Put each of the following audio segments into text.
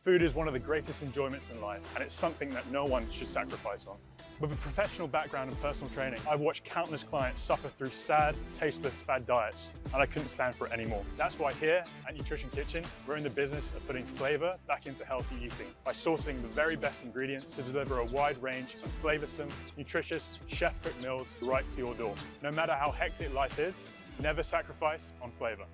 Food is one of the greatest enjoyments in life, and it's something that no one should sacrifice on. With a professional background in personal training, I've watched countless clients suffer through sad, tasteless fad diets, and I couldn't stand for it anymore. That's why here at Nutrition Kitchen, we're in the business of putting flavor back into healthy eating by sourcing the very best ingredients to deliver a wide range of flavorsome, nutritious, chef-cooked meals right to your door. No matter how hectic life is, never sacrifice on flavor.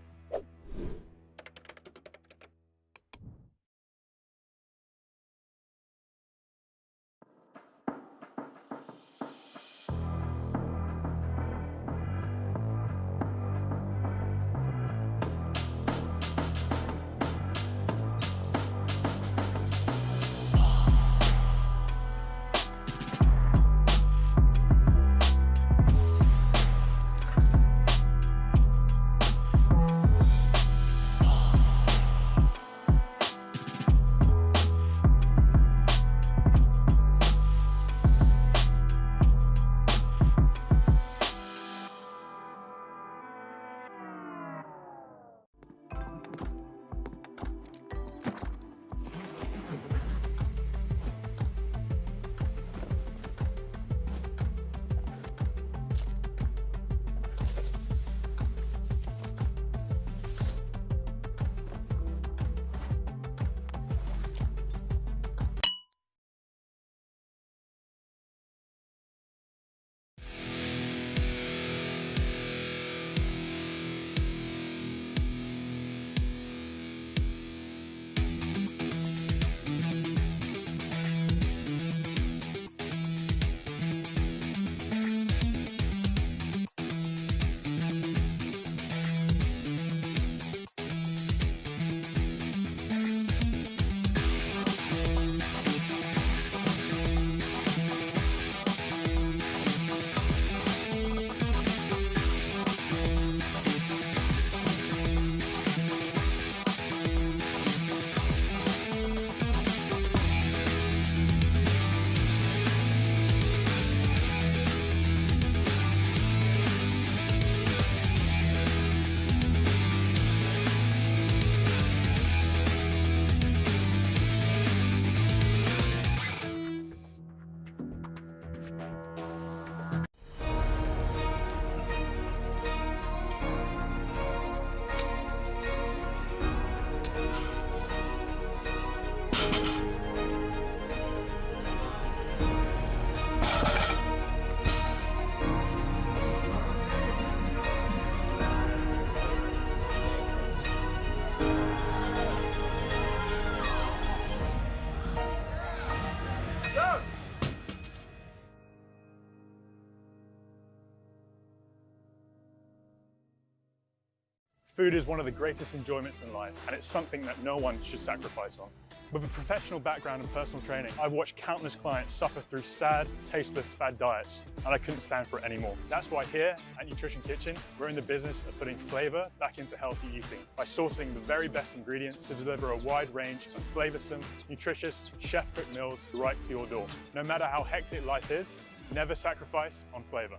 Food is one of the greatest enjoyments in life, and it's something that no one should sacrifice on. With a professional background in personal training, I've watched countless clients suffer through sad, tasteless fad diets, and I couldn't stand for it anymore. That's why here at Nutrition Kitchen, we're in the business of putting flavor back into healthy eating by sourcing the very best ingredients to deliver a wide range of flavorsome, nutritious, chef-cooked meals right to your door. No matter how hectic life is, never sacrifice on flavor.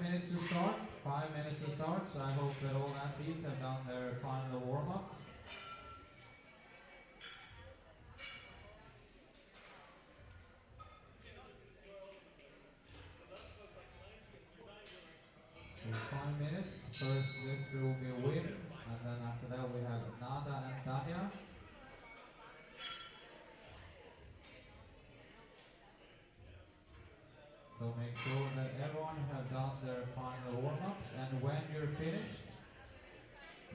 minutes to start. 5 minutes to start. So I hope that all athletes have done their final warm-up. So 5 minutes. First lifter will be Wim, and then after that we have Nada and Tanya. So make sure that everyone have done their final warm-ups, and when you're finished,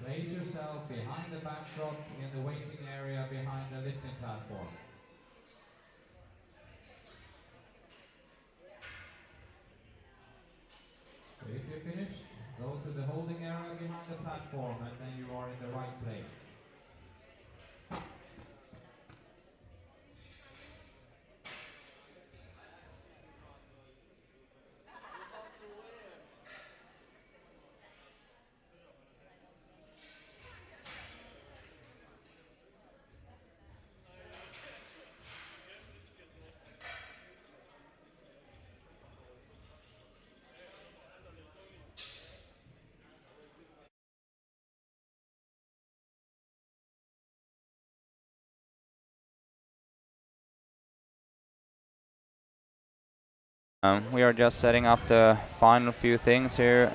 place yourself behind the backdrop in the waiting area behind the lifting platform. So if you're finished, go to the holding area behind the platform, and then you are in the right place. We are just setting up the final few things here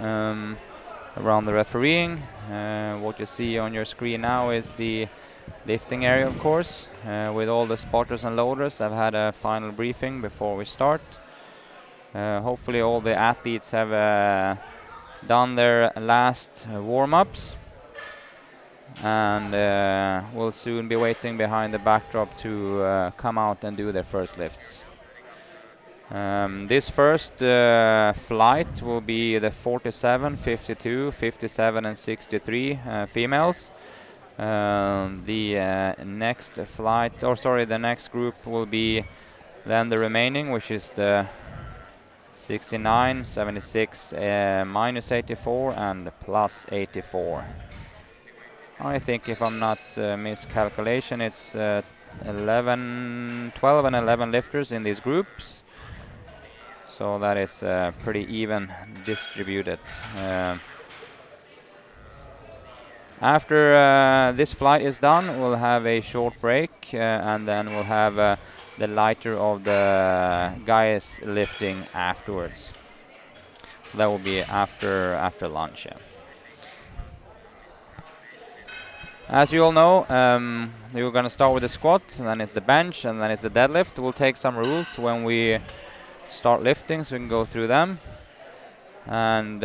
around the refereeing. What you see on your screen now is the lifting area, of course, with all the spotters and loaders. I've had a final briefing before we start. Hopefully all the athletes have done their last warm-ups, and will soon be waiting behind the backdrop to come out and do their first lifts. This first flight will be the 47, 52, 57 and 63 females. The next flight, the next group will be then the remaining, which is the 69, 76, minus 84 and plus 84. I think, if I'm not miscalculation, it's 12 and 11 lifters in these groups. So that is pretty even distributed. After this flight is done, we'll have a short break, and then we'll have the lighter of the guys lifting afterwards. That will be after lunch. Yeah. As you all know, we're going to start with the squat, and then it's the bench, and then it's the deadlift. We'll take some rules when we start lifting, so we can go through them. And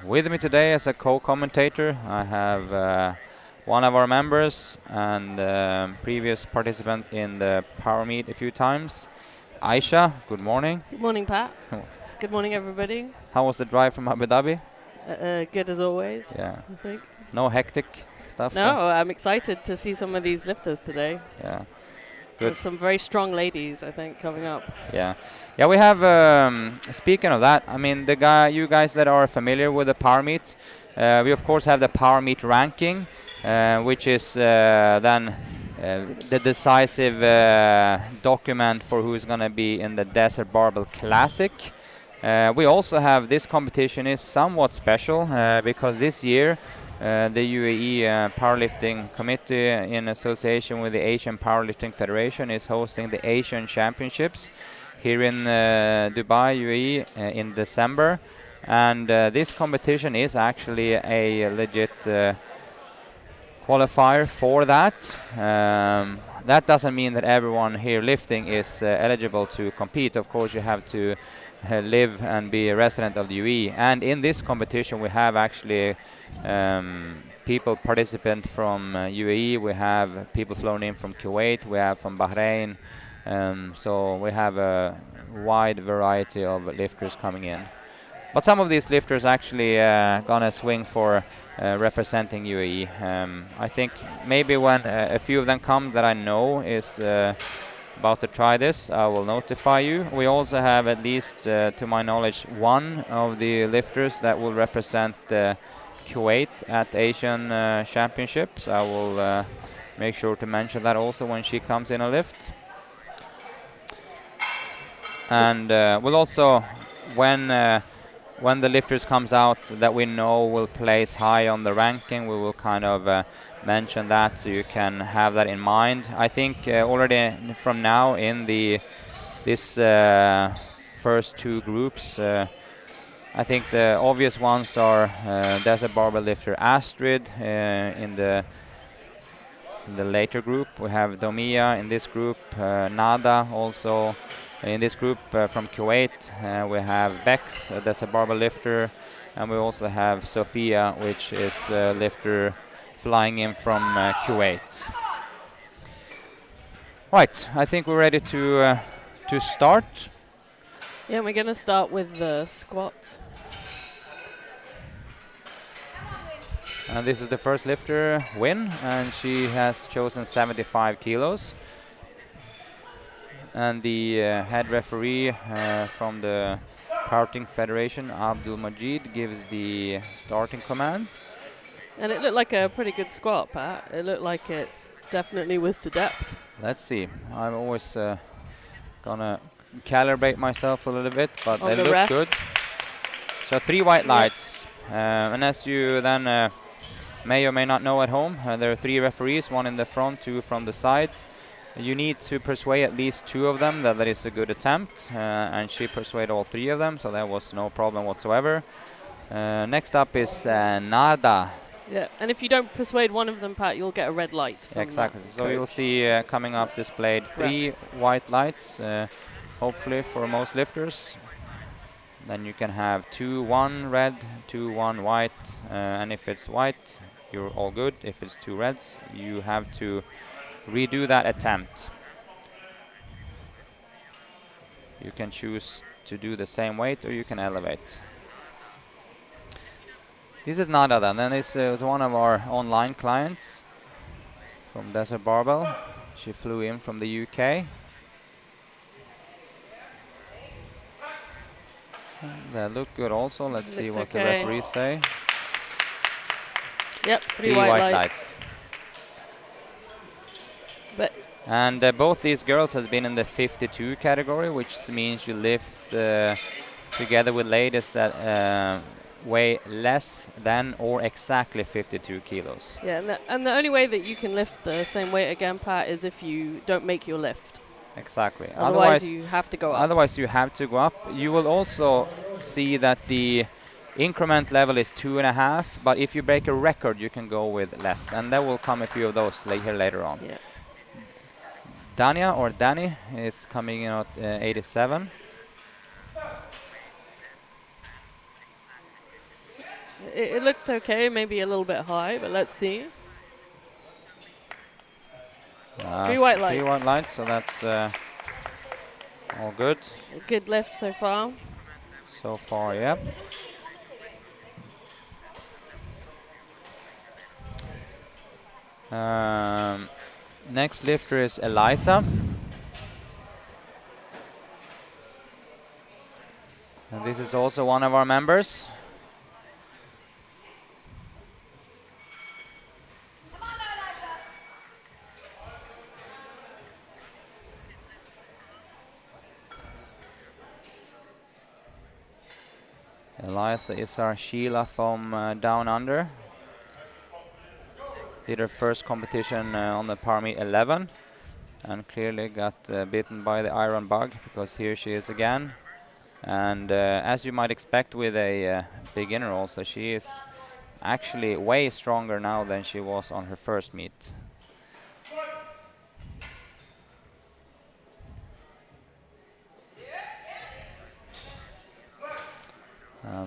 with me today as a co-commentator, I have one of our members and previous participant in the power meet a few times, Aisha. Good morning. Good morning, Pat. Good morning, everybody. How was the drive from Abu Dhabi? Good as always. Yeah. I think. No hectic stuff? No, I'm excited to see some of these lifters today. Yeah. Good. There's some very strong ladies, I think, coming up. Yeah, we have, speaking of that, I mean, you guys that are familiar with the power meet, we of course have the power meet ranking, which is then the decisive document for who's going to be in the Desert Barbell Classic. We also have, this competition is somewhat special because this year the UAE Powerlifting Committee, in association with the Asian Powerlifting Federation, is hosting the Asian Championships here in Dubai, UAE, in December. And this competition is actually a legit qualifier for that. That doesn't mean that everyone here lifting is eligible to compete. Of course, you have to live and be a resident of the UAE. And in this competition, we have actually people participant from UAE, we have people flown in from Kuwait, we have from Bahrain, so we have a wide variety of lifters coming in. But some of these lifters actually gonna swing for representing UAE. I think maybe when a few of them come that I know is about to try this, I will notify you. We also have, at least to my knowledge, one of the lifters that will represent Kuwait at Asian Championships. I will make sure to mention that also when she comes in a lift. And we'll also, when when the lifters comes out that we know will place high on the ranking, we will kind of mention that, so you can have that in mind. I think already from now in this first two groups, I think the obvious ones are there's a barbell lifter Astrid in the later group. We have Domia in this group, Nada also in this group from Kuwait. We have Bex, that's a barbell lifter, and we also have Sophia, which is a lifter flying in from Kuwait. Right, I think we're ready to start. Yeah, we're going to start with the squats. And this is the first lifter, Win, and she has chosen 75 kilos. And the head referee from the Powerlifting Federation, Abdul Majid, gives the starting command. And it looked like a pretty good squat, Pat. It looked like it definitely was to depth. Let's see. I'm always gonna calibrate myself a little bit, but On they the look refs. good. So 3 white lights. And as you then may or may not know at home, there are 3 referees, 1 in the front, 2 from the sides. You need to persuade at least 2 of them that is a good attempt, and she persuaded all 3 of them, so that was no problem whatsoever. Next up is Nada. Yeah, and if you don't persuade one of them, Pat, you'll get a red light. From Exactly. that So coach. you'll see coming up displayed 3 white lights, hopefully for most lifters. Then you can have 2-1 red, 2-1 white, and if it's white, you're all good. If it's 2 reds, you have to redo that attempt. You can choose to do the same weight, or you can elevate. This is Nada then, and this is one of our online clients from Desert Barbell. She flew in from the UK. They look good also. Let's see Looked what the okay. referees say. Yep, 3 3 white white lights. But And both these girls has been in the 52 category, which means you lift together with ladies that weigh less than or exactly 52 kilos. yeah, and the only way that you can lift the same weight again, Pat, is if you don't make your lift. Exactly. Otherwise you have to go up. Otherwise you have to go up. You will also see that the increment level is 2.5, but if you break a record, you can go with less, and there will come a few of those later on. Yeah. Dania or Danny is coming in at 87. It looked okay, maybe a little bit high, but let's see. 3 white lights. 3 white lights, so that's all good. A good lift so far. So far, yeah. Next lifter is Eliza. And this is also one of our members. Eliza is our Sheila from Down Under. Did her first competition on the Power Meet 11 and clearly got bitten by the iron bug, because here she is again. And as you might expect with a beginner also, she is actually way stronger now than she was on her first meet.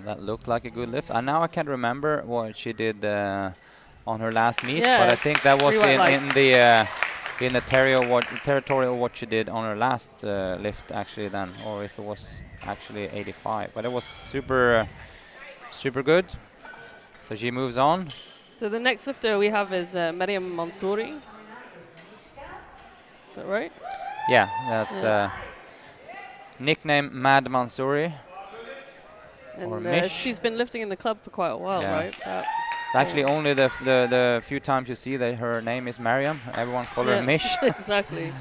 That looked like a good lift. And now I can't remember what she did on her last meet, Yeah, but I think that was 3 white in the territorial what she did on her last lift actually then, or if it was actually 85. But it was super good. So she moves on. So the next lifter we have is Mariam Mansouri. Is that right? Yeah, that's nickname Mad Mansouri. Or And Mish. she's been lifting in the club for quite a while, Yeah. right? Actually, only the few times you see that her name is Mariam, everyone call her Mish. Exactly.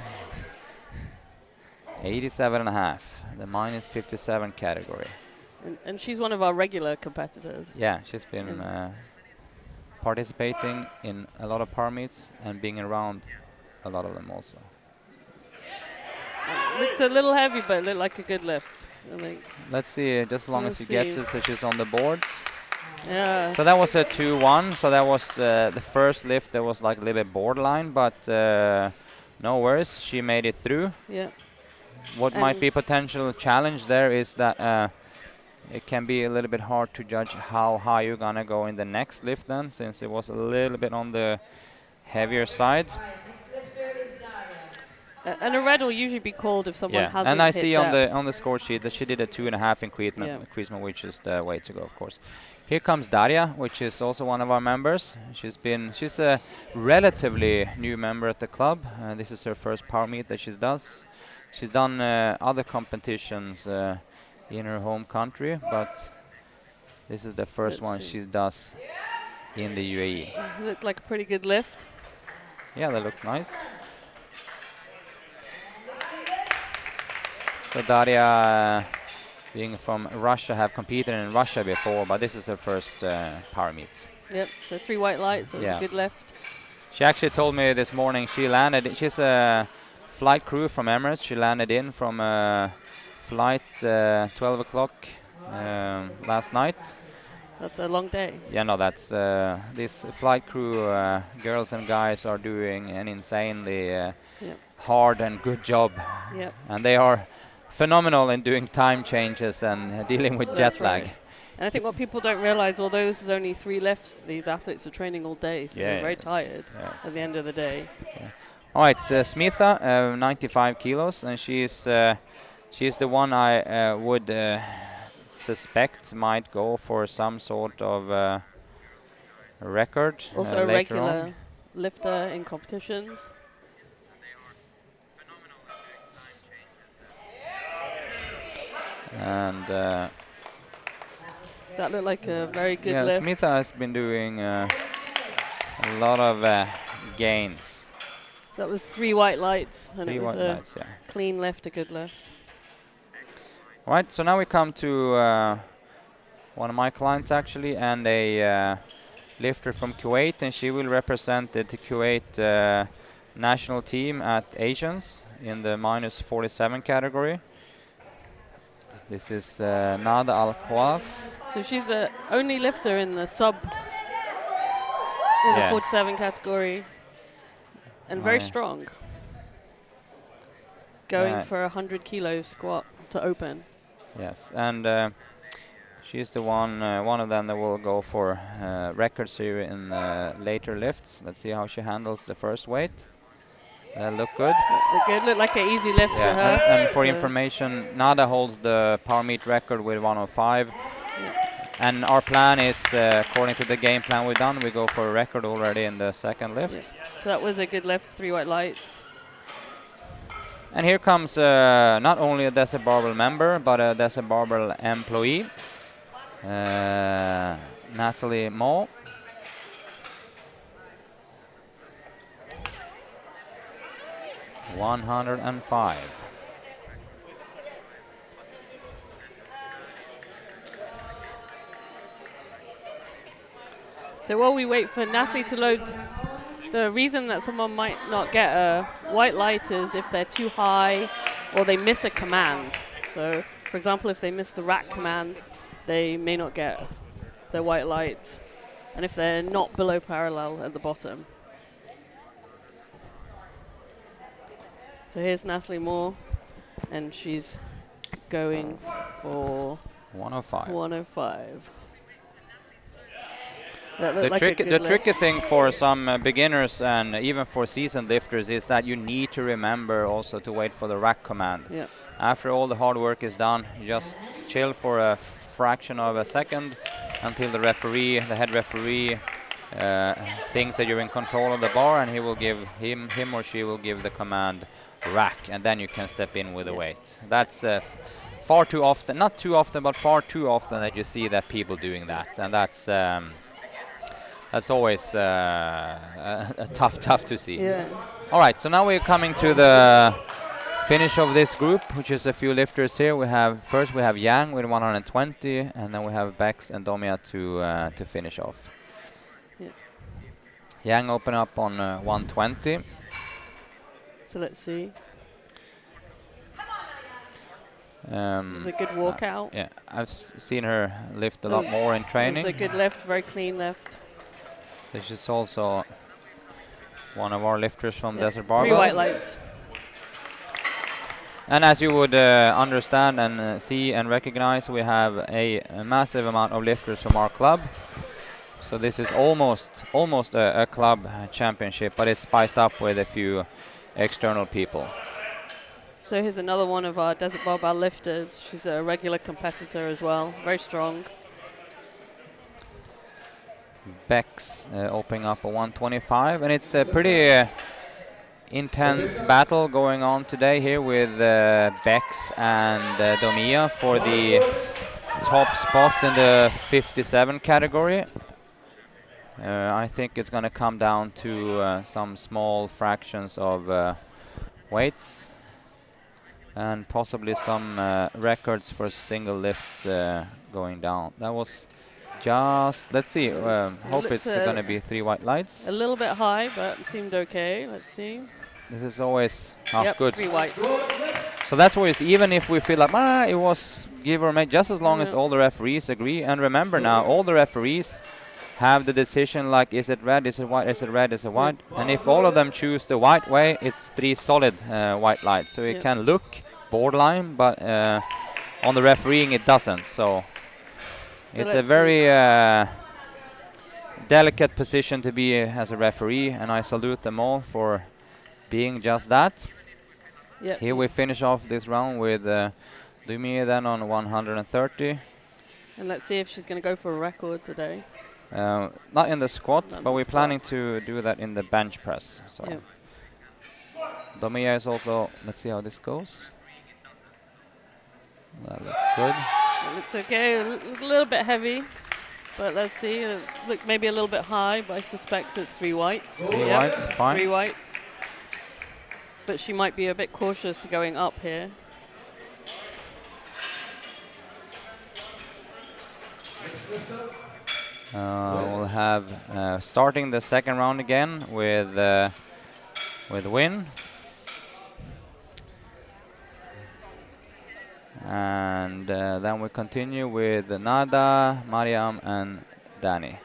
87.5, the minus 57 category. And she's one of our regular competitors. Yeah, she's been participating in a lot of power meets and being around a lot of them also. Looked a little heavy, but looked like a good lift, I think. Let's see, just as long as she gets it, so she's on the boards. Yeah. So that was a 2-1, so that was the first lift that was like a little bit borderline, but no worries, she made it through. Yeah. What might be potential challenge there is that it can be a little bit hard to judge how high you're gonna go in the next lift then, since it was a little bit on the heavier side. And a red will usually be called if someone hasn't and I hit see depth. on the score sheet that she did a 2.5 increasement, which is the way to go, of course. Here comes Daria, which is also one of our members. She's a relatively new member at the club. This is her first power meet that she does. She's done other competitions in her home country, but this is the first one she does in the UAE. Looked like a pretty good lift. Yeah, that looks nice. So Daria, being from Russia, have competed in Russia before, but this is her first power meet. Yep, so 3 white lights, so it was a good lift. She actually told me this morning she landed, she's a flight crew from Emirates, she landed in from flight 12 o'clock last night. That's a long day. Yeah, no, that's this flight crew girls and guys are doing an insanely hard and good job. Yep. And they are phenomenal in doing time changes and dealing with jet lag. Right. And I think what people don't realize, although this is only 3 lifts, these athletes are training all day, so they're very tired at the end of the day. Yeah. All right, Smitha, 95 kilos, and she's the one I would suspect might go for some sort of record. Also a regular lifter in competitions. And that looked like a very good lift. Smitha has been doing a lot of gains. So that was 3 white lights, and 3 it was white lights, yeah. Clean lift, a good lift. All right, so now we come to one of my clients actually, and a lifter from Kuwait, and she will represent the Kuwait national team at Asians in the -47 category. This is Nada Al-Khwaf. So she's the only lifter in the sub, in the 47 category, and very strong. Going for a 100 kilo squat to open. Yes, and she's the one of them that will go for records here in later lifts. Let's see how she handles the first weight. Look good. Look like an easy lift for her. And for information, Nada holds the power meet record with 105. And our plan is, according to the game plan we've done, we go for a record already in the second lift. So that was a good lift, 3 white lights. And here comes not only a Desert Barbell member, but a Desert Barbell employee, Natalie Mo. $105. So while we wait for Natalie to load, the reason that someone might not get a white light is if they're too high or they miss a command. So, for example, if they miss the rack command, they may not get their white light. And if they're not below parallel at the bottom. So here's Natalie Moore, and she's going for 105. 105. The tricky thing for some beginners and even for seasoned lifters is that you need to remember also to wait for the rack command. Yep. After all the hard work is done, you just chill for a fraction of a second until the head referee thinks that you're in control of the bar, and he will give him or she will give the command rack, and then you can step in with the weight. That's far too often, not too often, but far too often that you see that people doing that, and that's always tough to see. Yeah. All right, so now we're coming to the finish of this group, which is a few lifters here. We have Yang with 120, and then we have Bex and Domia to finish off. Yeah. Yang open up on 120. So let's see. It Um, was a good walkout. yeah, I've seen her lift a lot more in It training. was a good lift, very clean lift. So she's also one of our lifters from Yeah. Desert 3 Barbell. white lights. And as you would understand and see and recognize, we have a massive amount of lifters from our club. So this is almost a club championship, but it's spiced up with a few external people. So here's another one of our Desert Barbell lifters. She's a regular competitor as well, very strong. Bex opening up a 125, and it's a pretty intense battle going on today here with Bex and Domia for the top spot in the 57 category. I think it's going to come down to some small fractions of weights and possibly some records for single lifts going down. That was just, let's see, hope it's going to be 3 white lights. A little bit high, but seemed okay. Let's see. This is always Yep, good. 3 whites. So that's always, even if we feel like, it was give or make, just as long as Yeah. all the referees agree. And remember now, all the referees have the decision like, is it red, is it white, is it red, is it white? And if all of them choose the white way, it's 3 solid white lights. So it Yeah. can look borderline, but on the refereeing it doesn't. So it's a let's very delicate position to be as a referee, and I salute them all for being just that. Yep. Here we finish off this round with Dumi then on 130. And let's see if she's going to go for a record today. Not in the squat, Not in but the we're squat. planning to do that in the bench press. So Yep. Domia is also, let's see how this goes. That looks good. It looked okay, a little bit heavy, but let's see. It looked maybe a little bit high, but I suspect it's 3 whites. 3 whites, fine. 3 whites. But she might be a bit cautious going up here. We'll have starting the second round again with Win. And then we continue with Nada, Mariam, and Danny.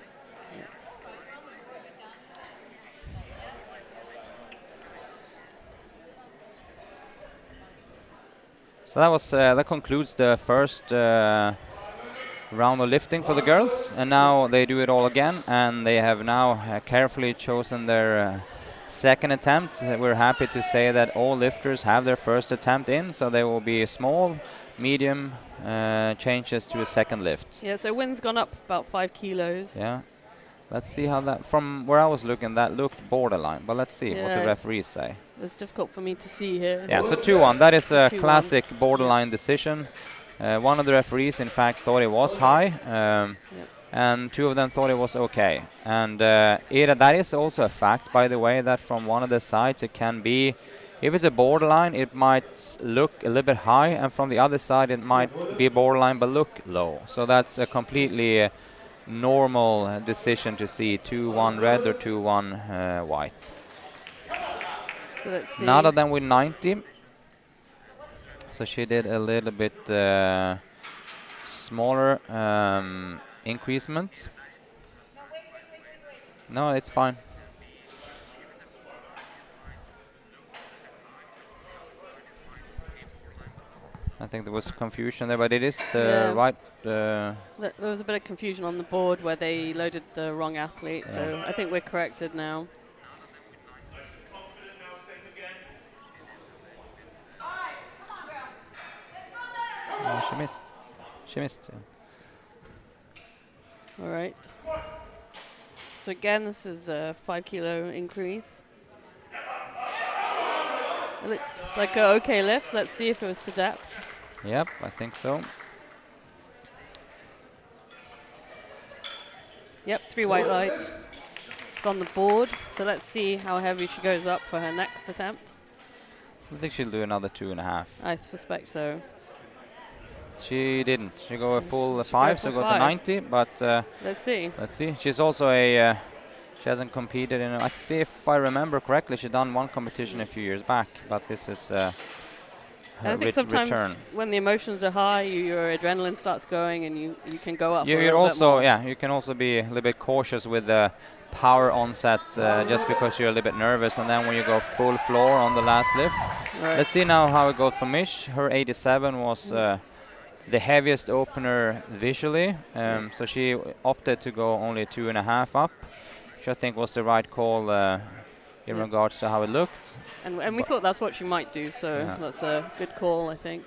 So that was that concludes the first round of lifting for the girls, and now they do it all again, and they have now carefully chosen their second attempt. We're happy to say that all lifters have their first attempt in, so there will be small, medium changes to a second lift. Yeah, so Win's gone up about 5 kilos. Yeah, let's see how that, from where I was looking, that looked borderline, but let's see what the Yeah. referees say. It's difficult for me to see here. Yeah, so 2-1, that is a 2-1. classic borderline decision. One of the referees, in fact, thought it was high, and 2 of them thought it was okay. And that is also a fact, by the way, that from one of the sides it can be, if it's a borderline, it might look a little bit high, and from the other side it might be borderline but look low. So that's a completely normal decision to see 2-1 red or 2-1 white. So let's see. Nada then with 90. So she did a little bit smaller increasement. No, it's fine. I think there was confusion there, but it is the Yeah. right. There was a bit of confusion on the board where they loaded the wrong athlete, so I think we're corrected now. Oh, she missed. She missed. Yeah. All right. So again, this is a 5 kilo increase. It looked like an okay lift. Let's see if it was to depth. Yep, I think so. Yep, 3 white lights. It's on the board. So let's see how heavy she goes up for her next attempt. I think she'll do another 2.5. I suspect so. She didn't. She go a full She 5, go so for go to 5. 90. But Let's see. let's see. She's also a. She hasn't competed in. If I remember correctly, she done one competition a few years back. But this is her I think sometimes return. when the emotions are high, your adrenaline starts going, and you can go up. You're also you can also be a little bit cautious with the power onset just because you're a little bit nervous, and then when you go full floor on the last lift. Right. Let's see now how it goes for Mish. Her 87 was the heaviest opener visually, so she opted to go only 2.5 up, which I think was the right call in regards to how it looked. And we thought that's what she might do, so that's a good call, I think.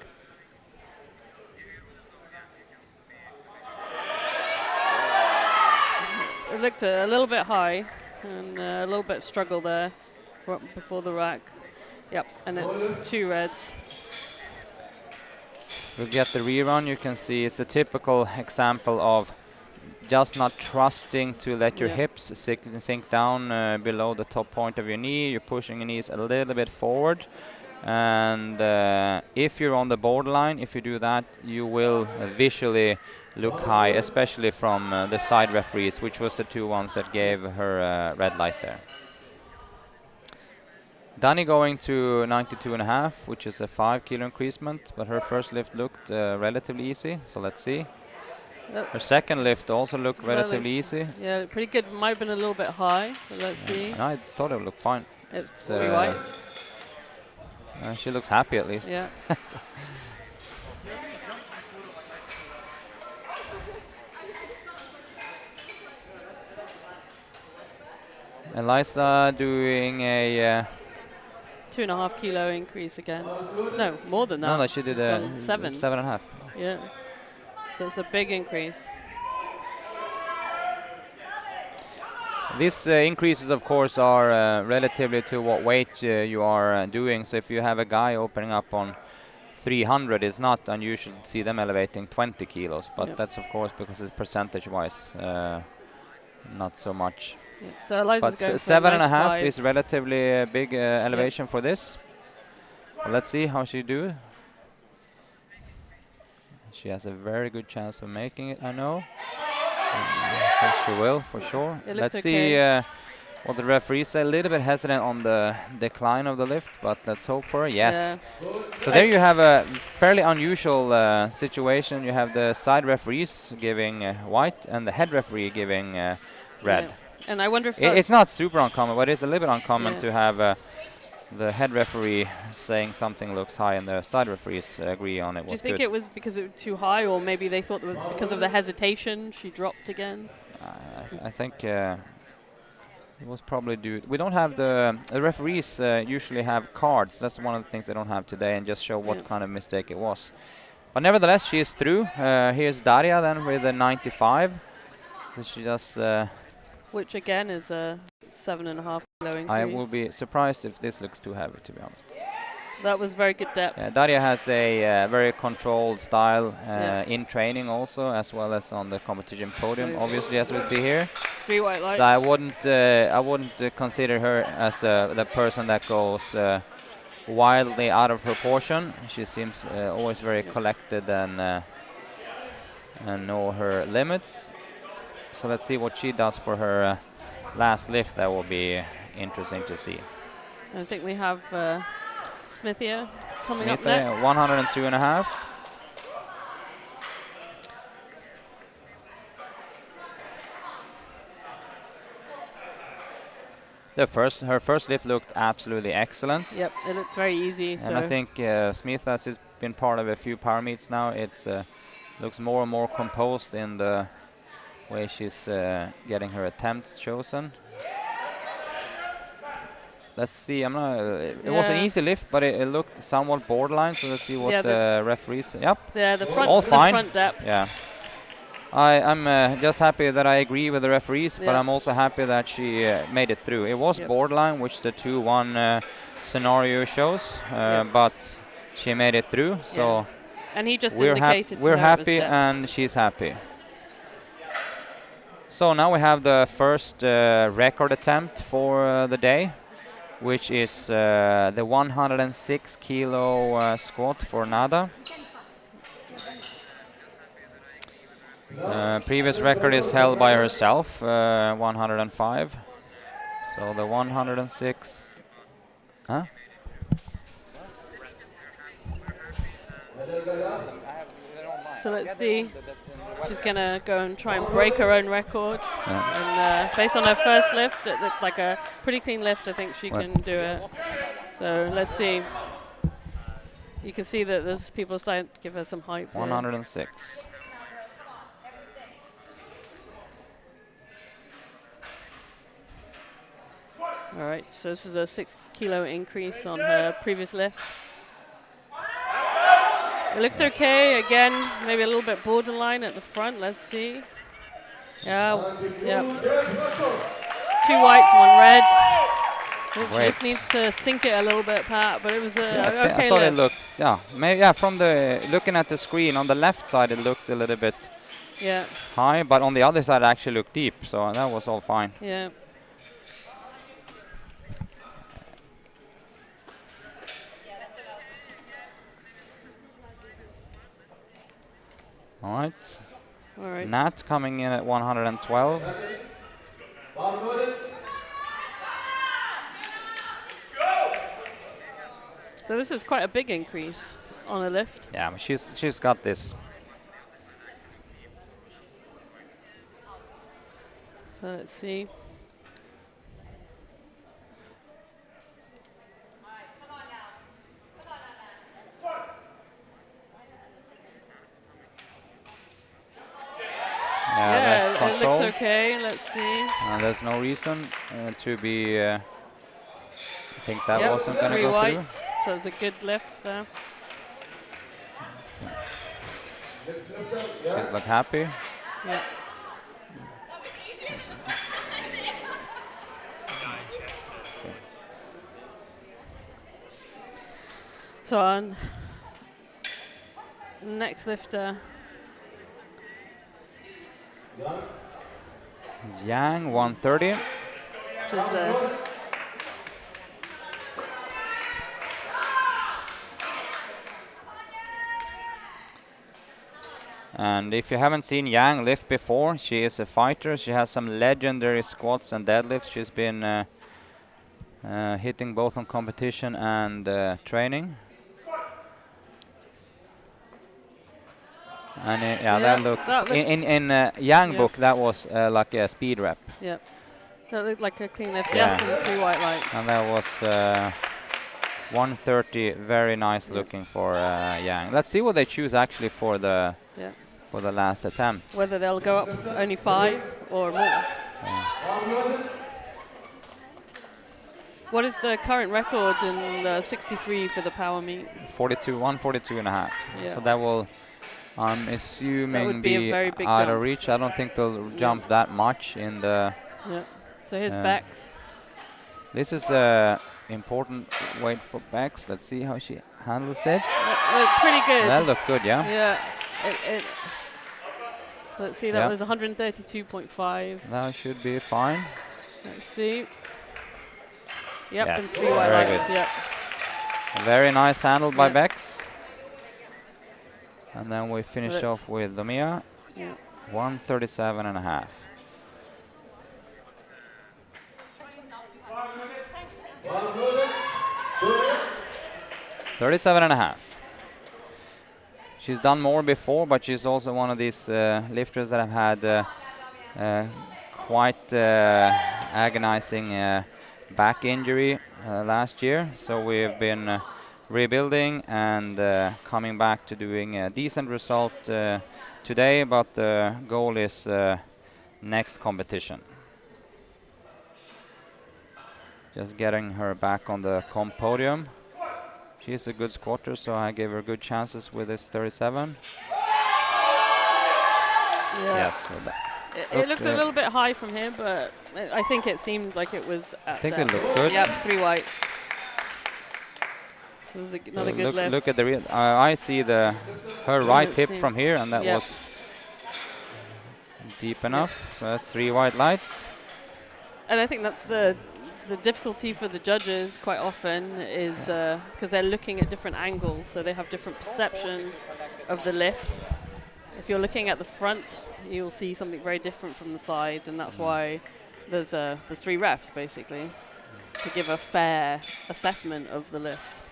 It looked a little bit high, and a little bit of struggle there before the rack. Yep, and it's 2 reds. We'll get the rerun. You can see it's a typical example of just not trusting to let your hips sink down below the top point of your knee. You're pushing your knees a little bit forward. And if you're on the borderline, if you do that, you will visually look high, especially from the side referees, which was the 2 ones that gave her red light there. Dani going to 92.5, which is a 5 kilo increasement, but her first lift looked relatively easy, so let's see. Her second lift also looked relatively easy. Yeah, pretty good. Might have been a little bit high, but let's see. And I thought it would look fine. It's 3 whites. She looks happy at least. Yeah. Eliza doing a 2.5 kilo increase again. No, more than that. No, she did a 7.5. Yeah. So it's a big increase. These increases, of course, are relatively to what weight you are doing. So if you have a guy opening up on 300, it's not unusual to see them elevating 20 kilos. But that's, of course, because it's percentage-wise not so much. Yeah. So Eliza's but going 7.5 is relatively a big elevation for this. Let's see how she do. She has a very good chance of making it, I know. She will, for sure. Let's see what the referees say. A little bit hesitant on the decline of the lift, but let's hope for it. Yes. Yeah. So there you have a fairly unusual situation. You have the side referees giving white and the head referee giving red. Yeah. And I wonder if it's not super uncommon, but it's a little bit uncommon to have the head referee saying something looks high and the side referees agree on it. Do you think it was because it was too high, or maybe they thought it was because of the hesitation she dropped again? I think it was probably due. We don't have the referees usually have cards. That's one of the things they don't have today, and just show what kind of mistake it was. But nevertheless, she is through. Here's Daria then with a 95. So she just which again is a 7.5 kilo increase. I will be surprised if this looks too heavy, to be honest. That was very good depth. Yeah, Daria has a very controlled style in training also, as well as on the competition podium, obviously, as we see here. 3 white lights. So I wouldn't consider her as the person that goes wildly out of proportion. She seems always very collected and know her limits. So let's see what she does for her last lift. That will be interesting to see. I think we have Smithia coming up next. 102.5. Her first lift looked absolutely excellent. Yep, it looked very easy. And I think Smith has been part of a few power meets now. It looks more and more composed in the way she's getting her attempts chosen. Let's see. It was an easy lift, but it looked somewhat borderline. So let's see what the referees say. Yep. Yeah, the front, all fine. Front depth. Yeah. I'm just happy that I agree with the referees, but I'm also happy that she made it through. It was borderline, which the 2-1 scenario shows, but she made it through. So and he just we're happy, and she's happy. So now we have the first record attempt for the day. which is the 106 kilo squat for Nada. Previous record is held by herself, 105. So the 106. Huh? So let's see. She's going to go and try and break her own record. And based on her first lift, it looked like a pretty clean lift. I think she can do it. So let's see. You can see that there's people starting to give her some hype. 106. All right, so this is a 6 kilo increase on her previous lift. It looked okay. Again, maybe a little bit borderline at the front. Let's see. Yeah, yeah. 2 whites, 1 red. She just needs to sink it a little bit, Pat, but it was a okay I thought lift. it looked, maybe, from the looking at the screen on the left side, it looked a little bit high, but on the other side, it actually looked deep, so that was all fine. Yeah. All right. All right. Nat coming in at 112. So this is quite a big increase on a lift. Yeah, but she's got this. Let's see. Yeah, that's it looked control. okay. Let's see. There's no reason to be. I think that Yep, wasn't going to 3 go whites. So it's a good lift there. through. She's like happy. Yeah. So on next lifter. Is Yang 130. Which is And if you haven't seen Yang lift before, she is a fighter. She has some legendary squats and deadlifts. She's been hitting both on competition and training. And that looked in Yang book, that was like a speed rep. Yep. That looked like a clean lift. Yeah. Yes, and 3 white lights. And that was 130, very nice looking for Yang. Let's see what they choose actually for the last attempt. Whether they'll go up only 5 or more. Yeah. What is the current record in the 63 for the power meet? 142 and a half. Yeah. So that will, I'm That assuming, would be a very big out jump. of reach. I don't think they'll jump that much in the. Yeah. So here's Bex. This is important weight for Bex. Let's see how she handles it. Pretty good. That looked good, yeah. Yeah. Let's see, that was 132.5. That should be fine. Let's see. Yep, Yes, and 3 white very lights. good. Yep. Very nice handle by Bex. And then we finish off with Lumia. Yeah. 137 and a half. $37 and a half. She's done more before, but she's also one of these lifters that have had quite agonizing back injury last year. So we've been rebuilding and coming back to doing a decent result today, but the goal is next competition. Just getting her back on the comp podium. She's a good squatter, so I gave her good chances with this 37. Yeah. Yes. It looked a little bit high from here, but I think it seemed like it was at I think it looked good. Yep, 3 whites. So it was another good lift. Look at the real. I see her right hip from here, and that was deep enough. So that's 3 white lights. And I think that's the the difficulty for the judges quite often is because they're looking at different angles, so they have different perceptions of the lift. If you're looking at the front, you'll see something very different from the sides, and that's why there's 3 refs basically to give a fair assessment of the lift.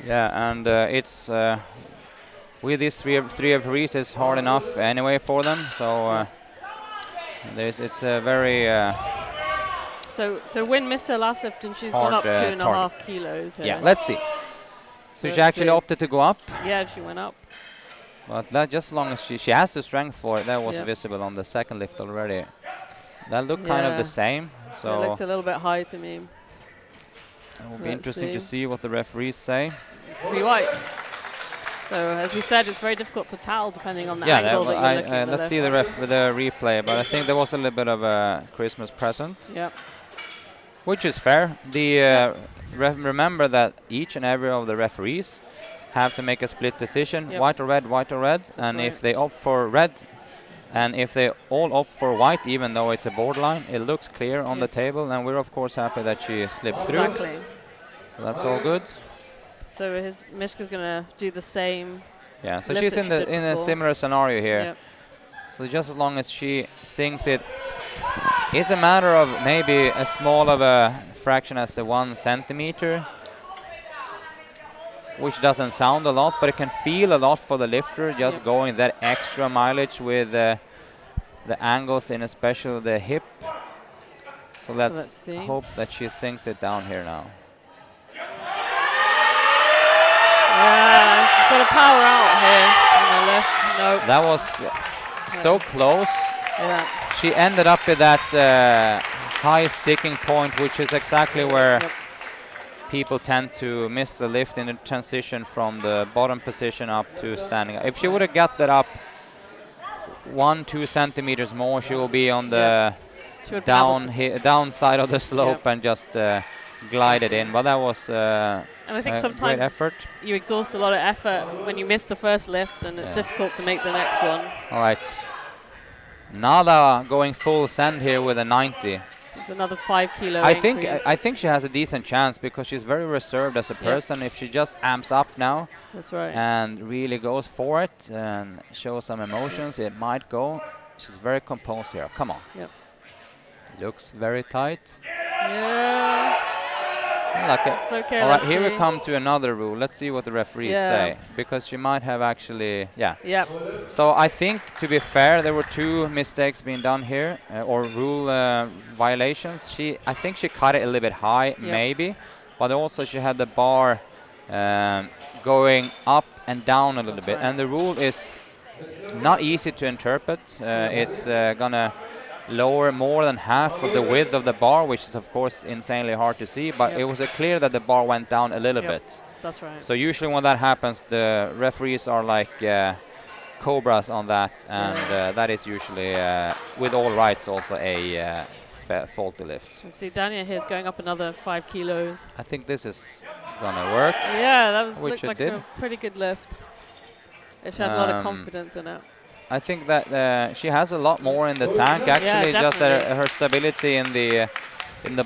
Yeah, and it's with these three referees, it's hard enough anyway for them. So it's a very So Wynn missed her last lift, and she's hard, gone up 2.5 target. kilos. Here. yeah. Let's see. So she Let's actually see. opted to go up, Yeah, she went up. but that just as long as she has the strength for it. That was Yeah. visible on the second lift already. That looked kind of Yeah. the same. It So looks a little bit high to me. it will be Let's interesting to see. see what the referees say. 3 whites. So as we said, it's very difficult to tell depending on the Yeah, angle that you're looking at. let's see the replay. But I think there was a little bit of a Christmas present, Yep. which is fair. Remember that each and every of the referees have to make a split decision, Yep. white or red, and right. if they opt for red, and if they all opt for white, even though it's a borderline, it looks clear on the table, and we're of course happy that she slipped through. Exactly. So that's all good. So Mishka's gonna do the same. Yeah, so Lift she's that in she did in a before. similar scenario here. Yep. So just as long as she sinks it, it's a matter of maybe as small of a fraction as the 1 centimeter, which doesn't sound a lot, but it can feel a lot for the lifter, just going that extra mileage with the angles in especially the hip. So let's see. hope that she sinks it down here now. Yeah, she's got to power out here on the left. Nope. That was so close. Yeah. She ended up at that high sticking point, which is exactly where Yep. people tend to miss the lift in the transition from the bottom position up to standing up. If she would have got that up 1-2 centimeters more, she will be on the She would be able to- down side of the slope Yep. and just glide it in. But that was And I think a great sometimes effort. you exhaust a lot of effort when you miss the first lift, and it's Yeah. difficult to make the next one. All right. Nada going full send here with a 90. This is another 5 kilo I increase. think she has a decent chance because she's very reserved as a person. If she just amps up now That's right. and really goes for it and shows some emotions, it might go. She's very composed here. Come on. Yep. Looks very tight. Yeah. Like It's okay. all right, let's here we see. come to another rule. Let's see what the referees Yeah. say, because she might have actually, yeah. Yep. So I think, to be fair, there were 2 mistakes being done here, or rule violations. I think she cut it a little bit high, maybe, but also she had the bar going up and down a little bit, and the rule is not easy to interpret. It's gonna lower more than half of the width of the bar, which is of course insanely hard to see, but it was clear that the bar went down a little bit. That's right. So usually when that happens, the referees are like cobras on that, and that is usually, with all rights, also a faulty lift. Let's see, Dania here's going up another 5 kilos. I think this is gonna work. Yeah, that Which looked it like did. a pretty good lift. She has a lot of confidence in it. I think that she has a lot more in the tank. Actually, just definitely. her stability in the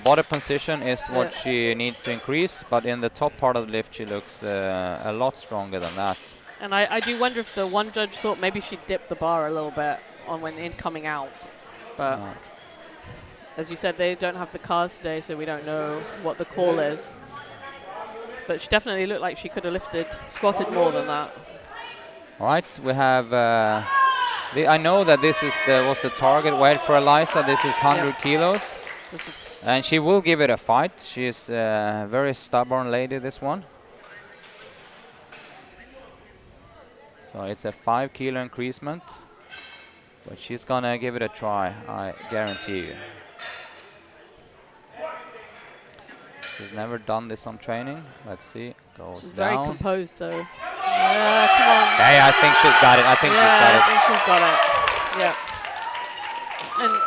body position is what she needs to increase. But in the top part of the lift, she looks a lot stronger than that. And I do wonder if the one judge thought maybe she'd dip the bar a little bit on when coming out. But as you said, they don't have the cars today, so we don't know what the call is. But she definitely looked like she could have squatted more than that. All right, we have. I know that this was the target weight for Eliza. This is 100 kilos, and she will give it a fight. She's a very stubborn lady, this one. So it's a 5 kilo increasement, but she's gonna give it a try, I guarantee you. She's never done this on training. Let's see. Goes She's down. very composed, though. Yeah, come on. Hey, I think she's got it. I think she's got it. I think she's got it. Yeah.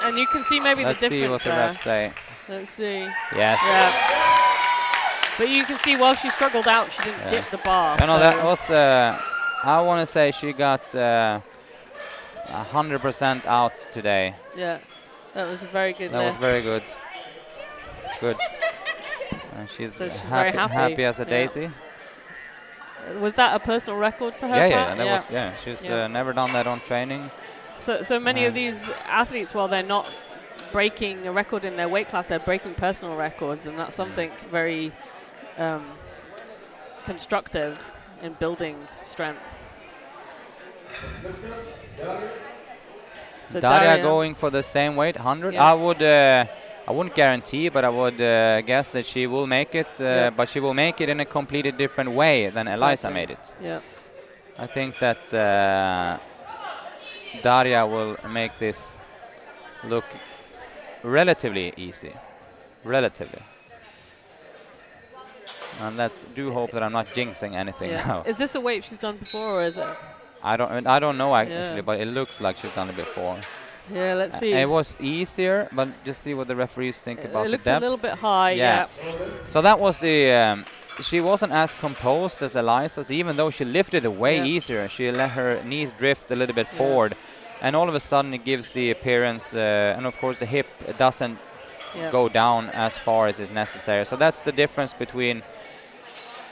And you can see maybe Let's the difference see what the there. refs say. Let's see. Yes. Yeah. But you can see while she struggled out, she didn't dip the bar. I know so that was. I want to say she got 100% out today. yeah, that was a very good That was lift. very good. Good. She's So she's very happy as a yeah. daisy. Was that a personal record for her? Yeah. That was She's never done that on training. So many of these athletes, while they're not breaking a record in their weight class, they're breaking personal records, and that's something very constructive in building strength. So Daria going for the same weight, 100. Yeah. I wouldn't guarantee, but I would guess that she will make it. But she will make it in a completely different way than Eliza made it. Yeah. I think that Daria will make this look relatively easy. Relatively. And let's do hope that I'm not jinxing anything now. Is this a weight she's done before, or is it? I don't know actually, but it looks like she's done it before. Yeah, let's see. It was easier, but just see what the referees think about the looked depth. a little bit high. Yeah. So that was the. She wasn't as composed as Eliza's, even though she lifted it way easier. She let her knees drift a little bit forward, and all of a sudden it gives the appearance, and of course the hip doesn't go down as far as is necessary. So that's the difference between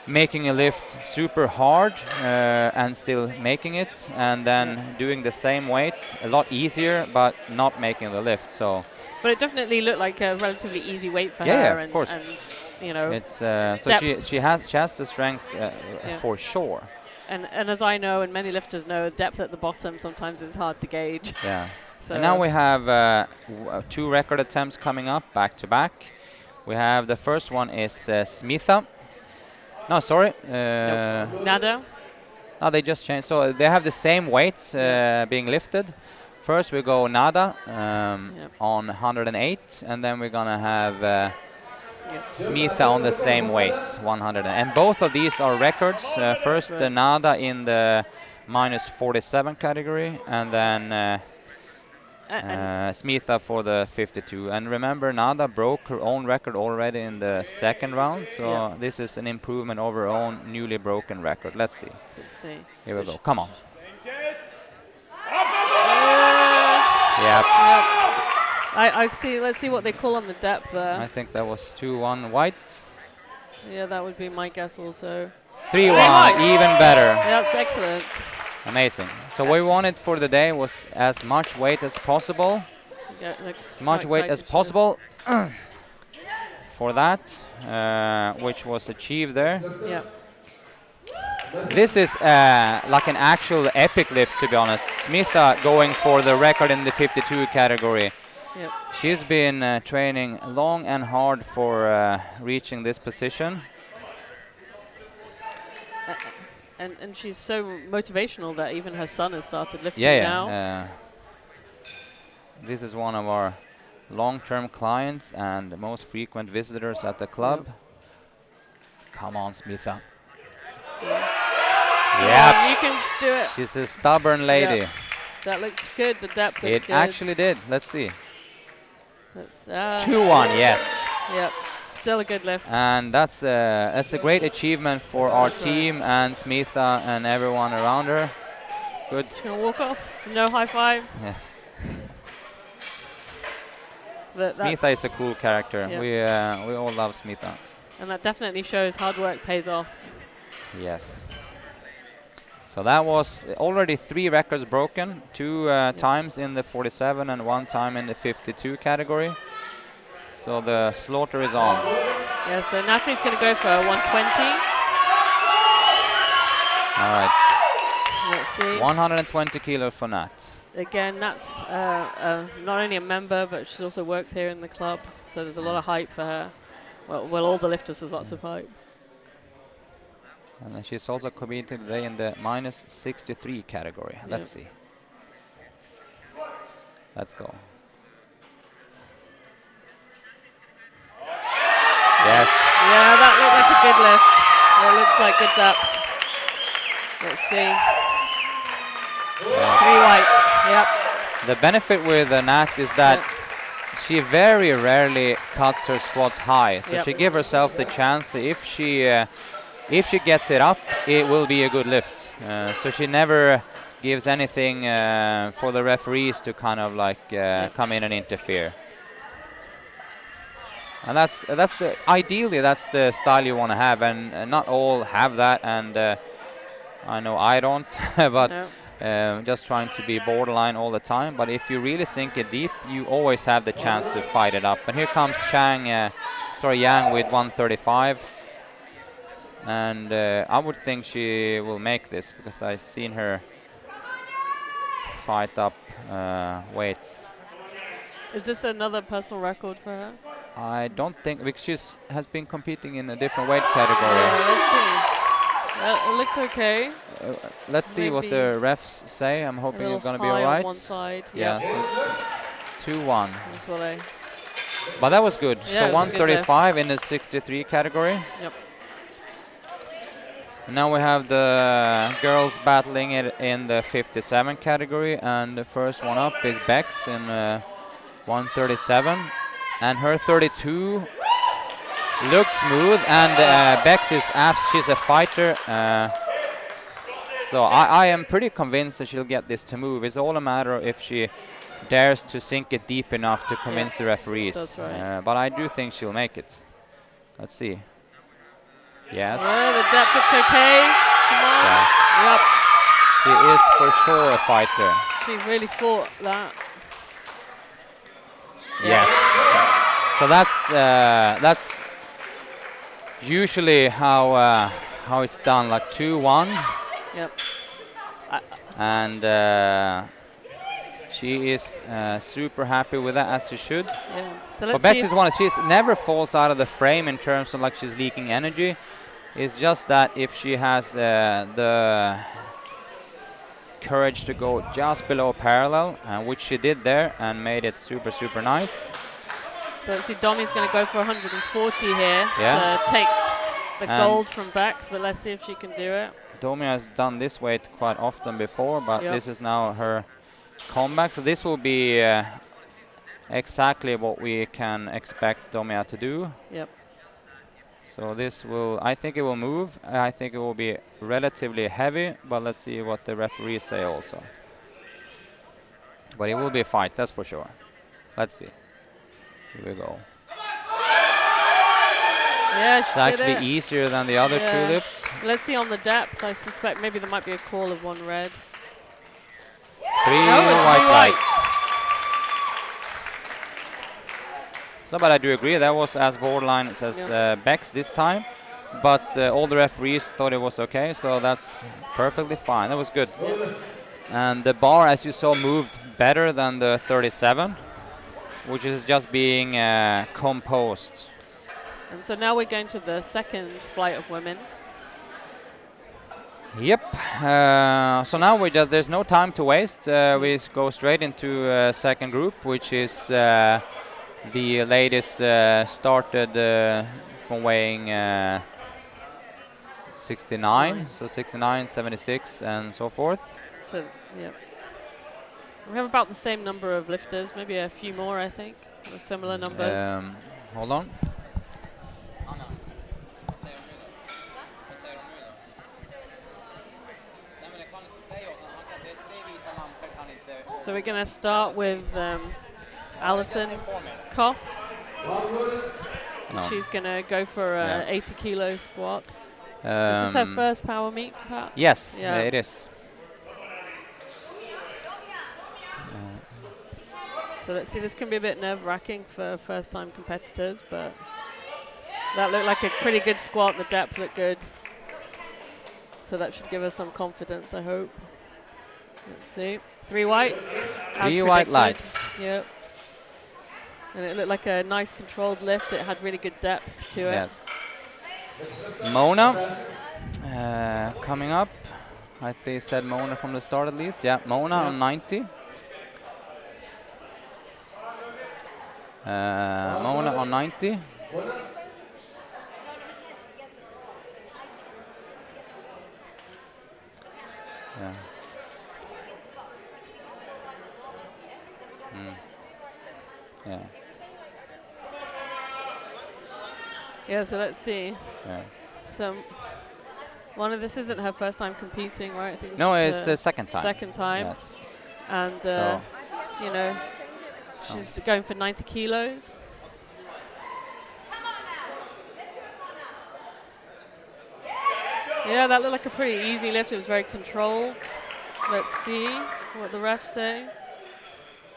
making a lift super hard and still making it, and then doing the same weight a lot easier but not making the lift. So but it definitely looked like a relatively easy weight for her. Yeah, and, of course. And, you know, it's so she has the strength for sure. And as I know, and many lifters know, depth at the bottom sometimes is hard to gauge. Yeah. So and now we have 2 record attempts coming up back to back. We have the first one is Smitha. No, sorry. Nada. No, they just changed. So they have the same weights being lifted. First we go Nada on 108, and then we're gonna have Smitha on the same weight, 100. And both of these are records. First Nada in the -47 category, and then Smitha for the 52. And remember, Nada broke her own record already in the second round, so this is an improvement over her own newly broken record. Let's see. Here we go. Come on. Yep. I see. Let's see what they call on the depth there. I think that was 2-1 white. Yeah, that would be my guess also. 3-1, even better. That's excellent. Amazing. So what we wanted for the day was as much weight as possible. As much weight as possible for that, which was achieved there. Yeah. This is like an actual epic lift, to be honest. Smitha going for the record in the 52 category. Yep. She's been training long and hard for reaching this position. And she's so motivational that even her son has started lifting now. This is one of our long-term clients and most frequent visitors at the club. Come on, Smitha. Yeah, you can do it. She's a stubborn lady. Yep. That looked good. The depth. It actually did. Let's see. 2-1. Yes. Yep. Still a good lift. And that's a great achievement for our team and Smitha and everyone around her. Good. She's gonna walk off. No high fives. Yeah. Smitha is a cool character. Yep. We all love Smitha. And that definitely shows hard work pays off. Yes. So that was already 3 records broken, 2 times in the 47 and 1 time in the 52 category. So the slaughter is on. Yeah, so Natalie's going to go for 120. All right. Let's see. 120 kilo for Nat. Again, Nat's not only a member, but she also works here in the club. So there's a lot of hype for her. Well, all the lifters, there's lots of hype. And then she's also competing today in the -63 category. Yep. Let's see. Let's go. Yes. Yeah, that looked like a good lift. It looks like good depth. Let's see. 3 whites. Yep. The benefit with Nat is that she very rarely cuts her squats high, so she gives herself the chance that if she gets it up, it will be a good lift. So she never gives anything for the referees to kind of like come in and interfere. And that's the ideally that's the style you want to have, and not all have that, and I know I don't, but No. just trying to be borderline all the time. But if you really sink it deep, you always have the chance to fight it up. And here comes Yang with 135, and I would think she will make this because I've seen her fight up weights. Is this another personal record for her? I don't think, because she has been competing in a different weight category. Let's see. It looked okay. Let's see what Maybe the refs say. I'm hoping you're going to be high all right. on one side. Yeah, so 2-1. That's what I. But that was good. Yeah, So it was a good 135 in the 63 category. Yep. Now we have the girls battling it in the 57 category, and the first one up is Bex in 137, and her 32 looks smooth, and Bex is she's a fighter, so I am pretty convinced that she'll get this to move. It's all a matter of if she dares to sink it deep enough to convince the referees. That's right. But I do think she'll make it. Let's see. Yes. Yeah, the depth looked okay. Come on. Yeah. Yep. She is for sure a fighter. She really fought that. Yes. So that's usually how it's done, like 2-1. Yep. And she is super happy with that, as she should. Yeah. So But let's Bex see. is one. She never falls out of the frame in terms of like she's leaking energy. It's just that if she has the courage to go just below parallel, which she did there and made it super nice. So let's see. Domi's going to go for 140 here Yeah. to take the gold from Bex, but let's see if she can do it. Domi has done this weight quite often before, but Yep. this is now her comeback. So this will be exactly what we can expect Domia to do. Yep. So this will, I think it will move. I think it will be relatively heavy, but let's see what the referees say also. But it will be a fight, that's for sure. Let's see. Here we go. Yeah, It's she did actually it. easier than the other two Yeah. lifts. Let's see on the depth. I suspect maybe there might be a call of one red. Three No, it's white three lights. So, but I do agree, that was as borderline as Bex this time. But all the referees thought it was okay, so that's perfectly fine. That was good. Yep. And the bar, as you saw, moved better than the 37, which is just being composed. And so now we're going to the second flight of women. Yep. So now there's no time to waste. We go straight into second group, which is the latest started from weighing 69, so 69, 76, and so forth. So, yep. We have about the same number of lifters, maybe a few more, I think, or similar numbers. Hold on. So we're going to start with Alison Koff. No. She's going to go for a Yeah. 80 kilo squat. Is this her first power meet, perhaps? Yes, Yeah. it is. So let's see, this can be a bit nerve-wracking for first-time competitors, but that looked like a pretty good squat. The depth looked good. So that should give us some confidence, I hope. Let's see. 3 whites. as Three white predicted. lights. Yep. And it looked like a nice controlled lift. It had really good depth to it. Yes. Mona coming up. I think they said Mona from the start at least. Yeah, Mona on 90. Mona on 90. Yeah. Yeah. Yeah, so let's see. Yeah. So this isn't her first time competing, right? I think this No, is it's her the second time. second time. Yes. And, So- you know, she's going for 90 kilos. Yeah, that looked like a pretty easy lift. It was very controlled. Let's see what the refs say.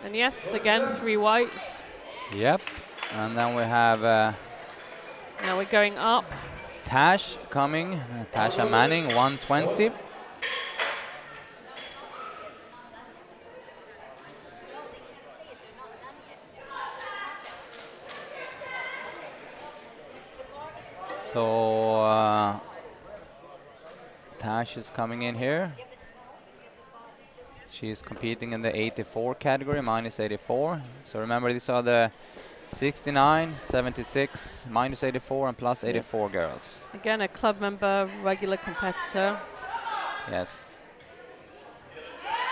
And yes, again, 3 whites. Yep. And then we have Now we're going up. Tash coming, Tasha Manning, 120. So Tash is coming in here. She's competing in the 84 category, minus 84. So remember, these are the 69, 76, minus 84, and plus 84 girls. Again, a club member, regular competitor. Yes.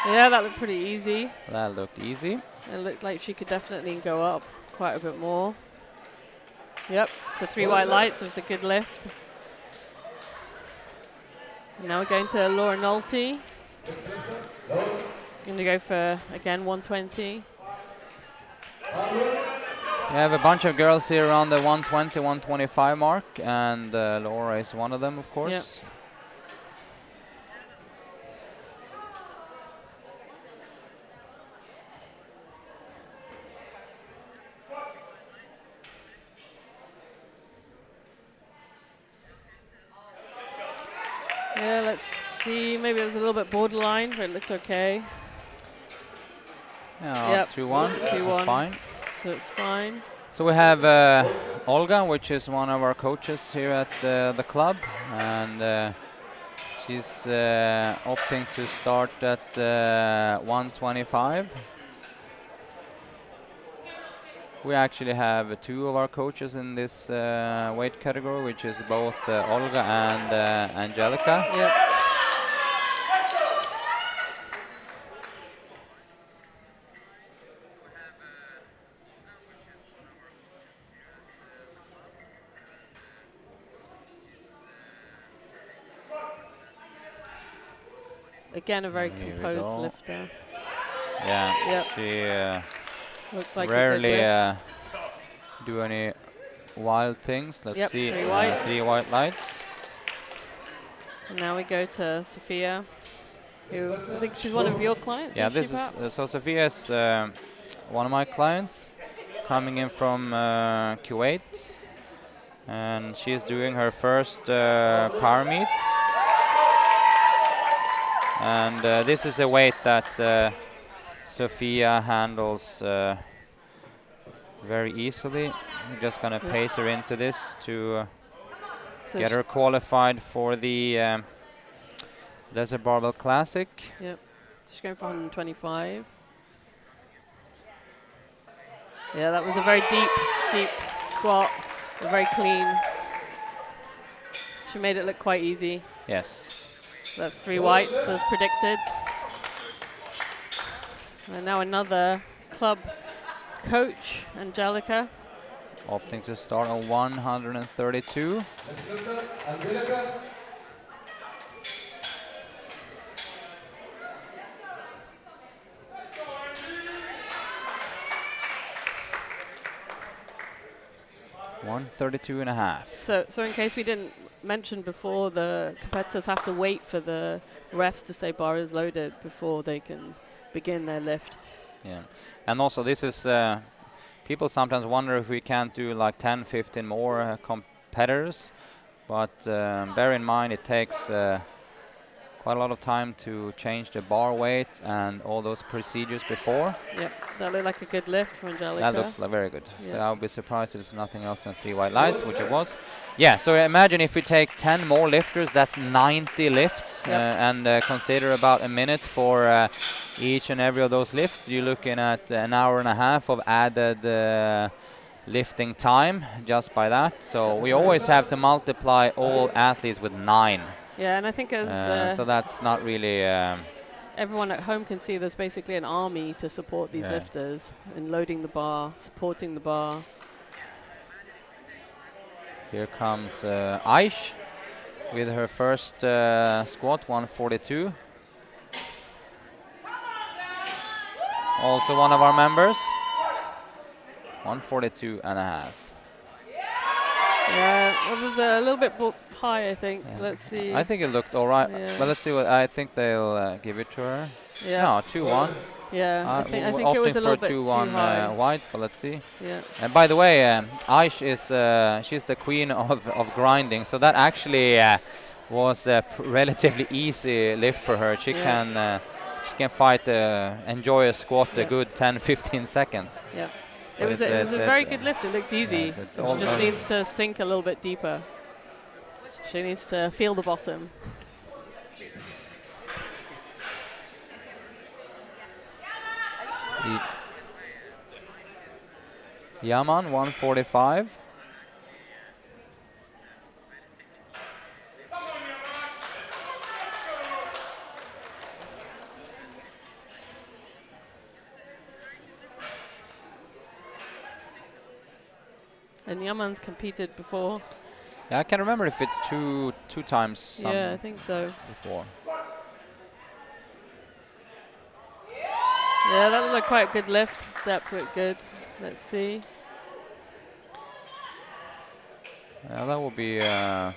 Yeah, that looked pretty easy. That looked easy. It looked like she could definitely go up quite a bit more. Yep, so 3 white lights. It was a good lift. And now we're going to Laura Nolte. Going to go for, again, 120. We have a bunch of girls here around the 120, 125 mark, and Laura is one of them, of course. Yep. Yeah, let's see. Maybe it was a little bit borderline, but it looks okay. Yeah, Yep. 2-1. 2-1. Fine. So it's fine. So we have Olga, which is one of our coaches here at the club, and she's opting to start at 125. We actually have 2 of our coaches in this weight category, which is both Olga and Angelica. Yep. Again, a very Here we composed go. lifter. Yeah, Yep. she Looked like rarely a do any wild things. Let's Yep, see. 3 whites. 3 white lights. And now we go to Sophia, who I think she's one of your clients. Yeah, is this she, is perhaps? so Sophia is one of my clients coming in from Kuwait, and she's doing her first power meet. And this is a weight that Sophia handles very easily. I'm just gonna pace her into this to So get her qualified for the Desert Barbell Classic. Yep. She's going for 125. Yeah, that was a very deep squat. Very clean. She made it look quite easy. Yes. That's 3 whites as predicted. And now another club coach, Angelica. Opting to start on 132. Angelica. 132.5. So in case we didn't mention before, the competitors have to wait for the refs to say bar is loaded before they can begin their lift. Yeah, and also this is people sometimes wonder if we can't do like 10, 15 more competitors, but bear in mind it takes quite a lot of time to change the bar weight and all those procedures before. Yep, that looked like a good lift for Angelica. That looks like very good. Yeah. So I would be surprised if it's nothing else than 3 white lights, which it was. Yeah, so imagine if we take 10 more lifters, that's 90 lifts, Yep. and consider about a minute for each and every of those lifts. You're looking at an hour and a half of added lifting time just by that. So we always have to multiply all athletes with 9. Yeah, and I think as So that's not really... everyone at home can see, there's basically an army to support these Yeah. lifters in loading the bar, supporting the bar. Here comes Aish with her first squat, 142. Also one of our members, 142.5. Yeah, it was a little bit high, I think. Yeah. Let's see. I think it looked all right, Yeah. but let's see what I think they'll give it to her. Yeah. No, 2-1. Yeah, I think opting it was a little for bit too 2-1 high. white, but let's see. Yeah. And by the way, Aish is she's the queen of grinding, so that actually was a relatively easy lift for her. She can fight, enjoy a squat a good 10-15 seconds. Yeah. But It was a very good lift. It looked easy. it's She all just needs to sink a little bit deeper. She needs to feel the bottom. Yaman 145. And Yaman's competed before. Yeah, I can remember if it's two times Yeah, I think so. before. Yeah, that looked like quite a good lift. Depth looked good. Let's see. Yeah, that will be. Yeah.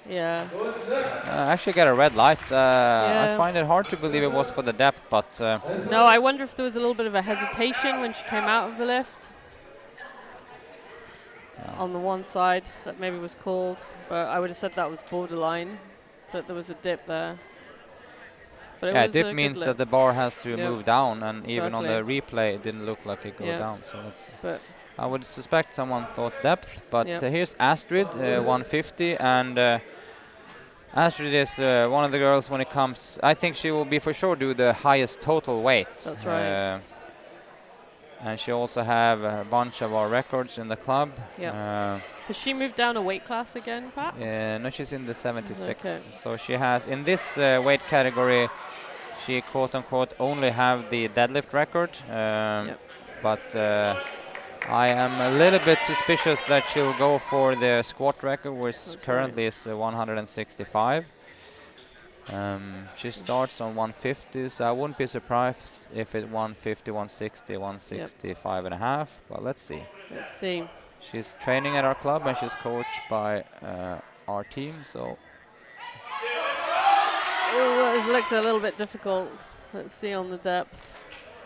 I actually got a red light. Yeah. I find it hard to believe it was for the depth, but No, I wonder if there was a little bit of a hesitation when she came out of the lift. On the one side, that maybe was called, but I would have said that was borderline, that there was a dip there. But it yeah, was a dip good means lift. that the bar has to Yep. move down, and even on the Exactly. replay, it didn't look like it go Yeah. down. So let's. But I would suspect someone thought depth, but Yep. here's Astrid, 150, and Astrid is one of the girls when it comes. I think she will be for sure do the highest total weight. That's right. And she also have a bunch of our records in the club. Yep. Has she moved down a weight class again, Pat? No, she's in the 76. Okay. So she has, in this weight category, she quote-unquote only have the deadlift record. Yep. But I am a little bit suspicious that she'll go for the squat record, which That's currently is 165. She starts on 150, so I wouldn't be surprised if it 150, 160, 165 and a half, but let's see. Let's see. She's training at our club and she's coached by our team, so. Oh, it looks a little bit difficult. Let's see on the depth.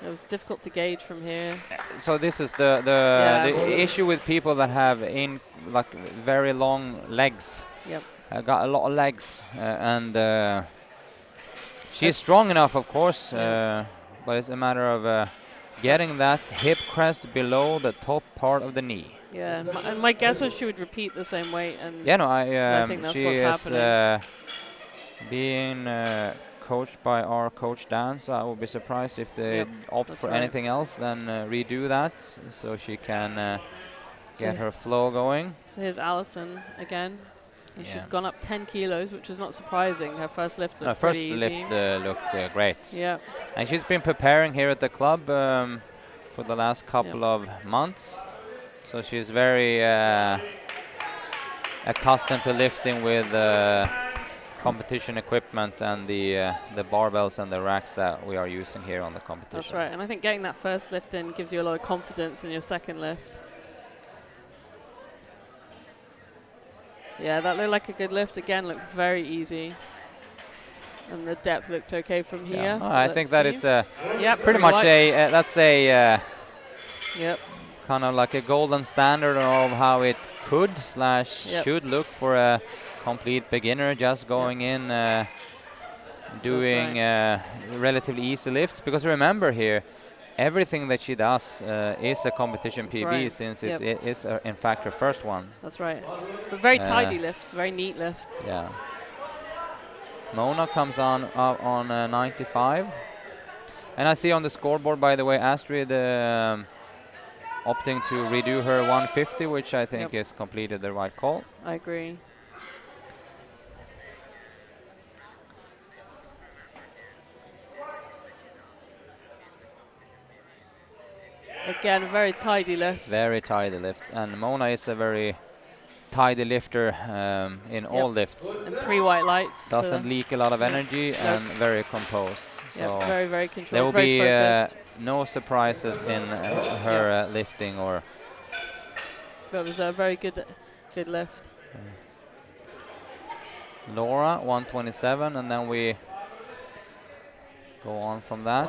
It was difficult to gauge from here. So this is the issue with people that have very long legs. Yep. Got a lot of legs, and she's strong enough, of course, but it's a matter of getting that hip crest below the top part of the knee. Yeah, and my guess was she would repeat the same weight. And Yeah, no, I think that's she what's is happening. being coached by our coach Dan, so I would be surprised if they opt that's for right. anything else than redo that, so she can get So- her flow going. So here's Alison again. And Yeah. she's gone up 10 kilos, which is not surprising. Her first lift looked First pretty lift easy. looked great. Yeah, And she's been preparing here at the club for the last couple of months. So she's very accustomed to lifting with competition equipment and the barbells and the racks that we are using here on the competition. that's right. And I think getting that first lift in gives you a lot of confidence in your second lift. Yeah, that looked like a good lift. Again, looked very easy. And the depth looked okay from here. Yeah. No, I think that is Yep, pretty much right. that's a Yep. kind of like a golden standard of how it could / should look for a complete beginner just going in doing relatively easy lifts, because remember here everything that she does is a competition That's PB right. since it is in fact her first one. That's right. But very tidy lifts, very neat lifts. Yeah. Mona comes on 95. And I see on the scoreboard, by the way, Astrid opting to redo her 150, which I think is completed the right call. I agree. Again, a very tidy lift. Very tidy lift. And Mona is a very tidy lifter in all lifts. And 3 white lights. Doesn't leak a lot of energy and very composed. So very, very controlled. there will very be focused. no surprises in her lifting or But it was a very good lift. Laura 127, and then we go on from that.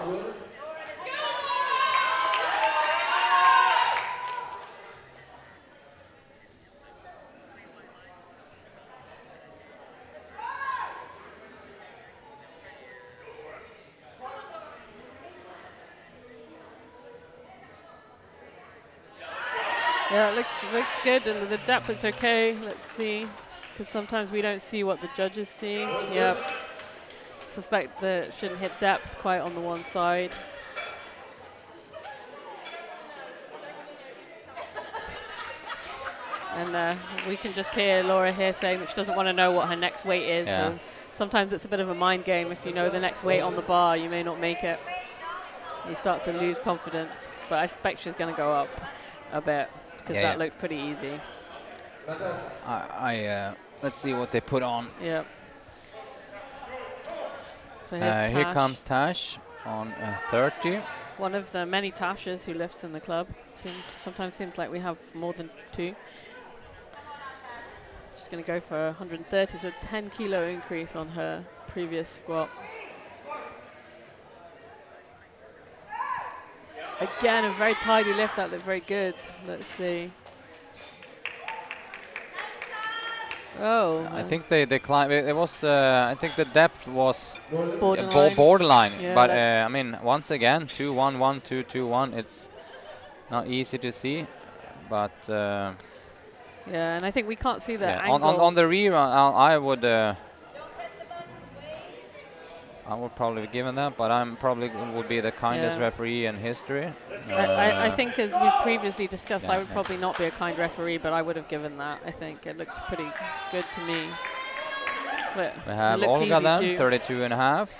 Yeah, it looked good, and the depth looked okay. Let's see, because sometimes we don't see what the judges see. Yep. Suspect that it shouldn't hit depth quite on the one side. And we can just hear Laura here saying that she doesn't want to know what her next weight is. Yeah. So sometimes it's a bit of a mind game. If you know the next weight on the bar, you may not make it. You start to lose confidence. But I suspect she's going to go up a bit, because that looked pretty easy. Let's see what they put on. Yep. So here's Here Tash, comes Tash on 30. one of the many Tashes who lifts in the club. Sometimes seems like we have more than two. She's going to go for 130, so 10 kilo increase on her previous squat. Again, a very tidy lift. That looked very good. Let's see. Oh. I think they climbed. It was. I think the depth was Borderline. borderline. Yeah, But I mean, once again, 2-1, 1-2, 2-1. It's not easy to see, but Yeah, and I think we can't see the yeah. angle. On the rerun, I would probably be given that, but I'm probably would be the kindest referee in history. I think, as we've previously discussed, Yeah, I would probably not be a kind referee, but I would have given that. I think it looked pretty good to me. But We have it looked Olga easy then, too. 32.5.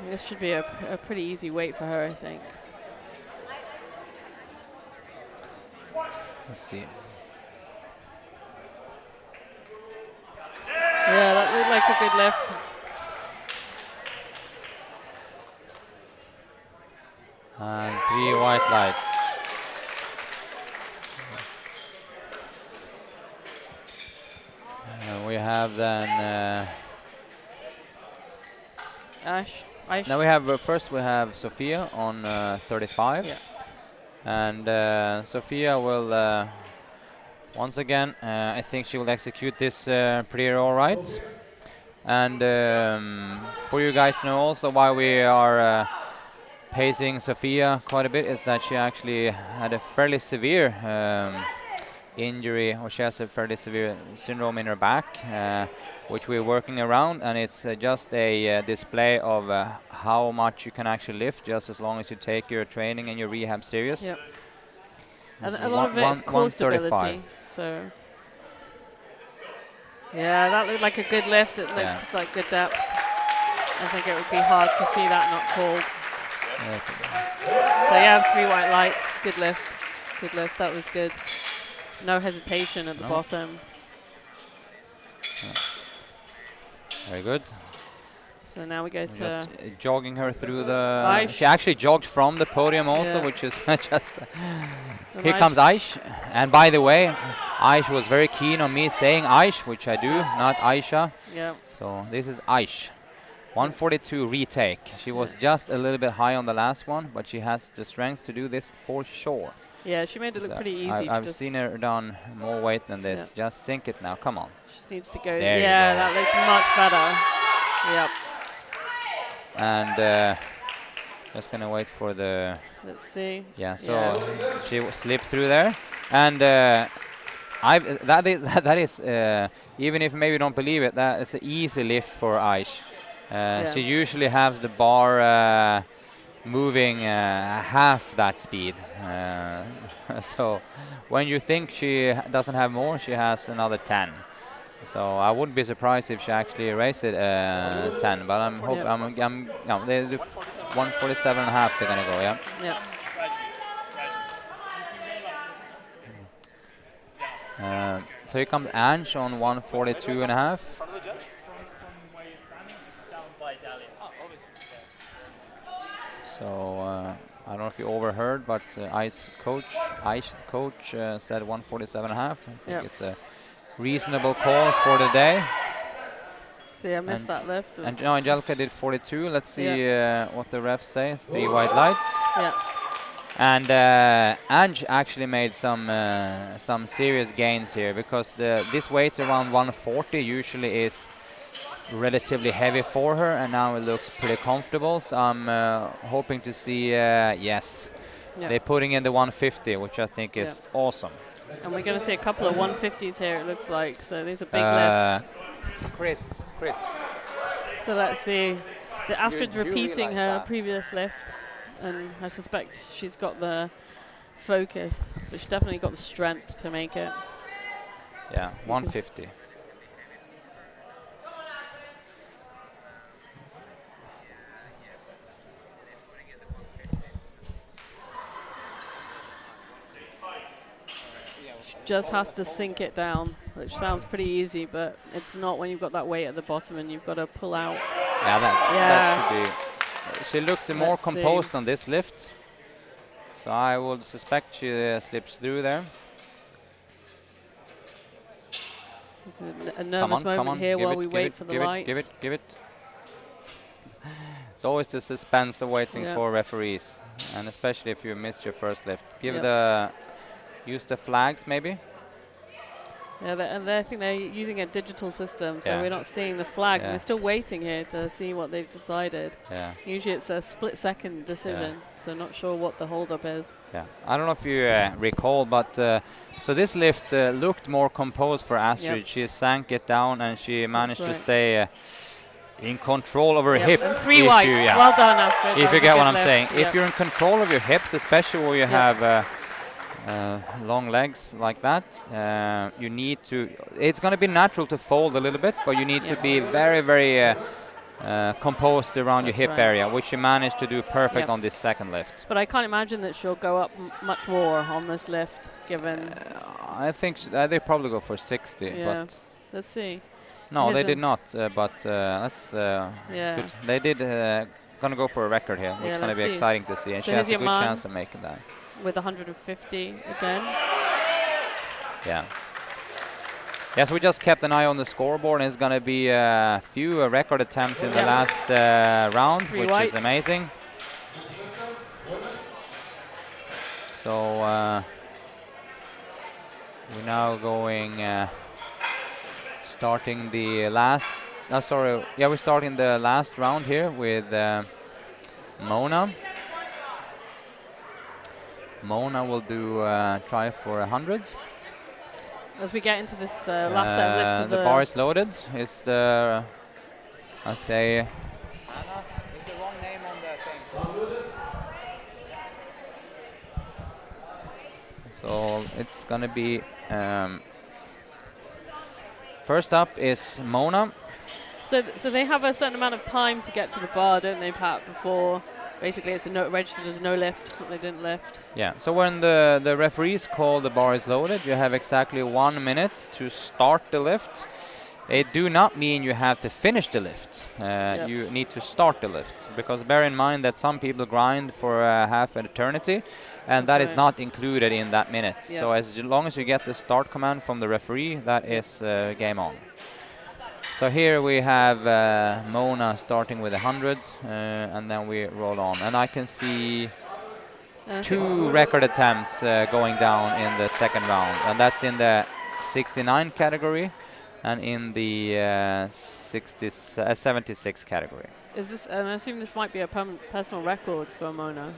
This should be a pretty easy weight for her, I think. Let's see. Yeah, that looked like a good lift. And 3 white lights. We have then. Aish. Now we have first we have Sophia on 35. Yeah. And Sophia will once again. I think she will execute this pretty all right. And for you guys know also why we are pacing Sophia quite a bit is that she actually had a fairly severe injury, or she has a fairly severe syndrome in her back, which we're working around, and it's just a display of how much you can actually lift, just as long as you take your training and your rehab serious. Yep. And This a is lot of it is core 135. stability. So, yeah, that looked like a good lift. It looked like good depth. I think it would be hard to see that not called. So yeah, 3 white lights. Good lift. Good lift. That was good. No hesitation at the bottom. Very good. So now we go to Just jogging her through the. Aish. She actually jogged from the podium also, Yeah. which is just. And Here Aish. comes Aish, and by the way, Aish was very keen on me saying Aish, which I do, not Aisha. Yeah. So this is Aish. 142 retake. She was just a little bit high on the last one, but she has the strength to do this for sure. Yeah, she made it look So pretty easy. She I've just seen her done more weight than this. Just sink it now. Come on. Just needs to go. There you Yeah, go. that looked much better. Yep. And just gonna wait for the. Let's see. Yeah. So she slipped through there, and that is even if maybe you don't believe it, that is an easy lift for Aish. She usually has the bar moving half that speed. So when you think she doesn't have more, she has another 10. So I wouldn't be surprised if she actually raised it 10. But I'm hoping no, there's 147.5 they're gonna go. Yeah. Yeah. So here comes Ange on 142.5. So I don't know if you overheard, but Ice coach said 147.5. I think it's a reasonable call for the day. See, I missed that lift. And no, Angelica did 42. Let's see what the refs say. 3 white lights. Yeah. And Ange actually made some serious gains here, because this weight's around 140 usually is relatively heavy for her, and now it looks pretty comfortable. So I'm hoping to see yes, they're putting in the 150, which I think is awesome. And we're going to see a couple of 150s here, it looks like. So these are big lifts. Chris. So let's see. The Astrid's do repeating realise her that. previous lift, and I suspect she's got the focus, but she's definitely got the strength to make it. Yeah, 150. Just has to sink it down, which sounds pretty easy, but it's not when you've got that weight at the bottom and you've got to pull out. Yeah, that should be. She looked more Let's composed on this lift, so I would suspect she slips through there. It's a nervous moment here while we wait for the lights. Give it. It's always the suspense of waiting for referees, and especially if you miss your first lift. Use the flags maybe. Yeah, and I think they're using a digital system, so we're not seeing the flags. We're still waiting here to see what they've decided. Yeah. Usually it's a split-second decision, so not sure what the hold-up is. Yeah, I don't know if you recall, but so this lift looked more composed for Astrid. Yep. She sank it down, and she managed to stay in control of her hip. And 3 whites. Well done, Astrid. If you get what I'm saying. If you're in control of your hips, especially where you have long legs like that, you need to, it's going to be natural to fold a little bit, but you need to be very, very composed around your hip area, which you managed to do perfect on this second lift. But I can't imagine that she'll go up much more on this lift, given... I think they probably go for 60, but... Let's see. No, they did not, but that's good. They did going to go for a record here, which is going to be exciting to see, and so she has a good chance of making that. With 150 again. Yeah. Yes, we just kept an eye on the scoreboard, and it's going to be a few record attempts in the last round, which is amazing. So we're now going, starting the last, we're starting the last round here with Mona. Mona will do try for 100. As we get into this last set of lifts, the bar is loaded. It's the, I say, Anna, is the wrong name on the thing. So it's gonna be, first up is Mona. So they have a certain amount of time to get to the bar, don't they, Pat, before basically it's registered as no lift, they didn't lift. Yeah, so when the referees call the bar is loaded, you have exactly 1 minute to start the lift. It do not mean you have to finish the lift. You need to start the lift, because bear in mind that some people grind for half an eternity, and that is not included in that minute. Yep. So as long as you get the start command from the referee, that is game on. So here we have Mona starting with 100, and then we roll on. And I can see 2 record attempts going down in the second round, and that's in the 69 category and in the 76 category. Is this? I assume this might be a personal record for Mona.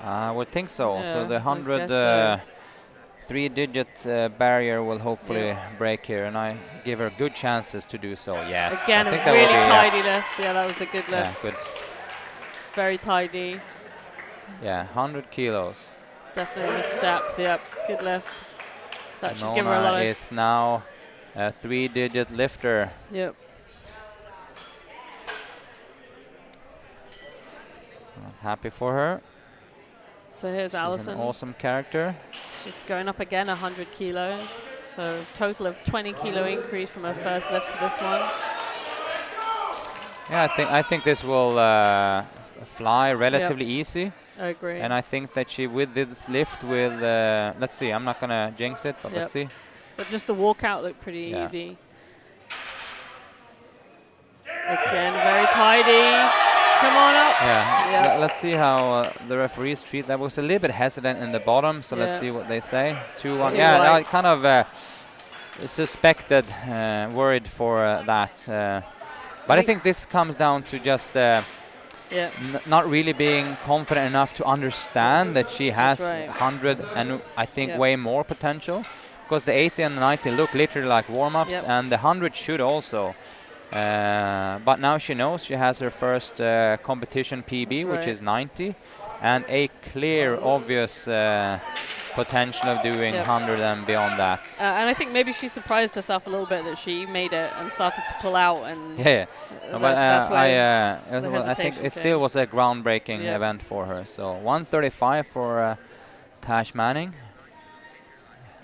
I would think so. Yeah, so the 100 3-digit barrier will hopefully break here, and I give her good chances to do so. Yes. Again, I think a really tidy lift. Yeah, that was a good lift. Yeah, good. Very tidy. Yeah, 100 kilos. Definitely a step. Yep, good lift. That should Mona give her a lot of... is now a 3-digit lifter. Yep. Happy for her. So here's Alison. She's an awesome character. She's going up again 100 kilos. So total of 20 kilo increase from her first lift to this one. Yeah, I think this will fly relatively easy. I agree. And I think that she, with this lift, with let's see, I'm not gonna jinx it, but let's see. But just the walkout looked pretty easy. Again, very tidy. Come on up. Yeah. Let's see how the referees treat that. Was a little bit hesitant in the bottom, so let's see what they say. 2-1. Yeah, I kind of suspected, worried for that. But I think this comes down to just not really being confident enough to understand that she has 100 and I think way more potential. Because the 80 and the 90 look literally like warm-ups, and the 100 should also. But now she knows she has her first competition PB, which is 90, and a clear, obvious potential of doing 100 and beyond that. And I think maybe she surprised herself a little bit that she made it and started to pull out. And that's why I think it still was a groundbreaking event for her. So 135 for Tash Manning.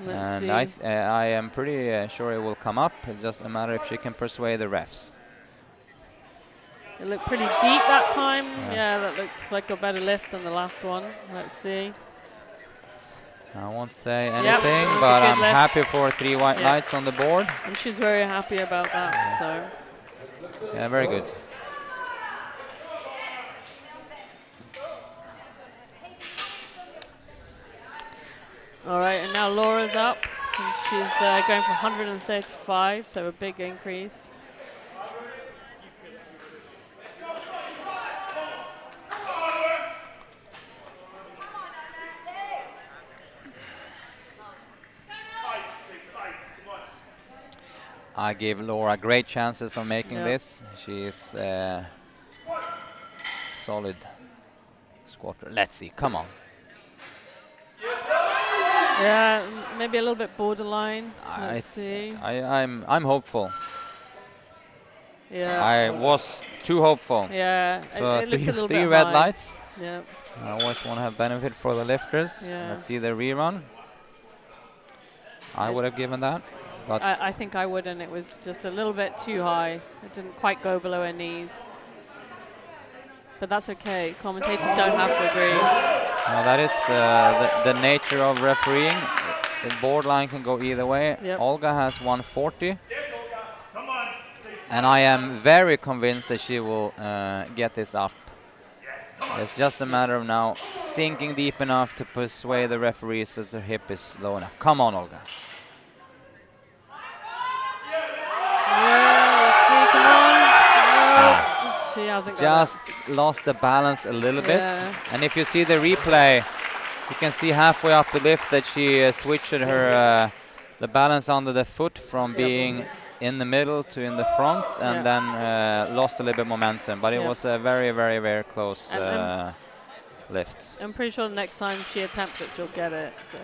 And I am pretty sure it will come up. It's just a matter if she can persuade the refs. It looked pretty deep that time. Yeah, that looked like a better lift than the last one. Let's see. I won't say anything, but I'm happy for 3 white lights on the board. And she's very happy about that. So. Yeah, very good. All right, and now Laura's up. And she's going for 135, so a big increase. I give Laura great chances of making this. She is solid squatter. Let's see, come on. Yeah, maybe a little bit borderline. Let's see. I'm hopeful. Yeah. I was too hopeful. Yeah. So it looks a little three bit red high. lights. Yeah. I always want to have benefit for the lifters. Yeah. Let's see the rerun. I would have given that. But I think I would, and it was just a little bit too high. It didn't quite go below her knees. But that's okay. Commentators don't have to agree. No, that is the nature of refereeing. The borderline can go either way. Olga has 140. And I am very convinced that she will get this up. It's just a matter of now sinking deep enough to persuade the referees that her hip is low enough. Come on, Olga. She hasn't just lost the balance a little bit. And if you see the replay, you can see halfway up the lift that she switched her the balance under the foot from being in the middle to in the front, and then lost a little bit momentum. But it was a very, very, very close lift. I'm pretty sure the next time she attempts it, she'll get it. So.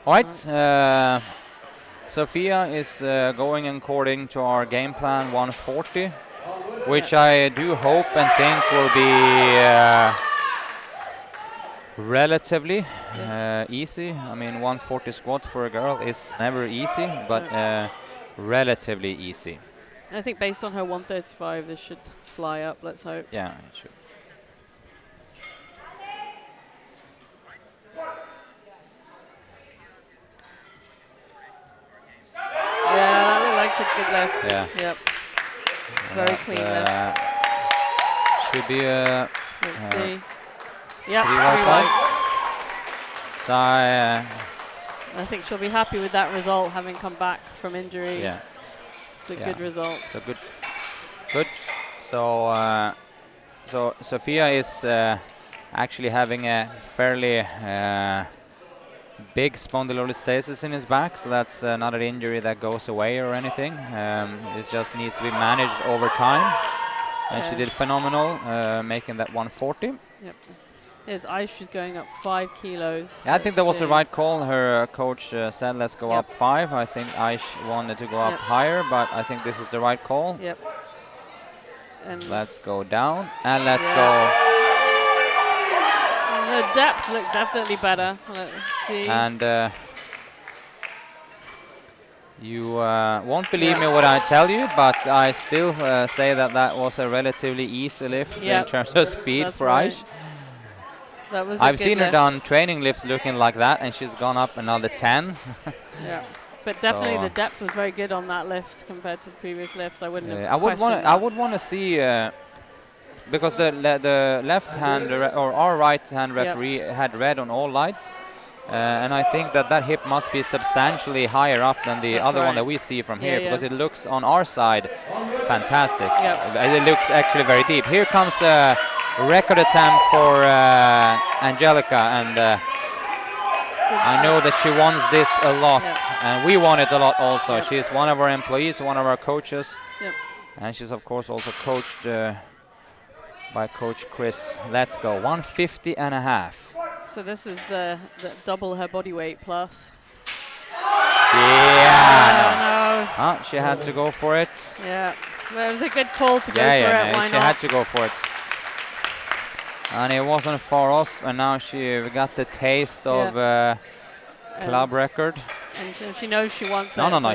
All right. Sophia is going according to our game plan, 140, which I do hope and think will be relatively easy. I mean, 140 squat for a girl is never easy, but relatively easy. I think based on her 135, this should fly up, let's hope. Yeah, it should. Yeah, that looked like a good lift. Yeah. Yep. Very clean lift. Should be a. Let's see. Yep, 3 white lights. So I think she'll be happy with that result, having come back from injury. Yeah. It's a good result. So good. Good. So so Sophia is actually having a fairly big spondylolisthesis in his back, so that's not an injury that goes away or anything. It just needs to be managed over time. And she did phenomenal, making that 140. Yep. His Aish is going up 5 kilos. Yeah, I think that was the right call. Her coach said, let's go up 5. I think Aish wanted to go up higher, but I think this is the right call. Yep. And let's go down, and let's go. The depth looked definitely better. Let's see. And you won't believe me what I tell you, but I still say that that was a relatively easy lift in terms of speed for Aish. That was a I've good seen her lift. done training lifts looking like that, and she's gone up another 10. Yeah. But definitely So, the depth was very good on that lift compared to the previous lifts. I wouldn't have I would questioned I that. would want to see because the left hand or our right hand referee had red on all lights, and I think that hip must be substantially higher up than the That's other one right. that we see from Yeah, here, because it looks on our side fantastic. Yep. It looks actually very deep. Here comes a record attempt for Angelica, and I know that she wants this a lot, and we want it a lot also. Yep. She's one of our employees, one of our coaches, Yep. and she's of course also coached by Coach Chris. Let's go, 150 and a half. So this is the double her body weight plus. Yeah. No. She had to go for it. Yeah. Well, it was a good call to go for it. Why She not? had to go for it. And it wasn't far off, and now she got the taste of club record. And she knows she wants it. No. So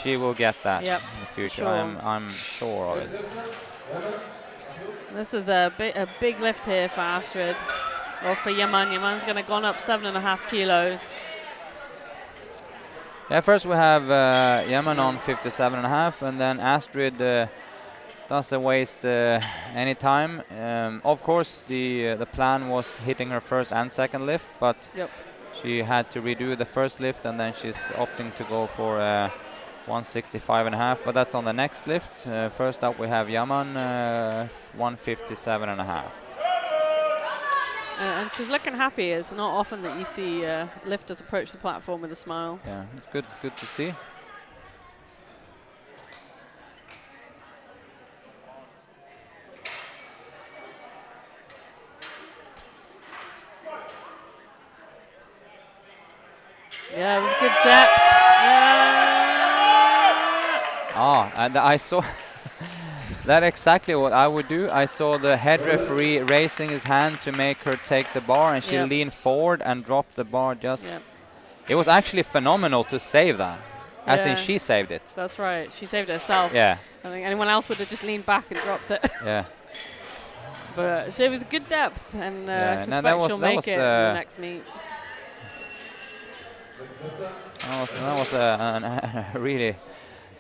She will get that in the future. sure. I'm sure of it. This is a big lift here for Astrid. Or for Yaman. Yaman's going to gone up 7.5 kilos. Yeah, first we have Yaman on 57.5, and then Astrid doesn't waste any time. Of course, the plan was hitting her first and second lift, but she had to redo the first lift, and then she's opting to go for 165.5. But that's on the next lift. First up, we have Yaman 157.5. And she's looking happy. It's not often that you see lifters approach the platform with a smile. Yeah, it's good to see. Yeah, it was good depth. And I saw that exactly what I would do. I saw the head referee raising his hand to make her take the bar, and she leaned forward and dropped the bar just. It was actually phenomenal to save that. As in, she saved it. That's right. She saved it herself. Yeah. I think anyone else would have just leaned back and dropped it. Yeah. But it was good depth, and I suspect she'll make it in the next meet. That was a really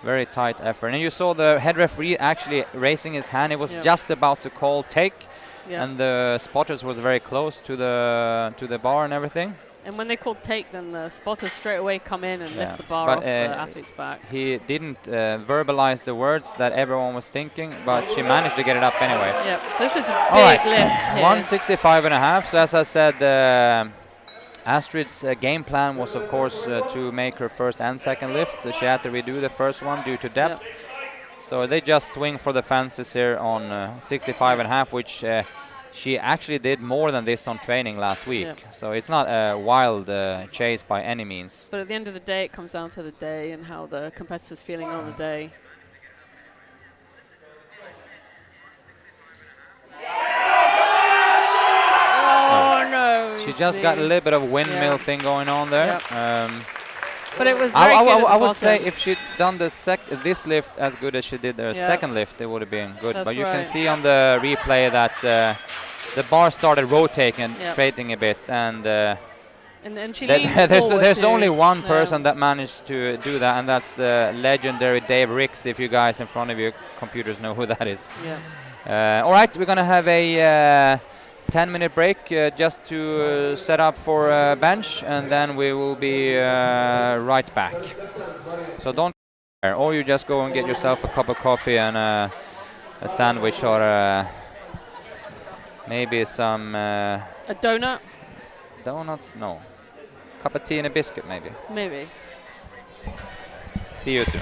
very tight effort. And you saw the head referee actually raising his hand. He was just about to call take, and the spotters was very close to the bar and everything. And when they called take, then the spotters straight away come in and lift the bar off the athlete's back. He didn't verbalize the words that everyone was thinking, but she managed to get it up anyway. Yep. So this is a big lift here. 165.5. So as I said, Astrid's game plan was, of course, to make her first and second lift. She had to redo the first one due to depth. So they just swing for the fences here on 65.5, which she actually did more than this on training last week. So it's not a wild chase by any means. But at the end of the day, it comes down to the day and how the competitor's feeling on the day. Oh no! She just got a little bit of windmill thing going on there. But it was very good I would say if she'd done this lift as good as she did the second lift, it would have been good. But you can see on the replay that the bar started rotating and creating a bit, and she there's only one person that managed to do that, and that's the legendary Dave Ricks. If you guys in front of your computers know who that is. All right, we're gonna have a 10-minute break just to set up for bench, and then we will be right back. So don't, or you just go and get yourself a cup of coffee and a sandwich, or maybe some a donut. Donuts? No. Cup of tea and a biscuit, maybe. Maybe. See you soon.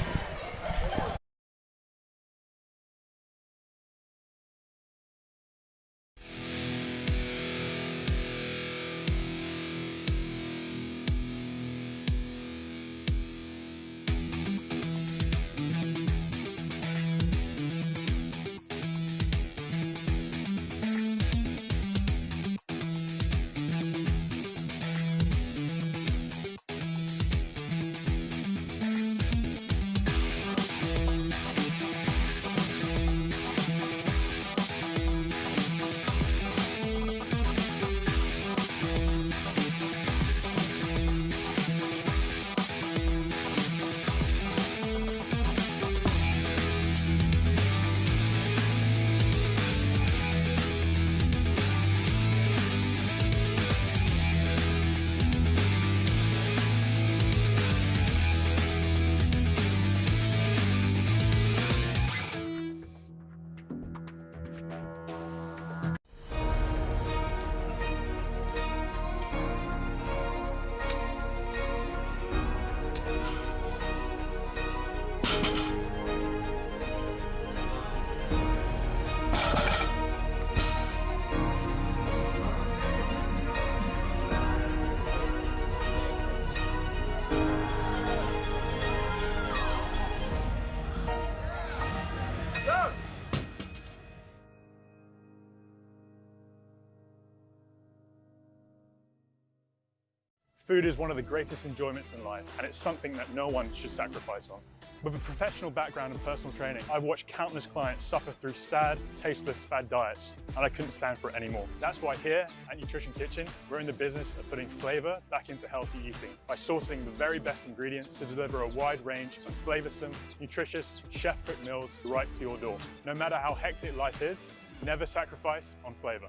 Food is one of the greatest enjoyments in life, and it's something that no one should sacrifice on. With a professional background in personal training, I've watched countless clients suffer through sad, tasteless fad diets, and I couldn't stand for it anymore. That's why here at Nutrition Kitchen, we're in the business of putting flavor back into healthy eating by sourcing the very best ingredients to deliver a wide range of flavorsome, nutritious, chef-cooked meals right to your door. No matter how hectic life is, never sacrifice on flavor.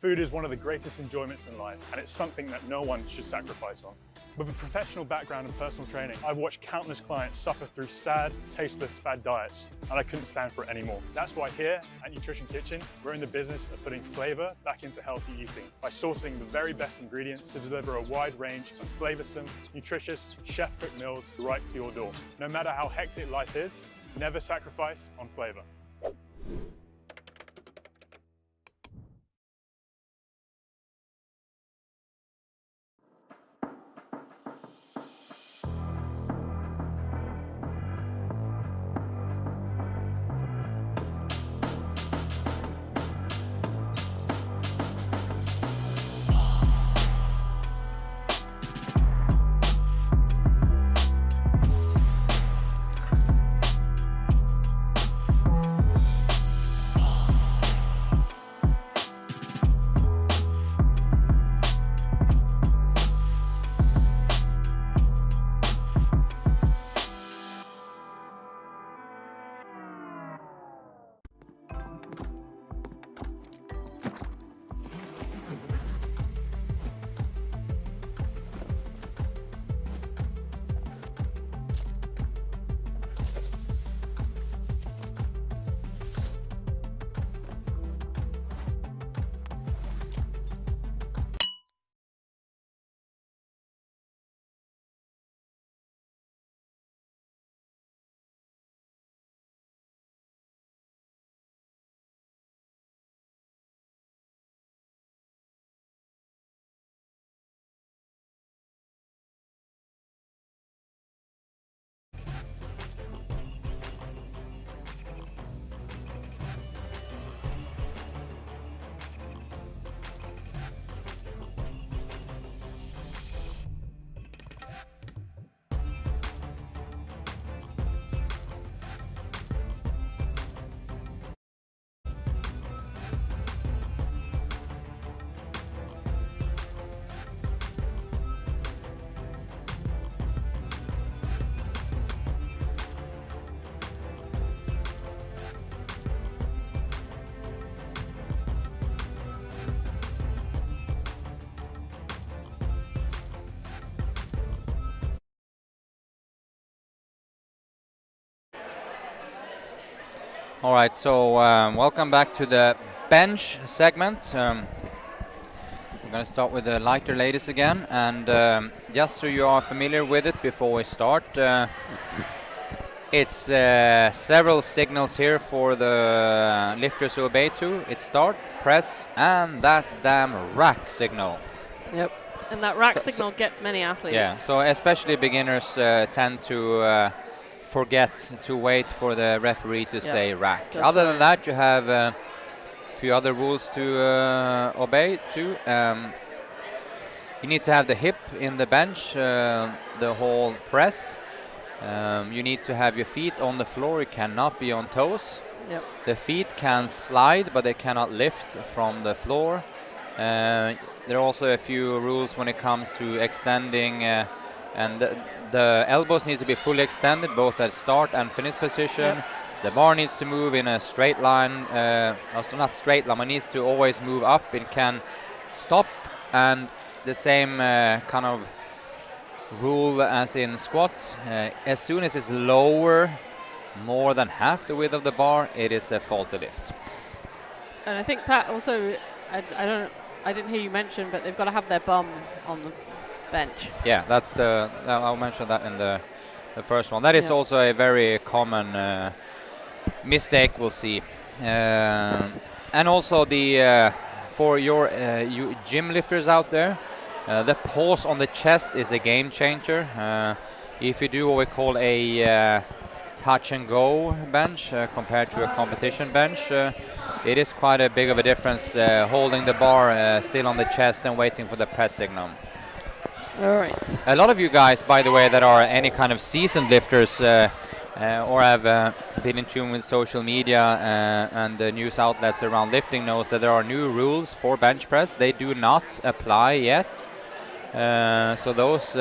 Food is one of the greatest enjoyments in life, and it's something that no one should sacrifice on. With a professional background in personal training, I've watched countless clients suffer through sad, tasteless fad diets, and I couldn't stand for it anymore. That's why here at Nutrition Kitchen, we're in the business of putting flavor back into healthy eating by sourcing the very best ingredients to deliver a wide range of flavorsome, nutritious, chef-cooked meals right to your door. No matter how hectic life is, never sacrifice on flavor. All right, so welcome back to the bench segment. We're going to start with the lighter ladies again, and just so you are familiar with it before we start, it's several signals here for the lifters to obey to. It's start, press, and that damn rack signal. Yep. And that rack So- signal gets many athletes. Yeah, so especially beginners tend to forget to wait for the referee to say rack. That's Other than right. that, you have a few other rules to obey too. You need to have the hip in the bench, the whole press. You need to have your feet on the floor. You cannot be on toes. Yep. The feet can slide, but they cannot lift from the floor. There are also a few rules when it comes to extending, and the elbows needs to be fully extended, both at start and finish position. Yep. The bar needs to move in a straight line, also not straight line, but needs to always move up. It can stop, and the same kind of rule as in squat. As soon as it's lower, more than half the width of the bar, it is a faulty lift. And I think Pat also, I didn't hear you mention, but they've got to have their bum on the bench. Yeah, that's I'll mention that in the first one. That is Yeah. also a very common mistake we'll see. And also the for your you gym lifters out there, the pause on the chest is a game changer. If you do what we call a touch and go bench compared to a competition bench, it is quite a big of a difference holding the bar still on the chest and waiting for the press signal. All right. A lot of you guys, by the way, that are any kind of seasoned lifters or have been in tune with social media and the news outlets around lifting knows that there are new rules for bench press. They do not apply yet. So those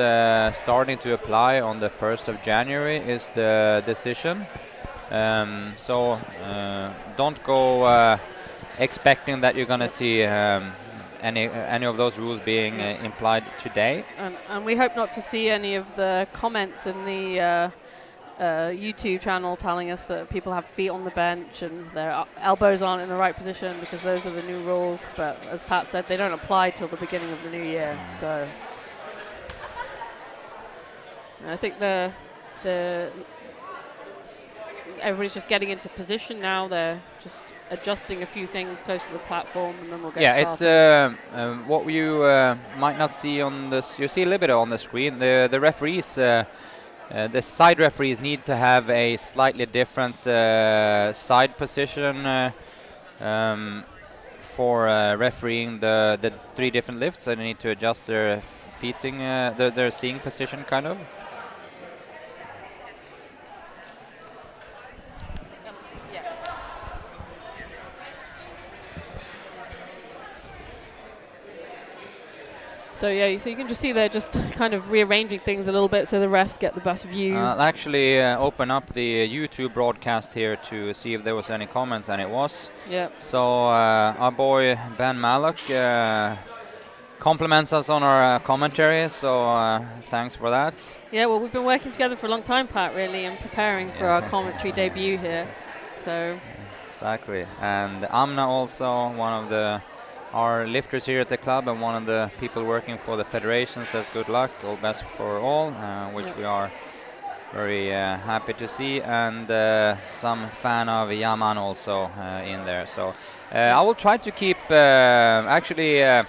starting to apply on the 1st of January is the decision. So don't go expecting that you're going to see any of those rules being implied today. And we hope not to see any of the comments in the YouTube channel telling us that people have feet on the bench and their elbows aren't in the right position, because those are the new rules. But as Pat said, they don't apply till the beginning of the new year. So and I think everybody's just getting into position now. They're just adjusting a few things close to the platform, and then we'll get started. It's what you might not see on this. You see a little bit on the screen. The referees, the side referees, need to have a slightly different side position for refereeing the three different lifts. So they need to adjust their feeting, their seeing position, kind of. So yeah, so you can just see they're just kind of rearranging things a little bit so the refs get the best view. I'll actually open up the YouTube broadcast here to see if there was any comments, and it was. Yep. So our boy Ben Mallock compliments us on our commentary, so thanks for that. Yeah, well, we've been working together for a long time, Pat, really, and preparing for our commentary debut here. So Exactly. And Amna also, one of our lifters here at the club and one of the people working for the federation, says good luck, all best for all, which we are very happy to see, and some fan of Yaman also in there. So I will try to keep the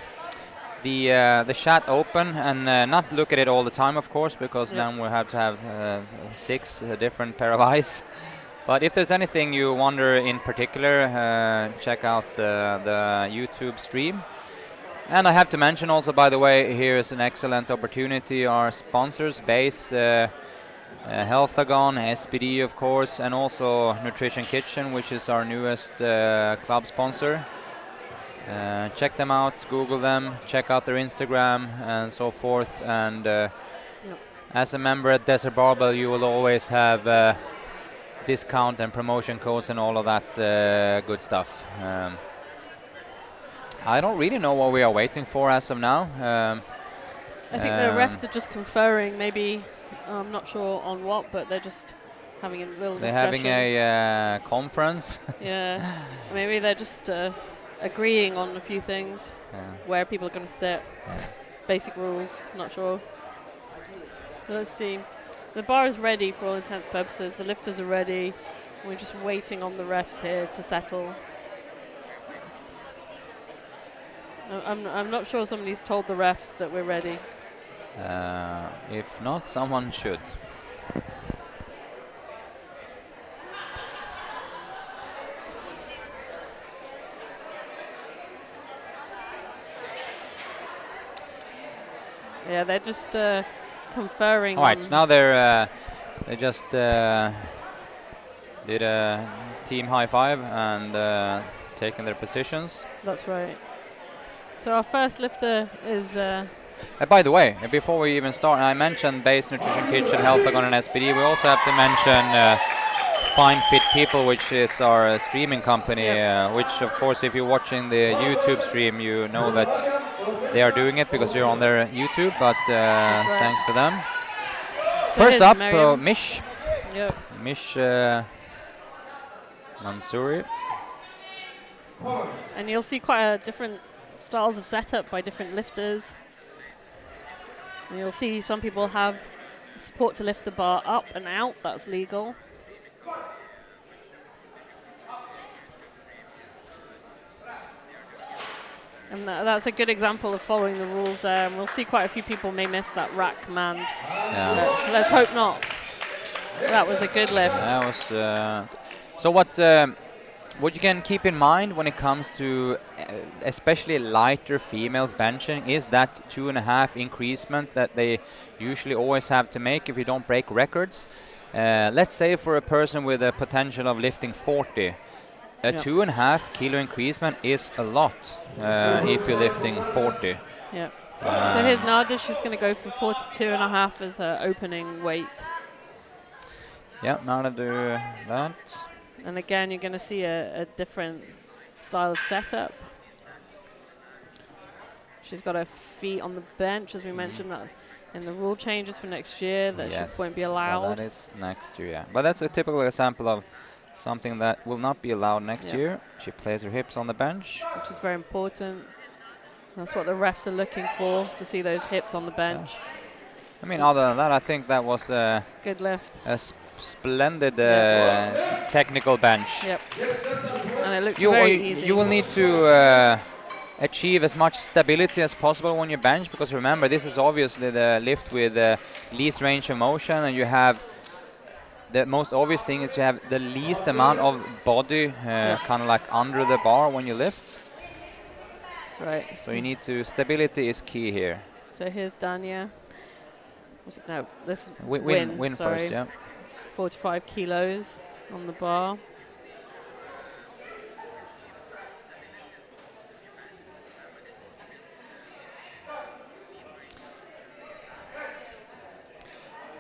chat open and not look at it all the time, of course, because then we'll have to have 6 different pair of eyes. But if there's anything you wonder in particular, check out the YouTube stream. And I have to mention also, by the way, here is an excellent opportunity. Our sponsors, Base, Healthagon, SPD, of course, and also Nutrition Kitchen, which is our newest club sponsor. Check them out, Google them, check out their Instagram and so forth. And as a member at Desert Barbell, you will always have discount and promotion codes and all of that good stuff. I don't really know what we are waiting for as of now. I think the refs are just conferring, maybe, I'm not sure on what, but they're just having a little They're discussion. having a conference. Yeah, maybe they're just agreeing on a few things, where people are going to sit, basic rules, not sure. Let's see. The bar is ready for all intents and purposes. The lifters are ready. We're just waiting on the refs here to settle. I'm not sure somebody's told the refs that we're ready. If not, someone should. Yeah, they're just conferring. All right, now they just did a team high five and taken their positions. That's right. So our first lifter is. By the way, before we even start, I mentioned Base Nutrition Kitchen, Healthagon and SPD. We also have to mention Fine Fit People, which is our streaming company, which of course if you're watching the YouTube stream, you know that they are doing it because you're on their YouTube, but right. thanks to them. So First up, Miriam. Mish. Yep. Mish Mansouri. And you'll see quite a different styles of setup by different lifters. And you'll see some people have support to lift the bar up and out, that's legal. And that's a good example of following the rules there. And we'll see quite a few people may miss that rack command. Yeah. Let's hope not. That was a good lift. That was. So what you can keep in mind when it comes to especially lighter females benching is that 2.5 increasement that they usually always have to make if you don't break records. Let's say for a person with a potential of lifting 40, a 2.5 kilo increasement is a lot if you're lifting 40. Yeah. So here's Nada. She's going to go for 42.5 as her opening weight. Yeah, Nada do that. And again, you're going to see a different style of setup. She's got her feet on the bench, as we mentioned, that in the rule changes for next year that won't be allowed. Well, that is next year, yeah. But that's a typical example of something that will not be allowed next year. She plays her hips on the bench. Which is very important. That's what the refs are looking for, to see those hips on the bench. Yeah. I mean, other than that, I think that was a good lift. A splendid technical bench. Yep. And it looked very easy. You will need to achieve as much stability as possible when you bench, because remember, this is obviously the lift with least range of motion, and you have the most obvious thing is to have the least amount of body kind of like under the bar when you lift. That's right. So you need to, stability is key here. So here's Dania. No, this win first, yeah. It's 45 kilos on the bar.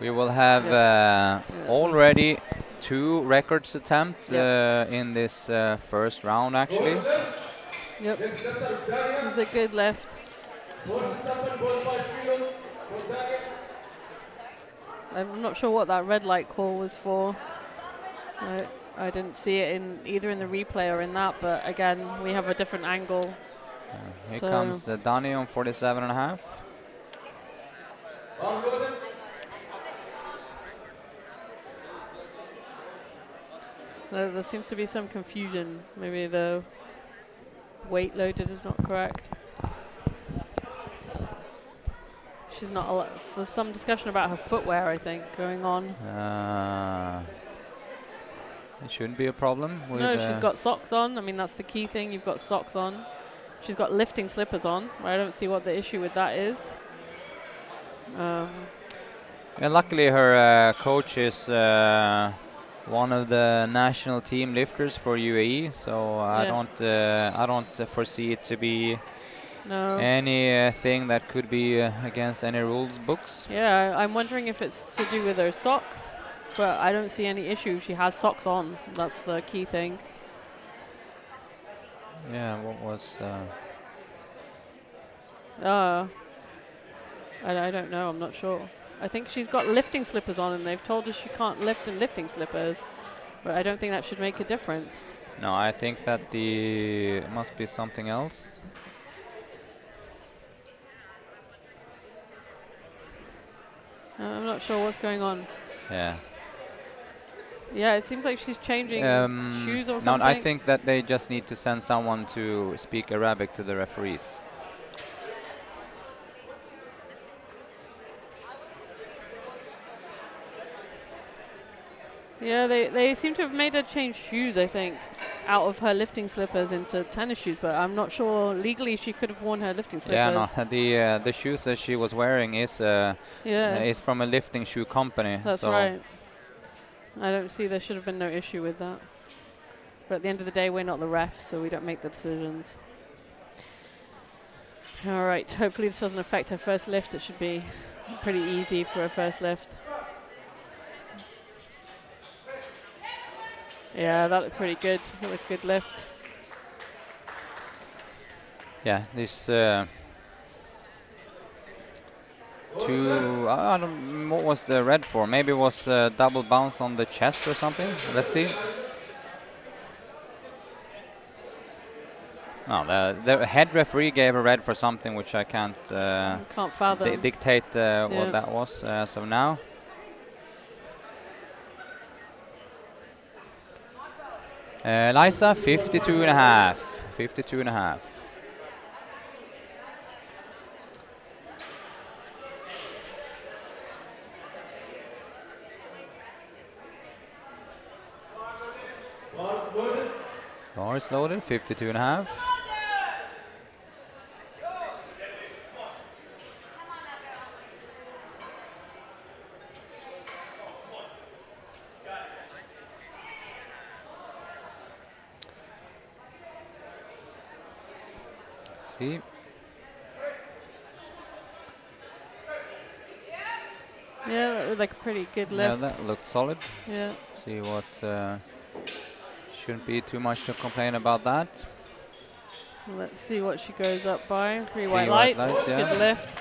We will have already 2 records attempts in this first round, actually. Yep. It was a good lift. I'm not sure what that red light call was for. I didn't see it either in the replay or in that, but again, we have a different angle. Here comes Dani on 47.5. There seems to be some confusion. Maybe the weight loaded is not correct. She's not. There's some discussion about her footwear, I think, going on. It shouldn't be a problem. No, she's got socks on. I mean, that's the key thing. You've got socks on. She's got lifting slippers on. I don't see what the issue with that is. And luckily, her coach is one of the national team lifters for UAE, so I don't foresee it to be anything that could be against any rules books. Yeah, I'm wondering if it's to do with her socks, but I don't see any issue. She has socks on. That's the key thing. Yeah, what was... I don't know. I'm not sure. I think she's got lifting slippers on, and they've told her she can't lift in lifting slippers. But I don't think that should make a difference. No, I think that it must be something else. I'm not sure what's going on. Yeah. Yeah, it seems like she's changing shoes or No, something. I think that they just need to send someone to speak Arabic to the referees. Yeah, they seem to have made her change shoes, I think, out of her lifting slippers into tennis shoes, but I'm not sure legally she could have worn her lifting slippers. Yeah, no, the shoes that she was wearing is from a lifting shoe company. That's so right. I don't see there should have been no issue with that. But at the end of the day, we're not the refs, so we don't make the decisions. All right, hopefully this doesn't affect her first lift. It should be pretty easy for her first lift. Yeah, that looked pretty good. That looked a good lift. Yeah, this I don't. What was the red for? Maybe it was double bounce on the chest or something. Let's see. No, the head referee gave a red for something which I can't fathom. Dictate what that was as of now. Liza, 52 and a half. 52 and a half. Bar is loaded, 52 and a half. See. Yeah, that looked like a pretty good lift. Yeah, that looked solid. Yeah. See what... shouldn't be too much to complain about that. Let's see what she goes up by. Three white lights. Yeah. Good lift.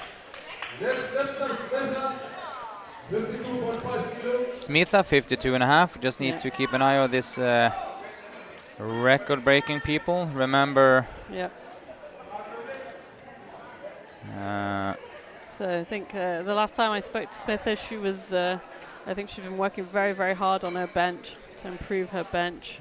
Smitha, 52 and a half. Just need to keep an eye on this record-breaking people. Remember... Yep. So I think the last time I spoke to Smitha, she was, I think she'd been working very, very hard on her bench to improve her bench.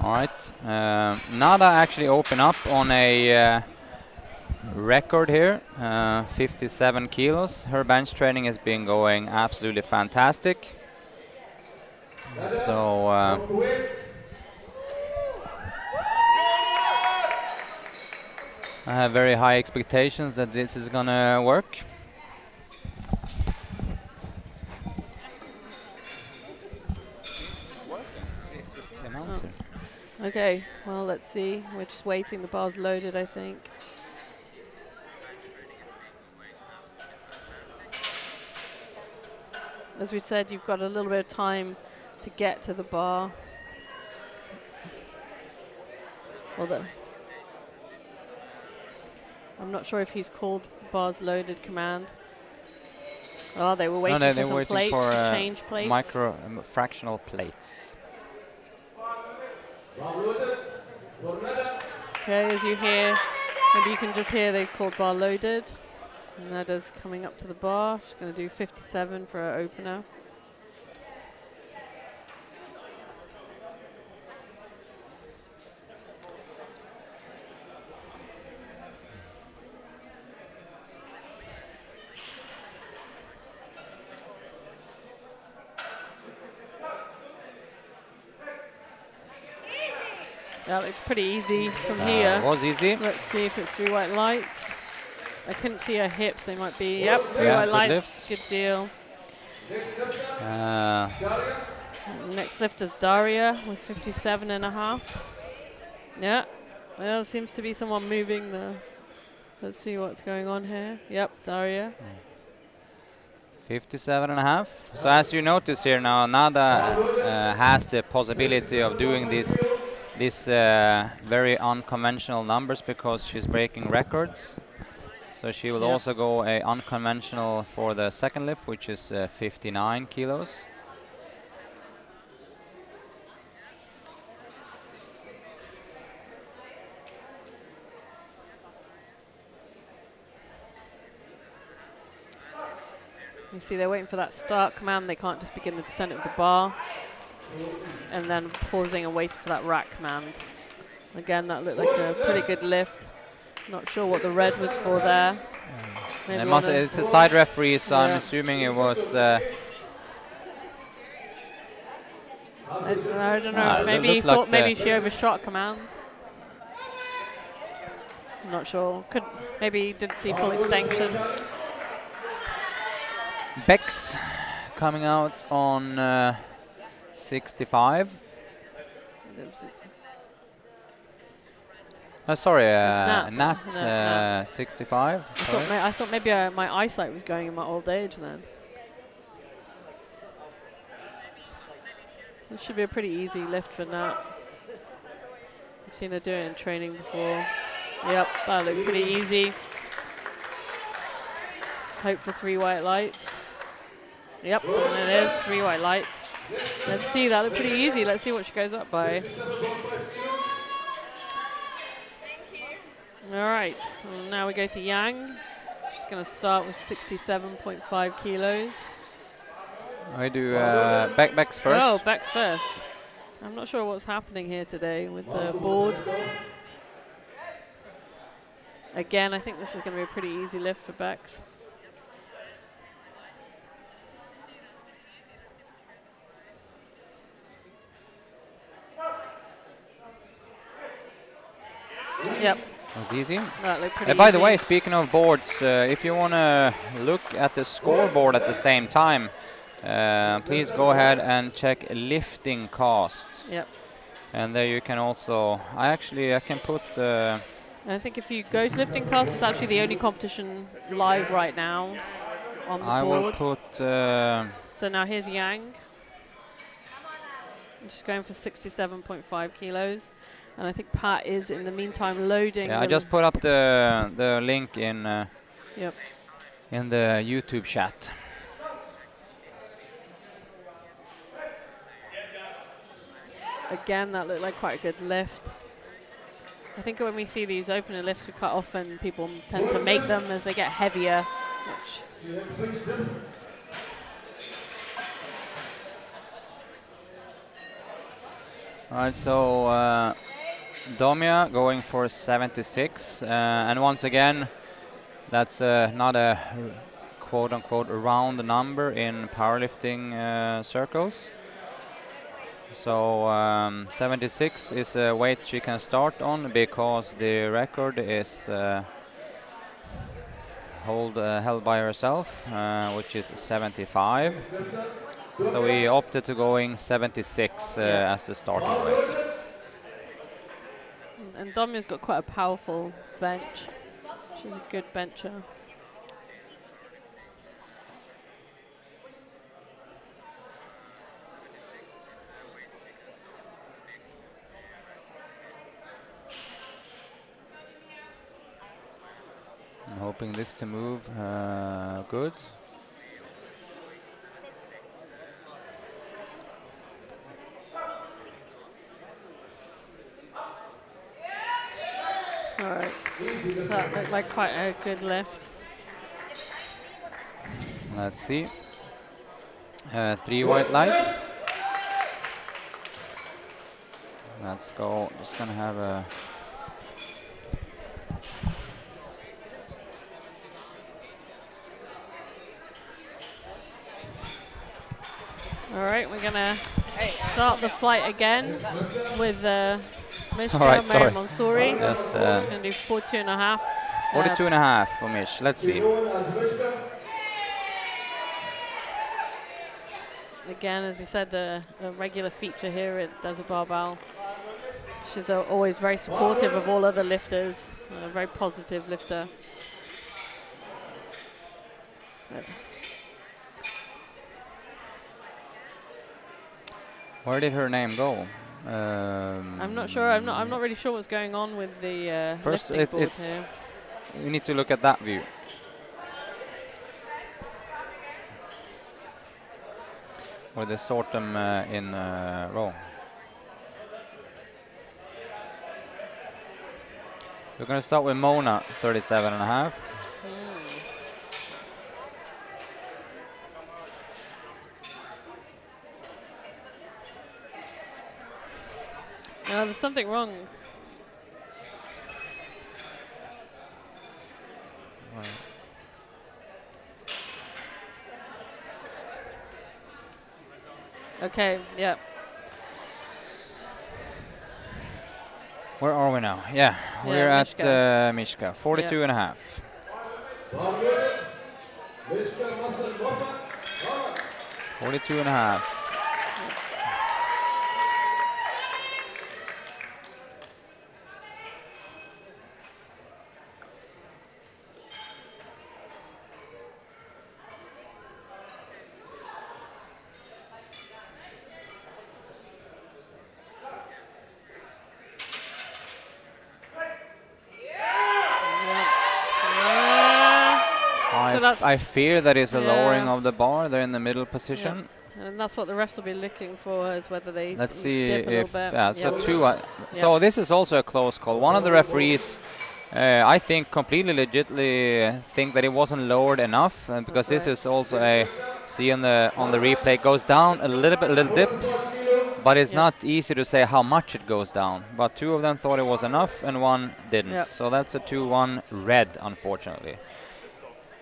All right, Nada actually open up on a record here, 57 kilos. Her bench training has been going absolutely fantastic. So I have very high expectations that this is gonna work. Okay, well, let's see. We're just waiting. The bar's loaded, I think. As we said, you've got a little bit of time to get to the bar. Although I'm not sure if he's called bars loaded command. Oh, they were waiting for some plates to change plates. Micro fractional plates. Okay, as you hear, maybe you can just hear they called bar loaded. And Nada's coming up to the bar. She's going to do 57 for her opener. That looks pretty easy from here. Was easy. Let's see if it's 3 white lights. I couldn't see her hips. They might be, yep, 3 Yeah, white good lights. lift. Good deal. Uh, Next lift is Daria with 57.5. Yeah, well, seems to be someone moving the. Let's see what's going on here. Yep, Daria. 57.5. So as you notice here now, Nada has the possibility of doing these very unconventional numbers because she's breaking records. So she will also go a unconventional for the second lift, which is 59 kilos. You see they're waiting for that start command. They can't just begin the descent of the bar. And then pausing and waiting for that rack command. Again, that looked like a pretty good lift. Not sure what the red was for there. Maybe It's a side referee, so I'm assuming it was... I don't know. Maybe he thought maybe she overshot command. I'm not sure. Maybe didn't see full extension. Bex coming out on 65. Sorry, Nat 65. I thought maybe my eyesight was going in my old age then. This should be a pretty easy lift for Nat. I've seen her do it in training before. Yep, that looked pretty easy. Just hope for 3 white lights. Yep, and it is 3 white lights. Let's see, that looked pretty easy. Let's see what she goes up by. All right, well, now we go to Yang. She's going to start with 67.5 kilos. I do Bex first. Oh, Bex first. I'm not sure what's happening here today with the board. Again, I think this is going to be a pretty easy lift for Bex. Yep. That was easy. That looked pretty By the easy. way, speaking of boards, if you want to look at the scoreboard at the same time, please go ahead and check lifting cost. Yep. And there you can also, I can put... I think if you go to lifting cost, it's actually the only competition live right now on the board. I will put... So now here's Yang. She's going for 67.5 kilos. And I think Pat is, in the meantime, loading. Yeah, I just put up the link in yep. in the YouTube chat. Again, that looked like quite a good lift. I think when we see these opener lifts, quite often people tend to make them as they get heavier. Which All right, so Domia going for 76, and once again, that's not a quote-unquote round number in powerlifting circles. So 76 is a weight she can start on because the record is held by herself, which is 75. So we opted to going 76 as the starting weight. And Domia's got quite a powerful bench. She's a good bencher. I'm hoping this to move good. All right, that looked like quite a good lift. Let's see. 3 white lights. Let's go. Just gonna have a. All right, we're gonna start the flight again with Mishka, All right, sorry. Mansouri. Just She's going to do 42.5. 42.5 for Mish. Let's see. Again, as we said, a regular feature here at Desert Barbell. She's always very supportive of all other lifters, a very positive lifter. Where did her name go? I'm not sure. I'm not really sure what's going on with the First, lifting board it's here. you need to look at that view. Where they sort them in row. We're going to start with Mona, 37.5. No, there's something wrong. Right. Okay, yeah. Where are we now? Yeah, we're Mishka. at Mishka, 42.5. 42.5. I fear that is a lowering of the bar. They're in the middle position. Yeah. And that's what the refs will be looking for, is whether they Let's see dip if so two. So So this is also a close call. One of the referees, I think, completely legitimately think that it wasn't lowered enough, because this is also a see on the replay goes down a little dip, but it's not easy to say how much it goes down. But two of them thought it was enough, and one didn't. So that's a 2-1 red, unfortunately.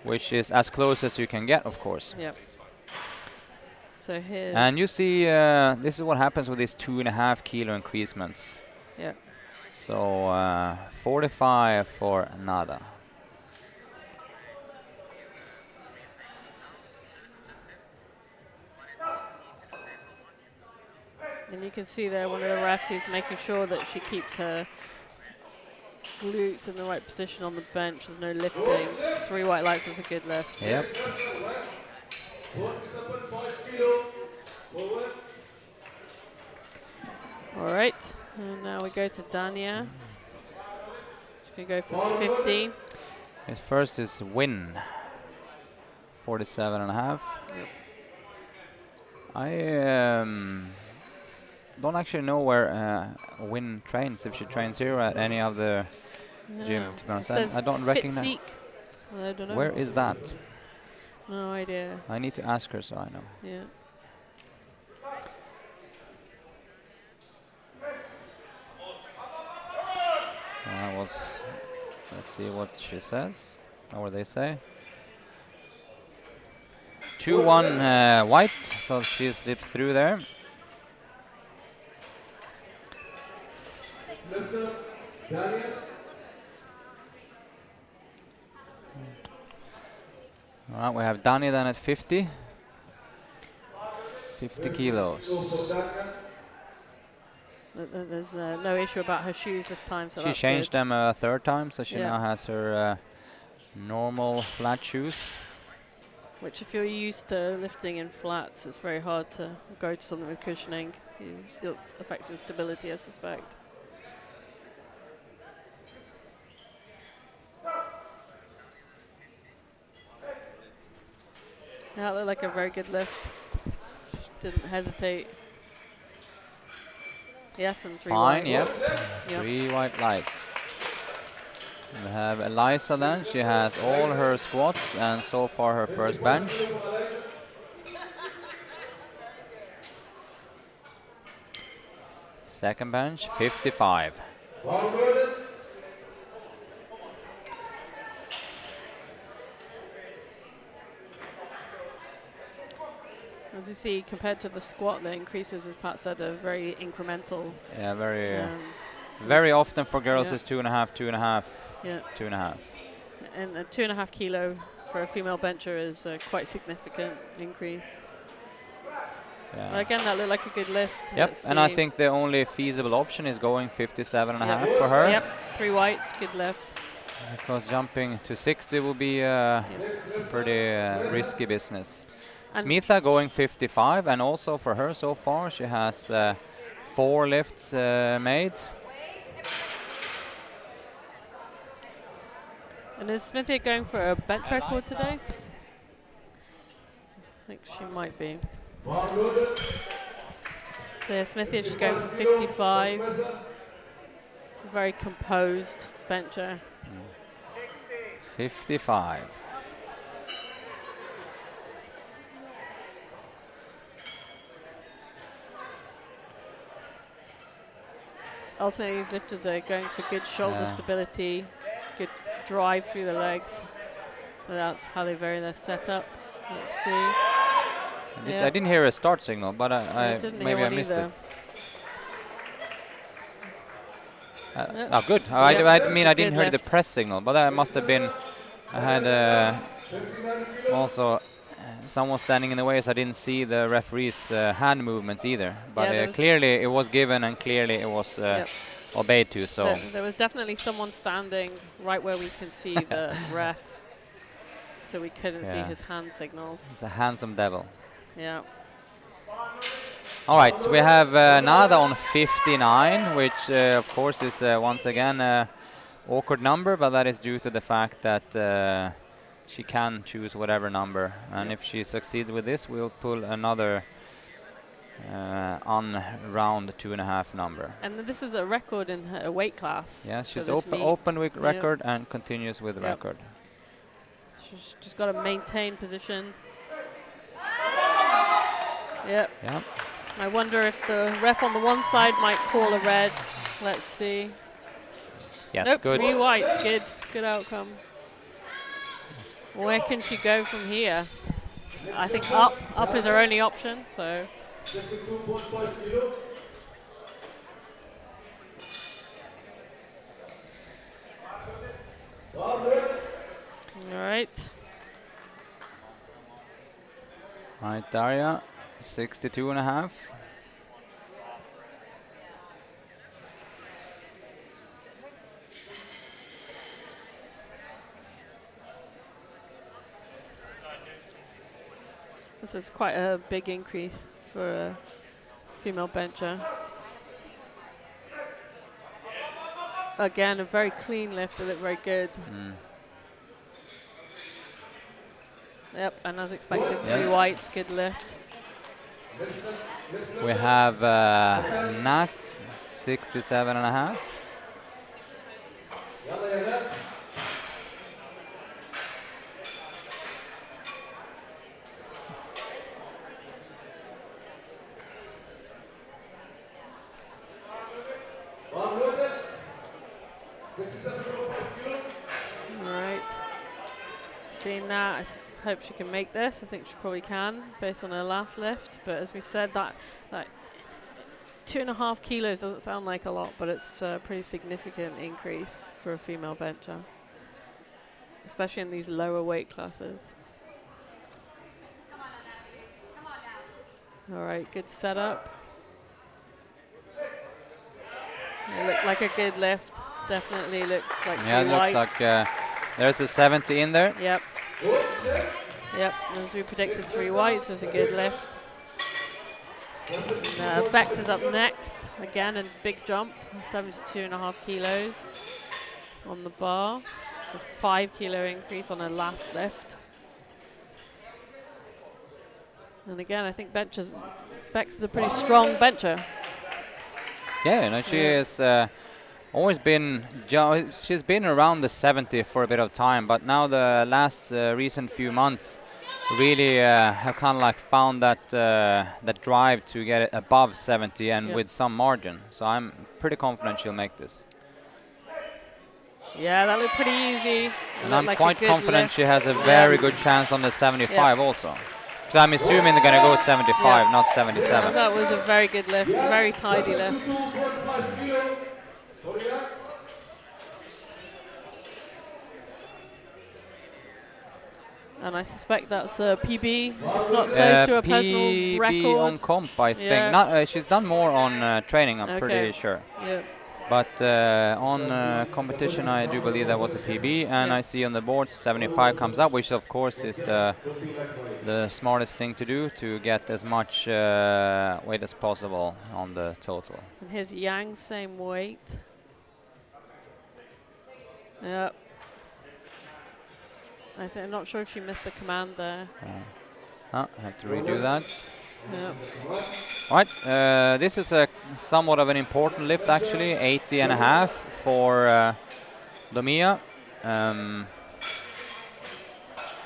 Which is as close as you can get, of course. Yep. So here's... And you see, this is what happens with these 2.5 kilo increasements. Yeah. So 45 for nada. And you can see there one of the refs is making sure that she keeps her glutes in the right position on the bench. There's no lifting. 3 white lights was a good lift. Yep. All right. And now we go to Dania. She's going to go for 50. His first is Win. 47.5. Yep. I don't actually know where Win trains, if she trains here or at any other gym, to be honest. I don't recognize. I don't know. Where is that? No idea. I need to ask her so I know. Yeah. That was, let's see what she says, or what they say. 2-1 white, so she slips through there. All right, we have Dani then at 50. 50 kilos. There's no issue about her shoes this time, so she that's changed good. them a third time, so she now has her normal flat shoes. Which, if you're used to lifting in flats, it's very hard to go to something with cushioning. It still affects your stability, I suspect. That looked like a very good lift. Didn't hesitate. Yes, and 3 Fine, white. yep. 3 white lights. We have Eliza then. She has all her squats and so far her first bench. Second bench, 55. As you see, compared to the squat, the increases, as Pat said, are very incremental. Yeah, very Very often for girls Yeah. it's 2.5, 2.5, Yeah. 2.5. And a 2.5 kilo for a female bencher is a quite significant increase. Yeah. But again, that looked like a good lift. Yep, Let's and I see. think the only feasible option is going 57.5 Yep. for her. Yep, 3 whites, good lift. Because jumping to 60 will be pretty risky business. And Smitha going 55, and also for her so far she has 4 lifts made. And is Smithy going for a bench record today? I think she might be. So yeah, Smithy is just going for 55. Very composed bencher. 55. Ultimately, these lifters are going for good shoulder stability, good drive through the legs. So that's how they vary their setup. Let's see. I didn't hear a start signal, but didn't hear maybe I one missed either. it. Oh, good. I mean, I didn't hear the press signal, but that must have been. I had also someone standing in the way, so I didn't see the referee's hand movements either. But clearly it was given, and clearly it was obeyed to. So there was definitely someone standing right where we can see the ref, so we couldn't see his hand signals. He's a handsome devil. Yeah. All right, we have Nada on 59, which of course is once again an awkward number, but that is due to the fact that she can choose whatever number. And if she succeeds with this, we'll pull another on round 2.5 number. And this is a record in her weight class. Yeah, she's open with record and continues with record. She's just got to maintain position. Yep. Yep. I wonder if the ref on the one side might call a red. Let's see. Yes, nope, good. 3 whites, good outcome. Where can she go from here? I think up is her only option, so. All right. All right, Daria, 62.5. This is quite a big increase for a female bencher. Again, a very clean lift, it looked very good. Yep, and as expected, 3 whites, good lift. We have Nat, 67.5. Alright. Seeing that, I hope she can make this. I think she probably can, based on her last lift. But as we said, that 2.5 kilos doesn't sound like a lot, but it's a pretty significant increase for a female bencher, especially in these lower weight classes. Alright, good setup. It looked like a good lift. Definitely looked like 3 whites. Like there's a 70 in there. Yep. Yep, as we predicted, 3 whites. There's a good lift. Bex is up next. Again, a big jump, 72.5 kilos on the bar. It's a 5 kilo increase on her last lift. And again, I think Bex is a pretty strong bencher. Yeah, no, she is always been, she's been around the 70 for a bit of time, but now the last recent few months really have kind of like found that that drive to get it above 70 and with some margin. So I'm pretty confident she'll make this. Yeah, that looked pretty easy. And I'm quite confident she has a very good chance on the 75 also. So I'm assuming they're going to go 75, not 77. Yeah, that was a very good lift, very tidy lift. And I suspect that's a PB, if not close to a personal PB record. on comp, I think. Yeah. Not, she's done more on training, I'm pretty sure. Yeah. But on competition, I do believe that was a PB, and Yeah. I see on the board 75 comes up, which of course is the smartest thing to do to get as much weight as possible on the total. And here's Yang, same weight. Yep. I'm not sure if she missed the command there. I have to redo that. Yep. All right, this is a somewhat of an important lift actually, 80.5 for Domia.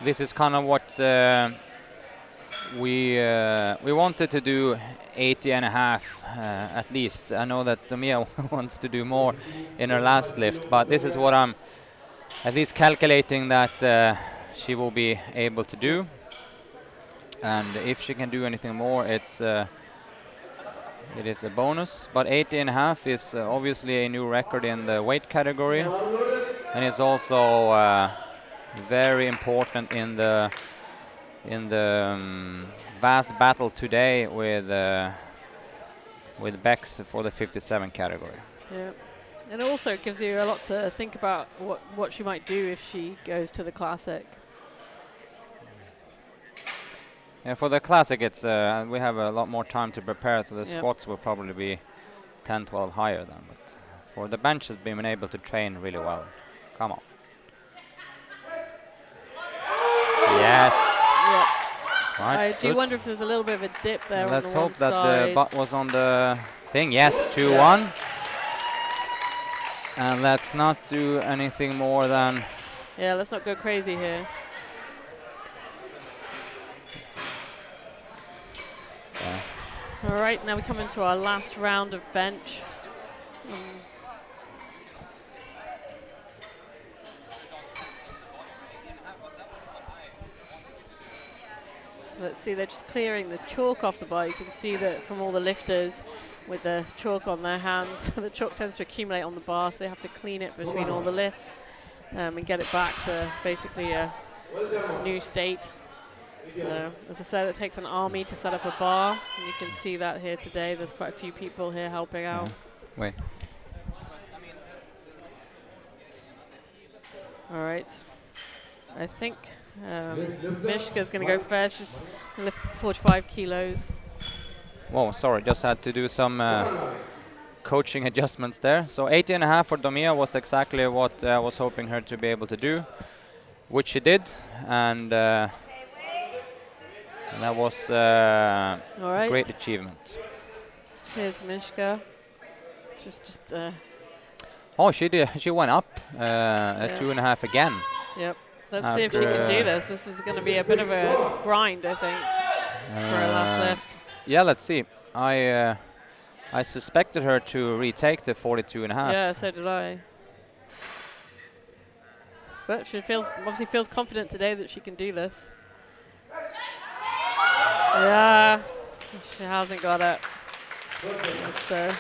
This is kind of what we wanted to do, 80.5 at least. I know that Domia wants to do more in her last lift, but this is what I'm at least calculating that she will be able to do. And if she can do anything more, it is a bonus. But 80.5 is obviously a new record in the weight category, and it's also very important in the vast battle today with Bex for the 57 category. Yeah. And also it gives you a lot to think about what she might do if she goes to the classic. Yeah, for the classic, it's we have a lot more time to prepare, so the squats will probably be 10, 12 higher than. But for the bench, has been able to train really well. Come on. Yes. Yeah. Right, I do wonder if there's a little bit of a dip there. Let's on the hope one that side. the butt was on the thing. Yes, 2-1. And let's not do anything more than. Yeah, let's not go crazy here. All right, now we come into our last round of bench. Let's see, they're just clearing the chalk off the bar. You can see that from all the lifters with the chalk on their hands. The chalk tends to accumulate on the bar, so they have to clean it between all the lifts and get it back to basically a new state. So, as I said, it takes an army to set up a bar, and you can see that here today. There's quite a few people here helping out. Wait. All right. I think Mishka's going to go first. She's going to lift 45 kilos. Whoa, sorry, just had to do some coaching adjustments there. So 80.5 for Domia was exactly what I was hoping her to be able to do, which she did, and that was a great achievement. Here's Mishka. She's just. Oh, she did. She went up at 2.5 again. Yep. Let's see if she can do this. This is going to be a bit of a grind, I think, for her last lift. Yeah, let's see. I suspected her to retake the 42.5. Yeah, so did I. But she obviously feels confident today that she can do this. Yeah, she hasn't got it. It's a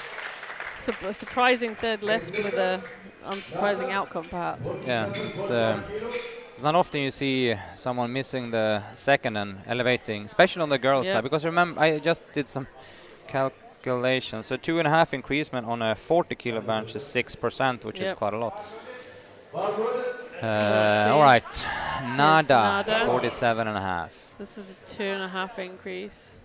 surprising third lift with a unsurprising outcome, perhaps. Yeah, it's not often you see someone missing the second and elevating, especially on the girls' side. Because remember, I just did some calculations. So 2.5 increasement on a 40 kilo bench is 6%, which is quite a lot. All right, Nada, 47.5. This is a 2.5 increase.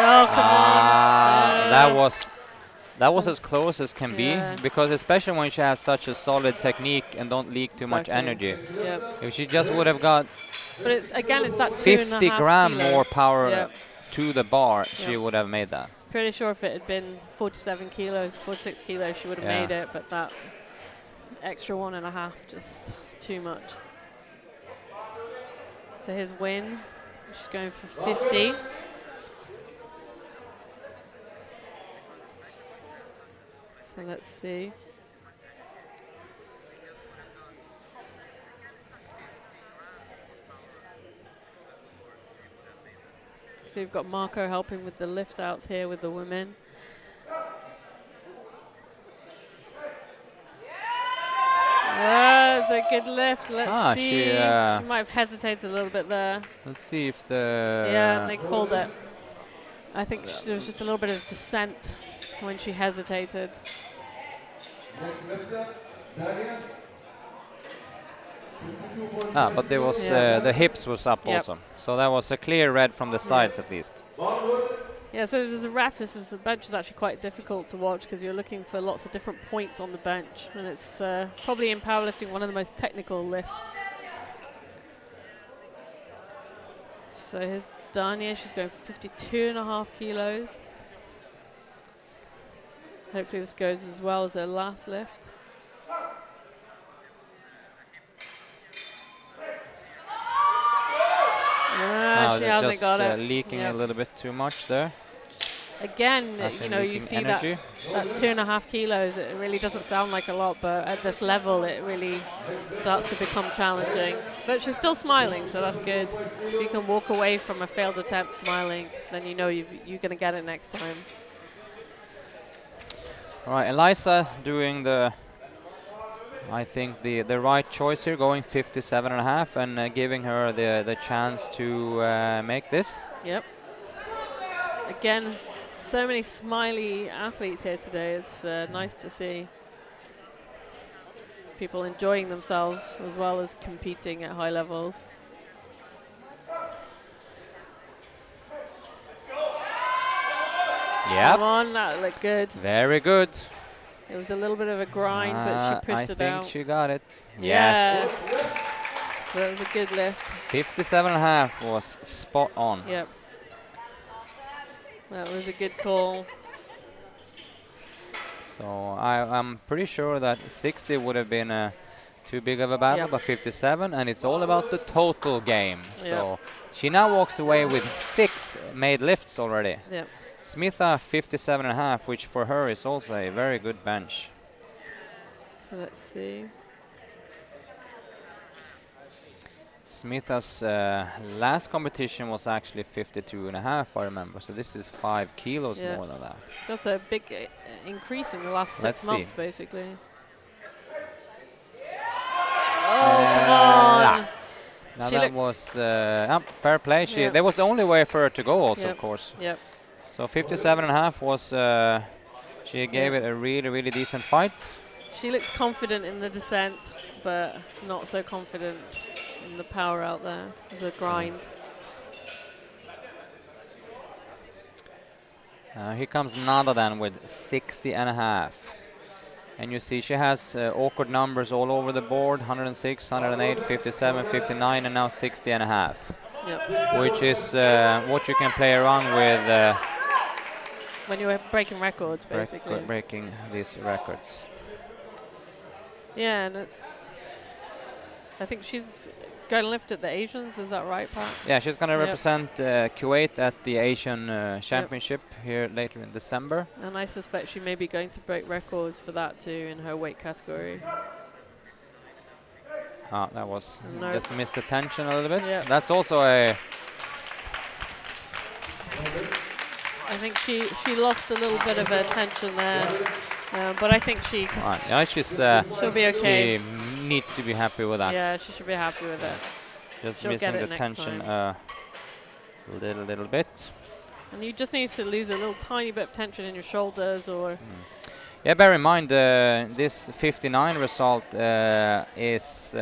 Oh, come on. That was as close as can be, because especially when she has such a solid technique and don't leak too much energy. If she just would have got but it's that 50 gram more power to the bar, she would have made that. Pretty sure if it had been 47 kilos, 46 kilos, she would have made it, but that extra 1.5, just too much. So here's Win. She's going for 50. So let's see. So you've got Marco helping with the lift outs here with the women. That's a good lift. Let's see. She might have hesitated a little bit there. Let's see if the... Yeah, and they called it. I think there was just a little bit of dissent when she hesitated. but there was the hips was up also. So that was a clear red from the sides at least. Yeah, so as a ref, the bench is actually quite difficult to watch because you're looking for lots of different points on the bench, and it's probably in powerlifting one of the most technical lifts. So here's Dania, she's going 52.5 kilos. Hopefully this goes as well as her last lift. She hasn't got it. Leaking a little bit too much there. Again, you know, you see energy. that 2.5 kilos, it really doesn't sound like a lot, but at this level it really starts to become challenging. But she's still smiling, so that's good. If you can walk away from a failed attempt smiling, then you know you're going to get it next time. All right, Eliza doing I think the right choice here, going 57.5 and giving her the chance to make this. Yep. Again, so many smiley athletes here today. It's nice to see people enjoying themselves as well as competing at high levels. Yeah. Come on, that looked good. Very good. It was a little bit of a grind, but she pushed it out. I think she got it. Yeah. Yes. So it was a good lift. 57.5 was spot on. Yep. That was a good call. So I'm pretty sure that 60 would have been too big of a battle, but 57, and it's all about the total game. Yep. So she now walks away with 6 made lifts already. Yep. Smitha 57.5, which for her is also a very good bench. So let's see. Smitha's last competition was actually 52.5, I remember. So this is 5 kilos more than that. That's a big increase in the last 6 months, basically. Oh, come on. Now that was fair play. There was the only way for her to go also, of course. Yep. So 57.5 was, she gave it a really, really decent fight. She looked confident in the descent, but not so confident in the power out there. It was a grind. Here comes Nada then with 60.5. And you see she has awkward numbers all over the board, 106, 108, 57, 59, and now 60.5. Yep. Which is what you can play around with when you're breaking records, basically. Breaking these records. Yeah, and I think she's going to lift at the Asians, is that right, Pat? Yeah, she's going to represent Kuwait at the Asian Championship here later in December. And I suspect she may be going to break records for that too in her weight category. That was just missed attention a little bit. Yep. That's also a... I think she lost a little bit of attention there, but I think she... yeah, she'll be okay. She needs to be happy with that. Yeah, she should be happy with it. Just missing the tension a little bit. And you just need to lose a little tiny bit of tension in your shoulders or... Yeah, bear in mind this 59 result is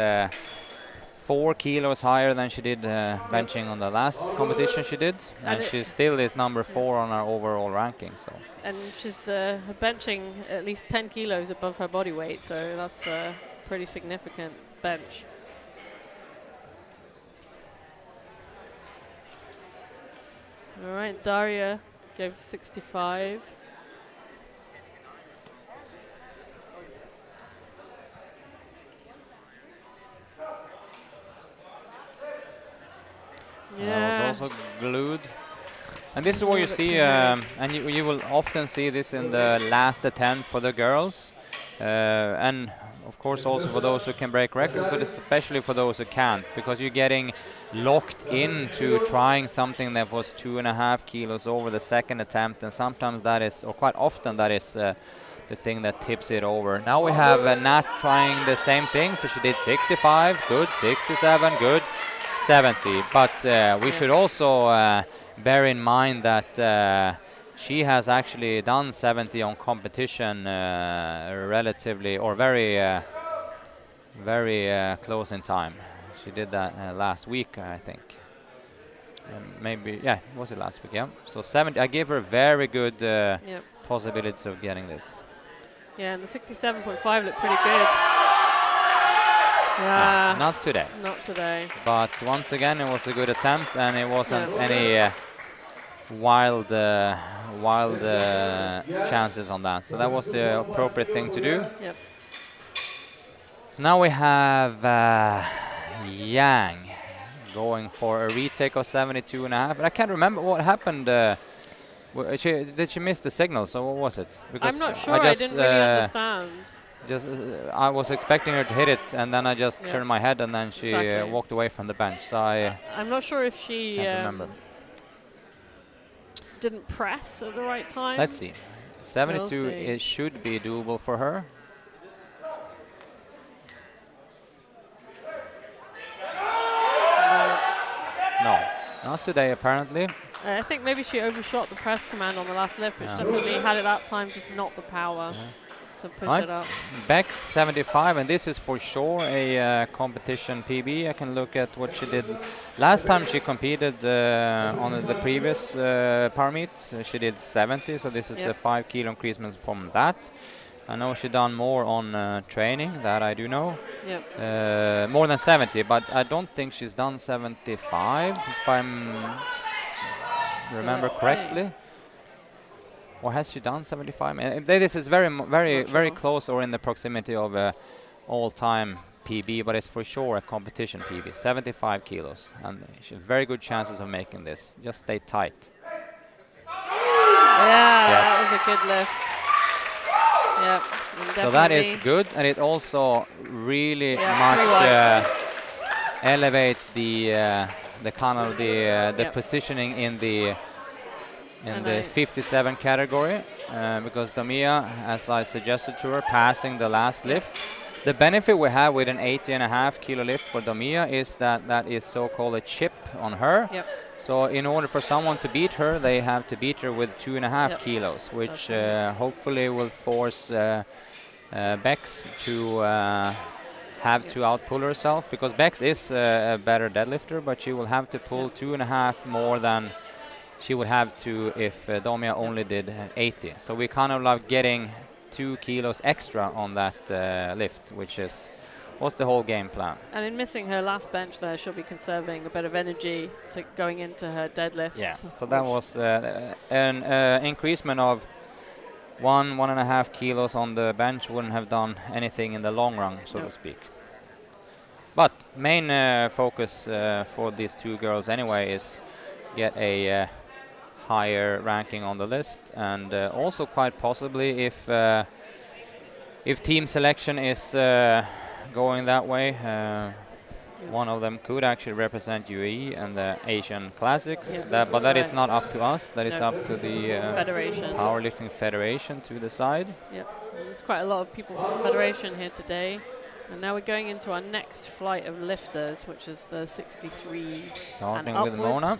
4 kilos higher than she did benching on the last competition she did, and she still is number 4 on our overall ranking. So. And she's benching at least 10 kilos above her body weight, so that's a pretty significant bench. All right, Daria gave 65. Yeah. Was also glued. And this is what you see, and you will often see this in the last attempt for the girls, and of course also for those who can break records, but especially for those who can't, because you're getting locked into trying something that was 2.5 kilos over the second attempt, and sometimes that is, or quite often that is, the thing that tips it over. Now we have Nat trying the same thing, so she did 65, good, 67, good, 70. But we should also bear in mind that she has actually done 70 on competition relatively, or very close in time. She did that last week, I think. Maybe, yeah, was it last week? Yeah. So 70, I gave her very good possibilities of getting this. Yeah, and the 67.5 looked pretty good. Yeah. Not today. Not today. But once again, it was a good attempt, and it wasn't any wild chances on that. So that was the appropriate thing to do. Yep. So now we have Yang going for a retake of 72.5. But I can't remember what happened. Did she miss the signal? So what was it? Because I'm not sure. I didn't really understand. I was expecting her to hit it, and then I just turned my head, and then she walked away from the bench. So I'm not sure if she can't remember. Didn't press at the right time. Let's see. 72 it should be doable for her. No, not today apparently. I think maybe she overshot the press command on the last lift, which definitely had at that time just not the power to push it up. Bex 75, and this is for sure a competition PB. I can look at what she did last time she competed on the previous power meet. She did 70, so this is a 5 kilo increasement from that. I know she done more on training, that I do know. Yep. More than 70, but I don't think she's done 75, if I'm remember correctly. Or has she done 75? This is very close, or in the proximity of a all-time PB, but it's for sure a competition PB, 75 kilos. And she has very good chances of making this. Just stay tight. Yeah, that was a good lift. Yep. So that is good, and it also really much elevates the kind of the positioning in the 57 category, because Damia, as I suggested to her, passing the last lift. The benefit we have with an 80.5 kilo lift for Damia is that is so-called a chip on her. Yep. So in order for someone to beat her, they have to beat her with 2.5 kilos, which hopefully will force Bex to have to outpull herself, because Bex is a better deadlifter, but she will have to pull 2.5 more than she would have to if Damia only did 80. So we kind of like getting 2 kilos extra on that lift, which was the whole game plan. And in missing her last bench there, she'll be conserving a bit of energy to going into her deadlifts. Yeah, so that was an increasement of 1.5 kilos on the bench. Wouldn't have done anything in the long run, so to speak. But main focus for these two girls anyway is get a higher ranking on the list, and also quite possibly if team selection is going that way, one of them could actually represent UAE and the Asian Classics, but that is not up to us. That is up to the Federation. Powerlifting Federation to decide. Yep, there's quite a lot of people from the Federation here today. And now we're going into our next flight of lifters, which is the 63 starting and with Mona.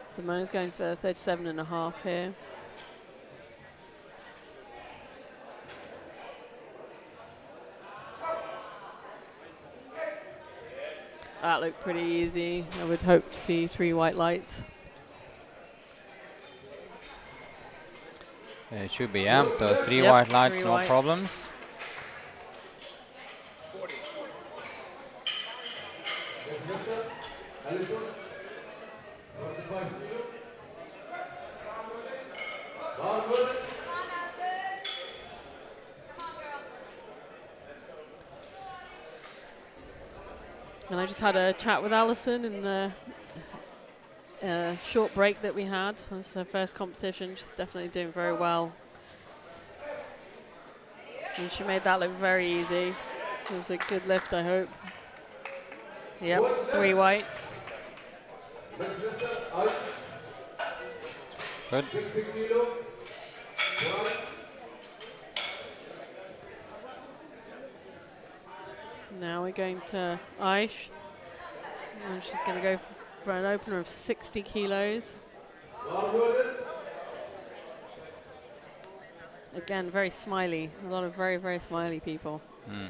So Mona's going for 37.5 here. That looked pretty easy. I would hope to see 3 white lights. It should be, yeah. So 3 white lights, no problems. And I just had a chat with Alison in the short break that we had. That's her first competition. She's definitely doing very well. And she made that look very easy. It was a good lift, I hope. Yep, 3 whites. Good. Now we're going to Aish. And she's going to go for an opener of 60 kilos. Again, very smiley. A lot of very, very smiley people. Mm.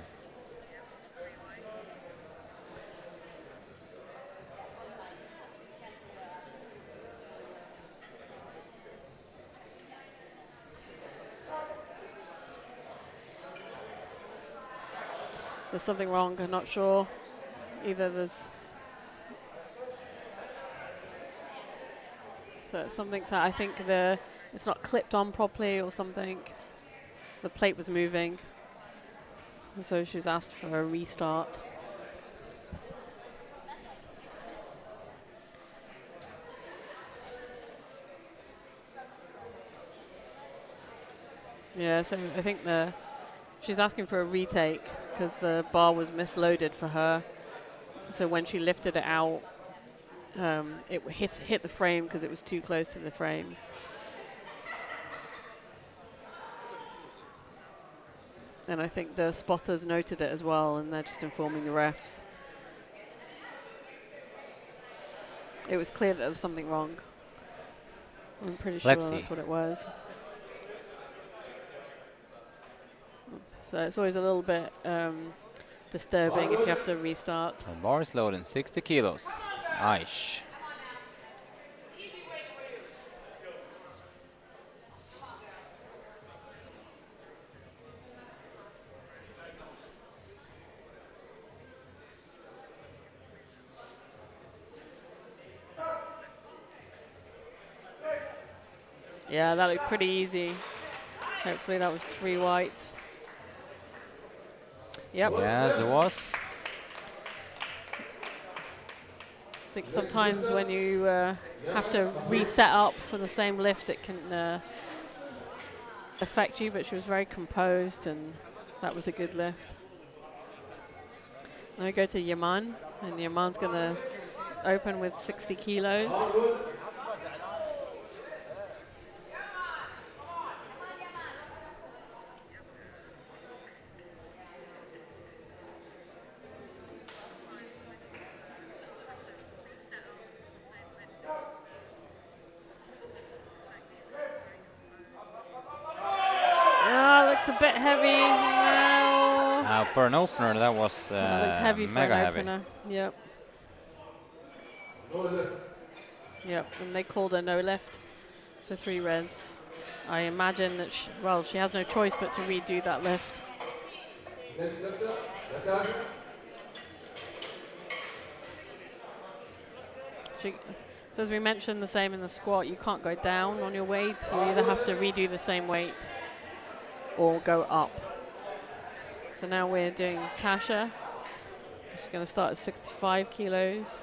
There's something wrong, I'm not sure. Either there's something's I think it's not clipped on properly or something. The plate was moving. And so she's asked for a restart. Yeah, so I think she's asking for a retake because the bar was misloaded for her. So when she lifted it out, it hit the frame because it was too close to the frame. And I think the spotters noted it as well, and they're just informing the refs. It was clear that there was something wrong. I'm pretty sure that's what it was. So it's always a little bit disturbing if you have to restart. The bar is loading 60 kilos. Aish. Yeah, that looked pretty easy. Hopefully that was 3 whites. Yep. Yes, it was. I think sometimes when you have to reset up for the same lift, it can affect you, but she was very composed, and that was a good lift. Now we go to Yaman, and Yaman's going to open with 60 kilos. A bit heavy. No. For an opener, that was looks heavy mega for an heavy. opener. Yep. Yep, and they called her no lift, so 3 reds. I imagine that she has no choice but to redo that lift. So as we mentioned, the same in the squat, you can't go down on your weight, so you either have to redo the same weight or go up. So now we're doing Tasha. She's going to start at 65 kilos.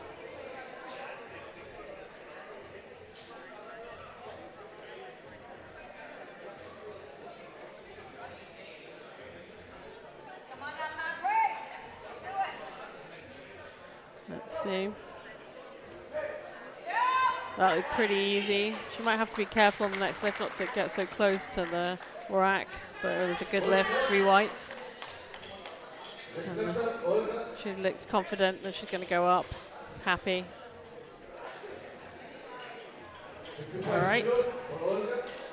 Let's see. That looked pretty easy. She might have to be careful on the next lift not to get so close to the rack, but it was a good lift, 3 whites. And she looks confident that she's going to go up, happy. All right.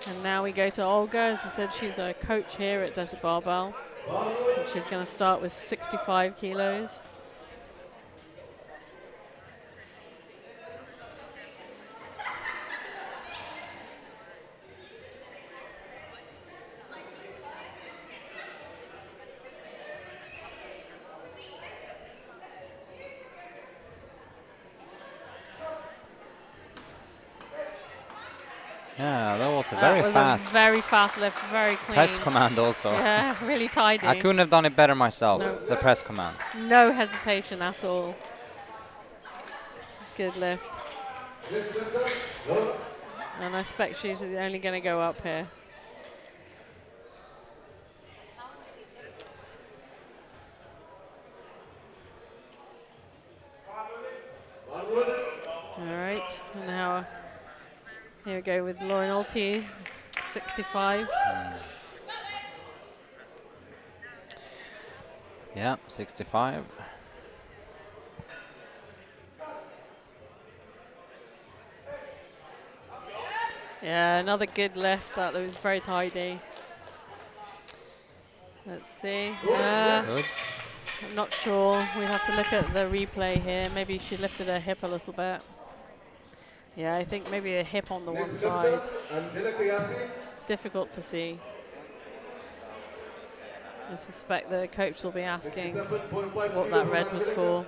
And now we go to Olga. As we said, she's a coach here at Desert Barbell. And she's going to start with 65 kilos. Yeah, that was a That very was fast a very fast lift, very clean. press command also. Yeah, really tidy. I couldn't have done it better myself, No. the press command. No hesitation at all. Good lift. And I expect she's only going to go up here. All right, and now here we go with Lauren Alty, 65. Yeah, 65. Yeah, another good lift. That was very tidy. Let's see. Good. I'm not sure. We have to look at the replay here. Maybe she lifted her hip a little bit. Yeah, I think maybe a hip on the one side. Difficult to see. I suspect the coach will be asking what that red was for.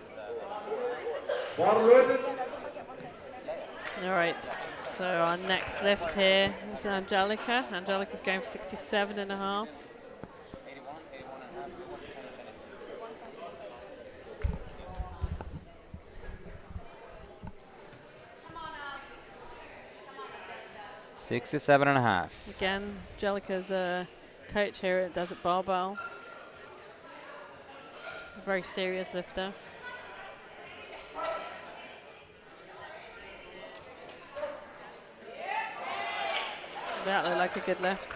All right, so our next lift here is Angelica. Angelica's going for 67.5. $67.5. Again, Angelica's a coach here at Desert Barbell. A very serious lifter. That looked like a good lift.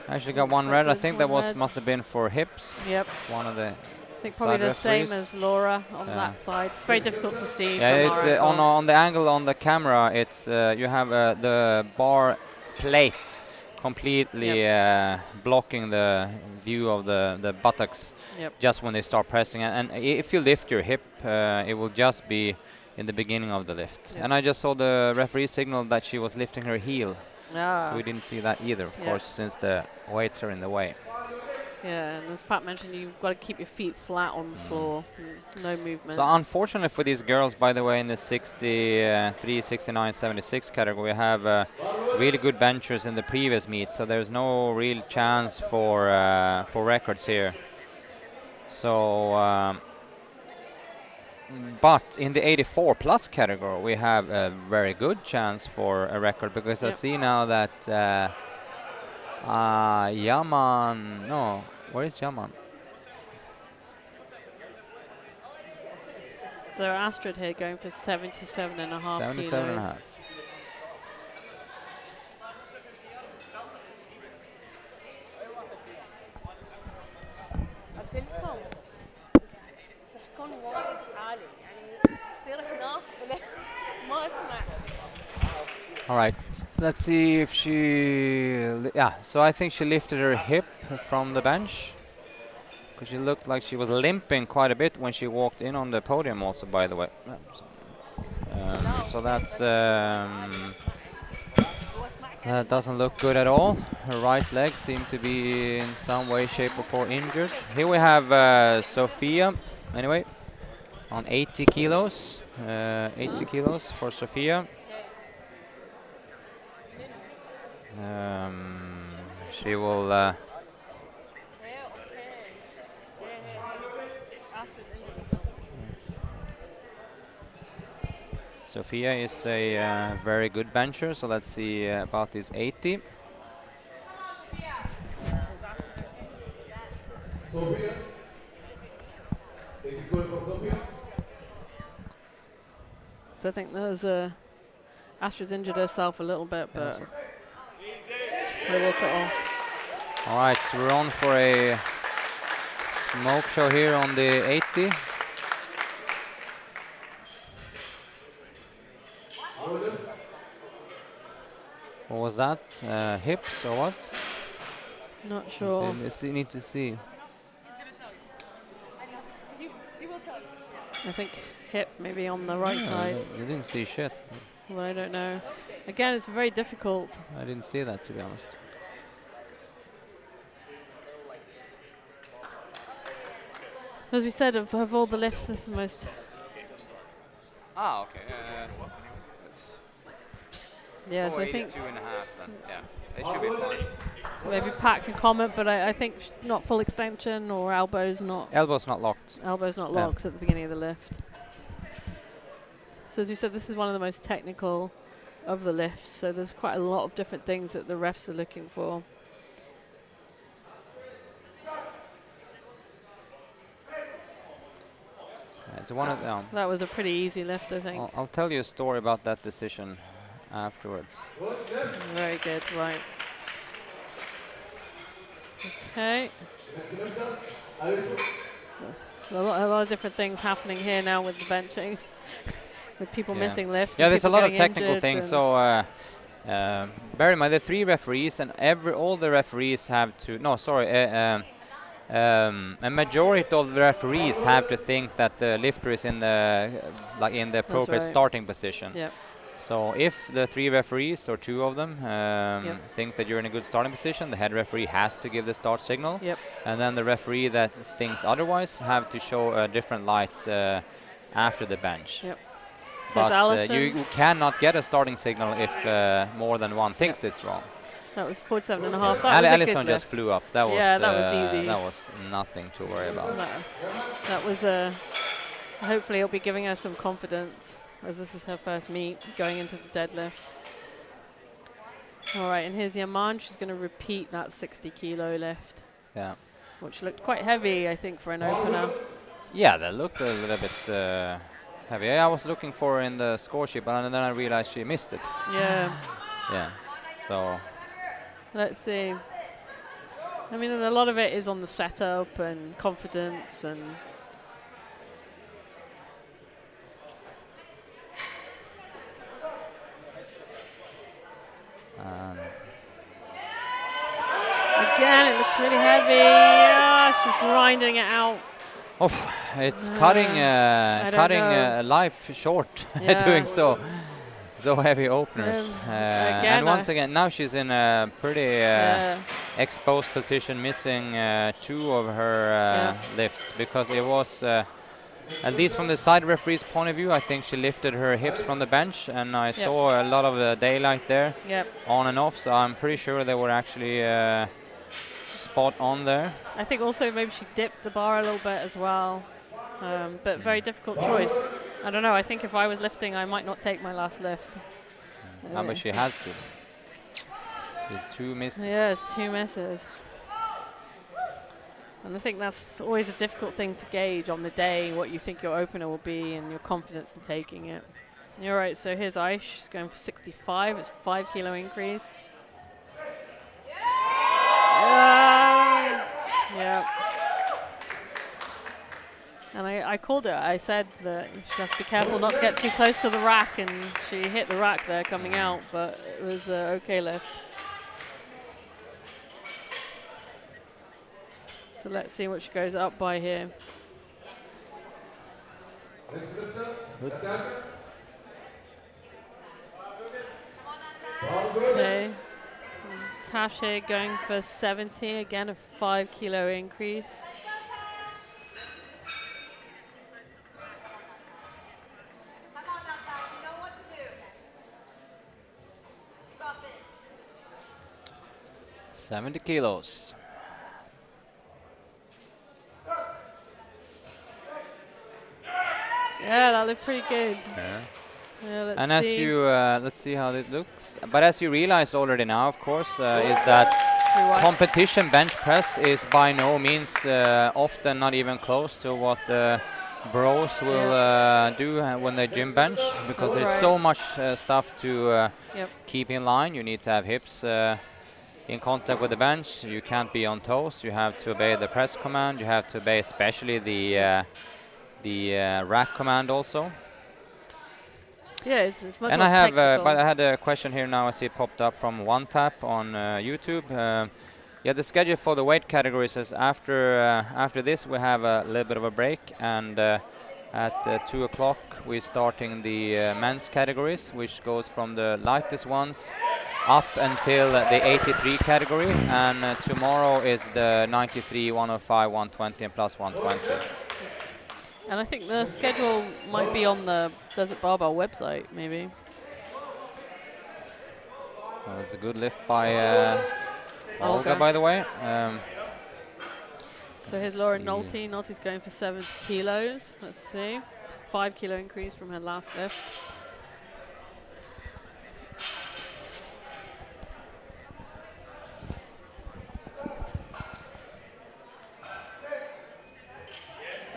Actually got one red. I think that must have been for hips. Yep. One of the I think probably the same as Laura on that side. It's very difficult to see. Yeah, it's on the angle on the camera. It's you have the bar plate completely blocking the view of the buttocks just when they start pressing. And if you lift your hip, it will just be in the beginning of the lift. And I just saw the referee signal that she was lifting her heel. So we didn't see that either, of course, since the weights are in the way. Yeah, and as Pat mentioned, you've got to keep your feet flat on the floor, no movement. So unfortunately for these girls, by the way, in the 63, 69, 76 category, we have really good benchers in the previous meet, so there's no real chance for records here. So, but in the 84 plus category, we have a very good chance for a record, because I see now that Yaman, no, where is Yaman? So Astrid here going for 77.5 kilos. 77.5. All right, let's see if she, so I think she lifted her hip from the bench, because she looked like she was limping quite a bit when she walked in on the podium also, by the way. So that's, that doesn't look good at all. Her right leg seemed to be in some way, shape or form injured. Here we have Sophia, anyway, on 80 kilos, 80 kilos for Sophia. She will Sophia is a very good bencher, so let's see about this 80. Sophia. So I think there's Astrid injured herself a little bit, but we'll walk it off. All right, so we're on for a smoke show here on the 80. What was that? Hips or what? Not sure. You need to see. I think hip maybe on the right side. You didn't see shit. Well, I don't know. Again, it's very difficult. I didn't see that, to be honest. As we said, of all the lifts, this is the most Ah, okay. Yeah, so I think 2.5 then. Yeah, they should be fine. maybe Pat can comment, but I think not full extension or elbows not Elbow's not locked Yeah. at the beginning of the lift. So as you said, this is one of the most technical of the lifts, so there's quite a lot of different things that the refs are looking for. It's one of them. That was a pretty easy lift, I think. I'll tell you a story about that decision afterwards. Very good, right. Okay. A lot of different things happening here now with the benching, with people missing lifts. Yeah, and there's a people lot of getting technical injured things. and So bear in mind the 3 referees and all the referees have to. No, sorry. A majority of the referees have to think that the lifter is in the appropriate right. starting position. Yep. So if the 3 referees or 2 of them think that you're in a good starting position, the head referee has to give the start signal. Yep. And then the referee that thinks otherwise have to show a different light after the bench. Yep. But you cannot get a starting signal if more than one thinks it's wrong. That was 47.5. That was a Allison good just lift. flew up. That was that was easy. That was nothing to worry about. That was hopefully it'll be giving her some confidence as this is her first meet going into the deadlifts. All right, and here's Yaman. She's going to repeat that 60 kilo lift. Yeah. Which looked quite heavy, I think, for an opener. Yeah, that looked a little bit heavy. I was looking for her in the score sheet, but then I realized she missed it. Yeah. Yeah. So. Let's see. I mean, a lot of it is on the setup and confidence and. Again, it looks really heavy. She's grinding it out. Oh, it's cutting life short doing so heavy openers. And once again, now she's in a pretty exposed position, missing 2 of her lifts because it was, at least from the side referee's point of view, I think she lifted her hips from the bench, and I saw a lot of daylight there on and off, so I'm pretty sure they were actually spot on there. I think also maybe she dipped the bar a little bit as well, but very difficult choice. I don't know, I think if I was lifting, I might not take my last lift. But she has to. She's 2 misses. Yeah, it's 2 misses. And I think that's always a difficult thing to gauge on the day, what you think your opener will be and your confidence in taking it. You're right, so here's Aish. She's going for 65. It's a 5 kilo increase. Yeah. And I called her. I said that she has to be careful not to get too close to the rack, and she hit the rack there coming out, but it was an okay lift. So let's see what she goes up by here. Okay. Tash here going for 70, again a 5 kilo increase. Come on now, Tash, you know what to do. Got this. 70 kilos. Yeah, that looked pretty good. Yeah. Yeah, And as you let's see how it looks. But as you realize already now, of course, is that competition bench press is by no means often not even close to what the bros will do when they gym bench, because there's so much stuff to keep in line. You need to have hips in contact with the bench. You can't be on toes. You have to obey the press command. You have to obey especially the rack command also. Yeah, it's much and more I have, technical. but I had a question here now. I see it popped up from One Tap on YouTube. Yeah, the schedule for the weight categories is after this we have a little bit of a break, and at 2 o'clock we're starting the men's categories, which goes from the lightest ones up until the 83 category, and tomorrow is the 93, 105, 120, and plus 120. And I think the schedule might be on the Desert Barbell website, maybe. That was a good lift by Olga, Olga. by the way. So here's let's Laura see. Nolte. Nolte's going for 70 kilos. Let's see. It's a 5 kilo increase from her last lift.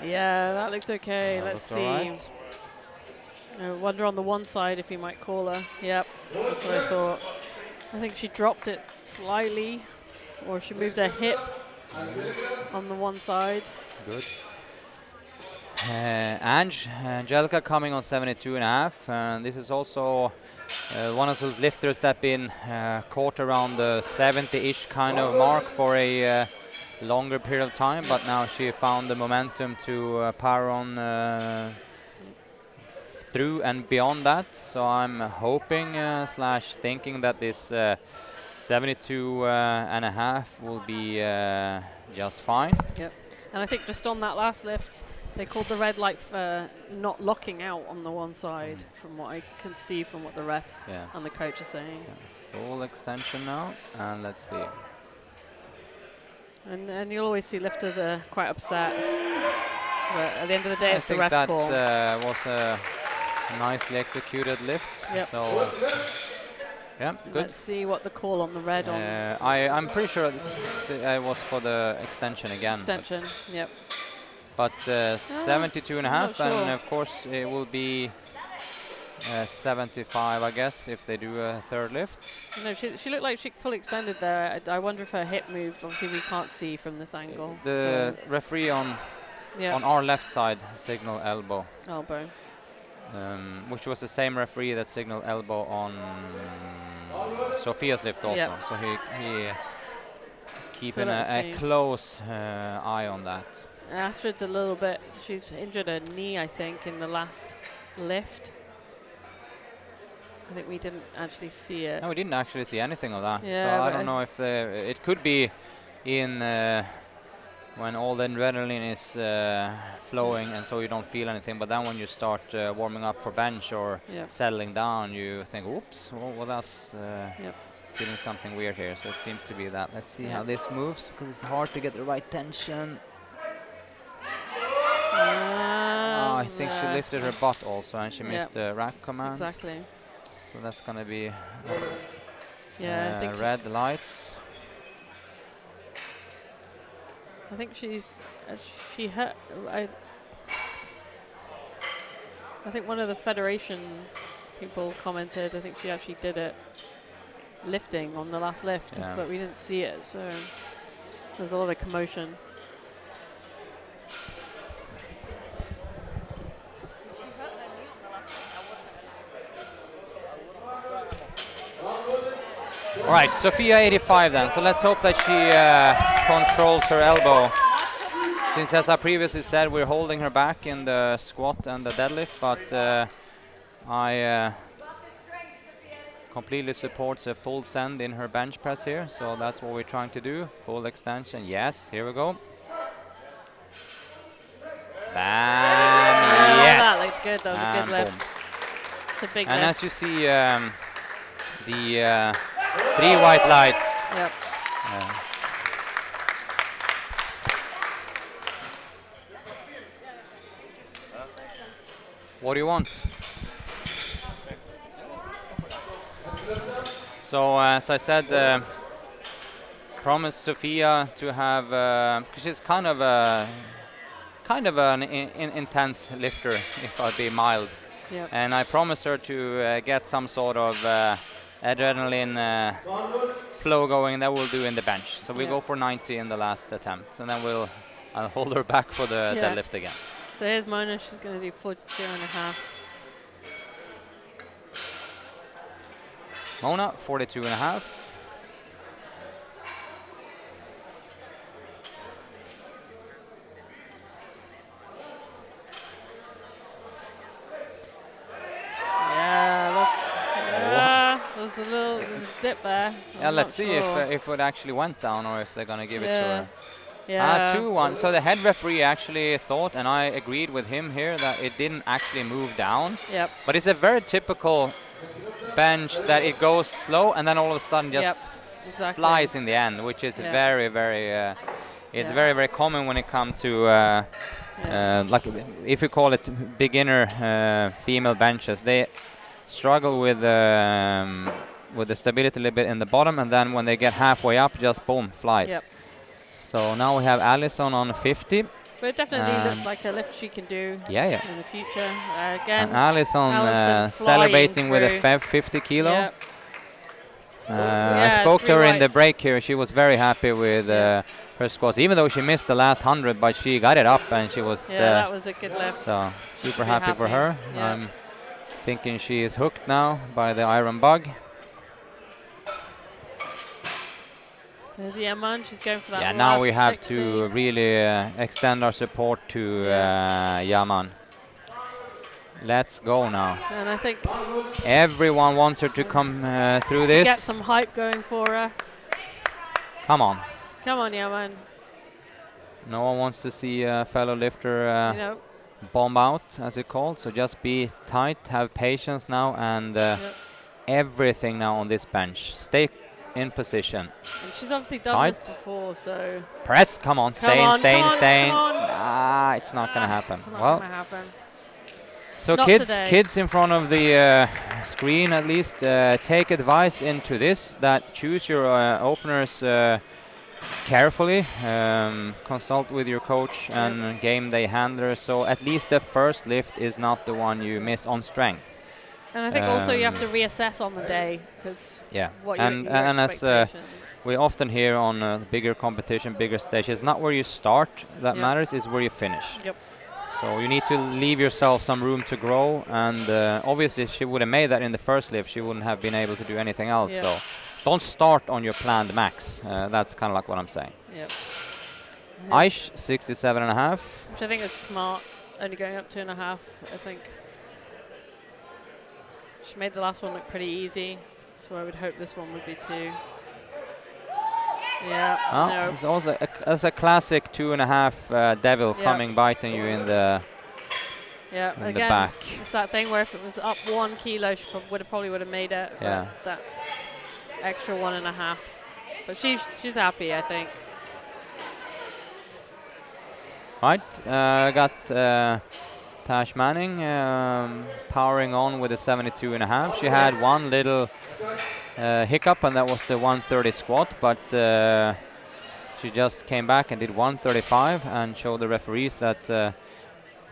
Yeah, that looked okay. That Let's looked see. alright. I wonder on the one side if he might call her. Yep, that's what I thought. I think she dropped it slightly, or she moved her hip on the one side. Good. Angelica coming on 72.5, and this is also one of those lifters that been caught around the 70-ish kind of mark for a longer period of time, but now she found the momentum to power on through and beyond that. So I'm hoping slash thinking that this 72.5 will be just fine. Yep. And I think just on that last lift, they called the red light for not locking out on the one side, from what I can see from what the refs and the coach are saying. Yeah, full extension now, and let's see. And you'll always see lifters are quite upset. But at the end of the day, I it's the think ref's that call. was a nicely executed lift. Yep. So, yeah, good. Let's see what the call on the red on I'm pretty sure this was for the extension again. extension. Yep. But 72.5, sure. and of course it will be 75, I guess, if they do a third lift. No, she looked like she fully extended there. I wonder if her hip moved. Obviously, we can't see from this angle. The referee on our left side signal elbow, elbow. which was the same referee that signaled elbow on Sophia's lift also. Yep. So he is keeping let's a see. close eye on that. Astrid's a little bit. She's injured her knee, I think, in the last lift. I think we didn't actually see it. No, we didn't actually see anything of that. Yeah, so I but don't know if it could be in when all the adrenaline is flowing, and so you don't feel anything. But then when you start warming up for bench or settling down, you think, "Oops, well that's feeling something weird here." So it seems to be that. Let's see how this moves, because it's hard to get the right tension. I think she lifted her butt also, and she missed the rack command. Exactly. So that's gonna be I think red lights. I think she hurt. I think one of the federation people commented. I think she actually did it lifting on the last lift, but we didn't see it. So there was a lot of commotion. All right, Sophia 85 then. So let's hope that she controls her elbow. Since, as I previously said, we're holding her back in the squat and the deadlift, but I completely support a full send in her bench press here. So that's what we're trying to do. Full extension. Yes, here we go. Bam! Yes! That looked good. That was a good lift. Boom. It's a big And lift. as you see, the 3 white lights. Yep. What do you want? So as I said, promised Sophia to have, because she's kind of an intense lifter, if I'd be mild. Yep. And I promised her to get some sort of adrenaline flow going that we'll do in the bench. So we go for 90 in the last attempt, and then I'll hold her back for the deadlift again. So here's Mona. She's going to do 42.5. Mona, 42.5. There's a little dip there. Yeah, I'm let's not see sure. if it actually went down or if they're gonna give it to her. Yeah. 2-1. So the head referee actually thought, and I agreed with him here, that it didn't actually move down. Yep. But it's a very typical bench that it goes slow and then all of a sudden just Exactly. flies in the end, which is Yeah. very, very, it's Yeah. very, very common when it comes to, like, if you call it beginner female benches, they struggle with the stability a little bit in the bottom, and then when they get halfway up, just boom, flies. Yep. So now we have Allison on 50. But it definitely looks like a lift she can do Yeah. in the future. Again, And Allison Allison celebrating with a flying 50 kilo. Yep. I Yeah, spoke to 3 her in the whites. break here. She was very happy with her squats, even though she missed the last 100, but she got it up and she was that was a good lift. so She super should be happy for her. Yeah. I'm thinking she is hooked now by the iron bug. There's Yaman. She's going for that. Yeah, now we last have 60. to really extend our support to Yaman. Let's go now. And I think Everyone wants her to come through this. get some hype going for her. Come on. Come on, Yaman. No one wants to see a fellow lifter You know, bomb out, as it's called. So just be tight, have patience now, and everything now on this bench. Stay in position. and she's obviously done Tight. this before, so Press, come on, Come stain, on, stain, come on, stain. come on. Ah, it's not gonna happen. it's not Well, gonna happen. so Not kids, today. kids in front of the screen at least, take advice into this, that choose your openers carefully, consult with your coach and game day handler, so at least the first lift is not the one you miss on strength. And I think also you have to reassess on the day, because Yeah, what and your as expectations. we often hear on bigger competition, bigger stages, not where you start that Yep. matters, is where you finish. Yep. So you need to leave yourself some room to grow, and obviously if she would have made that in the first lift, she wouldn't have been able to do anything else. Yeah. So don't start on your planned max. That's kind of like what I'm saying. Yep. Aish, 67.5. Which I think is smart, only going up 2.5, I think. She made the last one look pretty easy, so I would hope this one would be too. Yeah, no. It's also as a classic 2.5 devil Yeah. coming biting you in the Yeah, in the again, back. it's that thing where if it was up 1 kilo, she probably would have made it. but Yeah. That extra 1.5. But she's happy, I think. Right, got Tash Manning powering on with a 72.5. She had one little hiccup, and that was the 130 squat, but she just came back and did 135 and showed the referees that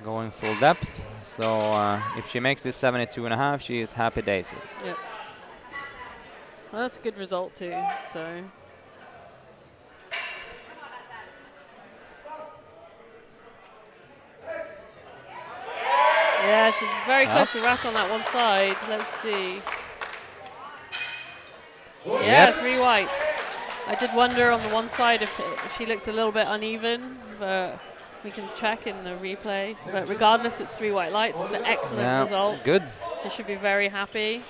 going full depth. So if she makes this 72.5, she is happy daisy. Yep. Well, that's a good result too. So. Yeah, she's very close to rack on that one side. Let's see. Yeah, Yep. 3 whites. I did wonder on the one side if she looked a little bit uneven, but we can check in the replay. But regardless, it's 3 white lights. It's an excellent Yeah, result. it's good. She should be very happy.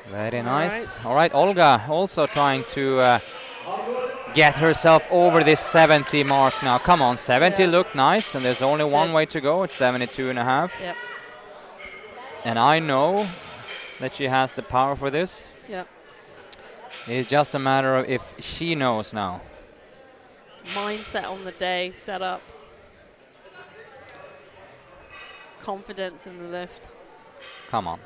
Very All nice. right. All right, Olga also trying to get herself over this 70 mark now. Come on, 70 Yeah. look nice, and there's only one Did. way to go. It's 72.5. Yep. And I know that she has the power for this. Yep. It's just a matter of if she knows now. It's mindset on the day, set up. Confidence in the lift. Come on.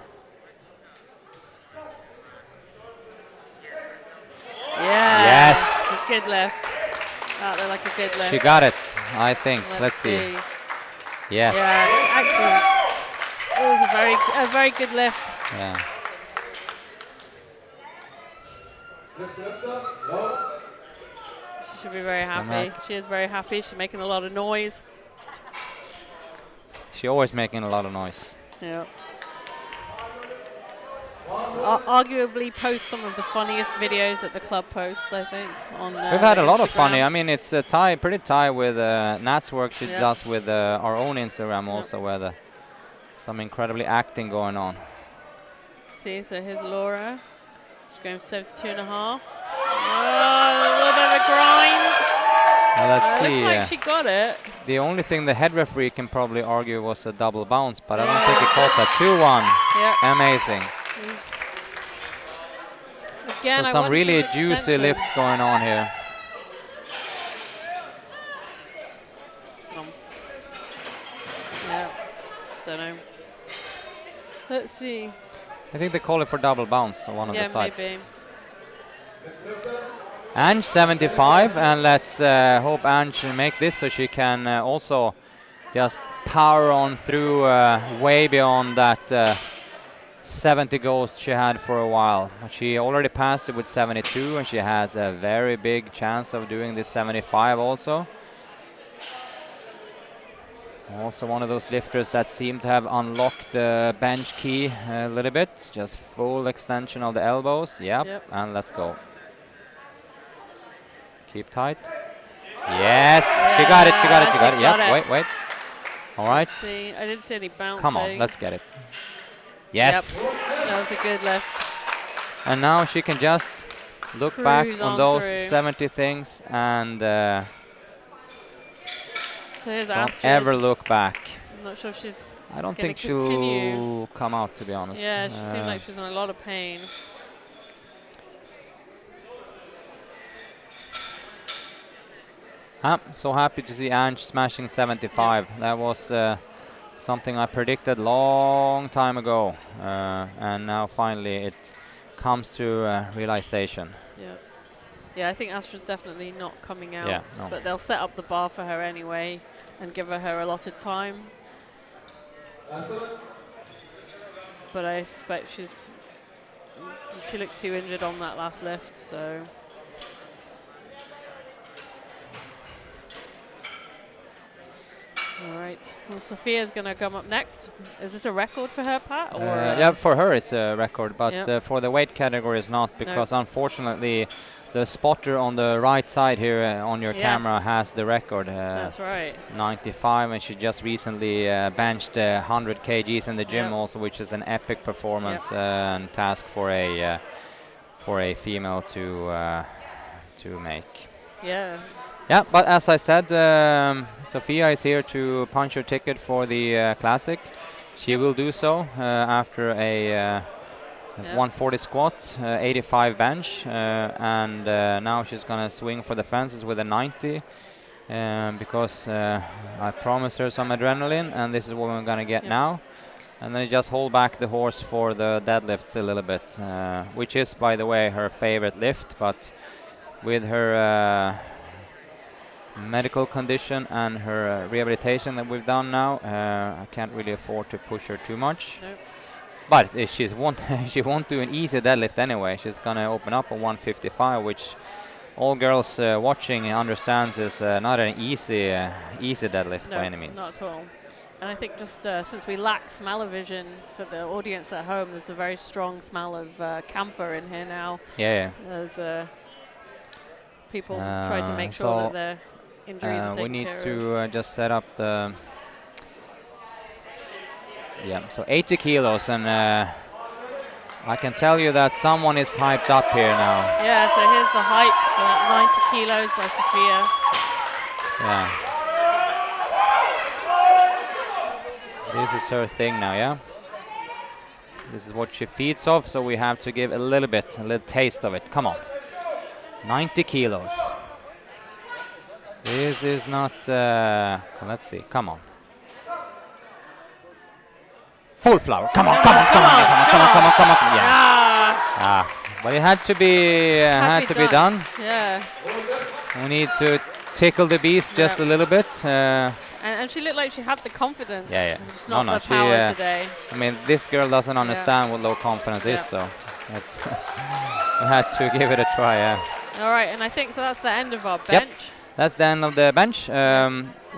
Yeah. Yes. It's a good lift. That looked like a good lift. She got it, I think. Let's see. Yes. Yeah, excellent. It was a very good lift. Yeah. She should be very happy. She is very happy. She's making a lot of noise. She always making a lot of noise. Yeah. Arguably posts some of the funniest videos that the club posts, I think. On We've had a lot of funny. Instagram. I mean, it's pretty tie with Nat's work she Yeah. does with our own Instagram also, where some incredibly acting going on. See, so here's Laura. She's going 72.5. Oh, a little bit of a grind. Well, let's see. Looks like she got it. The only thing the head referee can probably argue was a double bounce, but I don't think he caught that. 2-1. Yep. Amazing. Again, So I some want really his juicy extension. lifts going on here. Yeah. Don't know. Let's see. I think they call it for double bounce on one of Yeah, the sides. maybe. Ange 75, and let's hope Ange can make this so she can also just power on through way beyond that 70 goals she had for a while. She already passed it with 72, and she has a very big chance of doing this 75 also. Also one of those lifters that seem to have unlocked the bench key a little bit. Just full extension of the elbows. Yep. And let's go. Keep tight. Yes, she got it, she got it, she got it. Yep, wait. All right. Let's see. I didn't see any bouncing. Come on, let's get it. Yes. Yep. That was a good lift. And now she can just look Cruise back on on those through. 70 things and So here's don't Astrid. ever look back. I'm not sure if she's. I don't gonna think continue. she'll come out, to be honest. Yeah, she seemed like she's in a lot of pain. I'm so happy to see Ange smashing 75. Yep. That was something I predicted long time ago, and now finally it comes to realization. Yeah. Yeah, I think Astrid's definitely not coming out, Yeah, no. but they'll set up the bar for her anyway and give her allotted time. But I suspect she looked too injured on that last lift, so. All right. Well, Sophia's going to come up next. Is this a record for her, Pat? Or yeah, for her it's a record, but Yep. For the weight category it's not, because unfortunately the spotter on the right side here on your camera has the record. That's right. 95, and she just recently benched 100 kgs in the gym Yep. also, which is an epic performance and task for a female to make. Yeah. Yeah, but as I said, Sophia is here to punch her ticket for the Classic. She will do so after a 140 squat, 85 bench, and now she's going to swing for the fences with a 90 because I promised her some adrenaline, and this is what we're going to get now. And then just hold back the horse for the deadlift a little bit, which is, by the way, her favorite lift, but with her medical condition and her rehabilitation that we've done now, I can't really afford to push her too much. Nope. But if she won't do an easy deadlift anyway. She's gonna open up a 155, which all girls watching understands is not an easy deadlift by any means. Not at all. And I think just since we lack smell-o-vision for the audience at home, there's a very strong smell of camphor in here now. Yeah. As people try to make sure that their injuries are taken we need care to of. just set up the. Yeah, so 80 kilos, and I can tell you that someone is hyped up here now. Yeah, so here's the hype for 90 kilos by Sophia. Yeah. This is her thing now, yeah? This is what she feeds off, so we have to give a little taste of it. Come on. 90 kilos. This is not, let's see, come on. Full flower. Come on. Yeah. But it had to be done. Yeah. We need to tickle the beast just a little bit. And she looked like she had the confidence. Yeah. Just not the power today. I mean, this girl doesn't understand what low confidence is, so it's we had to give it a try. Yeah. All right, and I think so. That's the end of our bench. Yep. That's the end of the bench.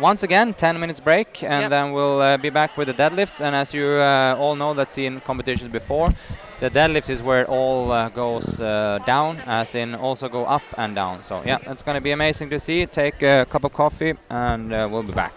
Once again, 10 minutes break, and then we'll be back with the deadlifts. And as you all know, that's seen competitions before, the deadlift is where it all goes down, as in also go up and down. So yeah, it's going to be amazing to see. Take a cup of coffee, and we'll be back.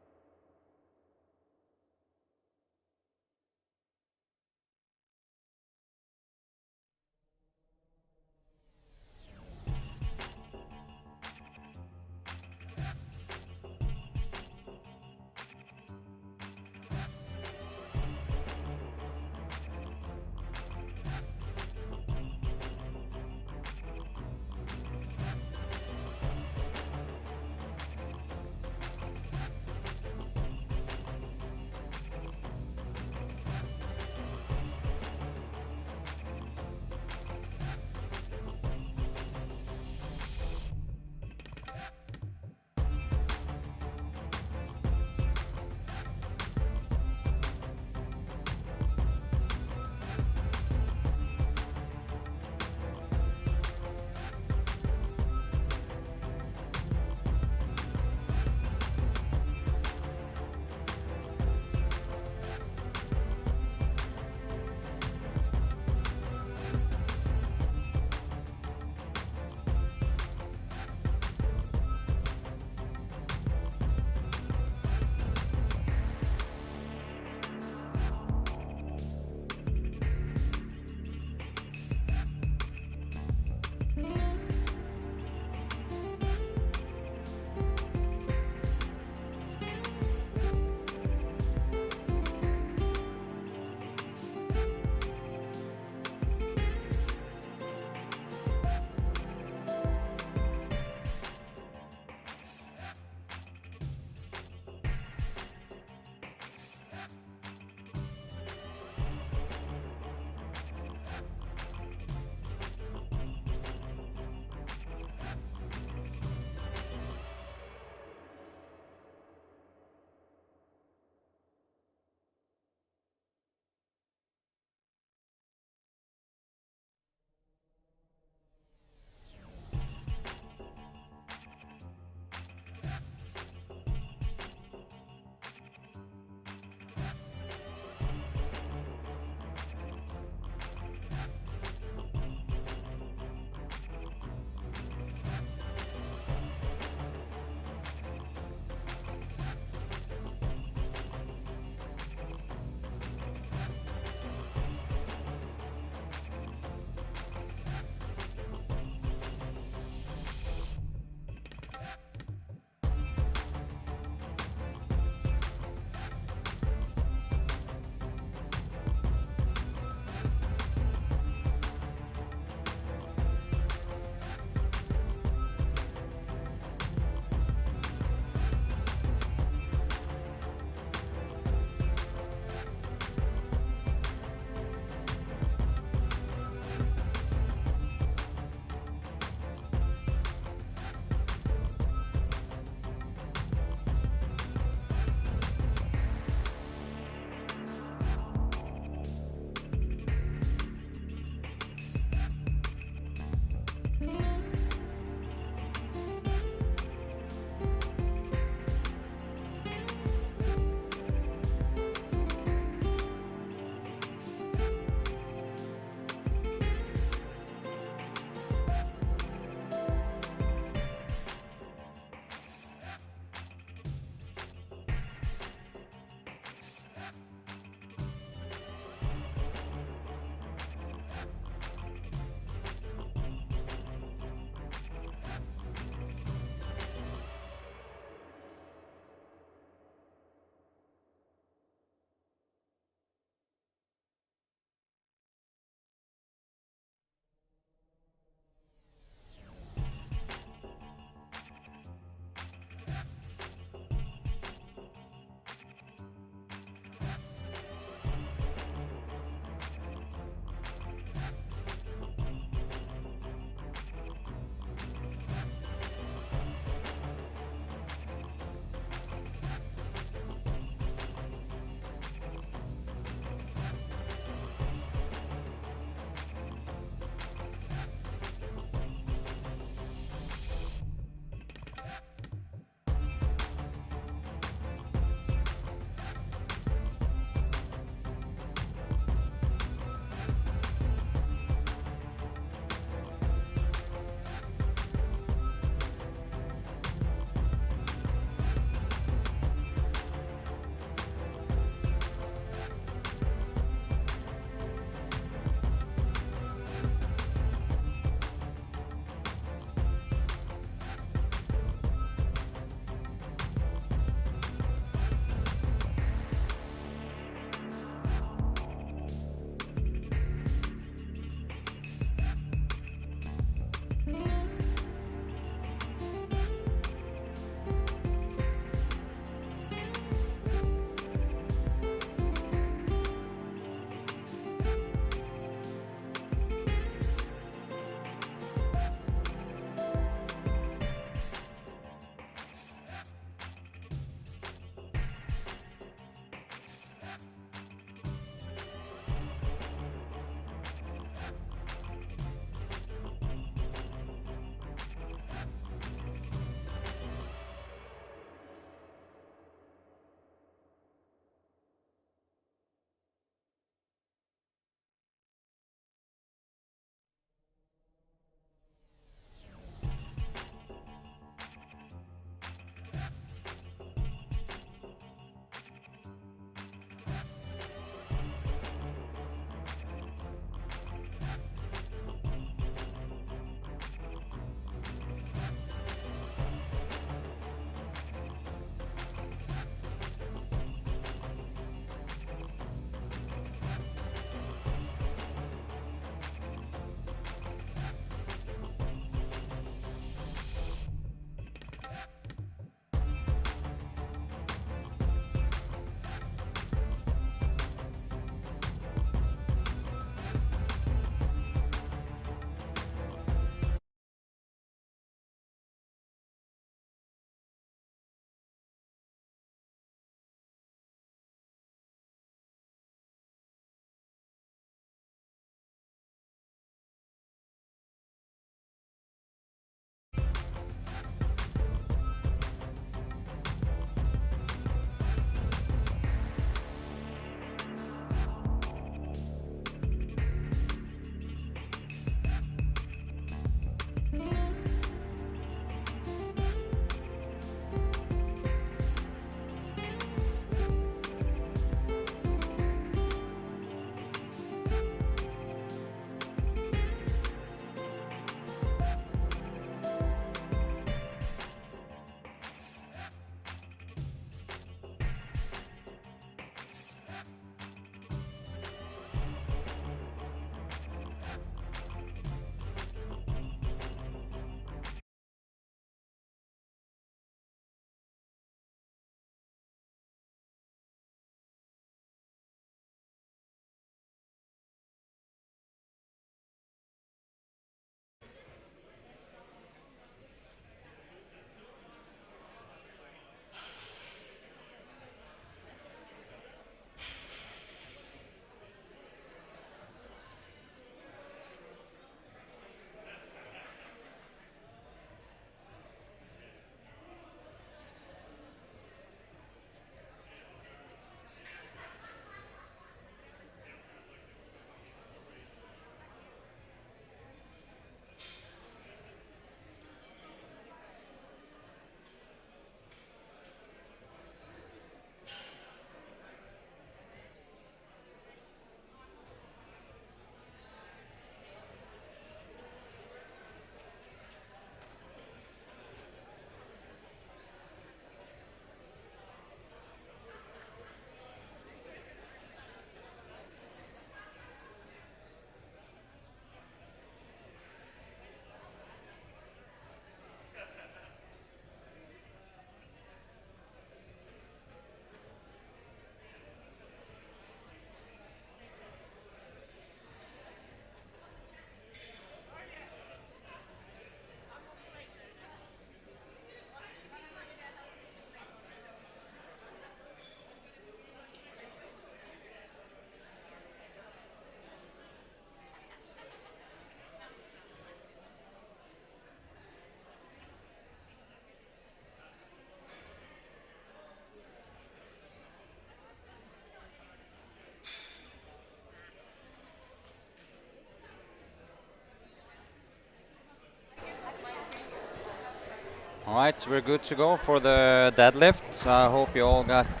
All right, we're good to go for the deadlift. I hope you all got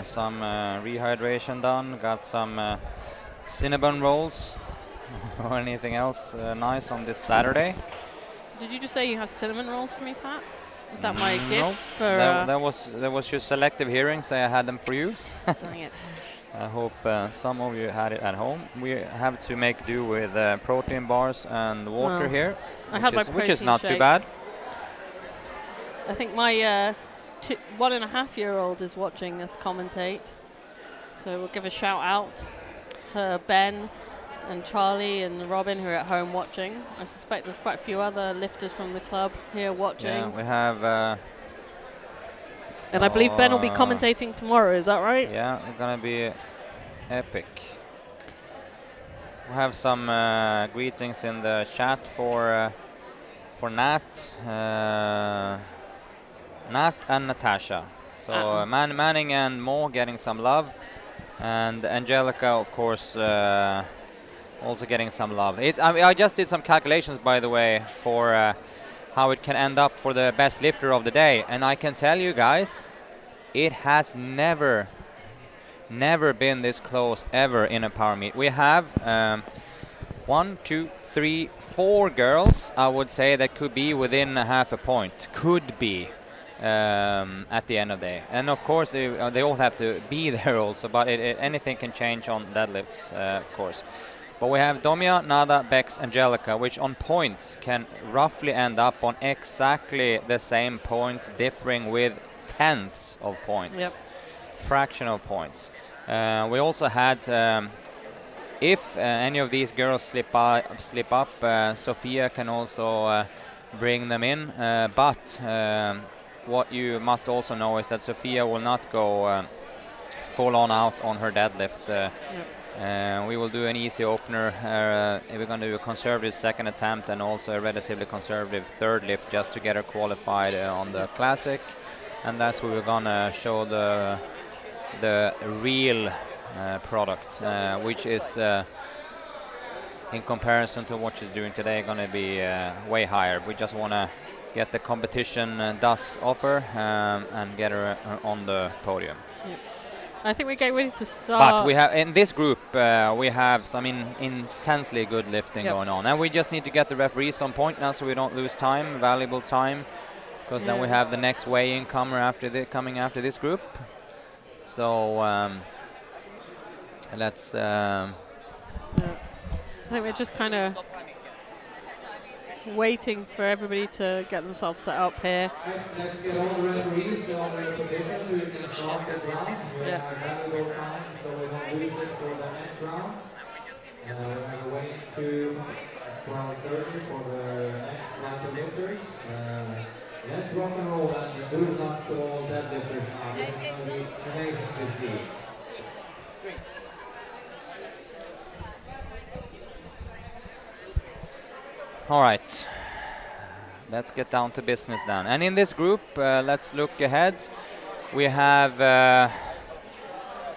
some rehydration done, got some cinnamon rolls or anything else nice on this Saturday. Did you just say you have cinnamon rolls for me, Pat? Is that my No, gift for? that was your selective hearing, so I had them for you. Dang it. I hope some of you had it at home. We have to make do with protein bars and water Well, here, I had my which is protein not too shake. bad. I think my 1.5-year-old is watching us commentate. So we'll give a shout out to Ben and Charlie and Robin who are at home watching. I suspect there's quite a few other lifters from the club here watching. Yeah, we have. And I believe Ben will be commentating tomorrow, is that right? Yeah, it's gonna be epic. We have some greetings in the chat for Nat, Nat and Natasha. So Manning and Mo getting some love, and Angelica, of course, also getting some love. I just did some calculations, by the way, for how it can end up for the best lifter of the day, and I can tell you guys, it has never been this close ever in a power meet. We have 1, 2, 3, 4 girls, I would say, that could be within a half a point. Could be at the end of the day. And of course, they all have to be there also, but anything can change on deadlifts, of course. But we have Domia, Nada, Bex, Angelica, which on points can roughly end up on exactly the same points, differing with tenths of points. Yep. Fractional points. We also had, if any of these girls slip up, Sophia can also bring them in. But what you must also know is that Sophia will not go full on out on her deadlift. We will do an easy opener. We're going to do a conservative second attempt and also a relatively conservative third lift just to get her qualified on the classic. And that's where we're going to show the real product, which is in comparison to what she's doing today going to be way higher. We just want to get the competition dust off her and get her on the podium. Yep. I think we're getting ready to start. But we have in this group we have some intensely good lifting going on, and we just need to get the referees on point now so we don't lose time, valuable time, because then we have the next weigh-in coming after this group. So let's. I think we're just kind of waiting for everybody to get themselves set up here. Let's get all the referees on their positions so we can start the round. We have valuable time, so we don't lose it for the next round. We're going to wait to 12:30 for the next round of lifters. Let's rock and roll and do not all deadlifters now. This is going to be amazing to see. All right, let's get down to business then. And in this group, let's look ahead. We have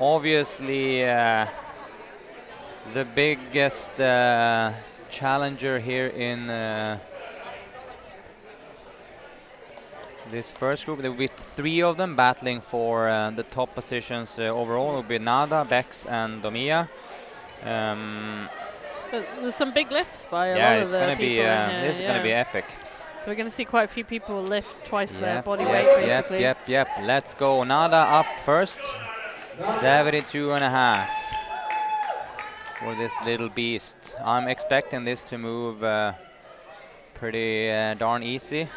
obviously the biggest challenger here in this first group. There will be 3 of them battling for the top positions overall. It will be Nada, Bex, and Domia. There's some big lifts by a lot of the people in here. This is going to be epic. So we're going to see quite a few people lift twice their body weight, basically. Yep. Let's go. Nada up first. 72.5 for this little beast. I'm expecting this to move pretty darn easy,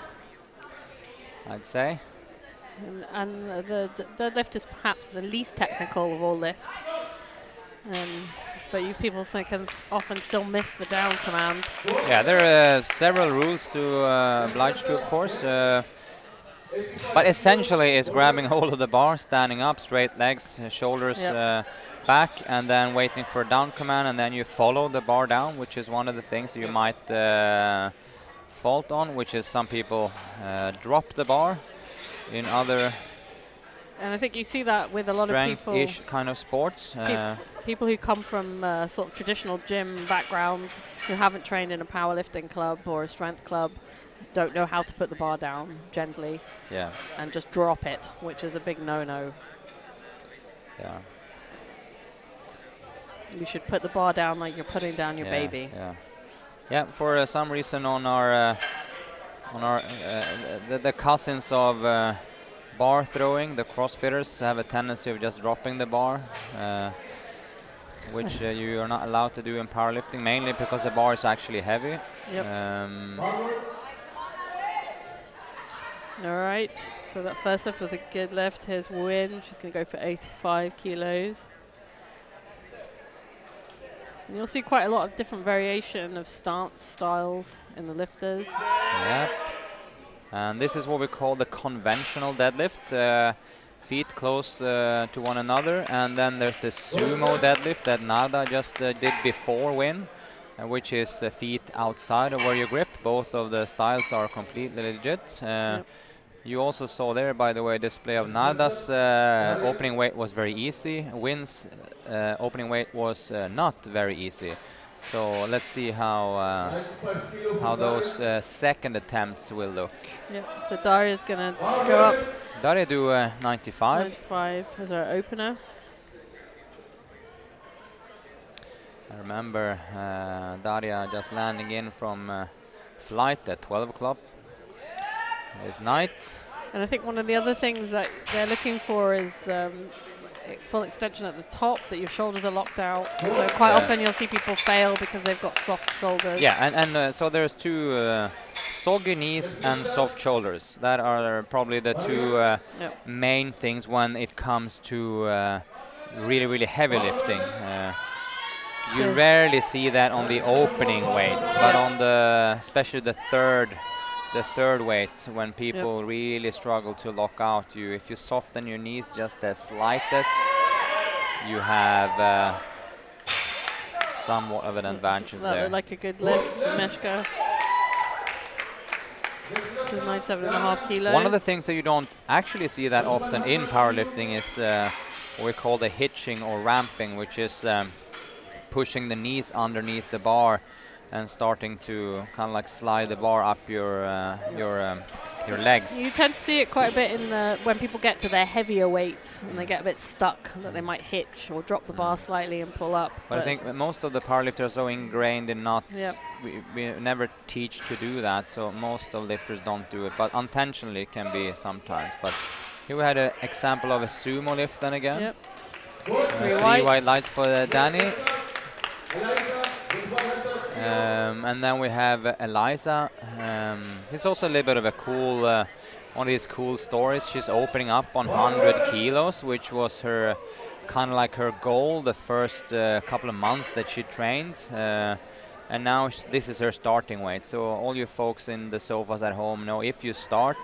I'd say. And the lift is perhaps the least technical of all lifts. But you people can often still miss the down command. Yeah, there are several rules to oblige to, of course. But essentially it's grabbing hold of the bar, standing up, straight legs, shoulders back, and then waiting for a down command, and then you follow the bar down, which is one of the things you might fault on, which is some people drop the bar in other and I think you see that with a lot of people. Strength-ish kind of sports. people who come from sort of traditional gym background, who haven't trained in a powerlifting club or a strength club, don't know how to put the bar down gently Yeah. and just drop it, which is a big no-no. Yeah. You should put the bar down like you're putting down your Yeah, baby. Yeah. Yeah. For some reason, on our the cousins of bar throwing, the CrossFitters have a tendency of just dropping the bar, which you are not allowed to do in powerlifting, mainly because the bar is actually heavy. Yep. All right. So that first lift was a good lift. Here's Win. She's going to go for 85 kilos. And you'll see quite a lot of different variation of stance styles in the lifters. Yeah. And this is what we call the conventional deadlift. Feet close to one another. And then there's the sumo deadlift that Nada just did before Win, which is feet outside of where you grip. Both of the styles are completely legit. Yep. You also saw there, by the way, display of Nada's opening weight was very easy. Win's opening weight was not very easy. So let's see how those second attempts will look. Yep. So Daria's going to go up. Daria do 95. 95 as our opener. I remember Daria just landing in from flight at 12 o'clock this night. And I think one of the other things that they're looking for is full extension at the top, that your shoulders are locked out. So quite often you'll see people fail because they've got soft shoulders. Yeah, and so there's two soggy knees and soft shoulders. That are probably the two main things when it comes to really, really heavy lifting. You rarely see that on the opening weights, but on the especially the third weight, when people really struggle to lock out, if you soften your knees just the slightest, you have somewhat of an advantage That there. looked like a good lift for Meshka. 97.5 kilos. One of the things that you don't actually see that often in powerlifting is what we call the hitching or ramping, which is pushing the knees underneath the bar and starting to kind of like slide the bar up your legs. You tend to see it quite a bit in when people get to their heavier weights and they get a bit stuck, that they might hitch or drop the bar slightly and pull up. But I think that most of the powerlifters are so ingrained in not, Yep. we never teach to do that, so most of lifters don't do it, but unintentionally it can be sometimes. But here we had an example of a sumo lift then again. Yep. Three white lights for Danny. And then we have Eliza. It's also a little bit of a cool, one of these cool stories. She's opening up on 100 kilos, which was her kind of like her goal the first couple of months that she trained. And now this is her starting weight. So all you folks in the sofas at home know, if you start,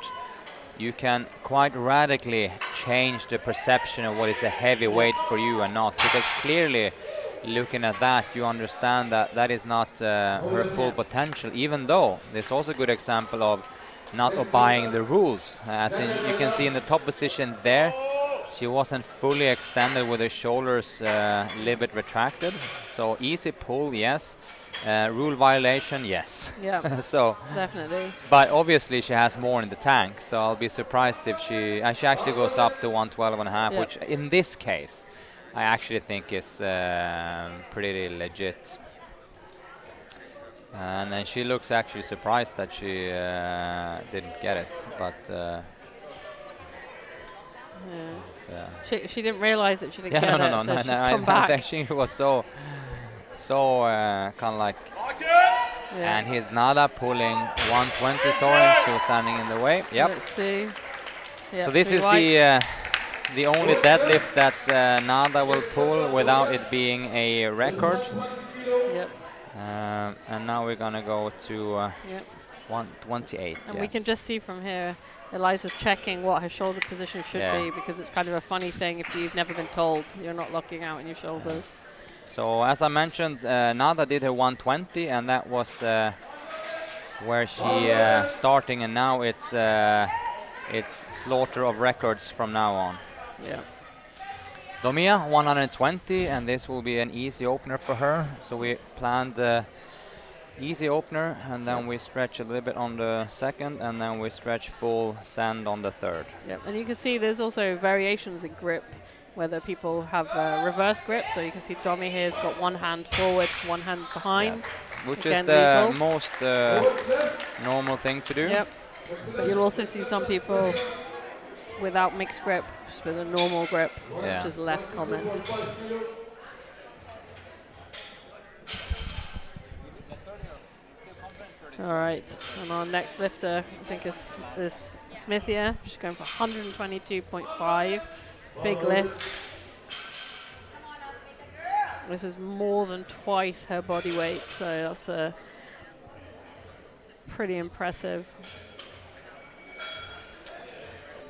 you can quite radically change the perception of what is a heavy weight for you and not. Because clearly, looking at that, you understand that that is not her full potential, even though there's also a good example of not obeying the rules. As in, you can see in the top position there, she wasn't fully extended with her shoulders a little bit retracted. So easy pull, yes. Rule violation, yes. Yeah, so definitely. But obviously she has more in the tank, so I'll be surprised if she actually goes up to 112.5, which in this case I actually think is pretty legit. And then she looks actually surprised that she didn't get it, but she didn't realize that she didn't get it, so she's come I back. think she was so kind of like, and he's Nada pulling 120, sorry, she was standing in the way. Yep. Let's see. Yep, so this is the only deadlift that Nada will pull without it being a record. Yep. And now we're gonna go to 128. And we can just see from here, Eliza's checking what her shoulder position should be, because it's kind of a funny thing if you've never been told you're not locking out in your shoulders. So as I mentioned, Nada did her 120, and that was where she starting, and now it's slaughter of records from now on. Yeah. Domia 120, and this will be an easy opener for her. So we planned easy opener, and then we stretch a little bit on the second, and then we stretch full send on the third. Yep, and you can see there's also variations in grip, whether people have reverse grip. So you can see Domi here's got one hand forward, one hand behind. Yes. Which Again, is the legal. most normal thing to do. Yep, but you'll also see some people without mixed grip, just with a normal grip, Yeah. which is less common. All right, and our next lifter, I think, is Smith here. She's going for 122.5. Big lift. This is more than twice her body weight, so that's pretty impressive.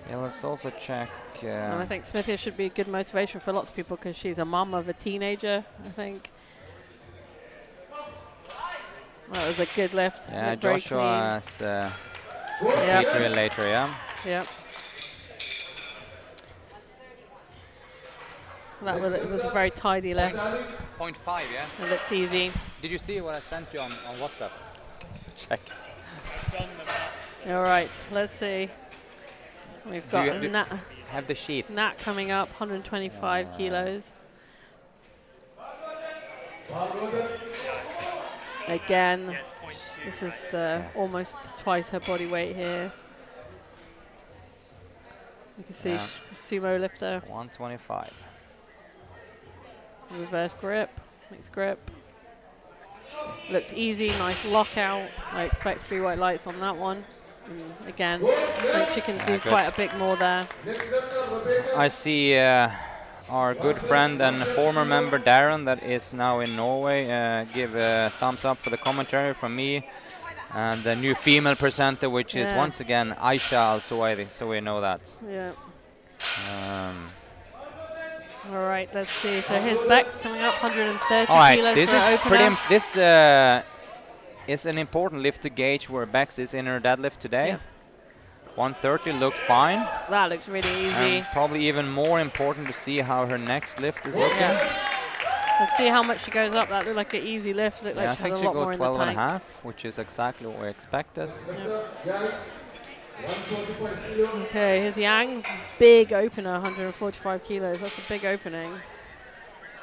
Yeah, let's also check. And I think Smith here should be a good motivation for lots of people because she's a mum of a teenager, I think. That was a good lift. Yeah, Looked very Joshua clean. has Yep. later, yeah. Yep. It was a very tidy lift. 0.5, yeah. It looked easy. Did you see what I sent you on WhatsApp? Check. All right, let's see. We've got you Nat, have the sheet. Nat coming up, 125 kilos. Again, this is almost twice her body weight here. You can see Yeah. sumo lifter, 125. reverse grip, mixed grip. Looked easy, nice lockout. I expect 3 white lights on that one. And again, I think she can do good. quite a bit more there. I see our good friend and former member Darren, that is now in Norway, give a thumbs up for the commentary from me. And the new female presenter, which is once again Aisha Al-Suwaidi, so we know that. Yeah. All right, let's see. So here's Bex coming up, 130 all right, kilos this for is her pretty. opener. This is an important lift to gauge where Bex is in her deadlift today. Yeah. 130 looked fine. That looks really easy. And probably even more important to see how her next lift is looking. Yeah. Let's see how much she goes up. That looked like an easy lift. Looked Yeah, like I she think had a she lot more got in the 12 and a tank. half, which is exactly what we expected. Okay, here's Yang. Big opener, 145 kilos. That's a big opening.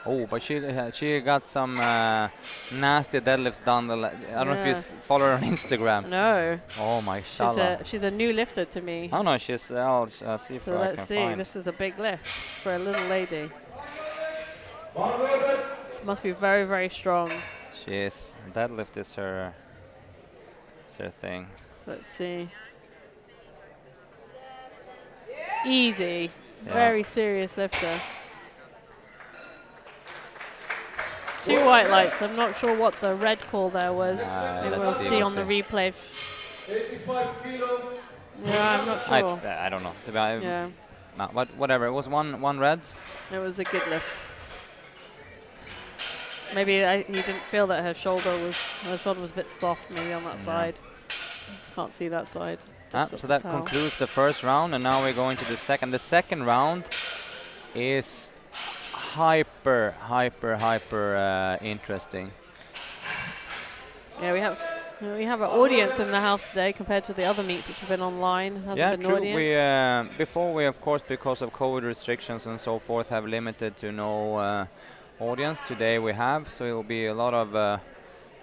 Oh, but she got some nasty deadlifts down the. I don't know if you follow her on Instagram. No. Oh my shala. She's a new lifter to me. Oh no, she's. I'll see if So I let's can see. find. This is a big lift for a little lady. Must be very, very strong. She is. Deadlift is her thing. Let's see. Easy. Yeah. Very serious lifter. 2 white lights. I'm not sure what the red call there was. Maybe we'll let's see what on the replay. 85 kilos. Yeah, I'm not sure. I don't know. To be honest, Yeah, no, but whatever. It was one red. it was a good lift. Maybe he didn't feel that her shoulder was a bit soft maybe on that side. Can't see that side. So that concludes the first round, and now we're going to the second. The second round is hyper interesting. Yeah, we have an audience in the house today compared to the other meets which have been online. Hasn't Yeah, been an true. audience. We before we, of course, because of COVID restrictions and so forth, have limited to no audience. Today we have, so it will be a lot of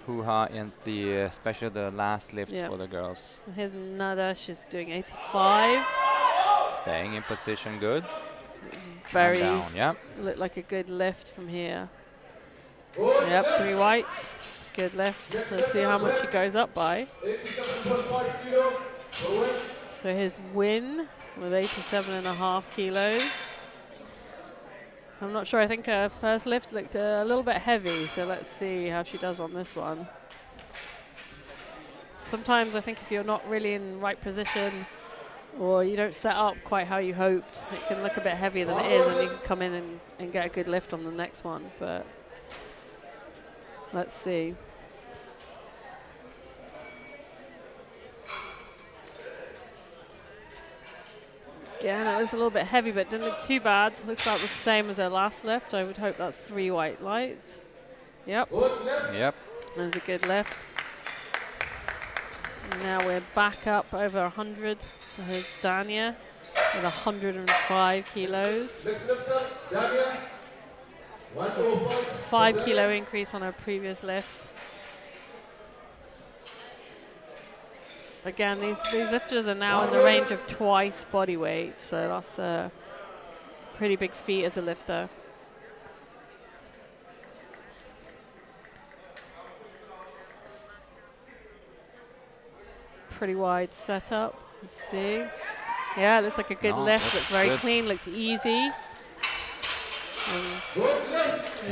hoo-ha in the especially the last lifts for the girls. Here's Nada. She's doing 85. Staying in position, good. It's very down, yeah. looked like a good lift from here. Yep, 3 whites. It's a good lift. Let's see how much she goes up by. So here's Win with 87.5 kilos. I'm not sure. I think her first lift looked a little bit heavy, so let's see how she does on this one. Sometimes I think if you're not really in the right position or you don't set up quite how you hoped, it can look a bit heavier than it is, and you can come in and get a good lift on the next one. But let's see. Again, it was a little bit heavy, but didn't look too bad. Looks about the same as her last lift. I would hope that's 3 white lights. Yep, Yep. that was a good lift. And now we're back up over 100. So here's Dania with 105 kilos. Next lifter, Dania. 105. 5 kilo increase on her previous lift. Again, these lifters are now in the range of twice body weight, so that's a pretty big feat as a lifter. Pretty wide setup. Let's see. Yeah, it looks like a good lift. Looks very clean. Looked easy.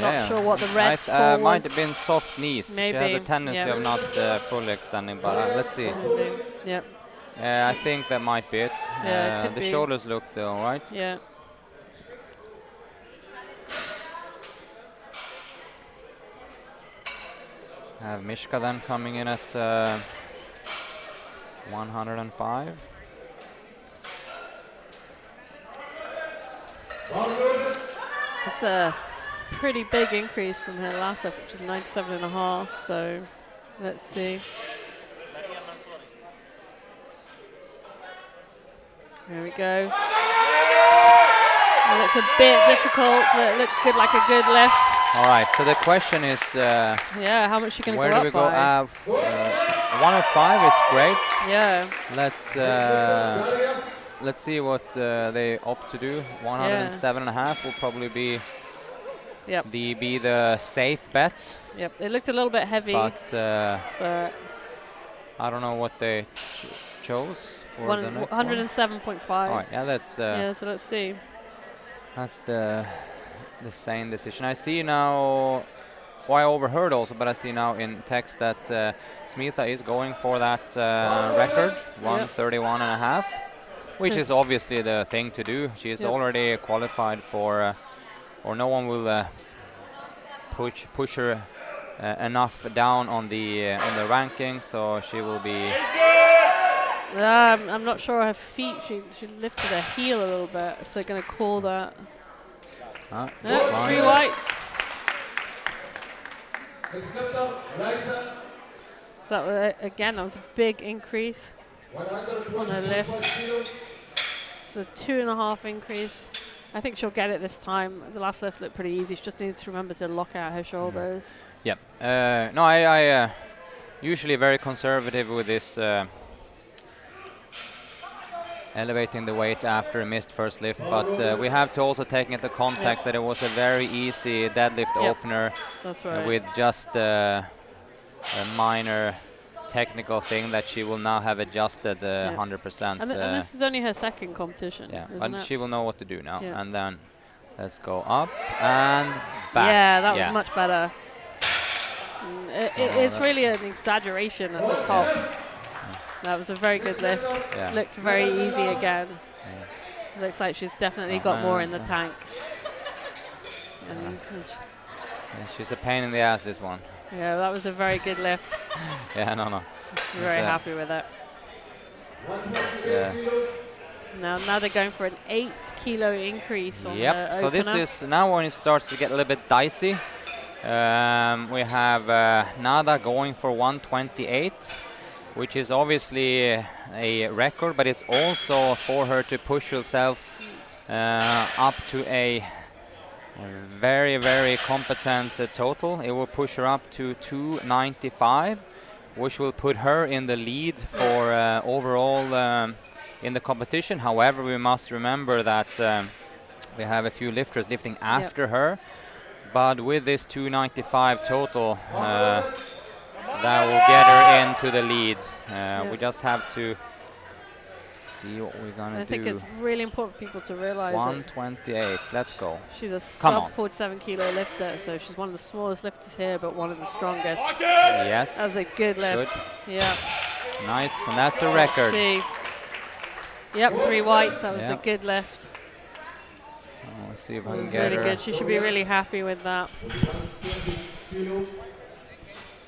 Not sure what the red call might was. have been soft knees. Maybe. She has a tendency of not fully extending, but let's see. Maybe. Yep. I think that might be it. Yeah, it could the be. shoulders looked all right. Yeah. Have Mishka then coming in at 105. It's a pretty big increase from her last lift, which is 97.5. So let's see. There we go. It looked a bit difficult, but it looked good, like a good lift. All right, so the question is, Yeah, how much are you going to where go do up we go? by? 105 is great. Yeah. Let's see what they opt to do. 107.5 will probably be Yep. the safe bet. Yep. It looked a little bit heavy, But but I don't know what they chose for the next one. 107.5. All right, yeah, that's Yeah, so let's see. that's the same decision. I see now. Well, I overheard also, but I see now in text that Smitha is going for that record, 131.5, which is obviously the thing to do. She is already qualified for, or no one will push her enough down on the ranking, so she will be. I'm not sure her feet. She lifted her heel a little bit. If they're going to call that. Fine. 3 whites. Next lifter, Liza. So again, that was a big increase on her lift. 125 kilos. It's a 2.5 increase. I think she'll get it this time. The last lift looked pretty easy. She just needs to remember to lock out her shoulders. Yep. No, I usually very conservative with this elevating the weight after a missed first lift, but we have to also take into context that it was a very easy deadlift opener. That's right. With just a minor technical thing that she will now have adjusted 100%. And this is only her second competition. Yeah, isn't but it? she will know what to do now. Yeah. And then let's go up and back. Yeah, that was much better. It's really an exaggeration at the top. That was a very good lift. Yeah. Looked very easy again. Looks like she's definitely got more in the tank. And Yeah, she's a pain in the ass, this one. yeah, that was a very good lift. Yeah, no. Very happy with it. 128 kilos. Now they're going for an 8 kilo increase on the Yep, so this opener. is now when it starts to get a little bit dicey. We have Nada going for 128, which is obviously a record, but it's also for her to push herself up to a very, very competent total. It will push her up to 295, which will put her in the lead for overall in the competition. However, we must remember that we have a few lifters lifting after her, but with this 295 total, that will get her into the lead. We just have to see what we're gonna do. I think it's really important for people to realize 128, let's go. she's a Come on. sub 47 kilo lifter, so she's one of the smallest lifters here, but one of the strongest. Yes, That was a good lift. Yeah. nice, and that's a record. See. Yep, 3 whites. That was Yeah. a good lift. Let's see if I That can was get really her. good. She should be really happy with that. 120 kilos.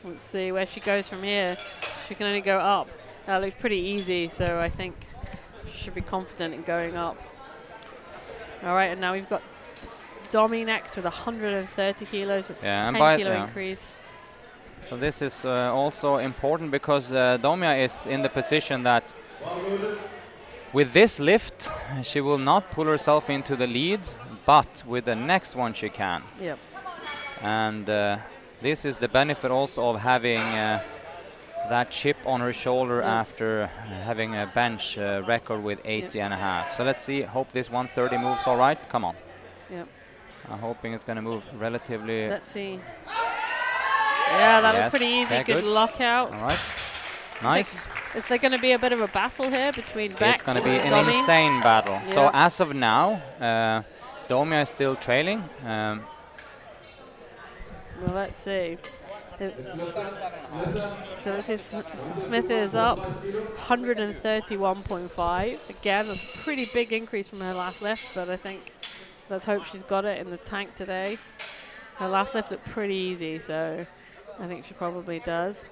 Let's see where she goes from here. She can only go up. That looks pretty easy, so I think she should be confident in going up. All right, and now we've got Domi next with 130 kilos. It's Yeah, a and 10 kilo increase. So this is also important because Domia is in the position that with this lift, she will not pull herself into the lead, but with the next one she can. Yep. And this is the benefit also of having that chip on her shoulder after having a bench record with 80 and a half. So let's see, hope this 130 moves all right. Come on. Yep. I'm hoping it's going to move relatively. Let's see. Yeah, that Yes, looked pretty easy. yeah, Good lockout. All right. Nice. Is there going to be a bit of a battle here between Bex It's going to be and an Domi? insane battle. Yeah. So as of now, Domia is still trailing. Well, let's see. So this is Smith is up 131.5. Again, that's a pretty big increase from her last lift, but I think let's hope she's got it in the tank today. Her last lift looked pretty easy, so I think she probably does.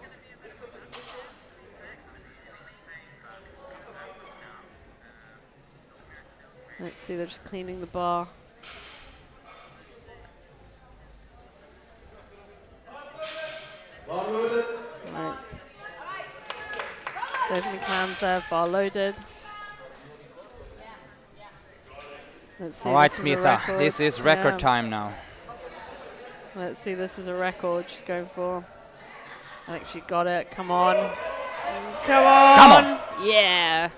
Let's see, they're just cleaning the bar. Right. Opening clams there, bar loaded. Let's see. All right, this is a Smitha, record. this is record time now. Let's see, this is a record she's going for. I think she got it. Come on. Come on. Come on. Yeah.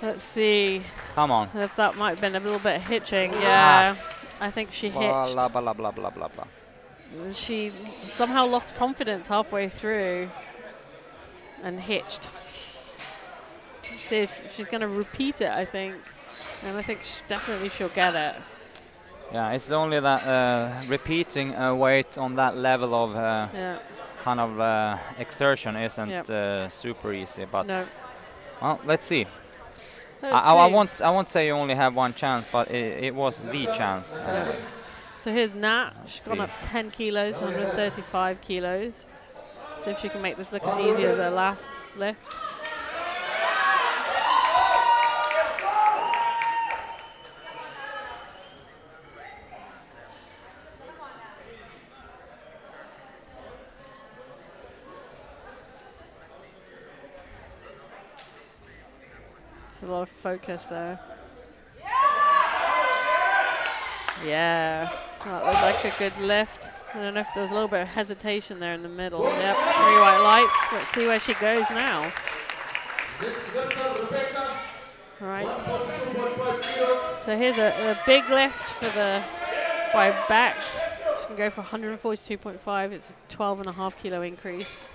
Let's see. Come on. If that might have been a little bit of hitching. Yeah. I think she hitched. Blah, blah, blah, blah, blah, blah, blah. She somehow lost confidence halfway through and hitched. See if she's going to repeat it, I think. And I think definitely she'll get it. Yeah, it's only that repeating a weight on that level of kind of exertion isn't super easy. But well, let's see. I won't say you only have one chance, but it was the chance. So here's Nat. She's gone up 10 kilos, 135 kilos. See if she can make this look as easy as her last lift. It's a lot of focus there. Yeah, that looked like a good lift. I don't know if there was a little bit of hesitation there in the middle. Yep, 3 white lights. Let's see where she goes now. All right. So here's a big lift for by Bex. She can go for 142.5. It's a 12.5 kilo increase.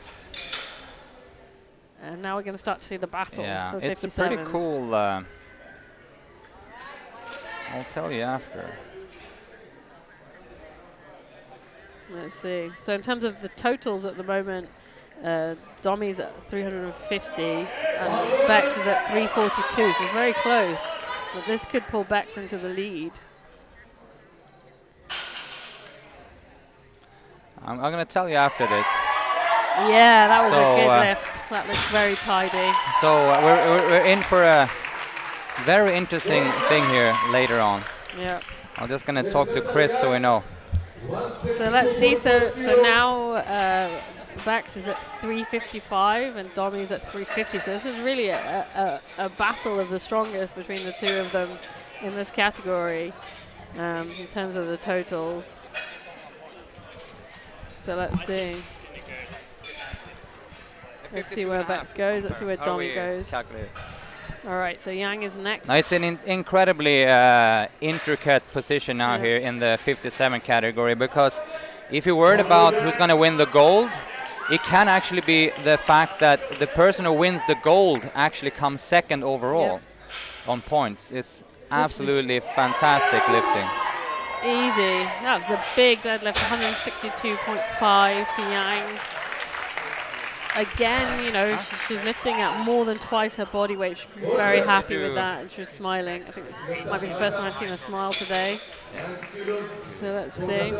And now we're going to start to see the battle. Yeah, for it's 57s. a pretty cool. I'll tell you after. Let's see. So in terms of the totals at the moment, Domi's at 350 and Bex is at 342, so very close. But this could pull Bex into the lead. I'm going to tell you after this. Yeah, that was a good lift. That looks very tidy. So we're in for a very interesting thing here later on. Yeah. I'm just going to talk to Chris so we know. So let's see. So now Bex is at 355 and Domi's at 350. So this is really a battle of the strongest between the two of them in this category in terms of the totals. So let's see. Let's see where Bex goes. Let's see where Domi goes. All right, so Yang is next. Now it's an incredibly intricate position now here in the 57 category, because if you're worried about who's going to win the gold, it can actually be the fact that the person who wins the gold actually comes second overall on points. It's absolutely fantastic lifting. Easy. That was a big deadlift, 162.5 for Yang. Again, you know, she's lifting at more than twice her body weight. She's very happy with that, and she was smiling. I think this might be the first time I've seen her smile today. So let's see.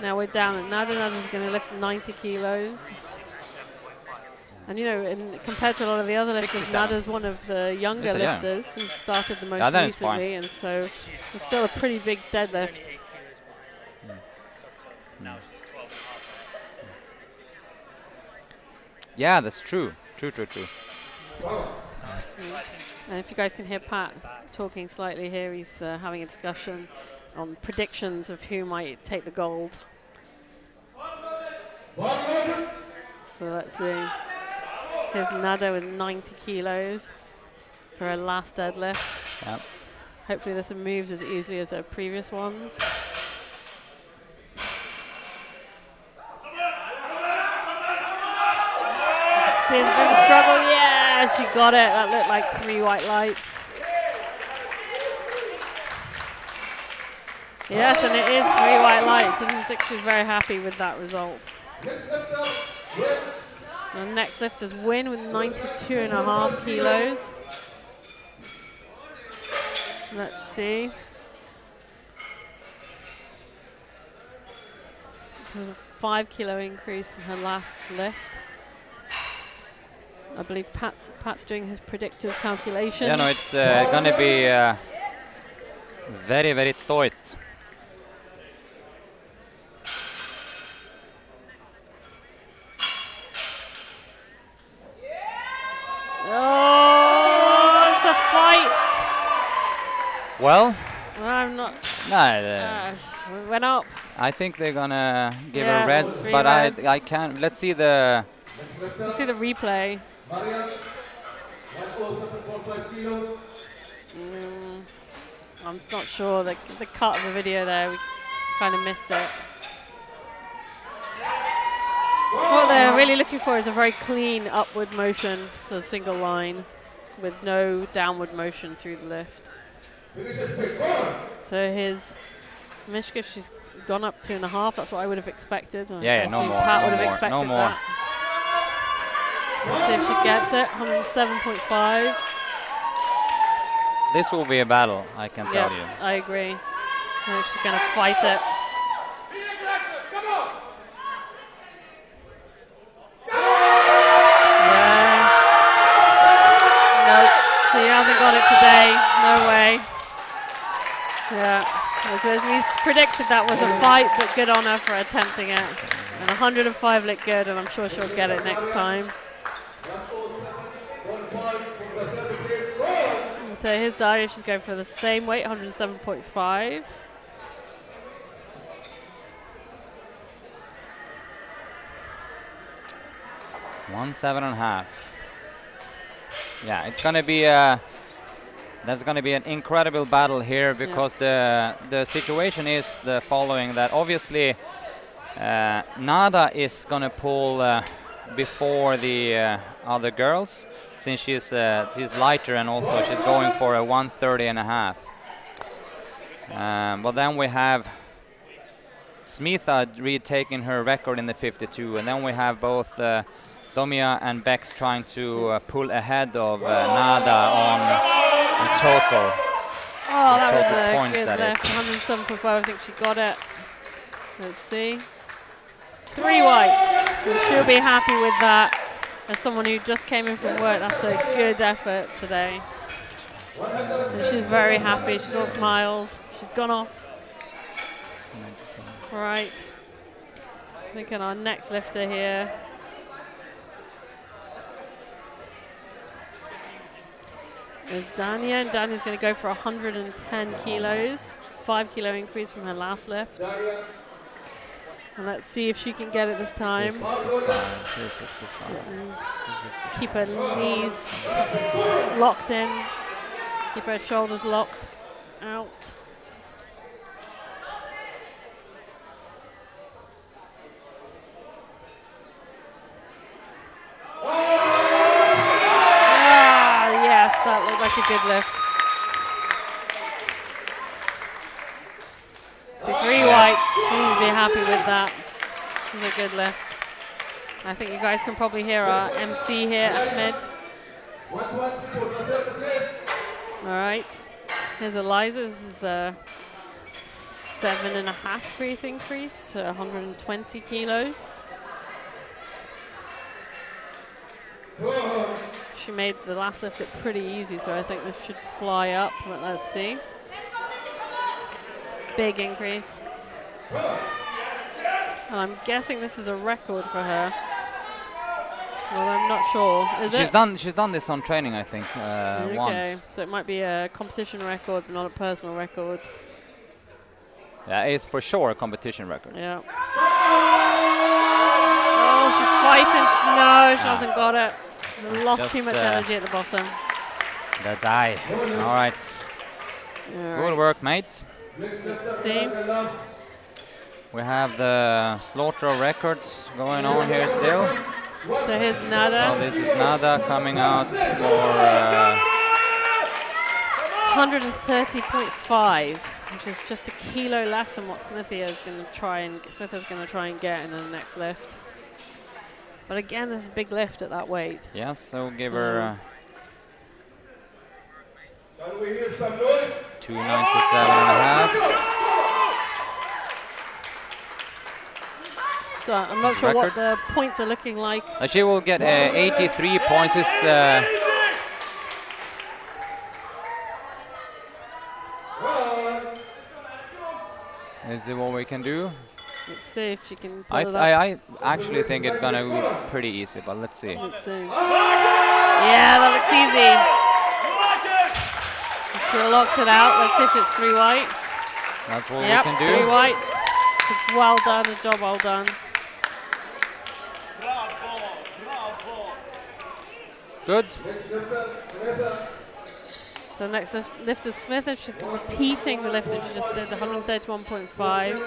Now we're down. Nada is going to lift 90 kilos. And you know, compared to a lot of the other lifters, 67. Nada's one of the younger Yeah. lifters who started the most Yeah, that is fine. recently, and so it's still a pretty big deadlift. Yeah, that's true. True. And if you guys can hear Pat talking slightly here, he's having a discussion on predictions of who might take the gold. So let's see. Here's Nada with 90 kilos for her last deadlift. Yep. Hopefully this moves as easily as her previous ones. See, it's a bit of a struggle. Yeah, she got it. That looked like 3 white lights. Yes, and it is 3 white lights. And I think she's very happy with that result. The next lifters win with 92.5 kilos. Let's see. This is a 5 kilo increase from her last lift. I believe Pat's doing his predictive calculations. Yeah, no, it's gonna be very, very tight. Oh, it's a fight. Well, I'm not. no, It went up. I think they're gonna give Yeah, her reds, 3 but reds. I can't. Let's see the. Let's see the replay. Marian, 107.5 kilo. I'm not sure. The cut of the video there, we kind of missed it. What they're really looking for is a very clean upward motion, so a single line with no downward motion through the lift. So his Mishka, she's gone up 2.5. That's what I would have expected. Yeah, no more. Pat no would have more, expected no more. that. Let's see if she gets it. 107.5. This will be a battle, I can tell you. I agree. I think she's going to fight it. Yeah. Nope. She hasn't got it today. No way. Yeah. As we predicted, that was a fight, but good on her for attempting it. And 105 looked good, and I'm sure she'll get it next time. And so his diary, she's going for the same weight, 107.5. One 7.5. Yeah, it's gonna be that's gonna be an incredible battle here because the situation is the following: that obviously Nada is gonna pull before the other girls, since she's lighter, and also she's going for a 130.5. But then we have Smitha retaking her record in the 52, and then we have both Domia and Bex trying to pull ahead of Nada on total. Oh, that was total a points, good that left. is. 107.5, I think she got it. Let's see. 3 whites. And she'll be happy with that. As someone who just came in from work, that's a good effort today. And she's very happy. She's all smiles. She's gone off. Right. Thinking our next lifter here. There's Dania, and Dania's going to go for 110 kilos. 5 kilo increase from her last lift. And let's see if she can get it this time. Keep her knees locked in. Keep her shoulders locked out. Yes, that looked like a good lift. So 3 whites, she would be happy with that. It was a good lift. I think you guys can probably hear our MC here at mid. All right, here's Eliza. This is a 7.5 crease increase to 120 kilos. she made the last lift look pretty easy, so I think this should fly up, but let's see. Big increase. And I'm guessing this is a record for her. Well, I'm not sure. Is it? She's done this on training, I think, Okay, once. so it might be a competition record, but not a personal record. Yeah, it's for sure a competition record. Yeah. Oh, she's fighting. No, she hasn't got it. Lost too much energy at the bottom. The die. All right. Good work, mate. Let's see. We have the slaughter of records going on here still. So here's Nada. So this is Nada coming out for 130.5, which is just a kilo less than what Smithy is going to try and get in the next lift. But again, this is a big lift at that weight. yes, so give her Can we hear some noise? 297.5. So I'm not sure what the points are looking like. She will get 83 points. Is it what we can do? Let's see if she can pull I, it up. I actually think it's gonna be pretty easy, but let's see. Let's see. Yeah, that looks easy. She locked it out. Let's see if it's 3 whites. That's what Yep, we can 3 do. whites. So well done, a job well done. Good. So next lift is Smith, and she's repeating the lift that she just did, 131.5.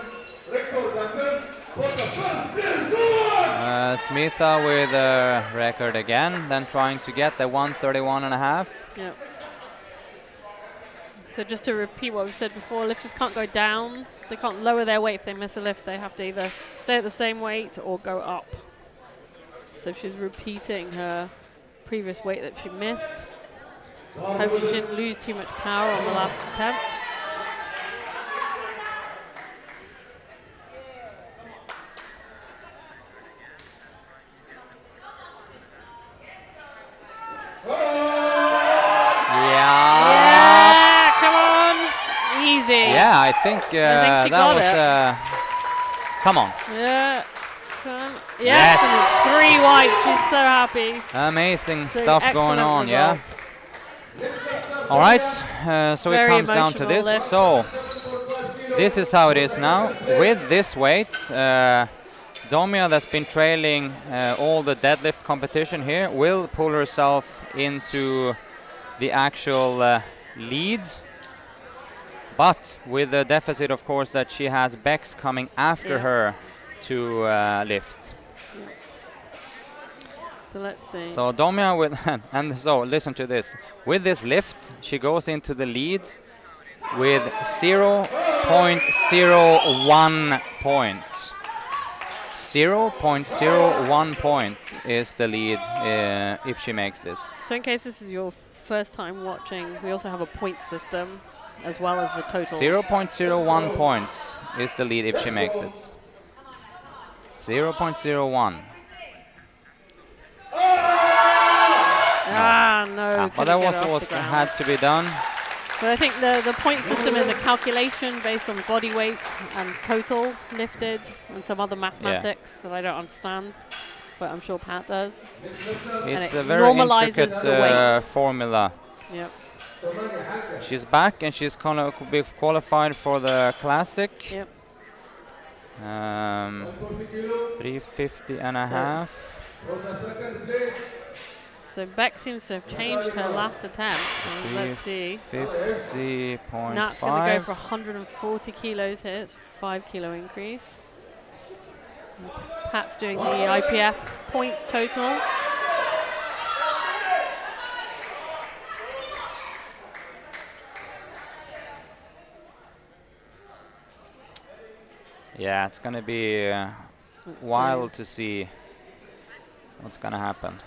Smitha with a record again, then trying to get the 131.5. Yep. So just to repeat what we've said before, lifters can't go down. They can't lower their weight if they miss a lift. They have to either stay at the same weight or go up. So she's repeating her previous weight that she missed. Hope she didn't lose too much power on the last attempt. Yeah, come on. Easy. Yeah, I think, she that got was. it. Come on. Yeah. Yes, and it's 3 whites. She's so happy. Amazing So stuff going excellent on, yeah. result. All right, so Very it comes down to emotional this. lift. So this is how it is now. With this weight, Domia, that's been trailing all the deadlift competition here, will pull herself into the actual lead. But with the deficit, of course, that she has Bex coming after her to lift. So let's see. So Domia will, and so listen to this. With this lift, she goes into the lead with 0.01 points. 0.01 point is the lead if she makes this. So in case this is your first time watching, we also have a point system as well as the totals. 0.01 points is the lead if she makes it. 0.01. No. But that was what had to be done. But I think the point system is a calculation based on body weight and total lifted and some other mathematics that I don't understand, but I'm sure Pat does. It's it a very normalizes intricate the weight. formula. Yep. She's back and she's gonna be qualified for the classic. Yep. 350.5. So Beck seems to have changed her last attempt. Let's see. 50.5. Nat's going to go for 140 kilos here. It's a 5 kilo increase. Pat's doing the IPF points total. Yeah, it's gonna be wild to see what's gonna happen.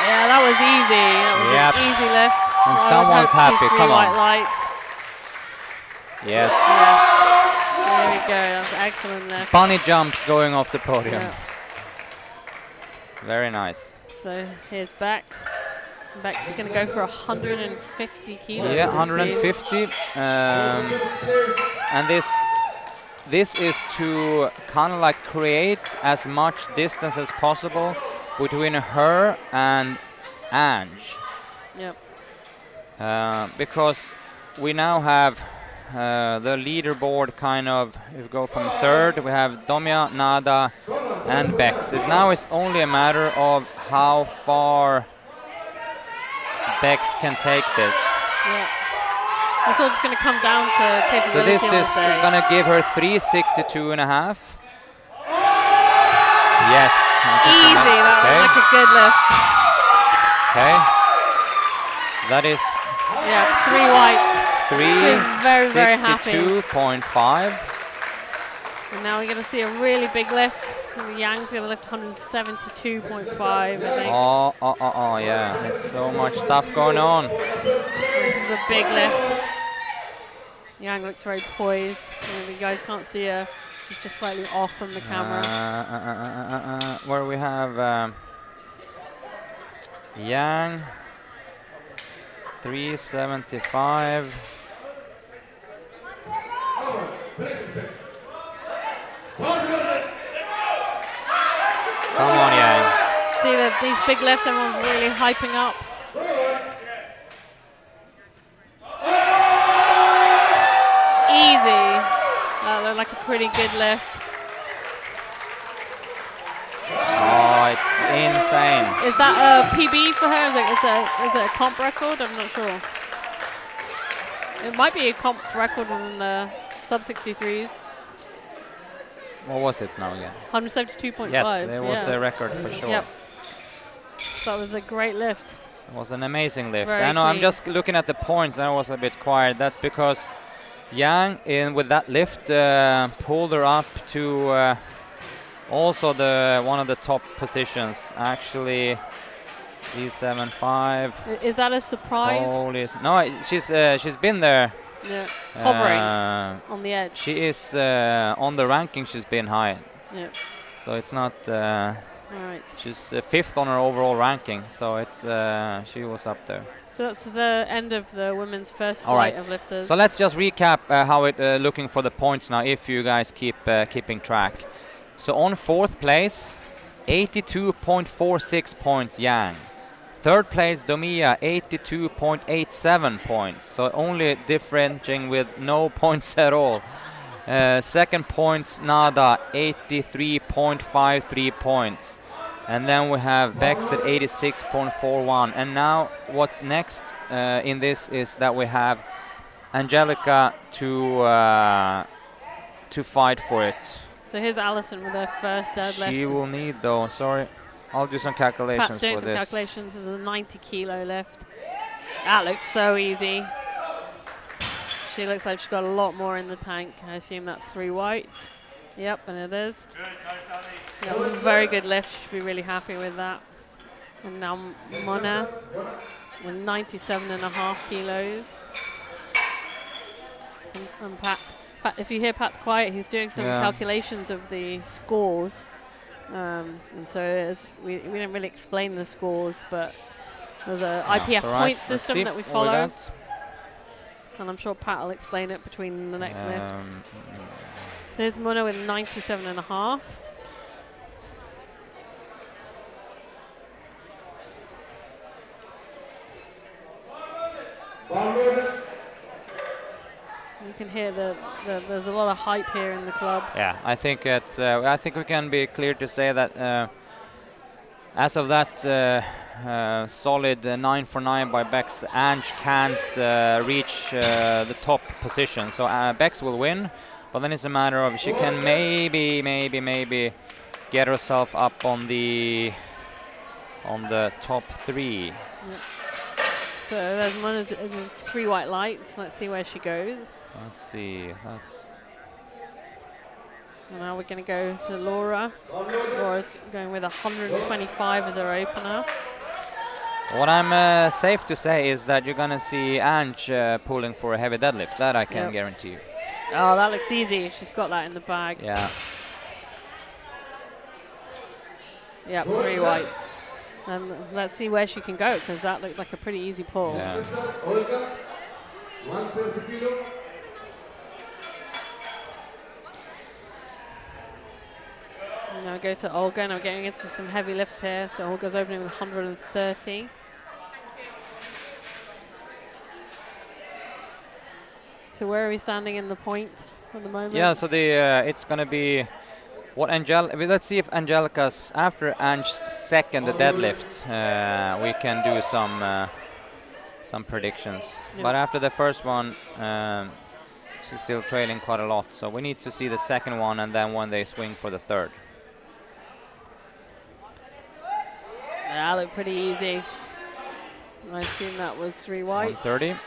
Yeah, that was easy. That was Yep. an easy lift. And I would someone's hope to see happy. 3 Come white on. lights. Yes. There we go. That's excellent there. Bunny jumps going off the podium. Yeah. Very nice. So here's Bex. Bex is going to go for 150 kilos. Yeah, it 150. And this is to kind of like create as much distance as possible between her and Ange. Yep. Because we now have the leaderboard kind of, if we go from third, we have Domya, Nada, and Bex. It's only a matter of how far Bex can take this. Yeah. It's all just going to come down to capability. So this on is the day. going to give her 362.5. Yes. Easy. That was like a good lift. Okay. That is Yeah, 3 whites. Very, very happy. 362.5. And now we're going to see a really big lift. And Yang's going to lift 172.5, I think. Oh, yeah. There's so much stuff going on. This is a big lift. Yang looks very poised. You guys can't see her. She's just slightly off from the camera. Where we have Yang, 375. Come on, Yang. See that these big lifts, everyone's really hyping up. Easy. That looked like a pretty good lift. Oh, it's insane. Is that a PB for her? Is it a comp record? I'm not sure. It might be a comp record in the sub 63s. What was it now again? 172.5. Yes, it was a record for sure. Yep. So that was a great lift. It was an amazing lift. Very I know, I'm clean. just looking at the points and I was a bit quiet. That's because Yang, with that lift, pulled her up to also one of the top positions. Actually, 375. Is that a surprise? No, she's been there. Yeah. Hovering on the edge. She is on the ranking. She's been high. Yeah. So it's not. All right. She's fifth on her overall ranking. So it's she was up there. So that's the end of the women's first All flight right. of lifters. So let's just recap how it looking for the points now, if you guys keeping track. So on fourth place, 82.46 points Yang. Third place Domia, 82.87 points. So only differentiating with no points at all. Second points Nada, 83.53 points. And then we have Bex at 86.41. And now what's next in this is that we have Angelica to fight for it. So here's Alison with her first deadlift. She will need though, sorry. I'll do some calculations Pat's doing for some this. calculations. This is a 90 kilo lift. That looks so easy. She looks like she's got a lot more in the tank. I assume that's 3 whites. Yep, and it is. That was a very good lift. She should be really happy with that. And now Mona with 97.5 kilos. And Pat, if you hear Pat's quiet, he's doing some calculations of the scores. And so we didn't really explain the scores, but there's a IPF point system that we follow. And I'm sure Pat will explain it between the next lifts. There's Mona with 97.5. You can hear there's a lot of hype here in the club. Yeah, I think it's. I think we can be clear to say that as of that solid 9 for 9 by Bex, Ange can't reach the top position. So Bex will win, but then it's a matter of she can maybe get herself up on the top 3. Yeah. So there's Mona's 3 white lights. Let's see where she goes. Let's see. And now we're going to go to Laura. Laura's going with 125 as her opener. What I'm safe to say is that you're going to see Ange pulling for a heavy deadlift. That I can guarantee you. Oh, that looks easy. She's got that in the bag. Yeah. Yep, 3 whites. And let's see where she can go, because that looked like a pretty easy pull. Yeah. Olga, 130 kilo. Now go to Olga. Now getting into some heavy lifts here. So Olga's opening with 130. So where are we standing in the points at the moment? Yeah, so the it's gonna be what let's see if Angelica's after Ange's second deadlift, we can do some predictions. Yeah. But after the first one, she's still trailing quite a lot. So we need to see the second one and then when they swing for the third. That looked pretty easy. I assume that was 3 whites. 130.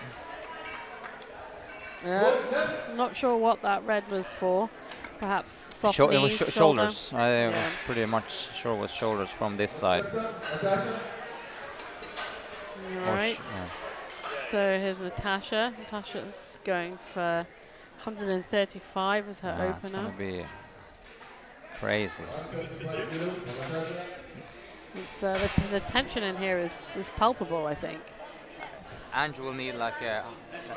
Not sure what that red was for. Perhaps soft It was knees, shoulders. I Yeah. was pretty much sure it was shoulders from this side. All right. So here's Natasha. Natasha's going for 135 as her It's opener. gonna be crazy. It's, the tension in here is palpable, I think. Ange will need like a.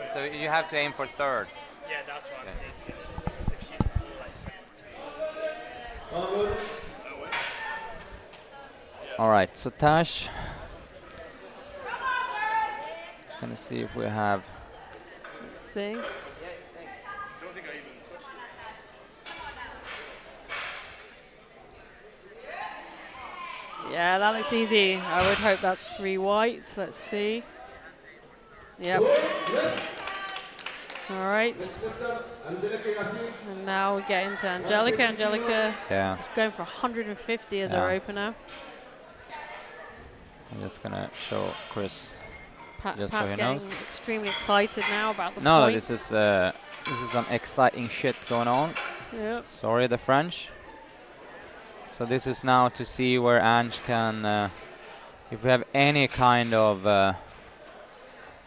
So you have to aim for third. Yeah, that's what I think. If she All right, so Tash. Just gonna see if we have. Let's see. Yeah, that looks easy. I would hope that's 3 whites. Let's see. Yep. All right. And now we get into Angelica. Angelica Yeah. going for 150 as her opener. I'm just gonna show Chris. Pat's Just so he getting knows. extremely excited now about the No, point. this is some exciting shit going on. Yep. Sorry, the French. So this is now to see where Ange can, if we have any kind of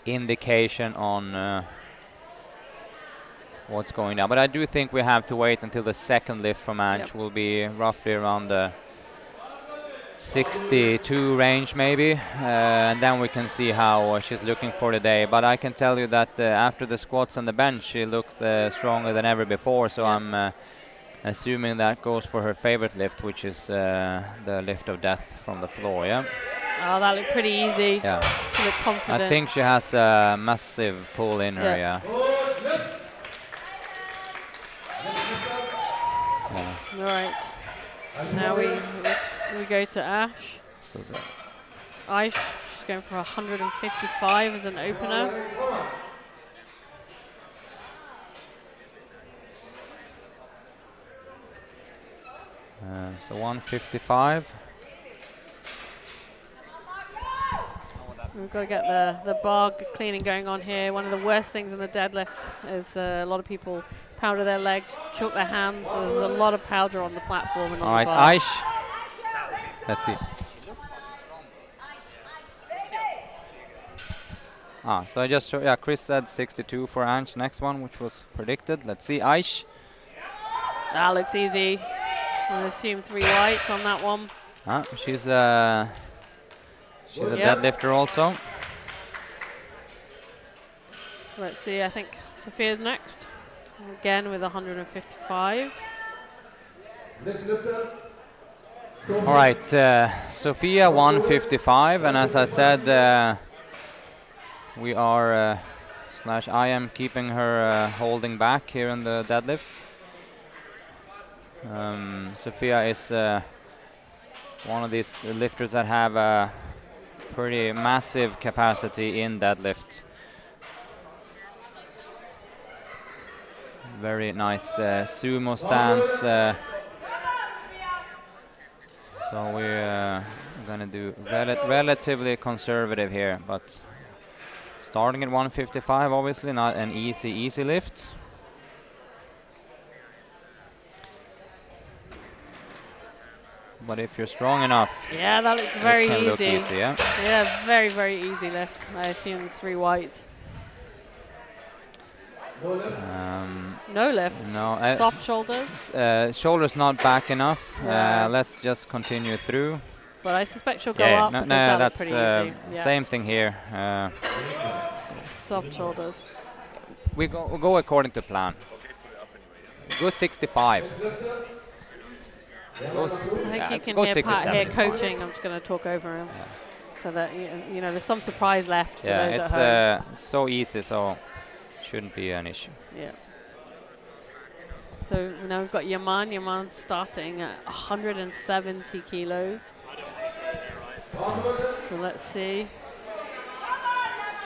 indication on what's going down. But I do think we have to wait until the second lift from Ange will be roughly around the 62 range maybe, and then we can see how she's looking for the day. But I can tell you that after the squats and the bench, she looked stronger than ever before. So I'm assuming that goes for her favorite lift, which is the lift of death from the floor. Yeah. Oh, that looked pretty easy. Yeah. She looked confident. I think she has a massive pull in her. Yeah. All right. Now we go to Ash. So Aish, she's going for 155 as an opener. So 155. We've got to get the bar cleaning going on here. One of the worst things in the deadlift is a lot of people powder their legs, choke their hands. So there's a lot of powder on the platform and on All right, the bar. Aish. Let's see. So I just showed, Chris said 62 for Ange, next one, which was predicted. Let's see, Aish. That looks easy. I assume 3 whites on that one. She's a deadlifter also. Let's see, I think Sophia's next. Again with 155. Next lifter. All right, Sophia 155, and as I said, we are I am keeping her holding back here in the deadlift. Sophia is one of these lifters that have a pretty massive capacity in deadlift. Very nice sumo stance. So we're gonna do relatively conservative here, but starting at 155, obviously not an easy lift. But if you're strong enough, yeah, that looks very it can easy. look easy, yeah. Yeah, very, very easy lift. I assume 3 whites. No lift. No. Soft shoulders. Shoulders not back enough. Yeah. Let's just continue through. But I suspect she'll go up no, because that looked that's pretty easy. Yeah. same thing here. Soft shoulders. We'll go according to plan. Go 65. I think you can go hear Pat 67. here coaching. I'm just going to talk over him. So that, you know, there's some surprise left for Yeah, those it's at home. so easy, so shouldn't be an issue. Yeah. So now we've got Yaman. Yaman's starting at 170 kilos. So let's see.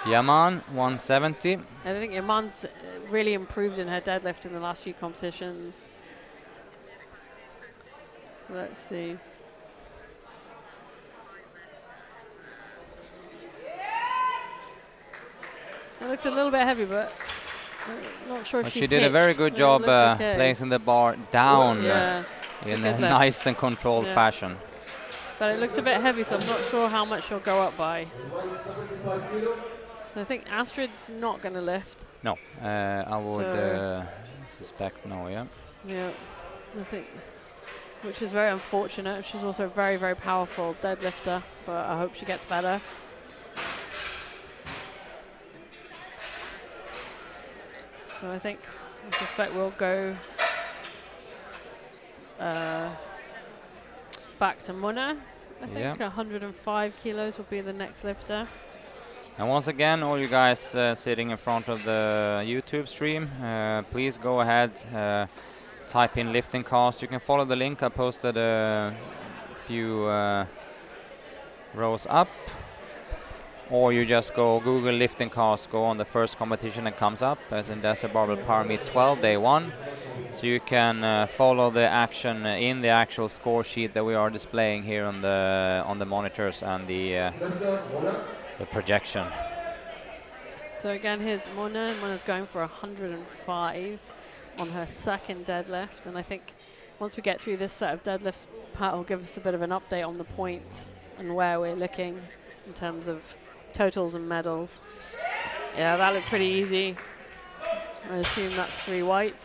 Yaman, 170. I think Yaman's really improved in her deadlift in the last few competitions. Let's see. It looked a little bit heavy, but I'm not sure if But she she did a hit. very good It job looked okay. placing the bar down Yeah, it's in a a good lift. nice and controlled Yeah. fashion. But it looks a bit heavy, so I'm not sure how much she'll go up by. 175 kilo. So I think Astrid's not going to lift. No, I would So- suspect no, yeah. Yeah, I think, which is very unfortunate. She's also a very, very powerful deadlifter, but I hope she gets better. So I suspect we'll go back to Muna. I think 105 kilos will be the next lifter. And once again, all you guys sitting in front of the YouTube stream, please go ahead, type in lifting cast. You can follow the link. I posted a few rows up, or you just go Google lifting cast, go on the first competition that comes up, as in Desert Barbell Power Meet 12, day 1. So you can follow the action in the actual score sheet that we are displaying here on the monitors and the projection. So again, here's Mona. Mona's going for 105 on her second deadlift, and I think once we get through this set of deadlifts, Pat will give us a bit of an update on the point and where we're looking in terms of totals and medals. Yeah, that looked pretty easy. I assume that's 3 white.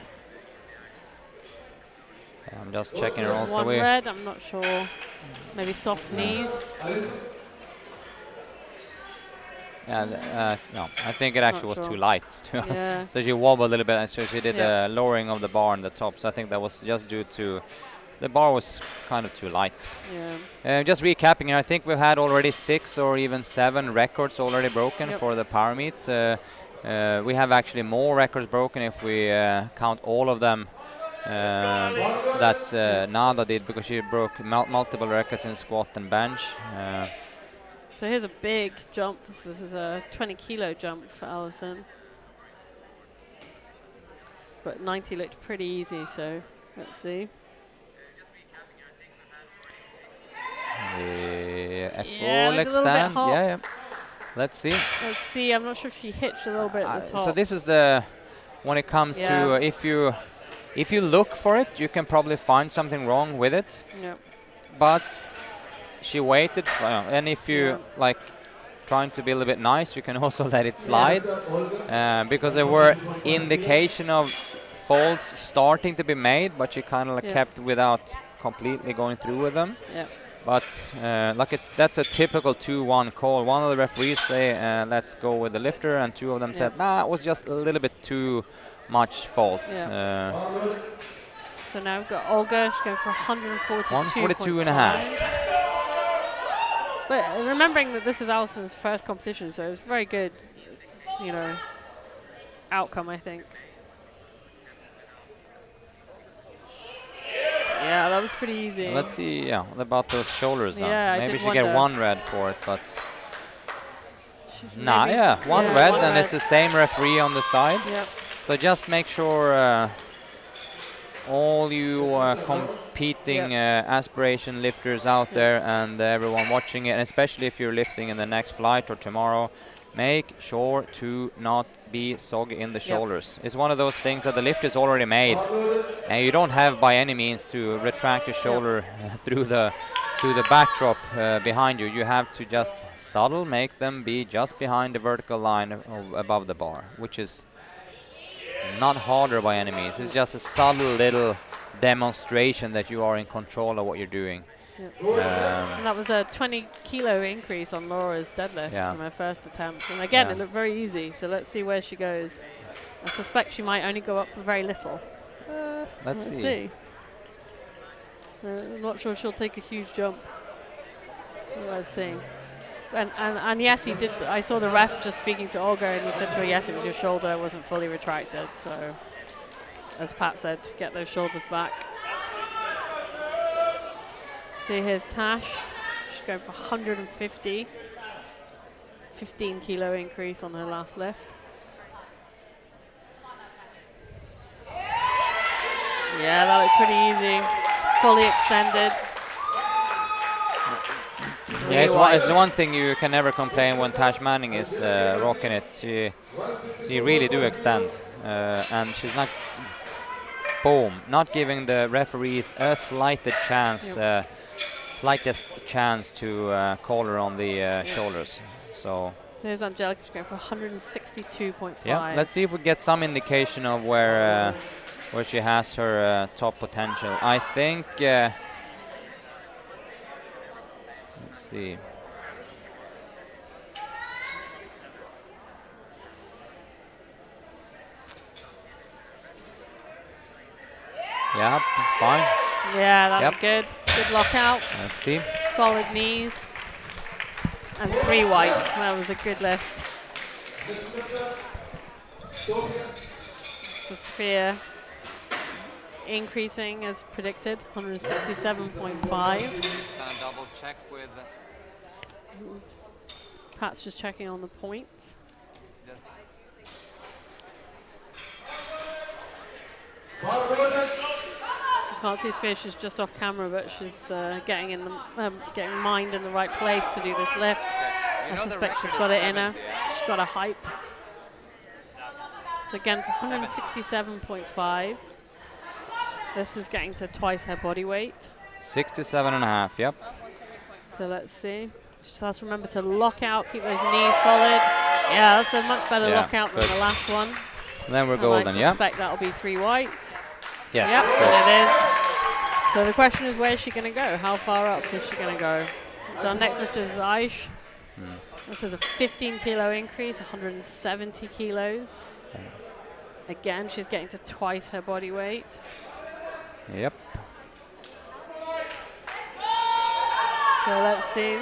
I'm just checking it also. One red, I'm not sure. Maybe soft knees. Yeah, no, I think it actually Not was sure. yeah. Too light. To be honest. Yeah. So she wobbled a little bit, and so she did Yeah. a lowering of the bar on the top. So I think that was just due to the bar was kind of too light. Yeah. Just recapping here, I think we've had already 6 or even 7 records already broken for the power meet. We have actually more records broken if we count all of them that Nada did, because she broke multiple records in squat and bench. So here's a big jump. This is a 20 kilo jump for Alison. But 90 looked pretty easy, so let's see. A Yeah, full it's a little bit extend. hot. Yeah. Let's see. Let's see. I'm not sure if she hitched a little bit at the top. So this is the when it comes to if you look for it, you can probably find something wrong with it. Yep. But she waited, and if you like trying to be a little bit nice, you can also let it slide, because there were indication of folds starting to be made, but she kind of kept without completely going through with them. Yep. But that's a typical 2-1 call. One of the referees say, let's go with the lifter, and 2 of them said, nah, it was just a little bit too much fault. So now we've got Olga. She's going for 142 and a half. But remembering that this is Alison's first competition, so it was very good, outcome, I think. Yeah, that was pretty easy. Let's see, about those shoulders. Yeah, maybe I she did get wonder. 1 red for it, but Maybe- one yeah, red, one and red. it's the same referee on the side. Yep. So just make sure all you competing aspiration lifters out there, and everyone watching it, and especially if you're lifting in the next flight or tomorrow, make sure to not be soggy in the shoulders. It's one of those things that the lift is already made, and you don't have by any means to retract your shoulder through the backdrop behind you. You have to just subtle, make them be just behind the vertical line above the bar, which is not harder by any means. It's just a subtle little demonstration that you are in control of what you're doing. And that was a 20 kilo increase on Laura's deadlift from her first attempt. And again, it looked very easy. So let's see where she goes. I suspect she might only go up very little. Let's see. I'm not sure she'll take a huge jump. Let's see. And yes, he did. I saw the ref just speaking to Olga, and he said to her, yes, it was your shoulder, it wasn't fully retracted. So, as Pat said, get those shoulders back. See, here's Tash. She's going for 150. 15 kilo increase on her last lift. Yeah, that looked pretty easy. Fully extended. Yeah, it's the one thing you can never complain when Tash Manning is rocking it. She really do extend, and she's not, not giving the referees a slightest chance to call her on the shoulders. So here's Angelica, she's going for 162.5. Yeah, let's see if we get some indication of where she has her top potential. I think. Let's see. Yeah, fine. Yeah, that looked good. Good lockout. Let's see. Solid knees. And 3 whites. That was a good lift. Sophia increasing as predicted, 167.5. Just gonna double check with. Pat's just checking on the points. Just Can't see Sophia, she's just off camera, but she's getting mind in the right place to do this lift. I suspect she's got it in her. She's got a hype. So against 167.5. This is getting to twice her body weight. 67.5, yep. So let's see. She just has to remember to lock out, keep those knees solid. Yeah, that's a much better lockout than the last one. And then we're golden, yeah. I suspect that'll be 3 whites. Yes. Yep, and it is. So the question is, where's she going to go? How far up is she going to go? So our next lifter is Aish. This is a 15 kilo increase, 170 kilos. Again, she's getting to twice her body weight. Yep. So let's see.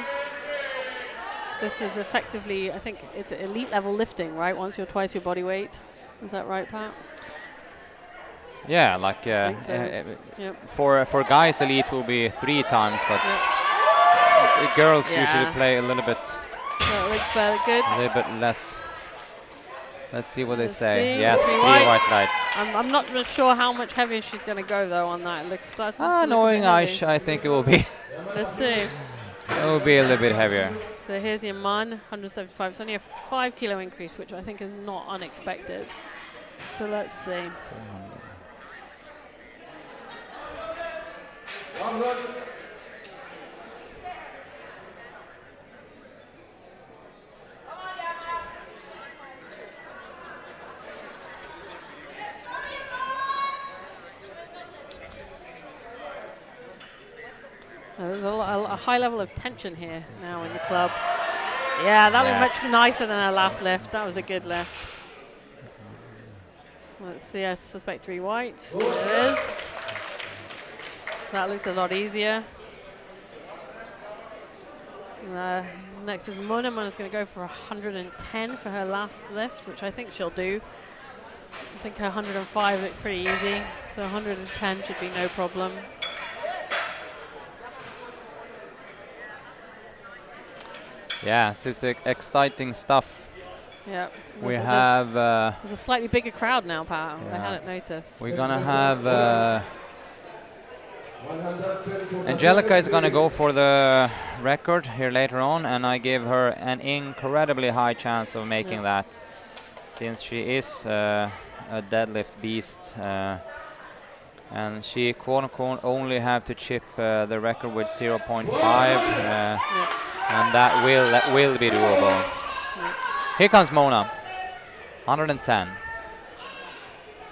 This is effectively, I think it's elite level lifting, right? Once you're twice your body weight. Is that right, Pat? Yeah, like for guys, elite will be 3 times, but girls usually play a little bit. That looks very good. A little bit less. Let's see what they say. See. Yes, 3 white lights. I'm not really sure how much heavier she's going to go though on that. It looks starting to look knowing a bit heavy. Aish, I think it will be. Let's see. It will be a little bit heavier. So here's Yaman, 175. It's only a 5 kilo increase, which I think is not unexpected. So let's see. There's a high level of tension here now in the club. Yeah, that looked much nicer than our last lift. That was a good lift. Let's see, I suspect 3 whites. There it is. That looks a lot easier. Next is Mona. Mona's going to go for 110 for her last lift, which I think she'll do. I think her 105 looked pretty easy, so 110 should be no problem. Yeah, this is exciting stuff. Yeah. We have. There's a slightly bigger crowd now, Pat. I hadn't noticed. We're gonna have. Angelica is gonna go for the record here later on, and I give her an incredibly high chance of making that, since she is a deadlift beast, and she quote unquote only have to chip the record with 0.5. And that will be doable. Here comes Mona, 110.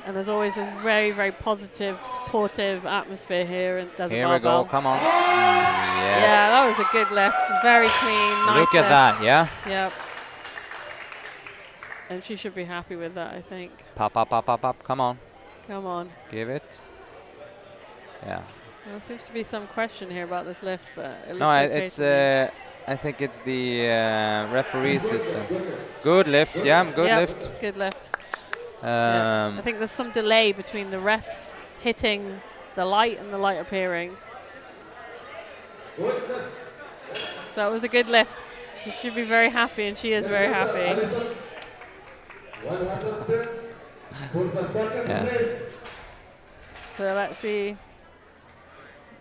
And there's always this very, very positive, supportive atmosphere here in Desert Here we Barbell. go, come on. Yes. Yeah, that was a good lift. Very clean, nice Look at lift. that, yeah? Yep. And she should be happy with that, I think. Pop, pop, pop, pop, pop, come on. Come on. Give it. Yeah. Well, there seems to be some question here about this lift, but it looked No, okay it's, to me. I think it's the referee system. Good lift, yeah, good Yep, lift. good lift. Yeah. I think there's some delay between the ref hitting the light and the light appearing. So that was a good lift. You should be very happy, and she is very happy. Yeah. So let's see.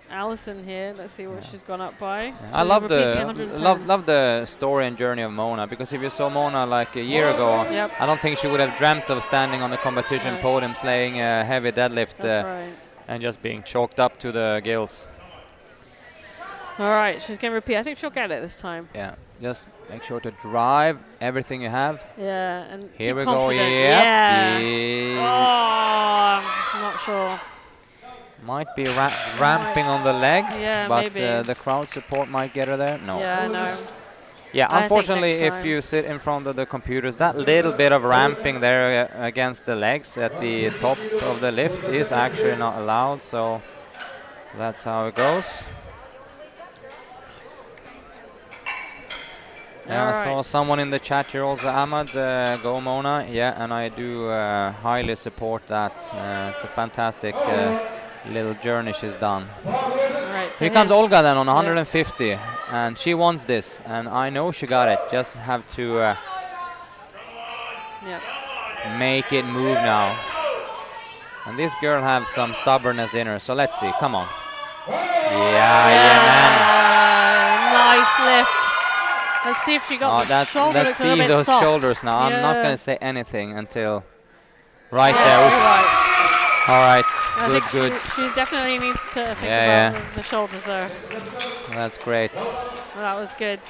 Allison here. Let's see what she's gone up by. I She's love repeating the 110. love the story and journey of Mona, because if you saw Mona like a year ago, Yep. I don't think she would have dreamt of standing on the competition No. podium slaying a heavy deadlift That's right. and just being choked up to the gills. All right, she's going to repeat. I think she'll get it this time. Yeah, just make sure to drive everything you have. Yeah, and Here keep we go. confident. Yep. Yeah. Yeah. Oh, I'm not sure. Might be ramping on the legs, Yeah, but maybe. the crowd support might get her there. No. Yeah, I know. Yeah, I think unfortunately, next if time. you sit in front of the computers, that little bit of ramping there against the legs at the top of the lift is actually not allowed, so that's how it goes. Yeah, I saw someone in the chat here also, Ahmad, go Mona. Yeah, and I do highly support that. It's a fantastic little journey she's done. Right, so Here comes here's- Olga then on 150, and she wants this, and I know she got it. Just have to Yep. make it move now. And this girl have some stubbornness in her, so let's see. Come on. Yeah, man. Nice lift. Let's see if she got the shoulder. Let's Looks a little see bit those soft. shoulders now. I'm not Yeah. going to say anything until right Yes, there. you're right. All right, I good, think good. She definitely needs to think Yeah, about the shoulders there. That's great. Well, that was good.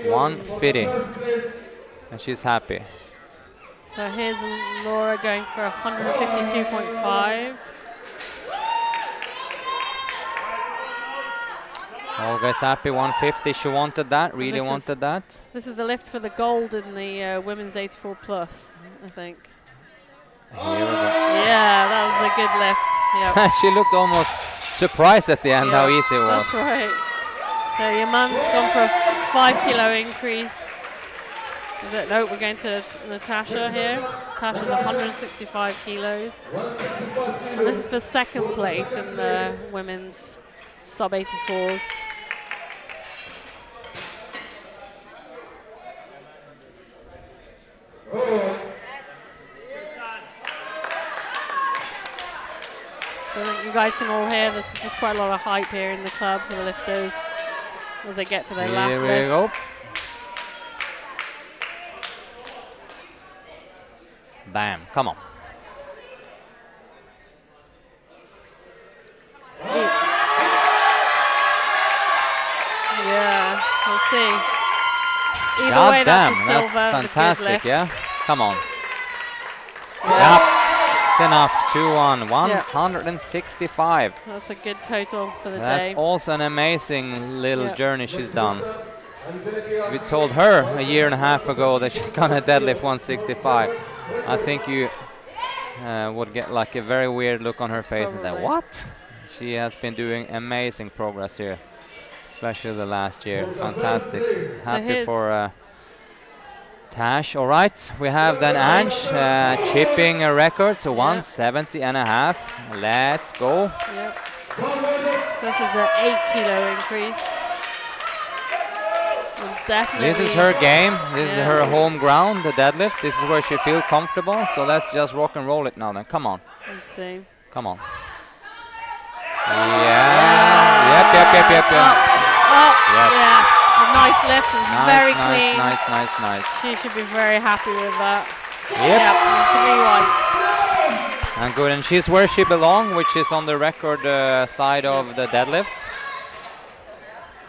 150, and she's happy. So here's Laura going for 152.5. Olga's happy, 150. She wanted that, really this is- wanted that. This is the lift for the gold in the women's 84 plus, I think. Here we go. Yeah, that was a good lift. Yep. She looked almost surprised at the end how easy it was. That's right. So Yaman's gone for a 5 kilo increase. Is it? No, we're going to Natasha here. Natasha's 165 kilos. And this is for second place in the women's sub 84s. So I think you guys can all hear there's quite a lot of hype here in the club for the lifters as they get to their last Here we lift. go. Bam, come on. Yeah, we'll see. Either God way, damn, that's a that's silver. fantastic, Lift. yeah? Come on. Yep, it's enough. 2-1, 165. That's a good total for the That's day. also an amazing little Yeah. journey she's done. We told her a year and a half ago that she's gonna deadlift 165. I think you would get like a very weird look on her face and say, Probably. what? She has been doing amazing progress here, especially the last year. Fantastic. Happy here's- for Tash. All right, we have then Ange chipping a record, so 170 and a half. Let's go. Yep. So this is the 8 kilo increase. And definitely. This is her game. This is Yeah. her home ground, the deadlift. This is where she feels comfortable. So let's just rock and roll it now then. Come on. Let's see. Come on. Yeah. Yep. Oh, Yes. yes. A nice lift. It's very Nice, clean. nice. She should be very happy with that. Yep. Yep. 3 whites. And good. And she's where she belongs, which is on the record side of the deadlifts.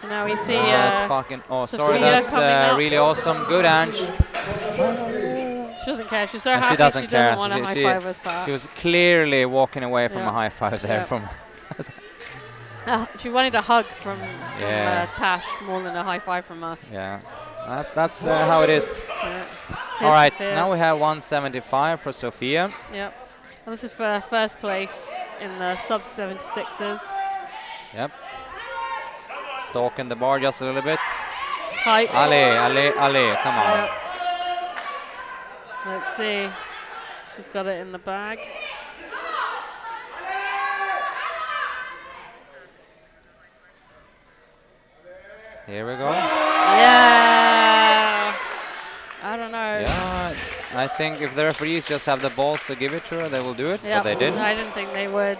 So now we see. That's fucking. Oh, sorry. Sophia That's coming up. really awesome. Good, Ange. She doesn't care. She's so And happy. she doesn't care. Want to high five us back. She was clearly walking away from Yeah. a high five there. Yeah. From She wanted a hug from Yeah. Tash more than a high five from us. yeah, that's how it is. Yeah. All right, Sophia. now we have 175 for Sophia. Yep. And this is for first place in the sub 76s. Yep. Stalking the bar just a little bit. Height. Ali, come on. Yep. Let's see. She's got it in the bag. Here we go. Yeah. I don't know. Yeah, I think if the referees just have the balls to give it to her, they will do it, Yep. but they didn't. I didn't think they would.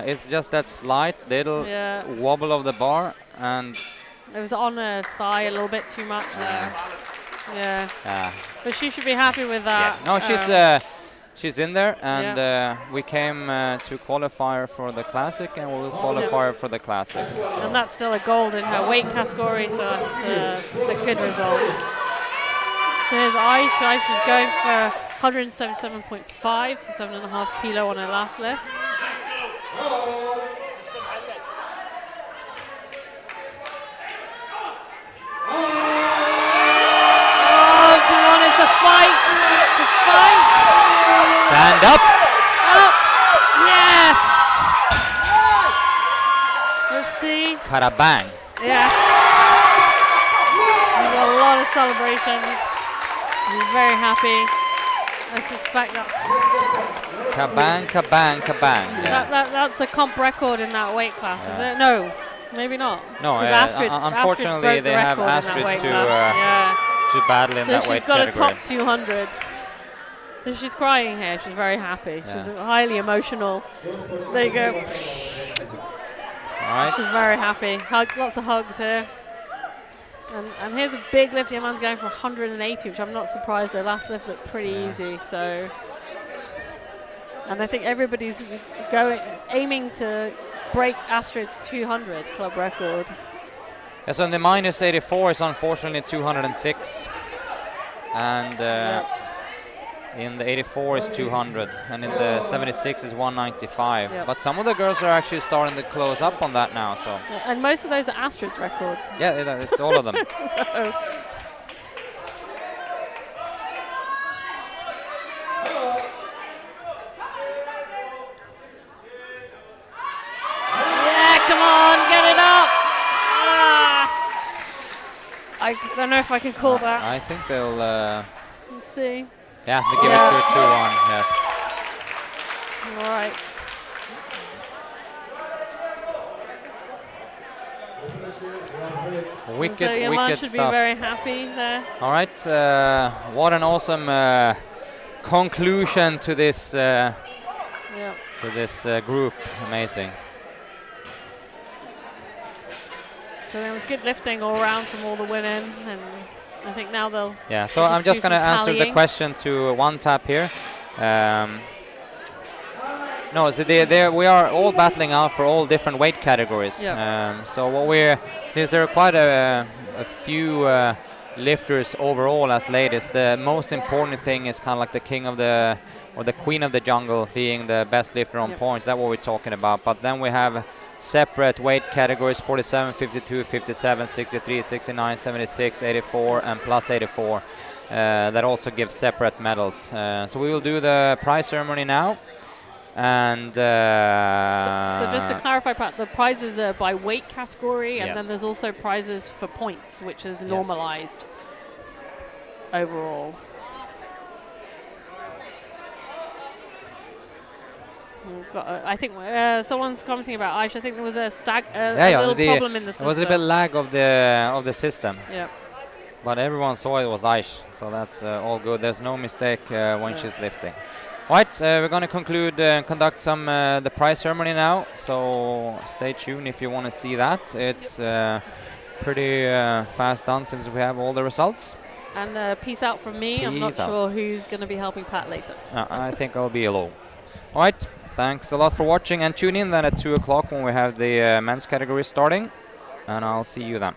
It's just that slight little Yeah. wobble of the bar, and It was on her thigh a little bit too much there. Yeah. yeah. But she should be happy with that. No, she's in there, and we came to qualify her for the classic, and we will qualify her for the classic. So. And that's still a gold in her weight category, so that's a good result. So here's Aish. Aish is going for 177.5, so 7.5 kilo on her last lift. Oh, come on, it's a fight. It's a fight. Stand up. Up. Yes. Let's see. Karabang. Yes. There's a lot of celebration. He's very happy. I suspect that's Kabang, kabang, kabang. Yeah. that's a comp record in that weight class, is it? No, maybe not. No, 'Cause unfortunately broke the they have record in that Astrid weight to class. to battle in So that she's weight got category. a top 200. So she's crying here. She's very happy. Yeah. She's highly emotional. There you go. All right. She's very happy. Lots of hugs here. And here's a big lift. The man's going for 180, which I'm not surprised. Their last lift looked pretty easy. So, and I think everybody's aiming to break Astrid's 200 club record. Yeah, so in the minus 84 is unfortunately 206, and in the 84 is 200, and in the 76 is 195. Yep. But some of the girls are actually starting to close up on that now. So And most of those are Astrid's records. yeah, it's all of them. So, yeah, come on, get it up. I don't know if I can call that. I think they'll. Let's see. Yeah, they give Yeah. it to 2-1. Yes. All right. Wicked, So Yaman wicked should stuff. be very happy there. All right, what an awesome conclusion to this Yeah. group. Amazing. So there was good lifting all around from all the women, and I think now they'll. Yeah. So We'll I'm just just do going to some answer the tallying. question to one tap here. No, so we are all battling out for all different weight categories. Yeah. So since there are quite a few lifters overall as ladies, the most important thing is kind of like the king of the or the queen of the jungle being the best lifter on Yep. points. That's what we're talking about. But then we have separate weight categories: 47, 52, 57, 63, 69, 76, 84, and plus 84. That also give separate medals. So we will do the prize ceremony now. And So just to clarify, Pat, the prizes are by weight category, and Yes. then there's also prizes for points, which is normalized overall. We've got, I think someone's commenting about Aish. I think there was a little problem in the It system. was a little bit lag of the system, Yeah. but everyone saw it was Aish, so that's all good. There's no mistake when she's lifting. All right, we're going to conclude and conduct some the prize ceremony now. So stay tuned if you want to see that. It's pretty fast done since we have all the results. And peace out from me. I'm not Peace out. sure who's going to be helping Pat later. I think I'll be alone. All right, thanks a lot for watching, and tune in then at 2 o'clock when we have the men's category starting, and I'll see you then.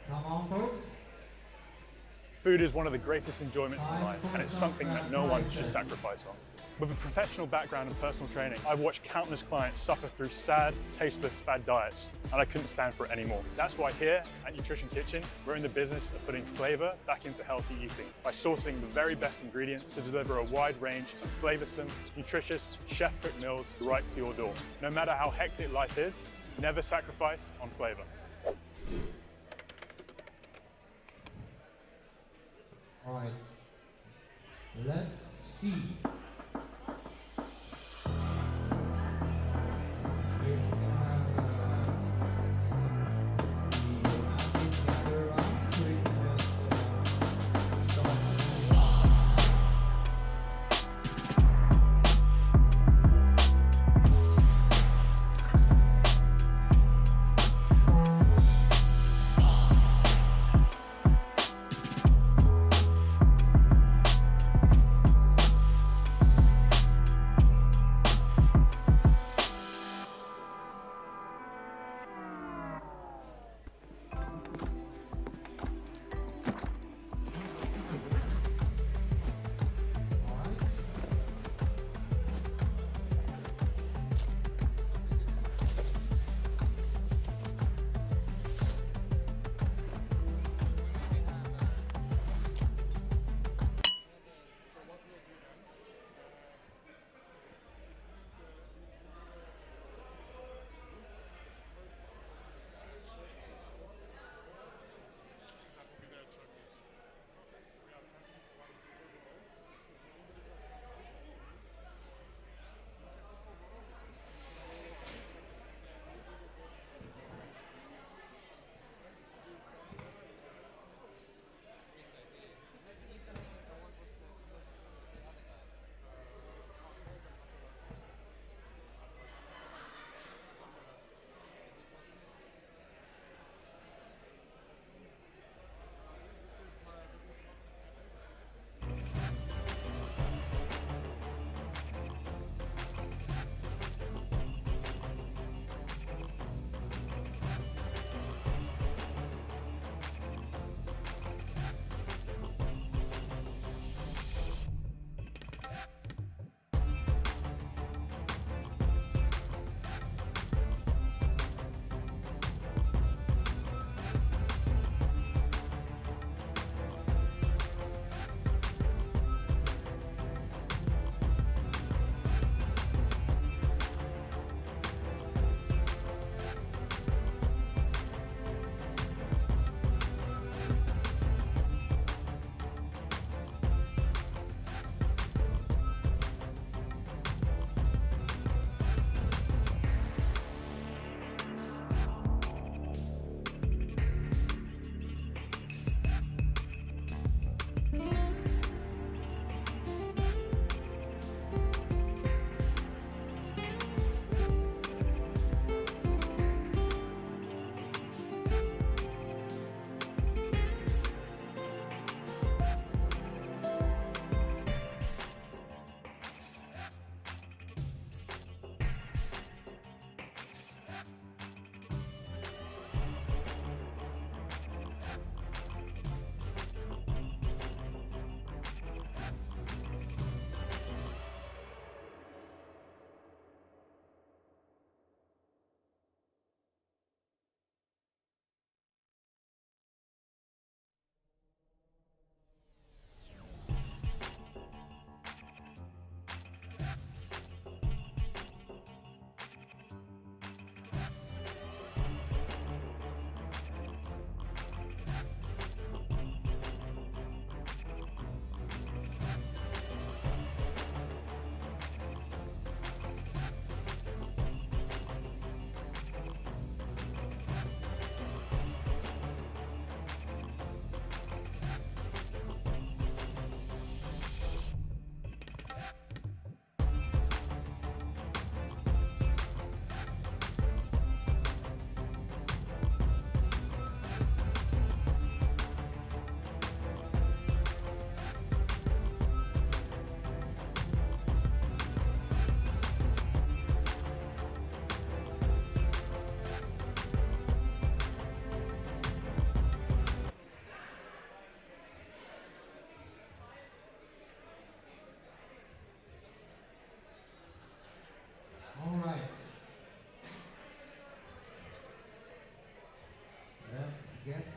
Come on, folks. Food is one of the greatest enjoyments in life, and it's something that no one should sacrifice on. With a professional background in personal training, I've watched countless clients suffer through sad, tasteless fad diets, and I couldn't stand for it anymore. That's why here at Nutrition Kitchen, we're in the business of putting flavor back into healthy eating by sourcing the very best ingredients to deliver a wide range of flavorsome, nutritious, chef-cooked meals right to your door. No matter how hectic life is, never sacrifice on flavor. All right. Let's see. Here we have the athletes gather around so we can start.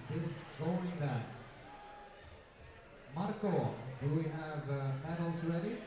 this going then. Marco, do we have medals ready?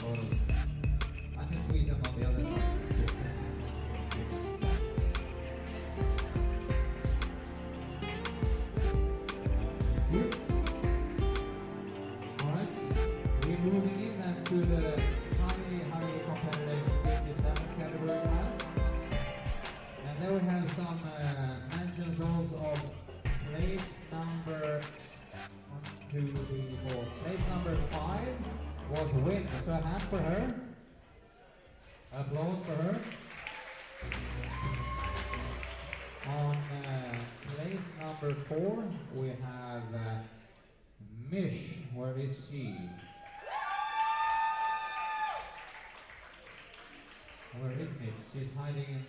I can squeeze them on the other side. Alright, we're moving in then to the highly competitive 57 category class. And there we have some mentions also of plate number 1, 2, 3, 4. Plate number 5 was win. So a hand for her. Applause for her. On place number 4, we have Mish. Where is she? Where is Mish? She's hiding in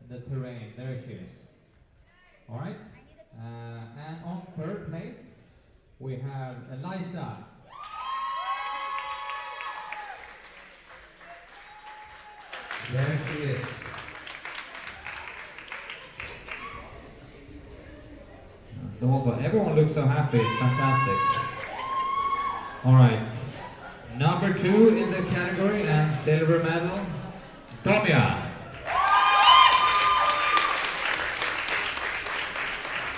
the terrain. There she is. All right. we have Eliza. There she is. So also, everyone looks so happy, it's fantastic. Alright, number 2 in the category and silver medal, Domia.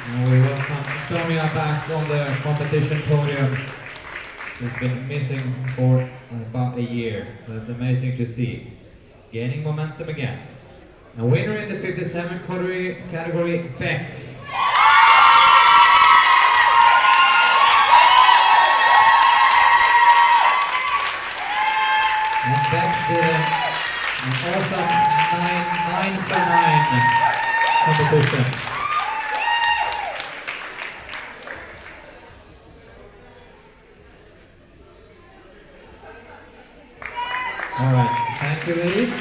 And we welcome Domia back on the competition podium. She's been missing for about a year. That's amazing to see. Gaining momentum again. A winner in the 57 category, Bex. And Bex did an awesome 9 for 9 competition. Alright, thank you ladies.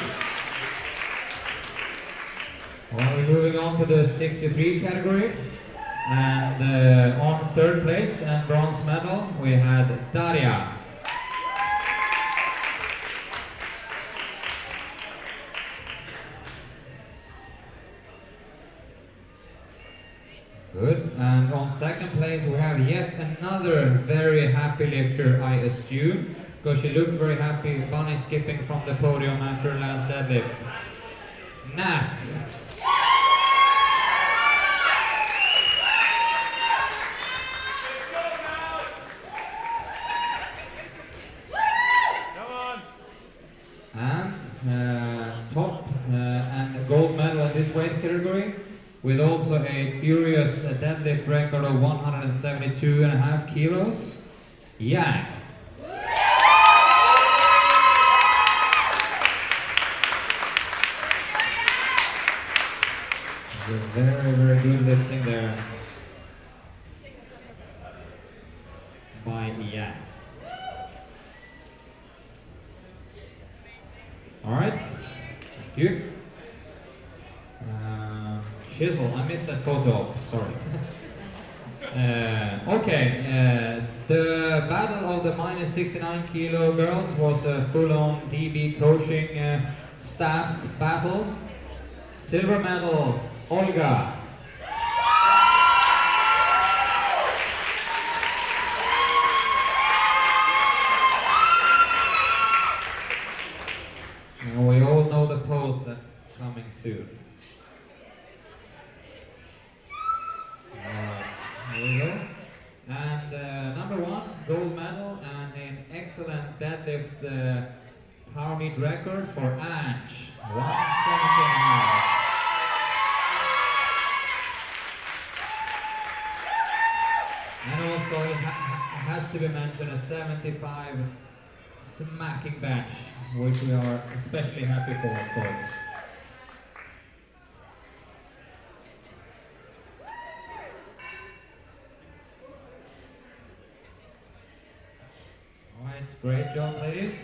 Well, we're moving on to the 63 category. And on 3rd place and bronze medal we had Daria. Good. And on 2nd place we have yet another very happy lifter, I assume, because she looked very happy, bunny skipping from the podium after her last deadlift. Nat. And top and gold medal in this weight category, with also a furious deadlift record of 172.5 kilos, Yang. Very, very good lifting there by Yang. Alright, thank you. Chisel, I missed that photo, sorry. The battle of the minus 69 kilo girls was a full-on DB coaching staff battle. Silver medal, Olga. And we all know the pose that's coming soon. Alright, here we go. And number 1, gold medal and an excellent deadlift power meet record for Ange. 170.5. And also it has to be mentioned a 75 smacking bench, which we are especially happy for, of course. Alright, great job ladies.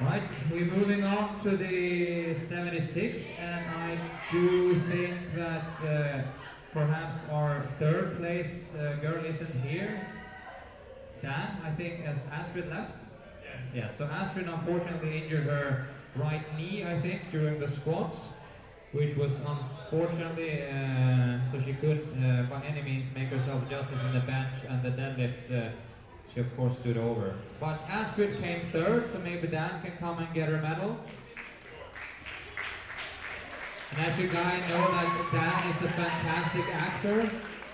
Right, we're moving on to the 76, and I do think that perhaps our 3rd place girl isn't here. Dan, I think, has Astrid left? Yes. Yeah, so Astrid unfortunately injured her right knee, I think, during the squats, which was unfortunately, so she couldn't by any means make herself justice in the bench, and the deadlift she of course stood over. But Astrid came 3rd, so maybe Dan can come and get her medal. And as you guys know, that Dan is a fantastic actor,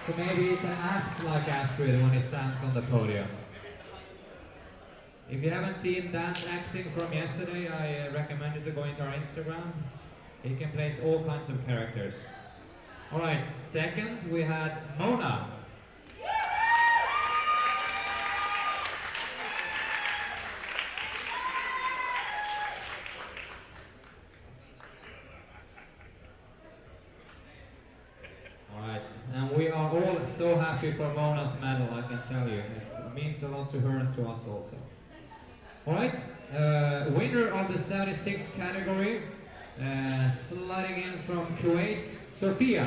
so maybe he can act like Astrid when he stands on the podium. If you haven't seen Dan's acting from yesterday, I recommend you to go into our Instagram. He can play all kinds of characters. Alright, 2nd we had Mona. And we are all so happy for Mona's medal, I can tell you. It means a lot to her and to us also. Alright, winner of the 76 category, sliding in from Kuwait, Sophia.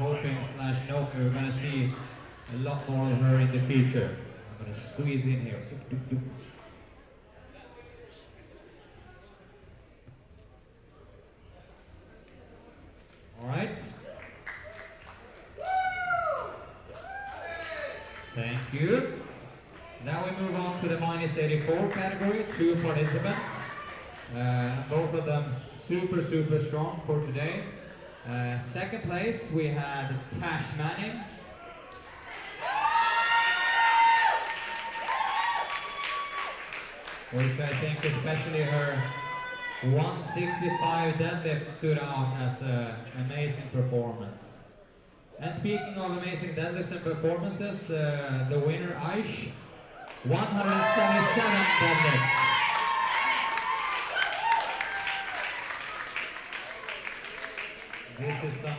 hoping slash hoping we're going to see a lot more of her in the future. I'm going to squeeze in here. All right. Thank you. Now we move on to the minus 84 category, 2 participants. Both of them super strong for today. Second place we had Tash Manning. Which I think especially her 165 deadlift stood out as an amazing performance. And speaking of amazing deadlifts and performances, the winner Aish, 177 deadlifts. This is some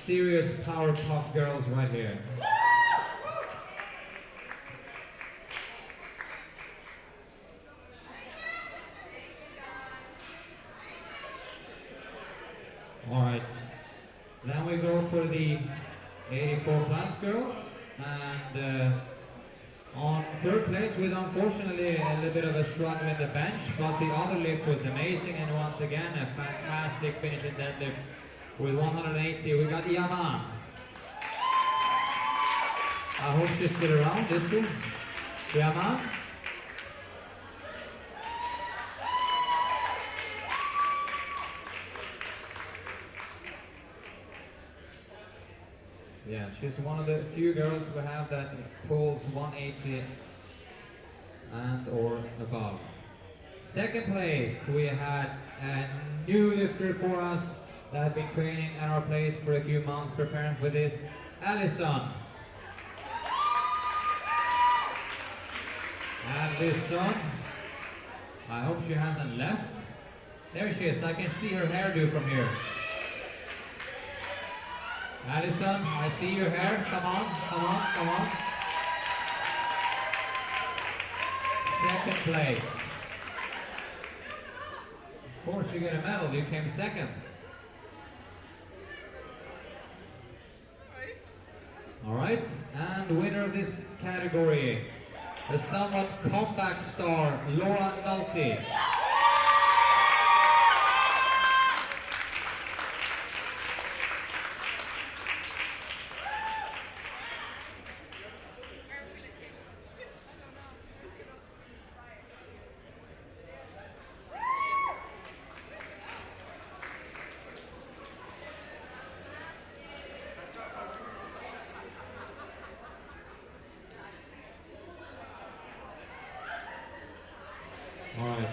serious power puff girls right here. Alright, then we go for the 84 plus girls, and on third place with unfortunately a little bit of a struggle in the bench, but the other lift was amazing, and once again a fantastic finish in deadlift with 180. We got Yaman. I hope she's still around, is she? Yaman? Yeah, she's one of the few girls we have that pulls 180 and or above. Second place, we had a new lifter for us that have been training at our place for a few months, preparing for this, Allison. Allison, I hope she hasn't left. There she is, I can see her hairdo from here. Allison, I see your hair, come on, come on, come on. Second place. Of course you get a medal, you came second. Alright, and winner of this category, the somewhat comeback star, Laura Nolte. Alright,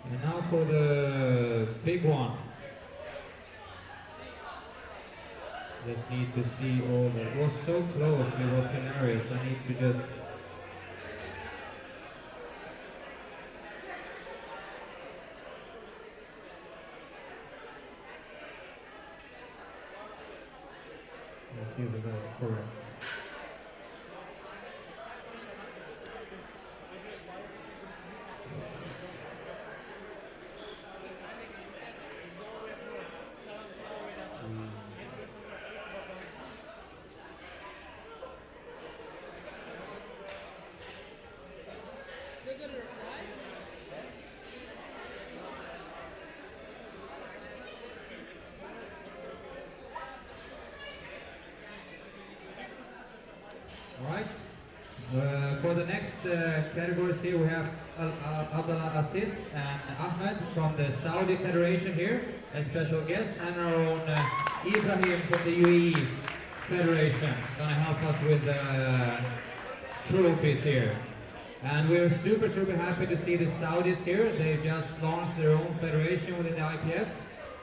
and now for the big one. Just need to see all the, it was so close, it was hilarious. I need to just let's see if that's correct. Alright, for the next categories here we have Abdullah Aziz and Ahmed from the Saudi Federation here, a special guest, and our own Ibrahim from the UAE Federation, gonna help us with the trophies here. And we're super happy to see the Saudis here. They've just launched their own federation within the IPF,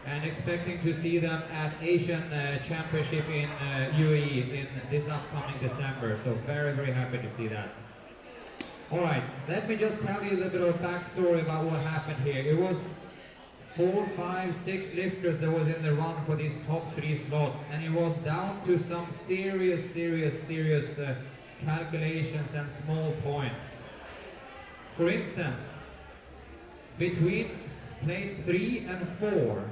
and expecting to see them at Asian Championship in UAE in this upcoming December. So very happy to see that. Alright, let me just tell you a little bit of backstory about what happened here. It was 4, 5, 6 lifters that was in the run for these top 3 slots, and it was down to some serious calculations and small points. For instance, between place 3 and 4,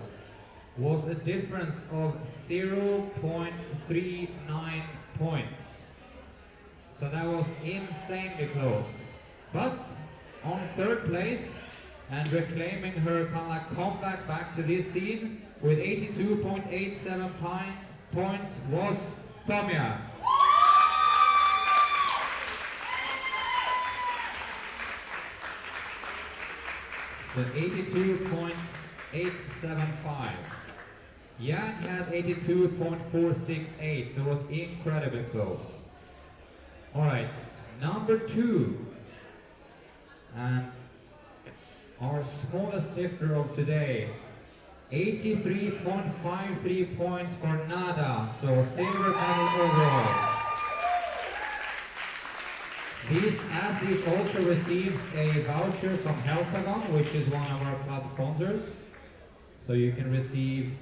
was a difference of 0.39 points. So that was insanely close. But on third place and reclaiming her kind of like comeback back to this scene with 82.87 points was Tomia. So 82.875. Yang had 82.468, so it was incredibly close. Alright, number 2. And our smallest lifter of today, 83.53 points for Nada, so silver medal overall. This athlete also receives a voucher from Healthagon, which is one of our club sponsors. So you can receive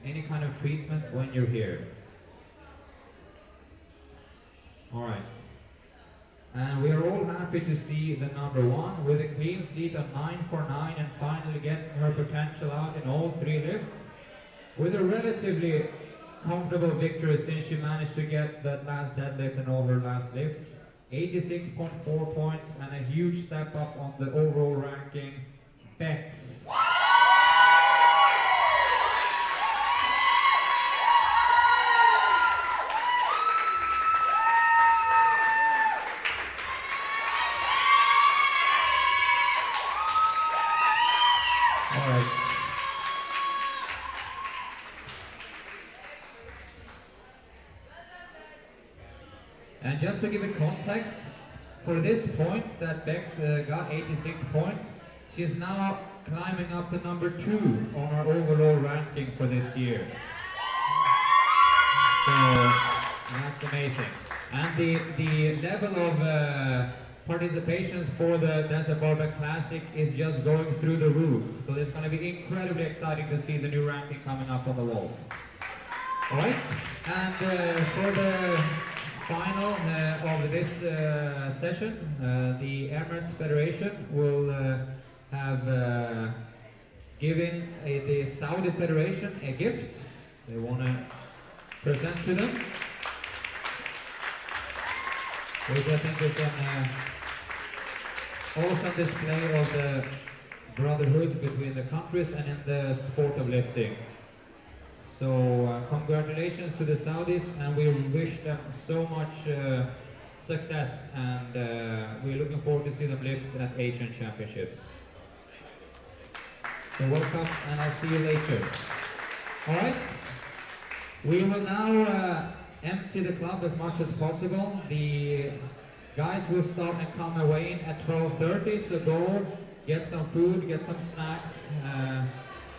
any kind of treatment when you're here. Alright. And we are all happy to see the number 1 with a clean slate of 949 and finally getting her potential out in all 3 lifts. With a relatively comfortable victory since she managed to get that last deadlift and all her last lifts. 86.4 points and a huge step up on the overall ranking. Bex. All right. And just to give it context, for this points that Bex got 86 points, she's now climbing up to number 2 on our overall ranking for this year. So that's amazing. And the level of participations for the Desert Barbell Classic is just going through the roof. So it's going to be incredibly exciting to see the new ranking coming up on the walls. Alright, and for the final of this session, the Emirates Federation will have given the Saudi Federation a gift they want to present to them, which I think is an awesome display of the brotherhood between the countries and in the sport of lifting. So congratulations to the Saudis, and we wish them so much success, and we're looking forward to see them lift at Asian Championships. So welcome, and I'll see you later. Alright, we will now empty the club as much as possible. The guys will start and come away at 12:30, so go get some food, get some snacks.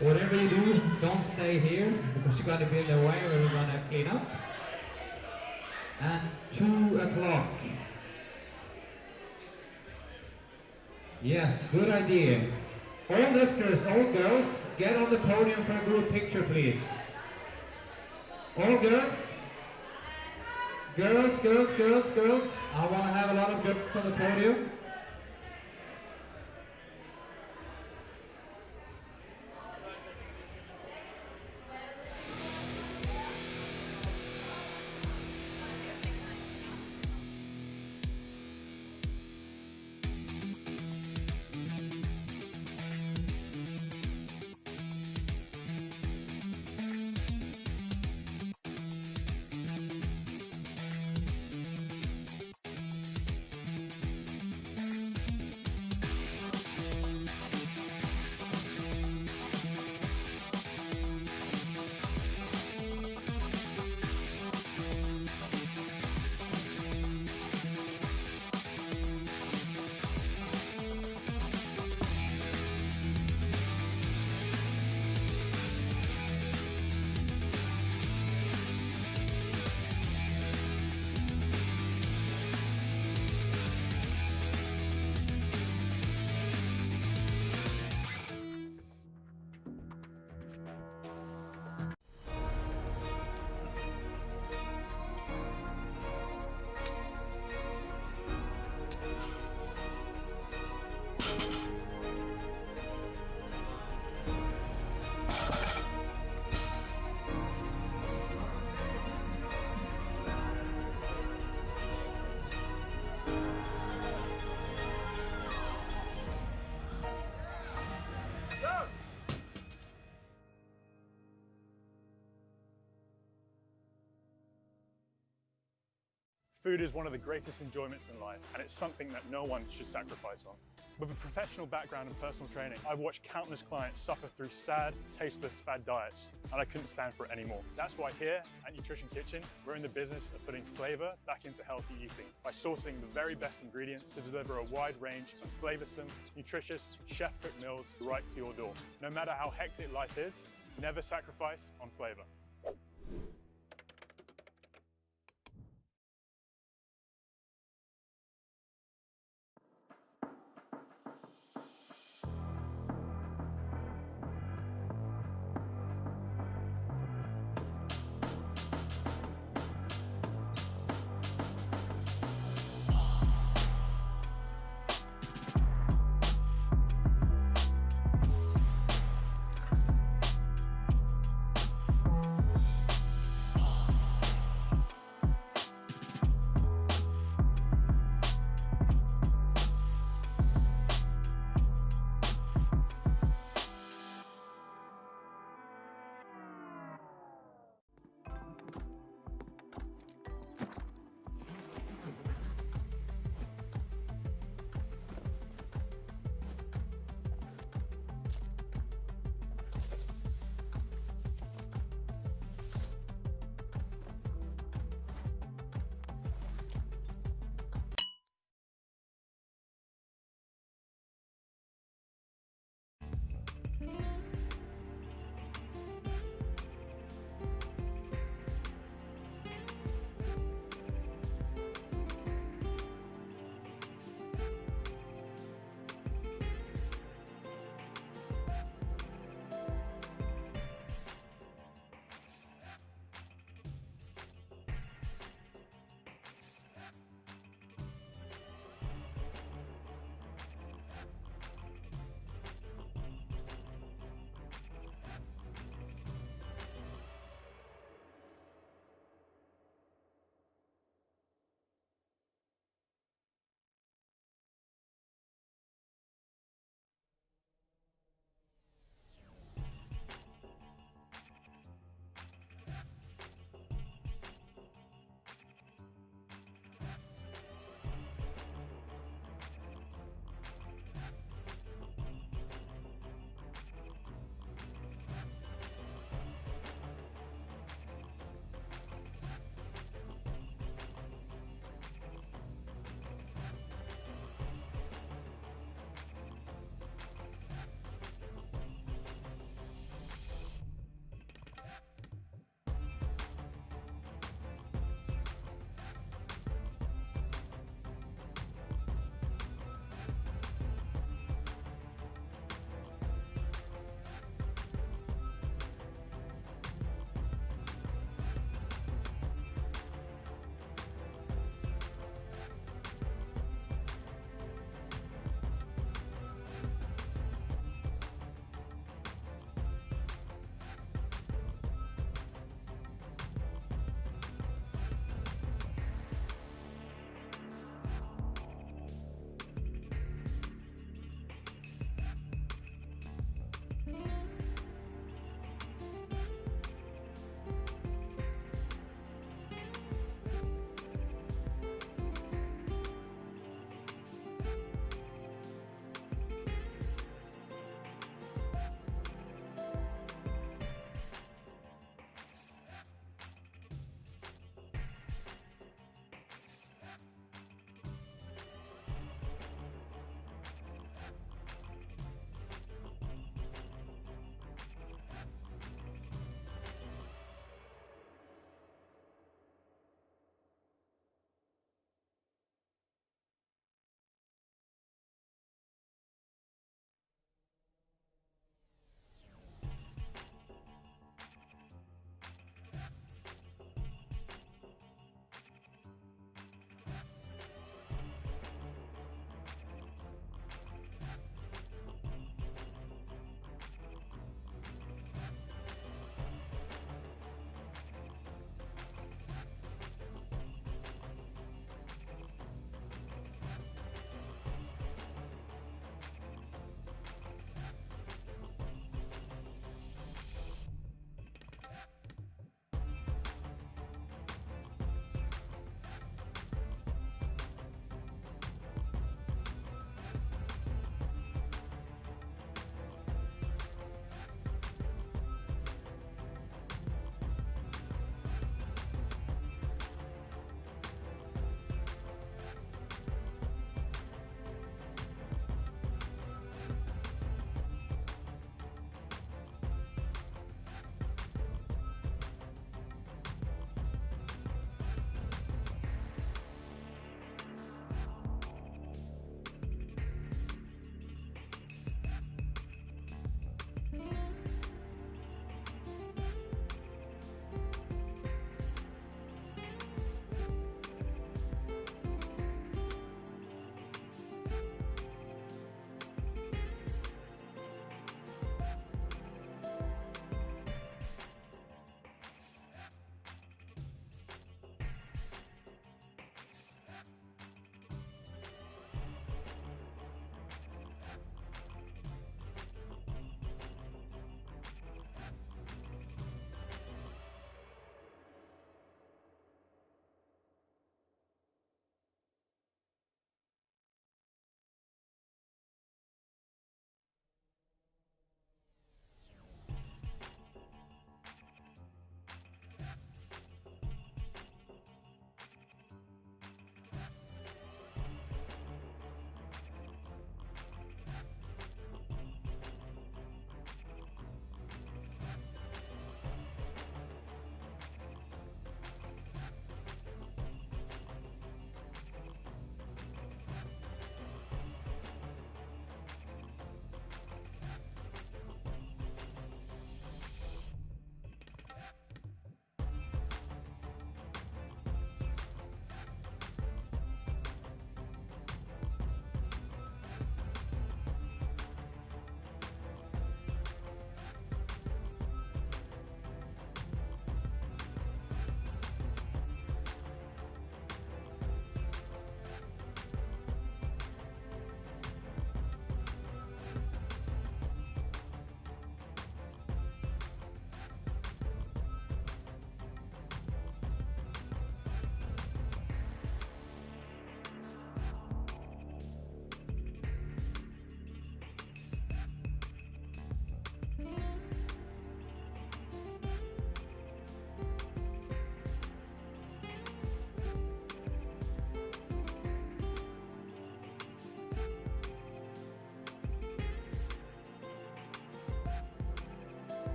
Whatever you do, don't stay here because you're going to be in the way where we're going to clean up. And 2 o'clock. Yes, good idea. All lifters, all girls, get on the podium for a group picture, please. All girls. Girls, girls, girls, girls. I want to have a lot of girls on the podium. Food is one of the greatest enjoyments in life, and it's something that no one should sacrifice on. With a professional background in personal training, I've watched countless clients suffer through sad, tasteless fad diets, and I couldn't stand for it anymore. That's why here at Nutrition Kitchen, we're in the business of putting flavor back into healthy eating by sourcing the very best ingredients to deliver a wide range of flavorsome, nutritious, chef-cooked meals right to your door. No matter how hectic life is, never sacrifice on flavor.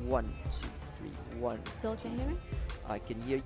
1, 2, 3, 1. Still can't hear me? I can hear you.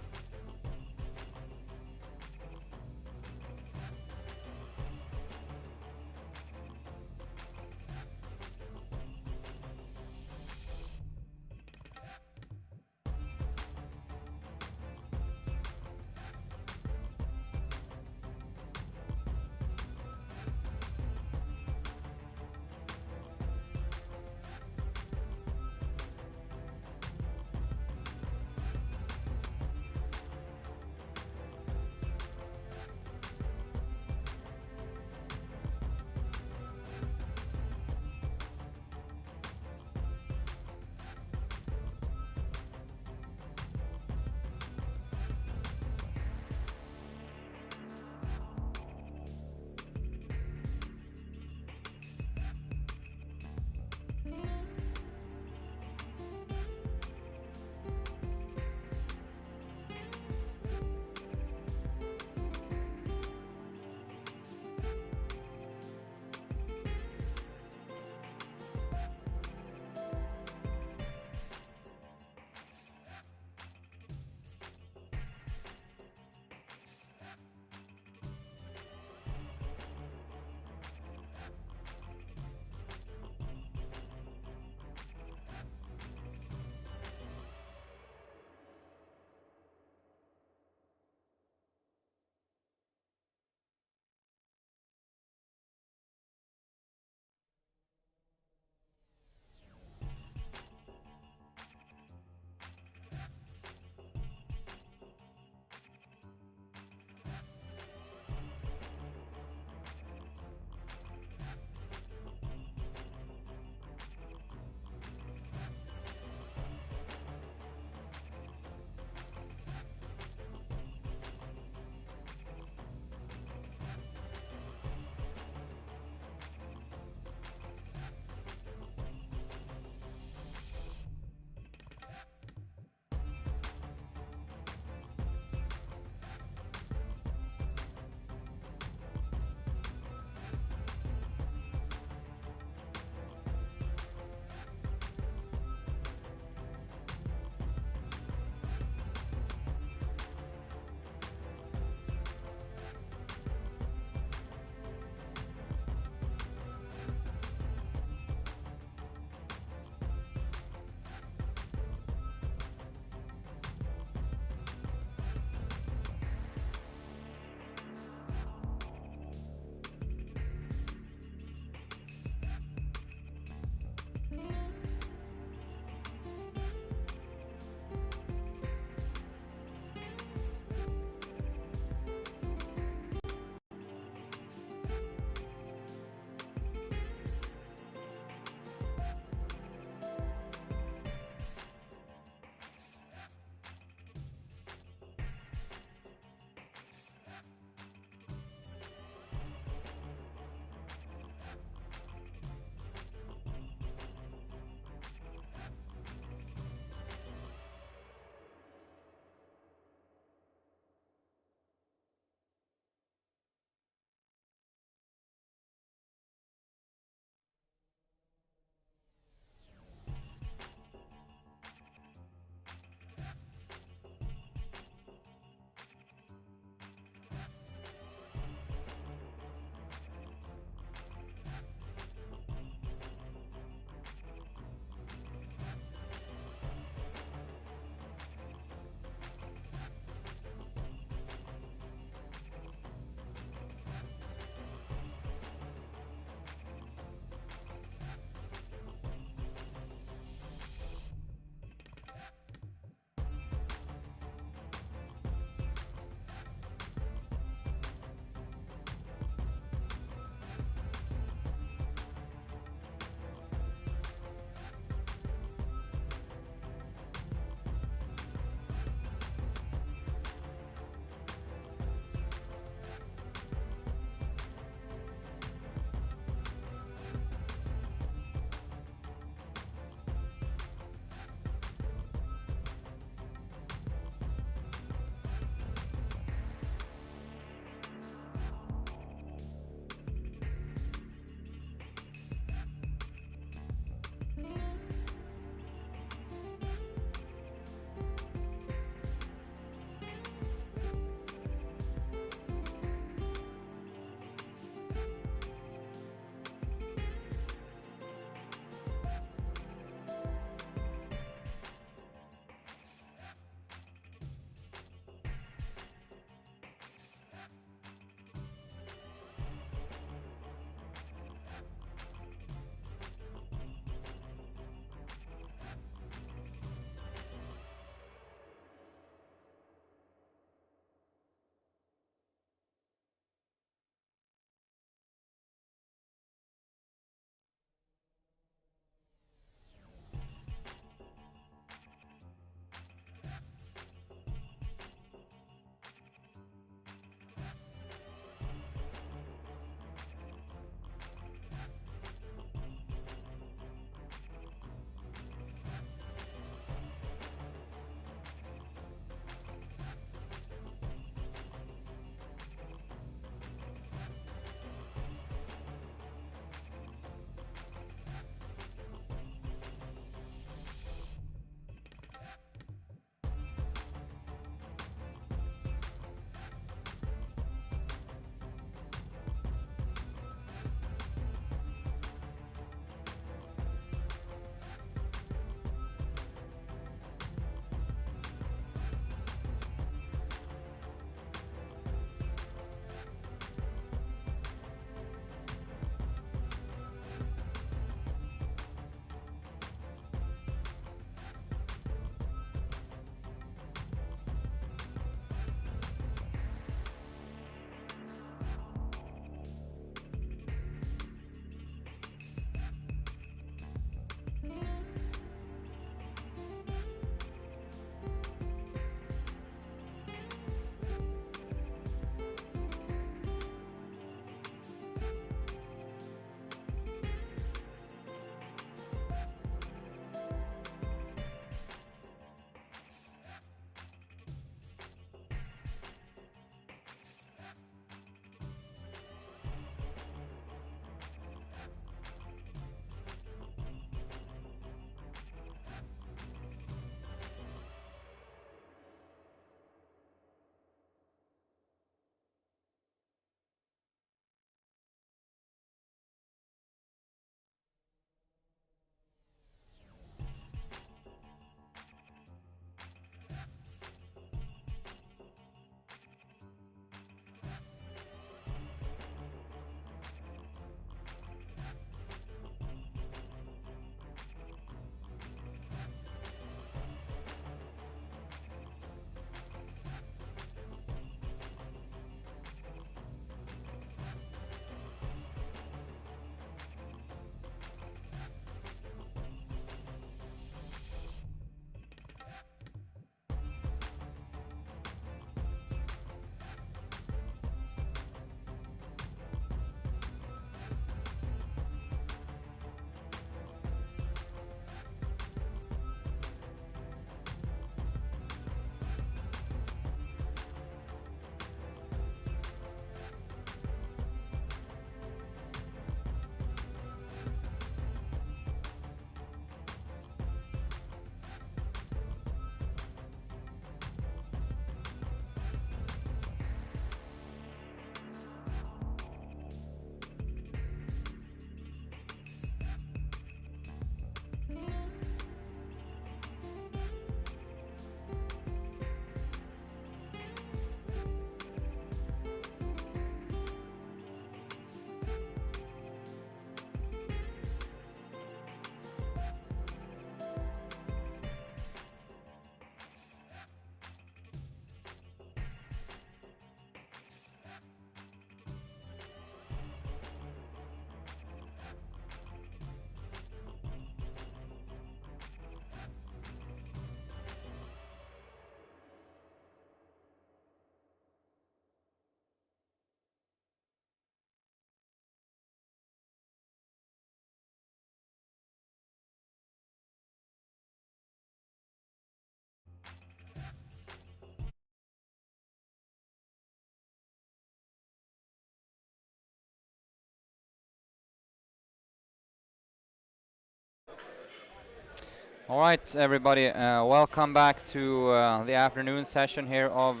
All right, everybody, welcome back to the afternoon session here of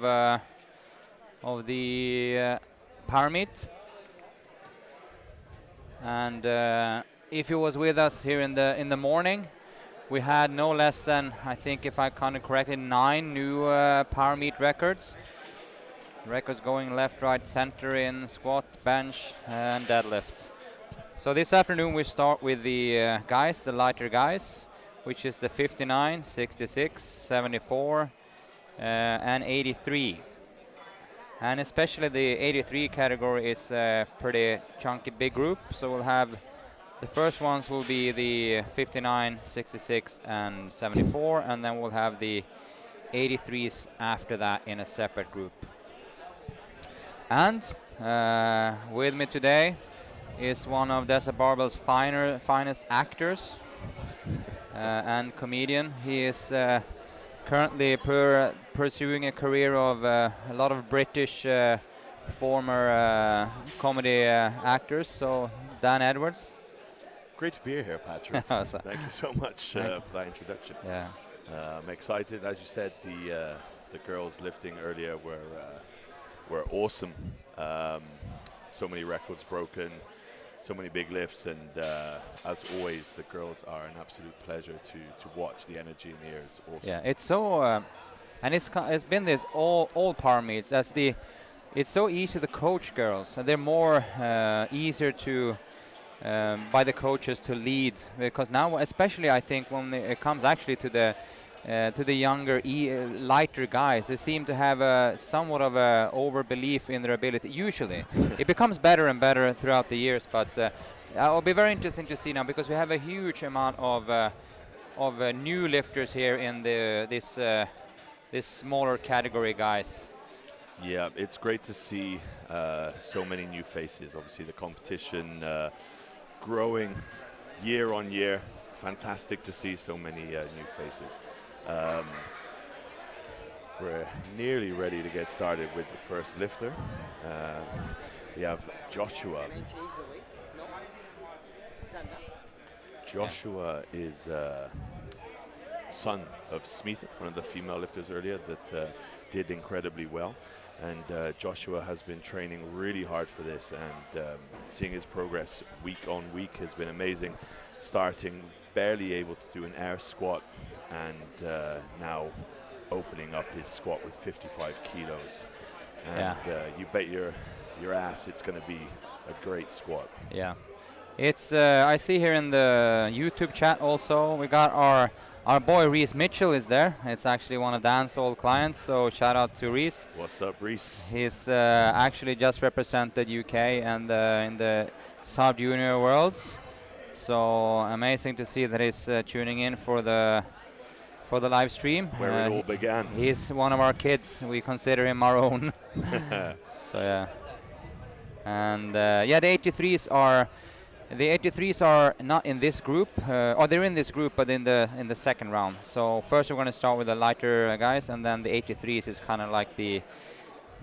the power meet. And if you was with us here in the morning, we had no less than, I think, if I counted correctly, 9 new power meet records. Records going left, right, center in squat, bench, and deadlift. So this afternoon we start with the guys, the lighter guys, which is the 59, 66, 74, and 83. And especially the 83 category is a pretty chunky big group. So we'll have the first ones will be the 59, 66, and 74, and then we'll have the 83s after that in a separate group. And with me today is one of Desert Barbell's finest actors and comedian. He is currently pursuing a career of a lot of British former comedy actors. So Dan Edwards. Great to be here, Patrick. Thank you so much for that introduction. Yeah. I'm excited. As you said, the girls lifting earlier were awesome. So many records broken, so many big lifts, and as always, the girls are an absolute pleasure to watch. The energy in here is awesome. Yeah, it's so, and it's been this all power meets. It's so easy to coach girls, and they're more easier to by the coaches to lead, because now, especially I think when it comes actually to the younger, lighter guys, they seem to have somewhat of a overbelief in their ability. Usually, it becomes better and better throughout the years, but it'll be very interesting to see now, because we have a huge amount of new lifters here in this smaller category guys. Yeah, it's great to see so many new faces. Obviously, the competition growing year on year. Fantastic to see so many new faces. We're nearly ready to get started with the first lifter. We have Joshua. Joshua is son of Smitha, one of the female lifters earlier that did incredibly well. And Joshua has been training really hard for this, and seeing his progress week on week has been amazing. Starting barely able to do an air squat, and now opening up his squat with 55 kilos. And you bet your ass it's going to be a great squat. Yeah. It's I see here in the YouTube chat also, we got our boy Reese Mitchell is there. It's actually one of Dan's old clients, so shout out to Reese. What's up, Reese? He's actually just represented UK and in the Sub Junior Worlds. So amazing to see that he's tuning in for the live stream. Where it all began. He's one of our kids. We consider him our own. So yeah. And yeah, the 83s are not in this group, or they're in this group, but in the second round. So first we're going to start with the lighter guys, and then the 83s is kind of like the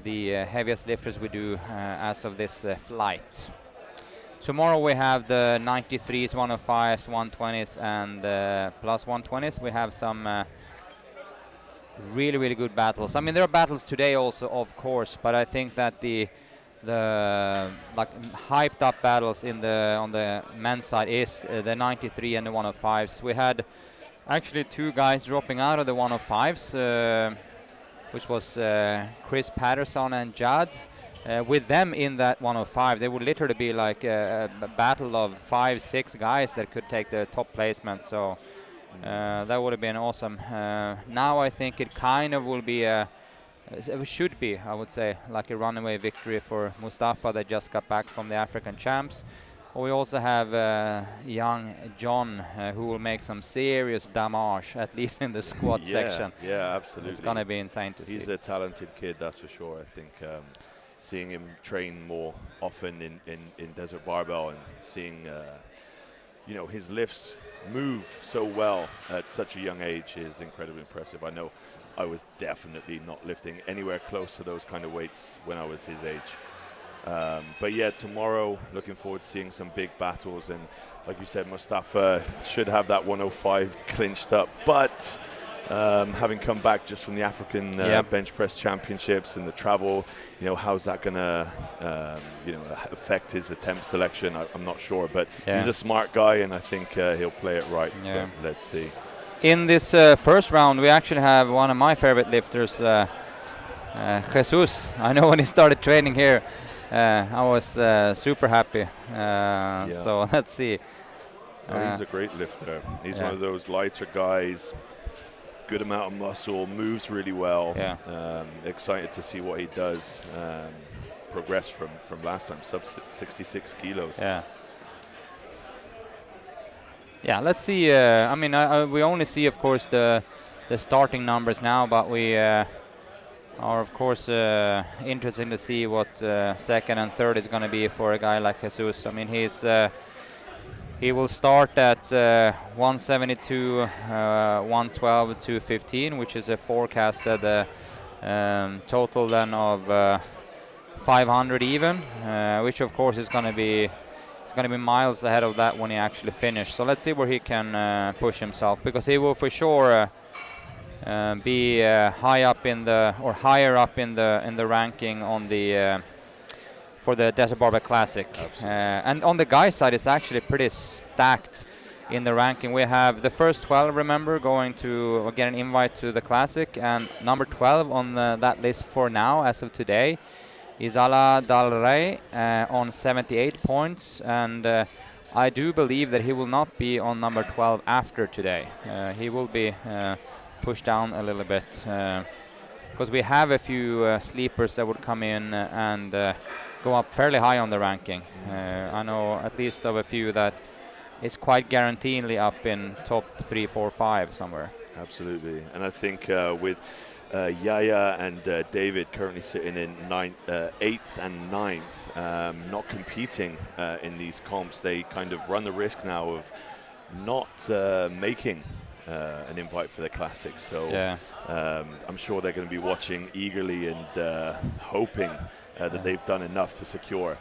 heaviest lifters we do as of this flight. Tomorrow we have the 93s, 105s, 120s, and plus 120s. We have some really good battles. I mean, there are battles today also, of course, but I think that the like hyped up battles on the men's side is the 93 and the 105s. We had actually 2 guys dropping out of the 105s, which was Chris Patterson and Judd. With them in that 105, they would literally be like a battle of 5-6 guys that could take the top placement. So that would have been awesome. Now I think it kind of will be it should be, I would say, like a runaway victory for Mustafa that just got back from the African champs. We also have young John who will make some serious damage, at least in the squat section. Yeah, absolutely. It's going to be insane to see. He's a talented kid, that's for sure. I think seeing him train more often in Desert Barbell and seeing you know, his lifts move so well at such a young age is incredibly impressive. I know I was definitely not lifting anywhere close to those kind of weights when I was his age. But yeah, tomorrow, looking forward to seeing some big battles. And like you said, Mustafa should have that 105 clinched up. But having come back just from the African bench press championships and the travel, how's that going to, affect his attempt selection? I'm not sure, but he's a smart guy, and I think he'll play it right. Yeah. But let's see. In this first round, we actually have one of my favorite lifters, Jesus. I know when he started training here, I was super happy. So let's see. He's a great lifter. He's one of those lighter guys. Good amount of muscle, moves really well. Excited to see what he does progress from last time, sub 66 kilos. Yeah, let's see. We only see, of course, the starting numbers now, but we are, of course, interested to see what second and third is going to be for a guy like Jesus. I mean, he will start at 172, 112, 215, which is a forecasted total then of 500 even, which of course is going to be miles ahead of that when he actually finishes. So let's see where he can push himself, because he will for sure be higher up in the ranking on the for the Desert Barbell Classic. And on the guy side, it's actually pretty stacked in the ranking. We have the first 12, remember, going to get an invite to the Classic, and number 12 on that list for now, as of today, is Ala Dal Rey on 78 points, and I do believe that he will not be on number 12 after today. He will be pushed down a little bit, because we have a few sleepers that would come in and go up fairly high on the ranking. I know at least of a few that is quite guaranteedly up in top 3, 4, 5 somewhere. Absolutely, and I think with Yaya and David currently sitting in 8th and 9th, not competing in these comps, they kind of run the risk now of not making an invite for the Classic. So I'm sure they're going to be watching eagerly and hoping that they've done enough to secure.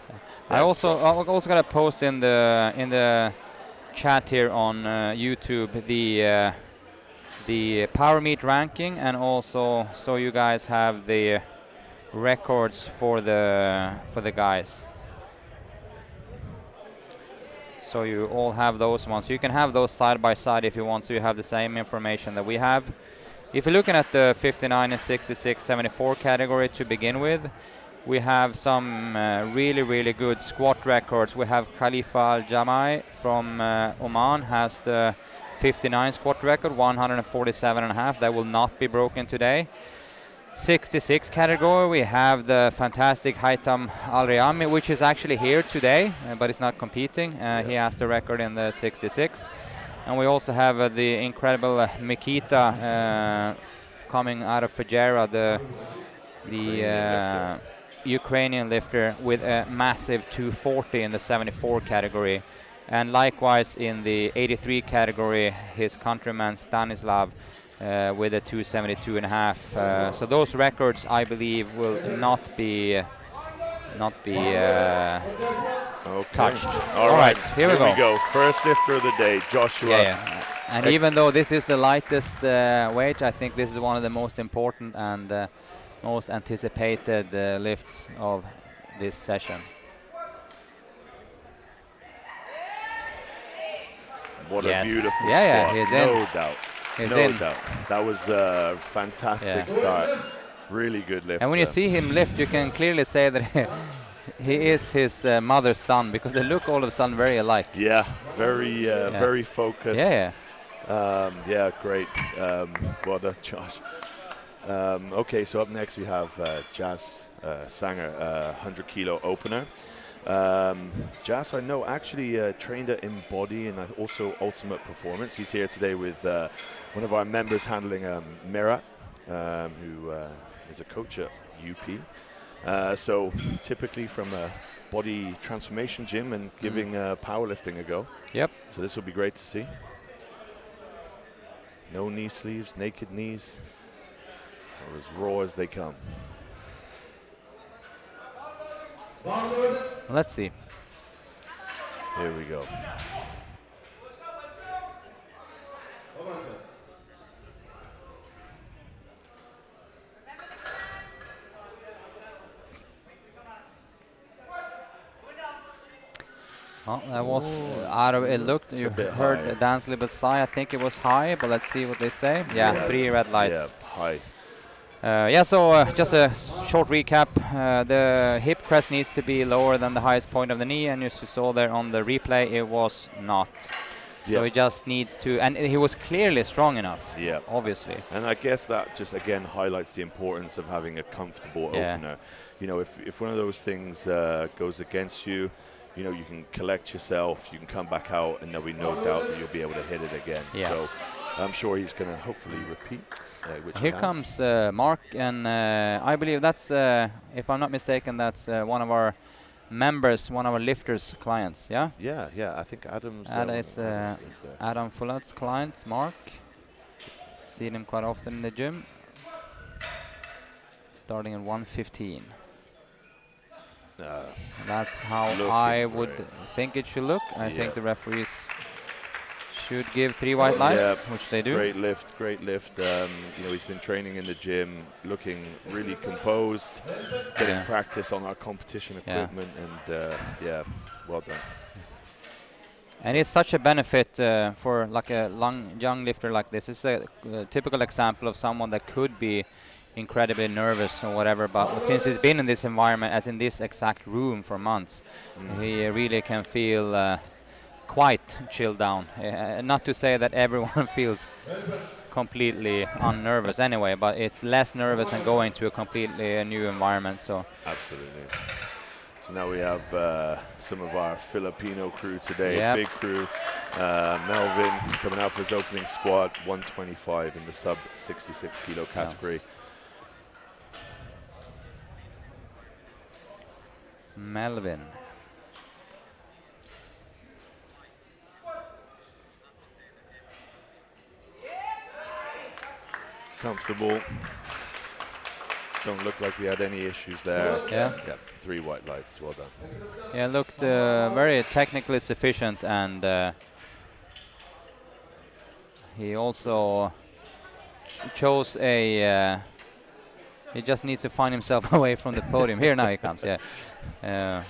I'm also going to post in the chat here on YouTube the power meet ranking, and also so you guys have the records for the guys. So you all have those ones. You can have those side by side if you want, so you have the same information that we have. If you're looking at the 59 and 66, 74 category to begin with, we have some really good squat records. We have Khalifa Al-Jamai from Oman has the 59 squat record, 147.5. That will not be broken today. 66 category, we have the fantastic Haitham Al-Riyami, which is actually here today, but is not competing. He has the record in the 66. And we also have the incredible Mikita coming out of Fujairah, the Ukrainian lifter, with a massive 240 in the 74 category. And likewise in the 83 category, his countryman Stanislav with a 272.5. So those records, I believe, will not be touched. All right, here we go. First lifter of the day, Joshua. And even though this is the lightest weight, I think this is one of the most important and most anticipated lifts of this session. What a beautiful squat. He's no in. Doubt. He's no in. doubt. That was a fantastic start. Really good lift. And when you see him lift, you can clearly say that he is his mother's son, because they look all of a sudden very alike. Yeah, very focused. Great. Well done, Josh. Okay, so up next we have Jas Sanger, 100 kilo opener. Jas, I know, actually trained at Embody and also Ultimate Performance. He's here today with one of our members handling Mira, who is a coach at UP. So typically from a body transformation gym and giving powerlifting a go. Yep. So this will be great to see. No knee sleeves, naked knees, or as raw as they come. Let's see. Here we go. Oh, that was out of it. Looked, It's you a bit heard high. Dan's little sigh. I think it was high, but let's see what they say. Yeah, 3 red lights. Yeah, high. Yeah, so just a short recap. The hip crest needs to be lower than the highest point of the knee, and as you saw there on the replay, it was not. So Yeah. he just needs to, and he was clearly strong enough. Yeah. Obviously. And I guess that just again highlights the importance of having a comfortable Yeah. opener. You know, if one of those things goes against you, you know, you can collect yourself, you can come back out, and there'll be no doubt that you'll be able to hit it again. Yeah. So I'm sure he's going to hopefully repeat. Which Here he has. comes Mark, and I believe that's, if I'm not mistaken, that's one of our members, one of our lifters clients, yeah? Yeah, yeah. I think Adam's. That is Adam's lived there. Adam Fuller's client, Mark. Seen him quite often in the gym. Starting at 115. That's how Looking I would great. think it should look. I Yeah. think the referees should give 3 white lights, Yeah, which they do. Great lift, great lift. You know, he's been training in the gym, looking really composed, getting Yeah. practice on our competition Yeah. equipment, and yeah, well done. And it's such a benefit for like a young lifter like this. It's a typical example of someone that could be incredibly nervous or whatever, but since he's been in this environment, as in this exact room for months, he really can feel quite chilled down. Not to say that everyone feels completely unnervous anyway, but it's less nervous than going to a completely new environment. So Absolutely. So now we have some of our Filipino crew today, Yep. big crew. Melvin coming out for his opening squat, 125 in the sub 66 kilo category. Melvin. Comfortable. Don't look like we had any issues there. Yeah. Yeah, 3 white lights, well done. Yeah, looked very technically sufficient, and he also chose a. He just needs to find himself away from the podium. Here now he comes. Yeah,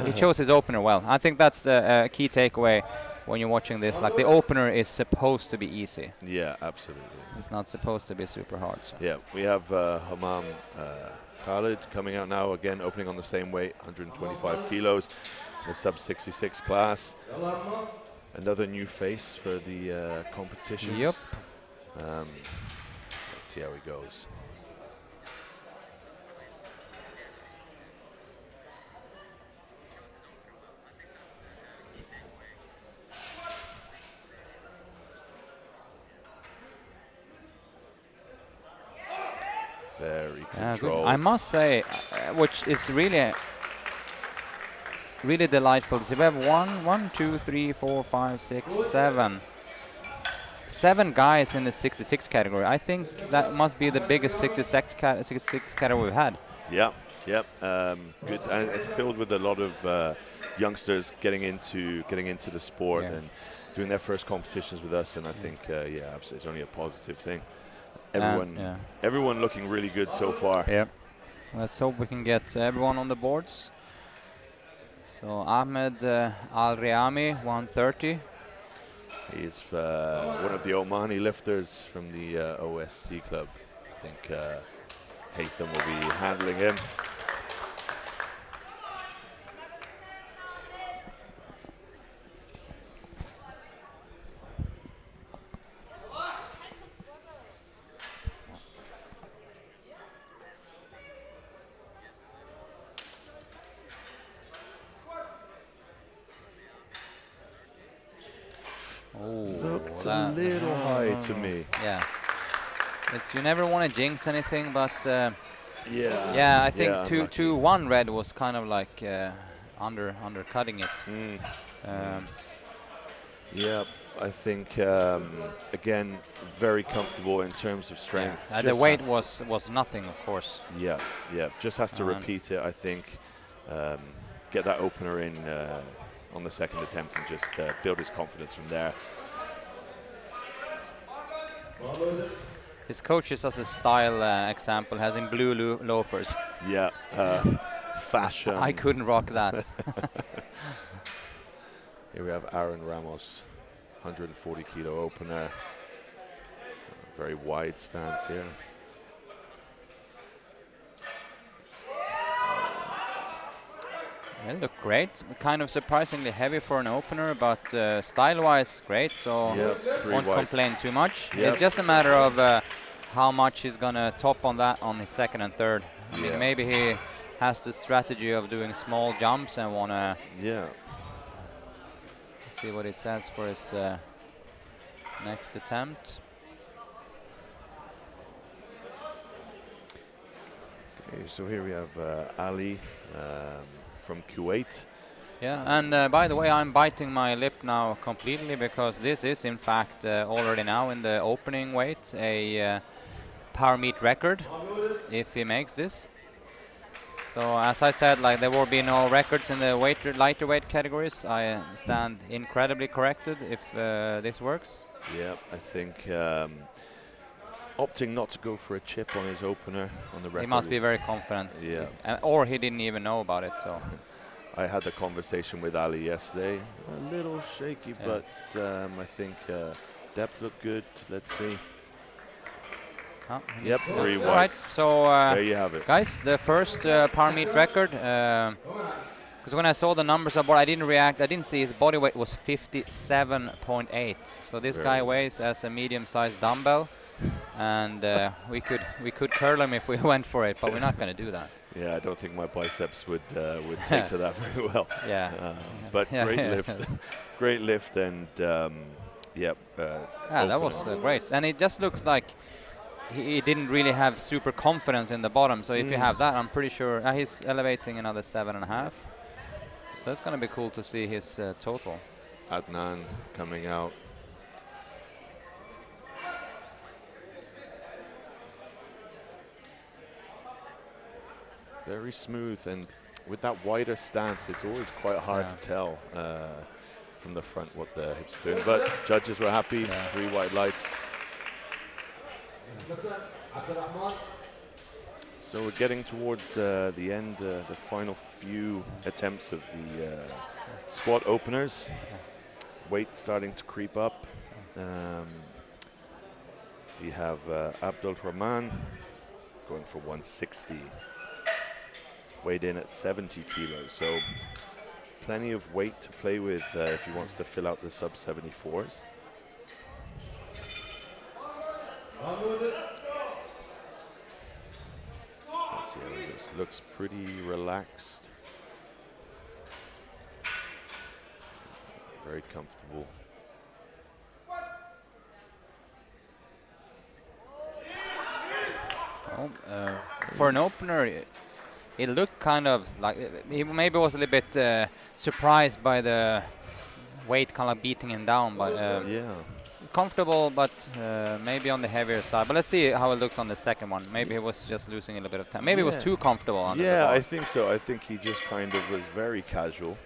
he chose his opener well. I think that's a key takeaway when you're watching this. Like the opener is supposed to be easy. Yeah, absolutely. It's not supposed to be super hard. So. Yeah, we have Hammam Khalid coming out now, again opening on the same weight, 125 kilos, the sub 66 class. Another new face for the competition. Yep. Let's see how he goes. Very Yeah, good. controlled. I must say, which is really, really delightful. So we have 1, 2, 3, 4, 5, 6, 7. 7 guys in the 66 category. I think that must be the biggest 66 category we've had. Yeah, yeah, good. And it's filled with a lot of youngsters getting into the sport Yeah. and doing their first competitions with us. And I think, yeah, absolutely, it's only a positive thing. Yeah. Everyone looking really good so far. Yeah. Let's hope we can get everyone on the boards. So Ahmed Al-Riami, 130. He's one of the Omani lifters from the OSC club. I think Haytham will be handling him. Looked a little high to me. Yeah. It's, you never want to jinx anything, but Yeah. yeah, I think yeah, 2-1 red was kind of like undercutting it. Yeah, I think again very comfortable in terms of strength. The Just weight has was nothing, of course. Yeah, yeah, just has to And- repeat it. I think get that opener in on the second attempt and just build his confidence from there. His coach is as a style example, has in blue loafers. Yeah, fashion. I couldn't rock that. Here we have Aaron Ramos, 140 kilo opener. Very wide stance here. They look great. Kind of surprisingly heavy for an opener, but style-wise, great. So won't complain too much. It's just a matter of how much he's gonna top on that on his second and third. I mean, maybe he has the strategy of doing small jumps and wanna. See what he says for his next attempt. Okay, so here we have Ali from Kuwait. Yeah, and by the way, I'm biting my lip now completely because this is in fact already now in the opening weight a power meet record if he makes this. So as I said, like there will be no records in the lighter weight categories. I stand incredibly corrected if this works. Yeah, I think opting not to go for a chip on his opener on the record. He must be very confident. Yeah. Or he didn't even know about it. So I had the conversation with Ali yesterday. A little shaky, but I think depth looked good. Let's see. Yep, 3 whites. Right, so there you have it. Guys, the first power meet record. Because when I saw the numbers on board, I didn't react. I didn't see his body weight was 57.8. So this guy weighs as a medium-sized dumbbell, and we could curl him if we went for it, but we're not going to do that. Yeah, I don't think my biceps would take to that very well. Yeah. But great lift, great lift, and yeah, that was great. And it just looks like he didn't really have super confidence in the bottom. So if you have that, I'm pretty sure he's elevating another 7.5. So it's going to be cool to see his total. Adnan coming out. Very smooth, and with that wider stance, it's always quite hard to tell from the front what the hips are doing. But judges were happy. 3 white lights. So we're getting towards the end, the final few attempts of the squat openers. Weight starting to creep up. We have Abdul Rahman going for 160. Weighed in at 70 kilos, so plenty of weight to play with if he wants to fill out the sub 74s. Let's see how he goes. Looks pretty relaxed. Very comfortable. For an opener, it looked kind of like he maybe was a little bit surprised by the weight kind of beating him down, but comfortable, but maybe on the heavier side. But let's see how it looks on the second one. Maybe he was just losing a little bit of time. Maybe he was too comfortable on the bar. I think so. I think he just kind of was very casual,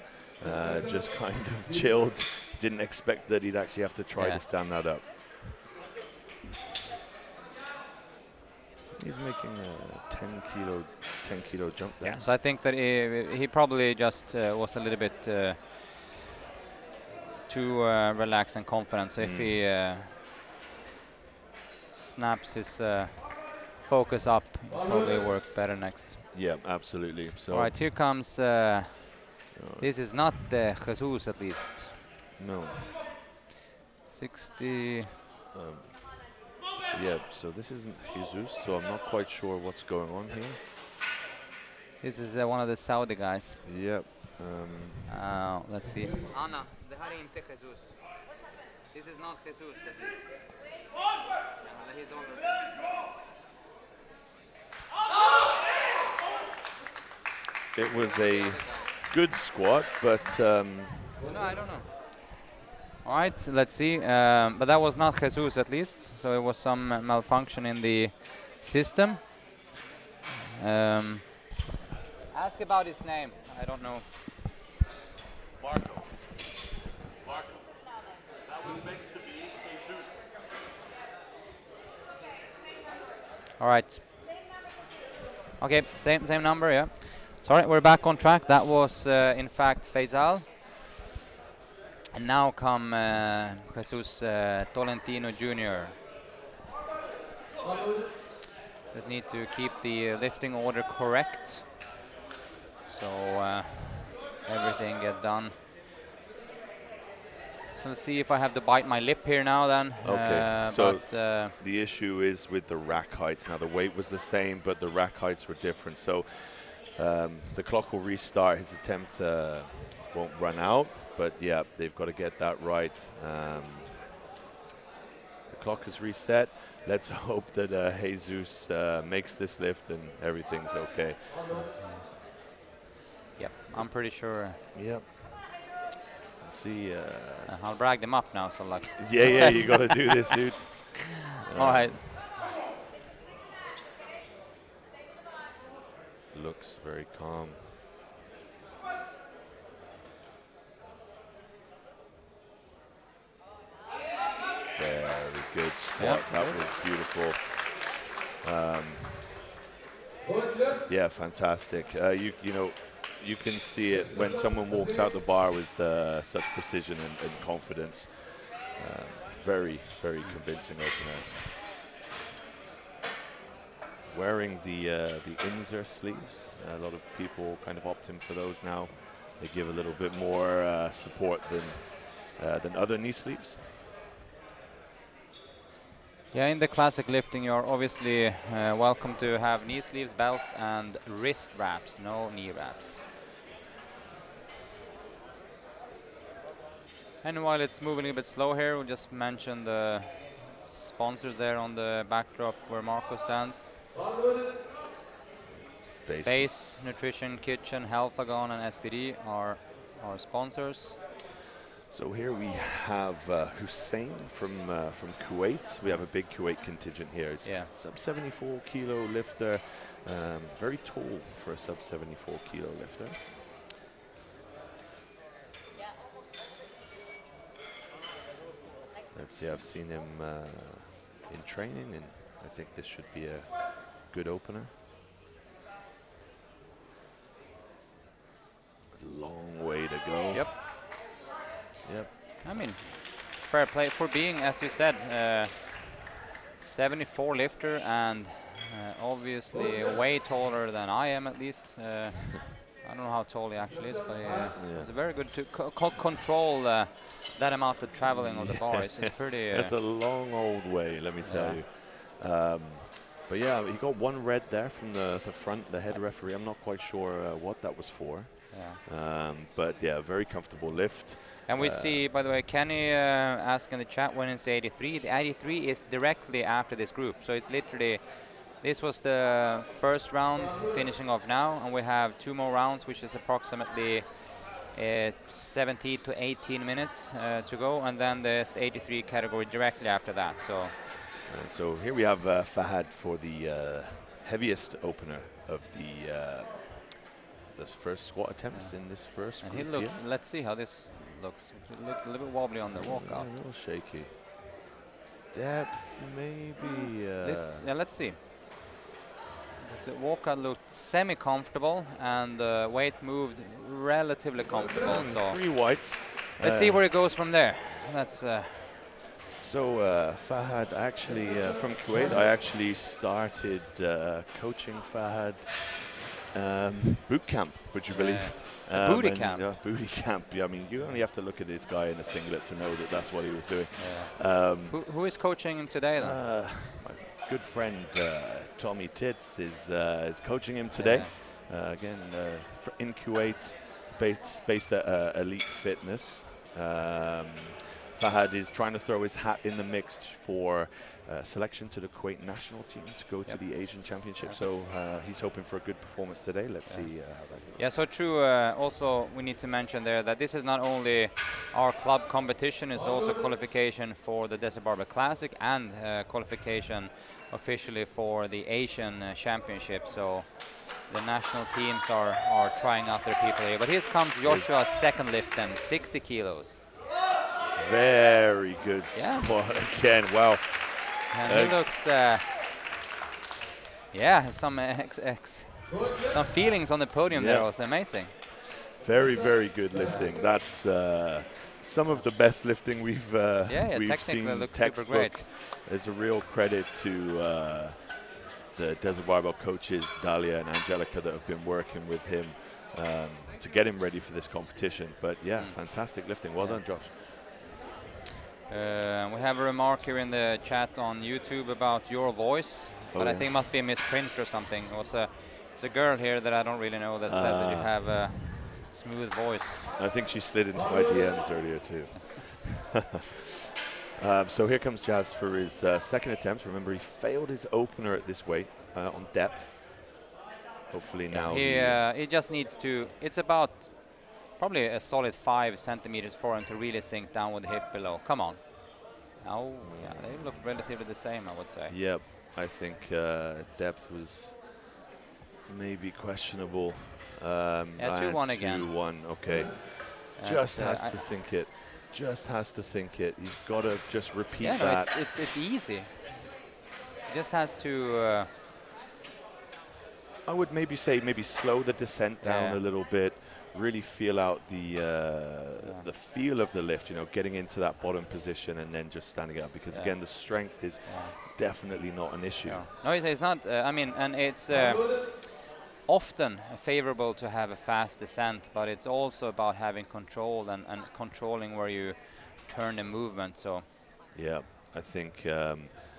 just kind of chilled. Didn't expect that he'd actually have to try to stand that up. He's making a 10 kilo jump there. Yeah, so I think that he probably just was a little bit too relaxed and confident. So if he snaps his focus up, it'll probably work better next. Yeah, absolutely. So all right, here comes. This is not Jesus, at least. No. 60. Yeah, so this isn't Jesus, so I'm not quite sure what's going on here. This is one of the Saudi guys. Yep. Let's see. Anna, det här är inte Jesus. This is not Jesus. He's older. It was a good squat, but no, I don't know. All right, let's see. But that was not Jesus, at least. So it was some malfunction in the system. Ask about his name. I don't know. Marco. Marco. That was meant to be Jesus. All right. Okay, same number, yeah. Sorry, we're back on track. That was in fact Faisal. And now come Jesus Tolentino Jr. Just need to keep the lifting order correct, so everything get done. So let's see if I have to bite my lip here now then. Okay, so but, the issue is with the rack heights. Now the weight was the same, but the rack heights were different. So the clock will restart. His attempt won't run out, but yeah, they've got to get that right. The clock is reset. Let's hope that Jesus makes this lift and everything's okay. Yep, I'm pretty sure. Yep. Let's see. I'll brag them up now, so like. Yeah, you got to do this, dude. All right. Looks very calm. Very good squat. Yep. That was beautiful. Yeah, fantastic. You know, you can see it when someone walks out the bar with such precision and confidence. Very, very convincing opener. Wearing the insert sleeves. A lot of people kind of opting for those now. They give a little bit more support than other knee sleeves. Yeah, in the classic lifting, you're obviously welcome to have knee sleeves, belt, and wrist wraps, no knee wraps. And while it's moving a bit slow here, we'll just mention the sponsors there on the backdrop where Marco stands. Base, Nutrition, Kitchen, Healthagon, and SPD are our sponsors. So here we have Hussein from Kuwait. We have a big Kuwait contingent here. It's sub 74 kilo lifter, very tall for a sub 74 kilo lifter. Let's see, I've seen him in training, and I think this should be a good opener. A long way to go. Yep. Yep. I mean, fair play for being, as you said, 74 lifter and obviously way taller than I am, at least. I don't know how tall he actually is, but it's very good to control that amount of traveling on the bar. It's pretty. It's a long old way, let me tell you. But yeah, he got one red there from the front, the head referee. I'm not quite sure what that was for. Yeah. But yeah, very comfortable lift. And we see, by the way, Kenny asked in the chat when it's 83. The 83 is directly after this group. So it's literally, this was the first round finishing off now. And we have 2 more rounds, which is approximately 17 to 18 minutes to go. And then there's the 83 category directly after that. So here we have Fahad for the heaviest opener of this first squat attempts in this first and group. he looked, let's see how this looks. It looked a little bit wobbly on the walkout. A little shaky. Depth, maybe. Let's see. The walkout looked semi-comfortable, and the weight moved relatively comfortable. So 3 whites. Let's see where it goes from there. That's. So Fahad actually from Kuwait. I actually started coaching Fahad boot camp, would you believe? Booty camp. Booty camp. Yeah, I mean, you only have to look at this guy in a singlet to know that that's what he was doing. Yeah. Who is coaching him today, then? My good friend Tommy Titz is coaching him today. Again, in Kuwait, based at Elite Fitness. Fahad is trying to throw his hat in the mix for selection to the Kuwait national team to go to the Asian Championship. So he's hoping for a good performance today. Let's see how that goes. Yeah, so true. Also, we need to mention there that this is not only our club competition, it's also qualification for the Desert Barbell Classic and qualification officially for the Asian Championship. So the national teams are trying out their people here. But here comes Joshua's second lift then, 60 kilos. Very good Yeah. squat again. Wow. And he looks, yeah, some some feelings on the podium there was amazing. Very, very good lifting. That's some of the best lifting we've seen. Looks Textbook. super great. It's a real credit to the Desert Barbell coaches, Dalia and Angelica, that have been working with him to get him ready for this competition. But yeah, fantastic lifting. Well done, Josh. We have a remark here in the chat on YouTube about your voice, but I think it must be a misprint or something. It's a girl here that I don't really know that says that you have a smooth voice. I think she slid into my DMs earlier too. So here comes Jazz for his second attempt. Remember, he failed his opener at this weight on depth. Hopefully now he just needs to. It's about probably a solid 5 centimeters for him to really sink down with the hip below. Come on. Oh, yeah, they look relatively the same, I would say. Yep, I think depth was maybe questionable. 2-1 again. 2-1, okay. Just has to sink it. Just has to sink it. He's got to just repeat that. No, it's easy. He just has to. I would maybe say slow the descent down a little bit. Really feel out the feel of the lift. You know, getting into that bottom position and then just standing up. Because again, the strength is definitely not an issue. No, it's not. I mean, and it's often favorable to have a fast descent, but it's also about having control and controlling where you turn the movement. So yeah, I think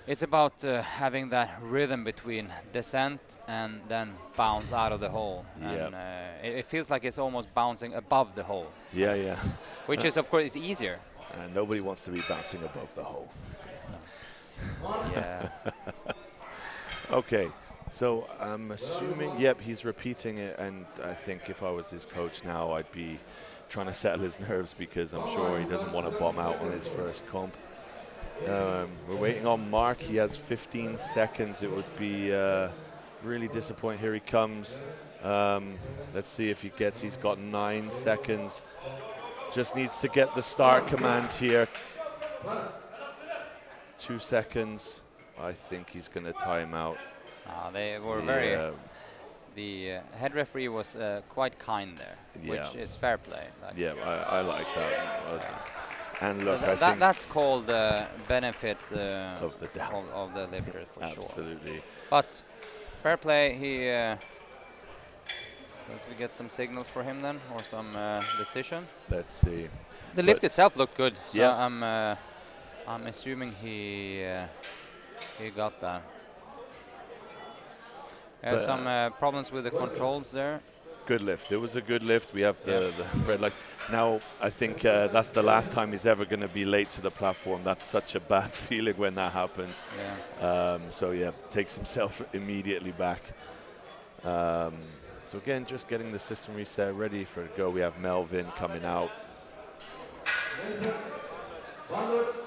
it's about having that rhythm between descent and then bounce out of the hole. And it feels like it's almost bouncing above the hole. Yeah. Which is, of course, it's easier. And nobody wants to be bouncing above the hole. Yeah. Okay. So I'm assuming, he's repeating it, and I think if I was his coach now, I'd be trying to settle his nerves because I'm sure he doesn't want to bomb out on his first comp. We're waiting on Mark. He has 15 seconds. It would be really disappointing. Here he comes. Let's see if he gets. He's got 9 seconds. Just needs to get the start command here. 2 seconds. I think he's going to time out. They were very. The head referee was quite kind there, which is fair play. I like that. And look, I think that's called benefit of the doubt of the lifter for sure. Absolutely. But fair play. He. Let's we get some signals for him then, or some decision. Let's see. The lift itself looked good. So yeah. I'm assuming he got that. Some problems with the controls there. Good lift. It was a good lift. We have the red lights. Now, I think that's the last time he's ever going to be late to the platform. That's such a bad feeling when that happens. So, takes himself immediately back. So, again, just getting the system reset ready for go. We have Melvin coming out.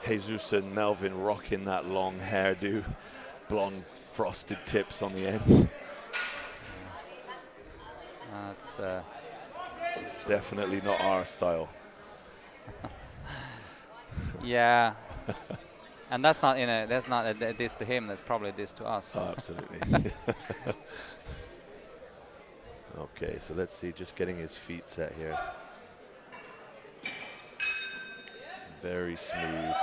Jesus and Melvin rocking that long hairdo. Blonde frosted tips on the end. That's definitely not our style. Yeah, and that's not a diss to him. That's probably a diss to us. Oh, absolutely. Okay, so let's see. Just getting his feet set here. Very smooth.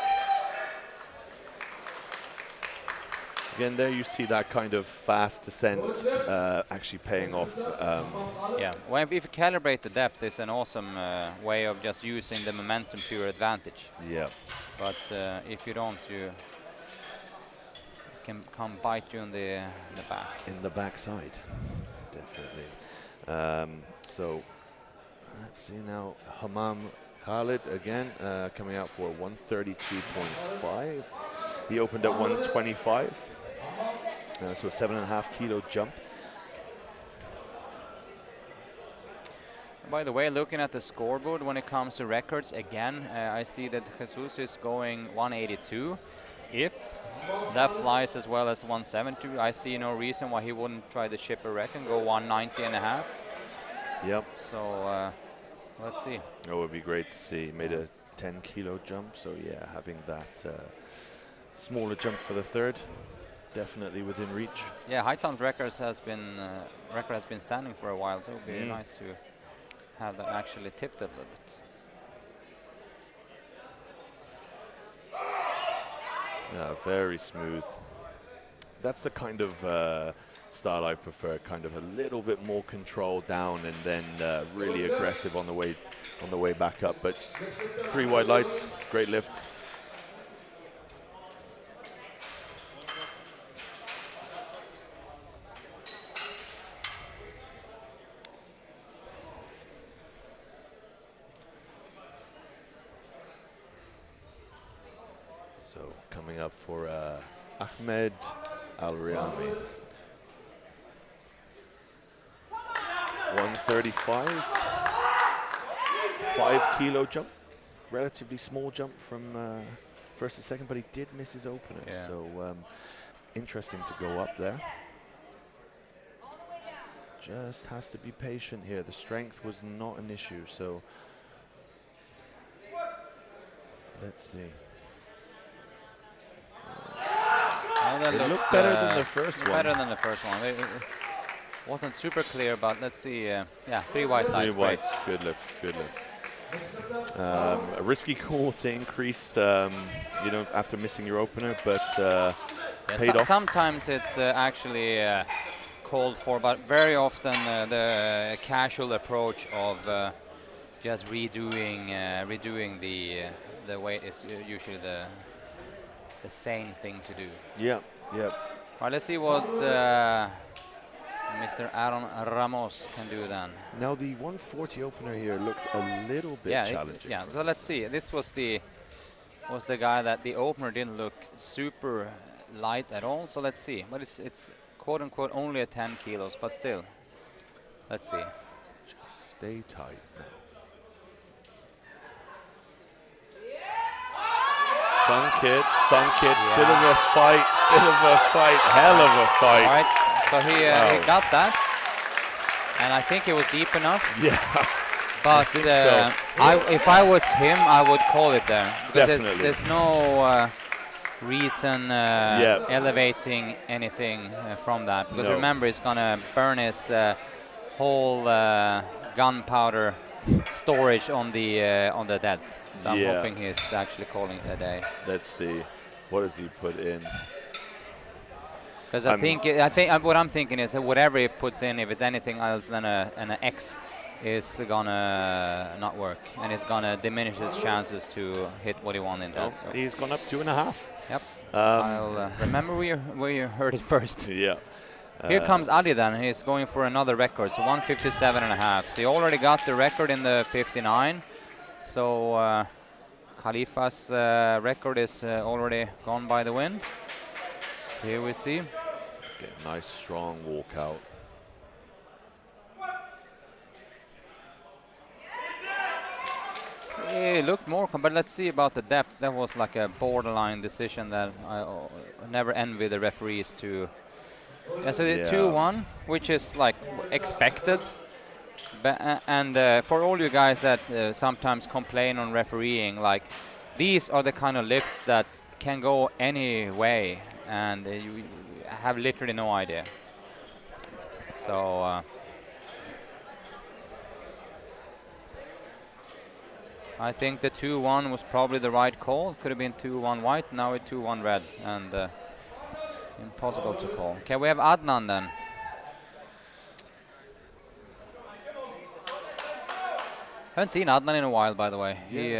Again, there you see that kind of fast descent actually paying off. Well, if you calibrate the depth, it's an awesome way of just using the momentum to your advantage. Yeah. But if you don't, you can come bite you in the back. In the backside, definitely. So let's see now. Hammam Khalid again coming out for 132.5. He opened at 125. So a 7.5 kilo jump. By the way, looking at the scoreboard when it comes to records, again, I see that Jesus is going 182. If That flies as well as 170. I see no reason why he wouldn't try the shipper wreck and go 190 and a half. Yep. So let's see. It would be great to see. He made a 10 kilo jump, so yeah, having that smaller jump for the third, definitely within reach. Yeah, high times record has been standing for a while, so it would be nice to have that actually tipped a little bit. Yeah, very smooth. That's the kind of style I prefer. Kind of a little bit more control down, and then really aggressive on the way back up. But 3 wide lights, great lift. So coming up for Ahmed Al-Riami. 135, 5 kilo jump, relatively small jump from first to second, but he did miss his opener. Yeah. So interesting to go up there. Just has to be patient here. The strength was not an issue, so let's see. It looked better than the first one. Better than the first one. It wasn't super clear, but let's see. Yeah, 3 white lights. 3 whites, good lift, good lift. A risky call to increase, you know, after missing your opener, but paid off. Sometimes it's actually called for, but very often the casual approach of just redoing the weight is usually the sane thing to do. Yeah, yeah. All right, let's see what Mr. Aaron Ramos can do then. Now the 140 opener here looked a little bit challenging. Yeah, so let's see. This was the guy that the opener didn't look super light at all. So let's see. But it's quote unquote only at 10 kilos, but still. Let's see. Just stay tight now. Sunk it, Yeah. bit of a fight, hell of a fight. All right, so he got that, and I think it was deep enough. Yeah. But so. if I was him, I would call it there, because there's no reason elevating anything from that, because remember, he's gonna burn his whole gunpowder storage on the deads. So I'm hoping he's actually calling it a day. Let's see, what does he put in? Because I think what I'm thinking is that whatever he puts in, if it's anything else than an X, is gonna not work, and it's gonna diminish his chances to hit what he wanted in that. So. He's gone up 2.5. Yep. I'll remember where you heard it first. Yeah. Here comes Ali then. He's going for another record, so 157.5. So he already got the record in the 59. So Khalifa's record is already gone by the wind. So here we see. Get a nice strong walkout. It looked more, but let's see about the depth. That was like a borderline decision that I never envy the referees to. Yeah, so the 2-1, which is like expected. And for all you guys that sometimes complain on refereeing, like these are the kind of lifts that can go any way, and you have literally no idea. So I think the 2-1 was probably the right call. Could have been 2-1 white, now it's 2-1 red, and impossible to call. Okay, we have Adnan then. Haven't seen Adnan in a while, by the way. He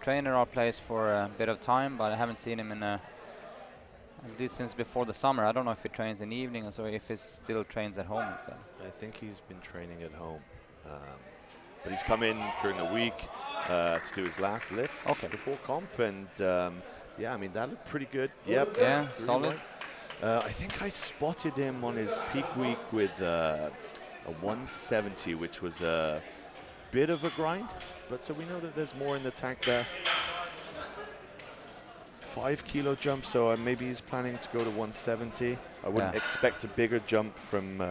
trained in our place for a bit of time, but I haven't seen him in at least since before the summer. I don't know if he trains in the evening or so, if he still trains at home instead. I think he's been training at home. But he's come in during the week to do his last lift before comp, and yeah, I mean, that looked pretty good. Yep. Yeah, solid. I think I spotted him on his peak week with a 170, which was a bit of a grind, but so we know that there's more in the tank there. 5 kilo jump, so maybe he's planning to go to 170. I wouldn't expect a bigger jump from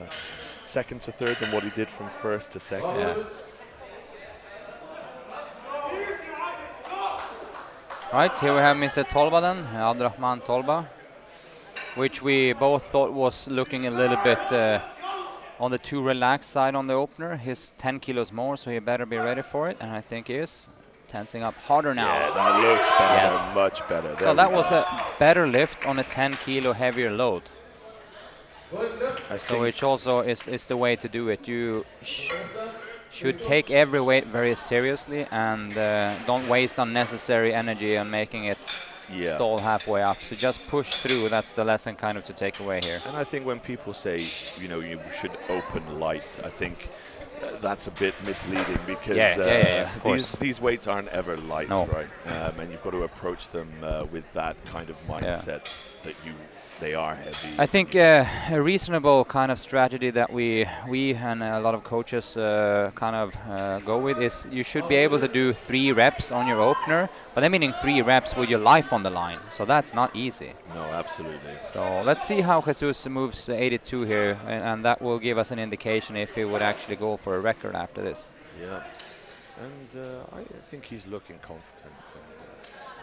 second to third than what he did from first to second. Yeah. Right, here we have Mr. Tolba then, Abdurrahman Tolba, which we both thought was looking a little bit on the too relaxed side on the opener. He's 10 kilos more, so he better be ready for it, and I think he is. Tensing up harder now. Yeah, that looks better, much better. So that was a better lift on a 10 kilo heavier load. So which also is the way to do it. You should take every weight very seriously and don't waste unnecessary energy on making it stall halfway up. So just push through. That's the lesson kind of to take away here. And I think when people say, you know, you should open light, I think that's a bit misleading because these weights aren't ever light, right? And you've got to approach them with that kind of mindset that they are heavy. I think a reasonable kind of strategy that we and a lot of coaches kind of go with is you should be able to do 3 reps on your opener, but then meaning 3 reps with your life on the line. So that's not easy. No, absolutely. So let's see how Jesus moves 82 here, and that will give us an indication if he would actually go for a record after this. Yeah, and I think he's looking confident. And,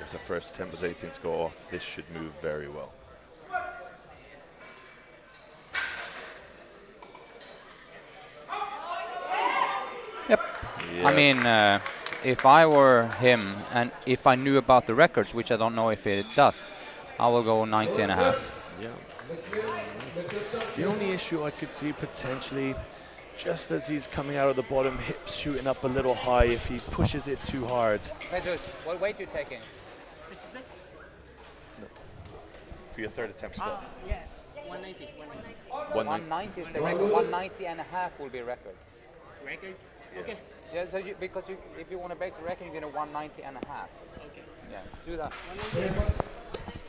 if the first attempt was anything to go off, this should move very well. Yep. I mean, if I were him and if I knew about the records, which I don't know if it does, I will go 90 and a half. Yeah. The only issue I could see potentially, just as he's coming out of the bottom, hips shooting up a little high, if he pushes it too hard. What weight are you taking? 66? No. For your third attempt. Yeah, 190. 190 is the record. 190 and a half will be record. Record? Okay. Yeah, so because if you want to break the record, you're going to 190 and a half. Okay. Yeah, do that.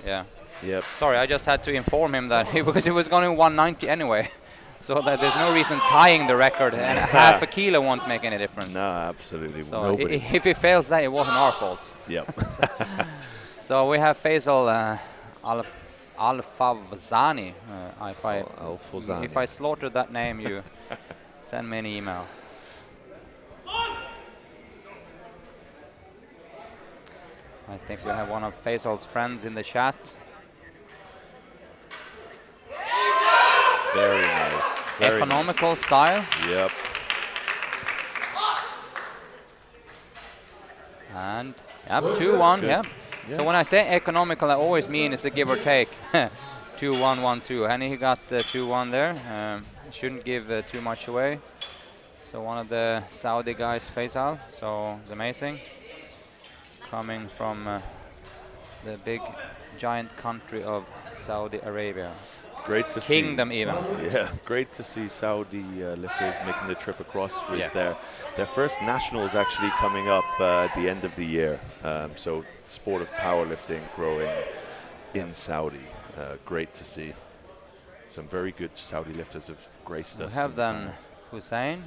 Yeah. Yep. Sorry, I just had to inform him that because he was going 190 anyway. So that there's no reason tying the record, and half a kilo won't make any difference. No, absolutely. So if he fails that, it wasn't our fault. Yep. So we have Faisal Al-Fawzani. If I slaughtered that name, you send me an email. I think we have one of Faisal's friends in the chat. Very nice. Very Economical nice. style. Yep. And 2-1, yeah. So when I say economical, I always mean it's a give or take. 2-1, 1-2. And he got 2-1 there. Shouldn't give too much away. So one of the Saudi guys, Faisal. So it's amazing. Coming from the big, giant country of Saudi Arabia. Great to see. Kingdom even. Yeah, great to see Saudi lifters making the trip across with their first nationals actually coming up at the end of the year. So sport of powerlifting growing in Saudi. Great to see. Some very good Saudi lifters have graced us. We have then Hussein.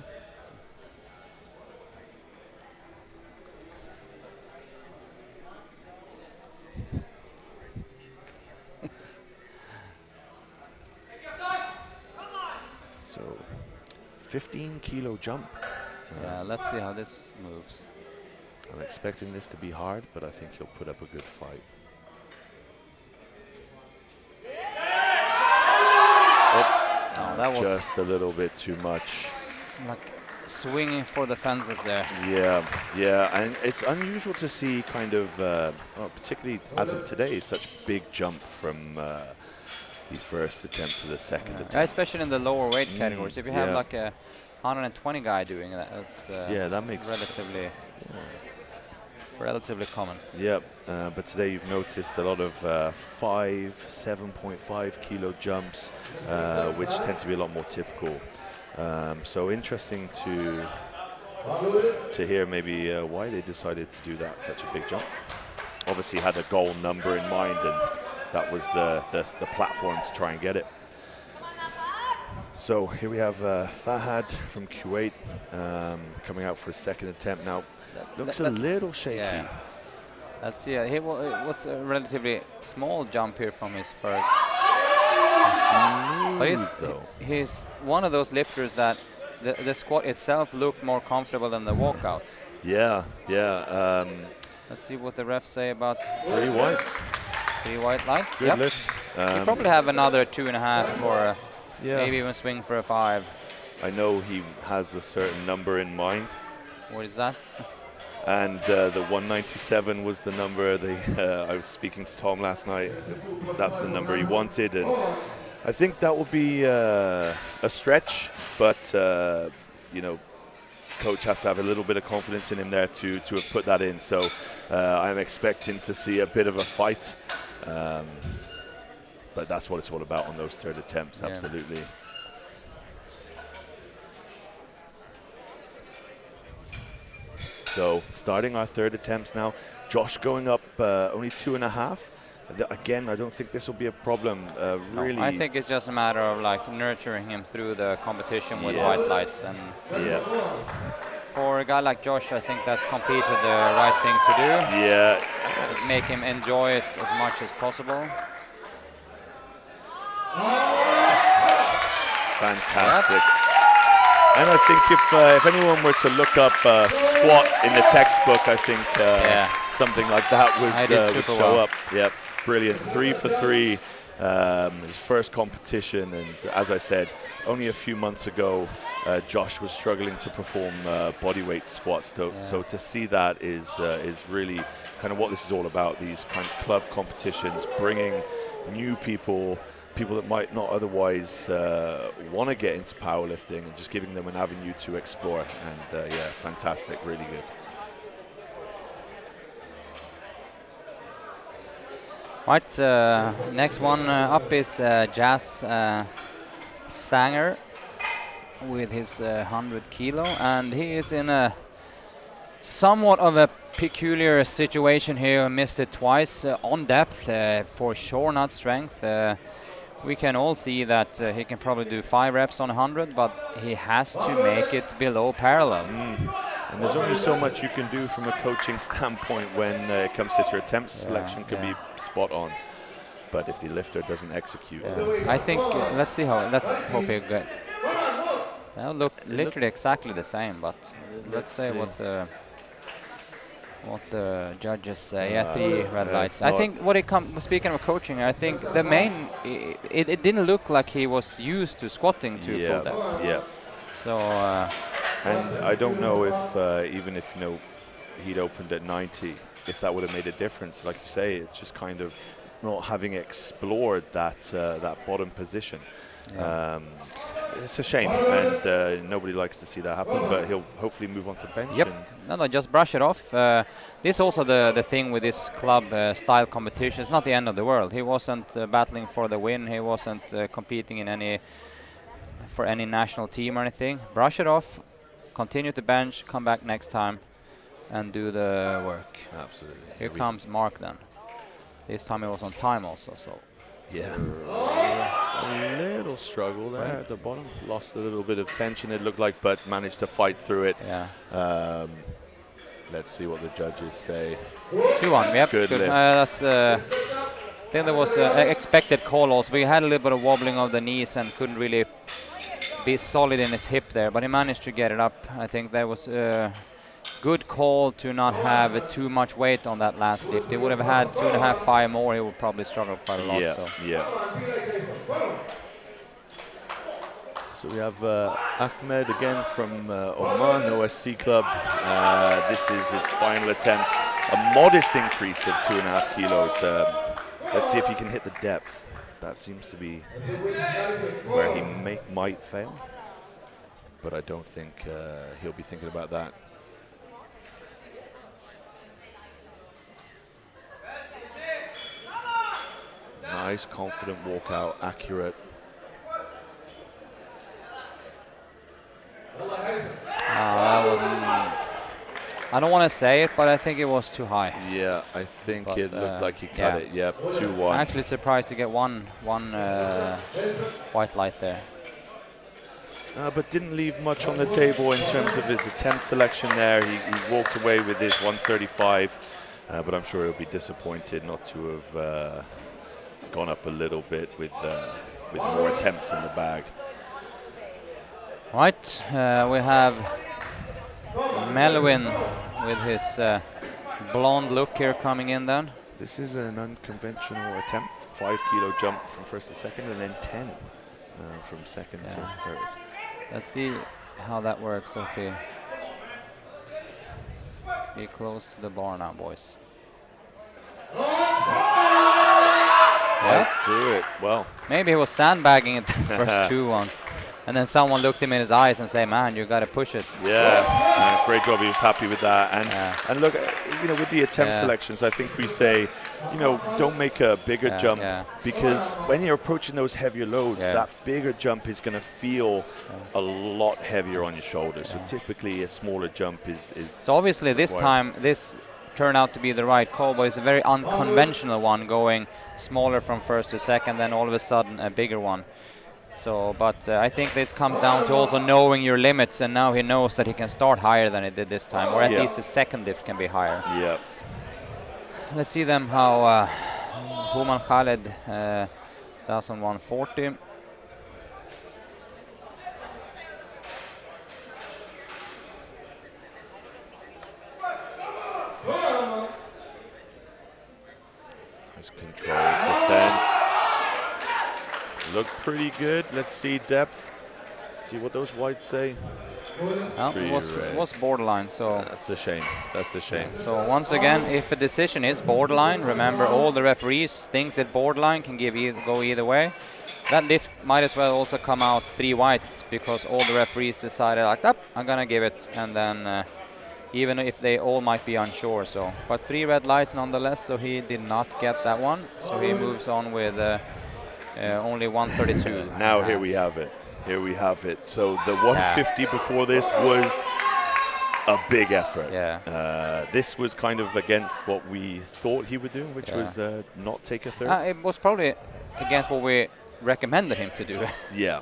So 15 kilo jump. Yeah, let's see how this moves. I'm expecting this to be hard, but I think he'll put up a good fight. Oh, that was just a little bit too much. Like swinging for the fences there. Yeah, and it's unusual to see kind of, particularly as of today, such big jump from the first attempt to the second attempt. Especially in the lower weight categories. If you have like a 120 guy doing that, it's that makes relatively common. Yep, but today you've noticed a lot of 7.5 kilo jumps, which tend to be a lot more typical. So interesting to hear maybe why they decided to do that, such a big jump. Obviously had a goal number in mind, and that was the platform to try and get it. So here we have Fahad from Kuwait coming out for his second attempt now. Looks a little shaky. Let's see. It was a relatively small jump here from his first. But he's one of those lifters that the squat itself looked more comfortable than the walkout. Yeah, yeah. Let's see what the refs say about 3 whites. 3 white lights. Good lift. You probably have another 2.5 or Yeah. maybe even swing for a 5. I know he has a certain number in mind. What is that? And the 197 was the number I was speaking to Tom last night. That's the number he wanted, and I think that will be a stretch, but you know, coach has to have a little bit of confidence in him there to have put that in. So I'm expecting to see a bit of a fight, but that's what it's all about on those third attempts. Yeah. Absolutely. So starting our third attempts now. Josh going up only 2.5. Again, I don't think this will be a problem. Really, No, I think it's just a matter of like nurturing him through the competition with Yeah. white lights, and yeah, for a guy like Josh, I think that's completely the right thing to do. yeah. Just make him enjoy it as much as possible. Fantastic. And I think if anyone were to look up squat in the textbook, I think something like that would show well. up. Yep, brilliant. 3 for 3, his first competition, and as I said, only a few months ago, Josh was struggling to perform bodyweight squats. So to see that is really kind of what this is all about. These kind of club competitions, bringing new people that might not otherwise want to get into powerlifting, and just giving them an avenue to explore. And yeah, fantastic, really good. Right, next one up is Jazz Sanger with his 100 kilo, and he is in a somewhat of a peculiar situation here. Missed it twice on depth, for sure not strength. We can all see that he can probably do 5 reps on 100, but he has to make it below parallel. And there's only so much you can do from a coaching standpoint when it comes to your attempt selection can be spot on. But if the lifter doesn't execute, I think let's hope he get. They'll look literally exactly the same, but let's say what the judges say. Yeah, 3 red lights. I think speaking of coaching, I think the main it didn't look like he was used to squatting to full depth. Yeah. So and I don't know if even if he'd opened at 90, if that would have made a difference. Like you say, it's just kind of not having explored that bottom position. Yeah. It's a shame, and nobody likes to see that happen, but he'll hopefully move on to bench. Yep. No, just brush it off. This is also the thing with this club style competition. It's not the end of the world. He wasn't battling for the win. He wasn't competing in for any national team or anything. Brush it off, continue to bench, come back next time, and do the work. Absolutely. Here comes Mark then. This time he was on time also, so. Yeah. A little struggle there at the bottom. Lost a little bit of tension, it looked like, but managed to fight through it. Yeah. Let's see what the judges say. 2-1, yep. Good lift. That's, I think there was an expected call also. We had a little bit of wobbling of the knees and couldn't really be solid in his hip there, but he managed to get it up. I think there was a good call to not have too much weight on that last lift. He would have had 2.5, 5 more, he would probably struggle quite a lot. Yeah. So we have Ahmed again from Oman OSC Club. This is his final attempt. A modest increase of 2.5 kilos. Let's see if he can hit the depth. That seems to be where he might fail. But I don't think he'll be thinking about that. Nice, confident walkout, accurate. That was, I don't want to say it, but I think it was too high. Yeah, I think it looked like he cut it. Yep, 2-1. I'm actually surprised to get one white light there. But didn't leave much on the table in terms of his attempt selection there. He walked away with his 135. but I'm sure he'll be disappointed not to have gone up a little bit with more attempts in the bag. Right, we have Melvin with his blonde look here coming in then. This is an unconventional attempt, 5 kilo jump from first to second, and then 10 from second to third. Let's see how that works, Sophie. Be close to the bar now, boys. Let's do it. Well, maybe he was sandbagging it the first two ones. And then someone looked him in his eyes and say, man, you got to push it. Yeah, great job. He was happy with that. And look, with the attempt selections, I think we say, don't make a bigger jump because when you're approaching those heavier loads, that bigger jump is going to feel a lot heavier on your shoulders. So typically a smaller jump is so obviously this time, this turned out to be the right call, but it's a very unconventional one, going smaller from first to second, then all of a sudden a bigger one. So, but I think this comes down to also knowing your limits, and now he knows that he can start higher than he did this time, or at least the second lift can be higher. Yeah. Let's see them how Human Khaled does on 140. Nice controlled descent. Look pretty good. Let's see depth. See what those whites say. It was borderline, so that's a shame. That's a shame. So once again, if a decision is borderline, remember all the referees thinks that borderline can go either way. That lift might as well also come out 3 white because all the referees decided like, I'm gonna give it, and then even if they all might be unsure. So, but 3 red lights nonetheless. So he did not get that one. So he moves on with only 132. Now here we have it. Here we have it. So the 150 before this was a big effort. This was kind of against what we thought he would do, which was not take a third. It was probably against what we recommended him to do. Yeah.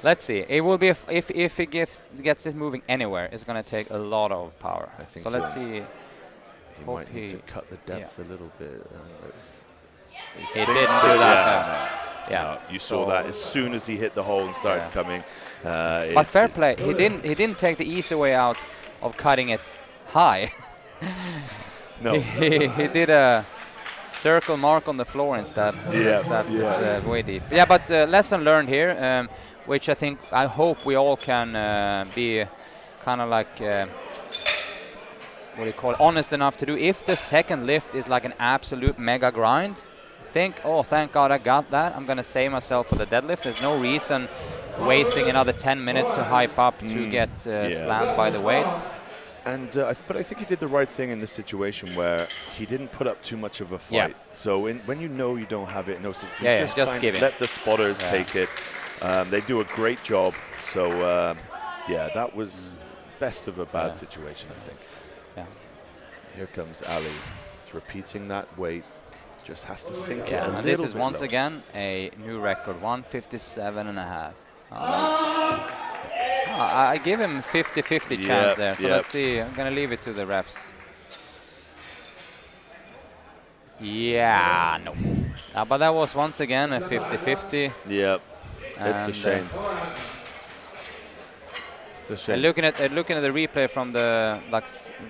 Let's see. It will be if he gets it moving anywhere, it's going to take a lot of power. I think so. Let's see. He might need to cut the depth a little bit. He didn't do that. No, you saw that as soon as he hit the hole and started coming. But fair play. He didn't take the easy way out of cutting it high. No. he did a circle mark on the floor instead. It way deep. Yeah, but lesson learned here, which I hope we all can be kind of like honest enough to do. If the second lift is like an absolute mega grind, think, oh, thank God I got that. I'm going to save myself for the deadlift. There's no reason wasting another 10 minutes to hype up to get slammed by the weight. And but I think he did the right thing in this situation where he didn't put up too much of a fight. So when you don't have it, just give it. Let the spotters take it. They do a great job. So that was best of a bad situation, I think. Yeah. Here comes Ali. He's repeating that weight. Just has to sink it. And this is once again a new record, 157.5. I give him 50-50 chance there. So let's see. I'm gonna leave it to the refs. No. But that was once again a 50-50. Yep. It's a shame. It's a shame. Looking at the replay from the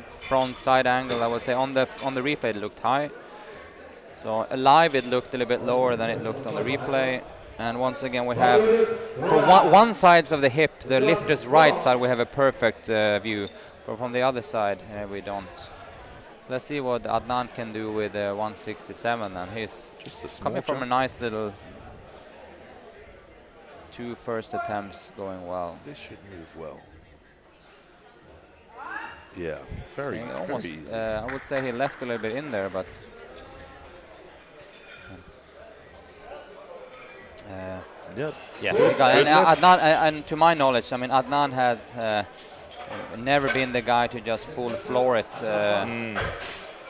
front side angle, I would say on the replay it looked high. So live it looked a little bit lower than it looked on the replay. And once again we have, for one side of the hip, the lifter's right side, we have a perfect view. But from the other side, we don't. Let's see what Adnan can do with 167. And he's just coming from a nice little 2 first attempts going well. This should move well. Yeah, very easy. I would say he left a little bit in there, but Adnan, and to my knowledge, I mean, Adnan has never been the guy to just full floor it.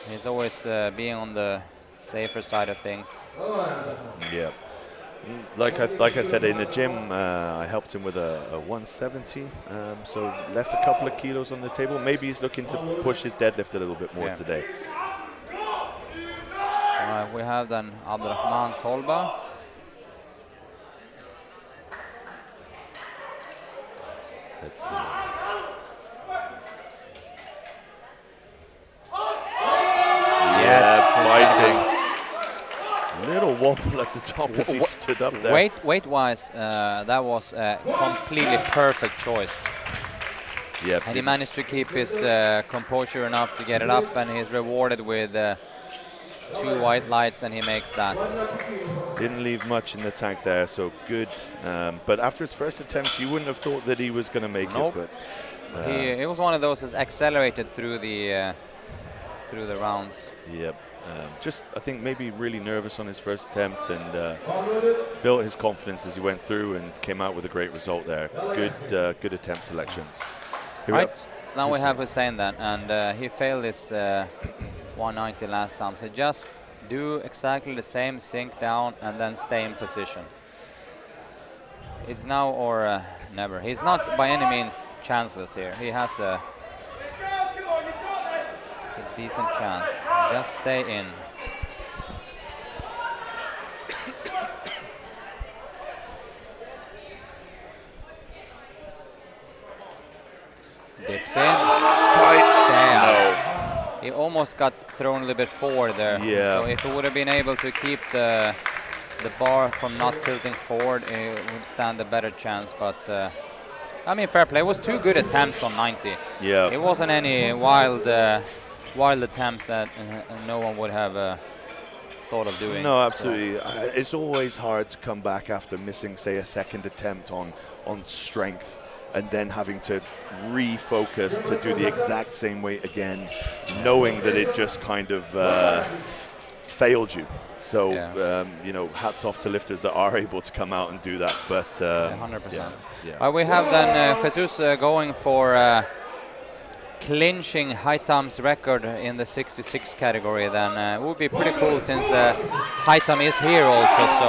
He's always being on the safer side of things. Yeah. Like I said, in the gym, I helped him with a 170, so left a couple of kilos on the table. Maybe he's looking to push his deadlift a little bit more today. Alright, we have then Abdurrahman Tolba. Let's see. Yes, fighting. Little wobble at the top as he stood up there. Weight-wise, that was a completely perfect choice. Yep. And he managed to keep his composure enough to get it up, and he's rewarded with 2 white lights, and he makes that. Didn't leave much in the tank there, so good. But after his first attempt, you wouldn't have thought that he was going to make it. But it was one of those that accelerated through the rounds. Yep. Just, I think, maybe really nervous on his first attempt, and built his confidence as he went through and came out with a great result there. Good attempt selections. Right. So now we have Hussein then, and he failed his 190 last time. So just do exactly the same, sink down, and then stay in position. It's now or never. He's not by any means chanceless here. He has a decent chance. Just stay in. Dips in. Tight. He almost got thrown a little bit forward there. Yeah. So if he would have been able to keep the bar from not tilting forward, it would stand a better chance. But I mean, fair play. It was 2 good attempts on 90. Yeah. It wasn't any wild attempts that no one would have thought of doing. No, absolutely. It's always hard to come back after missing, say, a second attempt on strength, and then having to refocus to do the exact same weight again, knowing that it just kind of failed you. So, you know, hats off to lifters that are able to come out and do that. But 100%. Yeah. We have then Jesus going for clinching Haitam's record in the 66 category. Then it would be pretty cool since Haitam is here also. So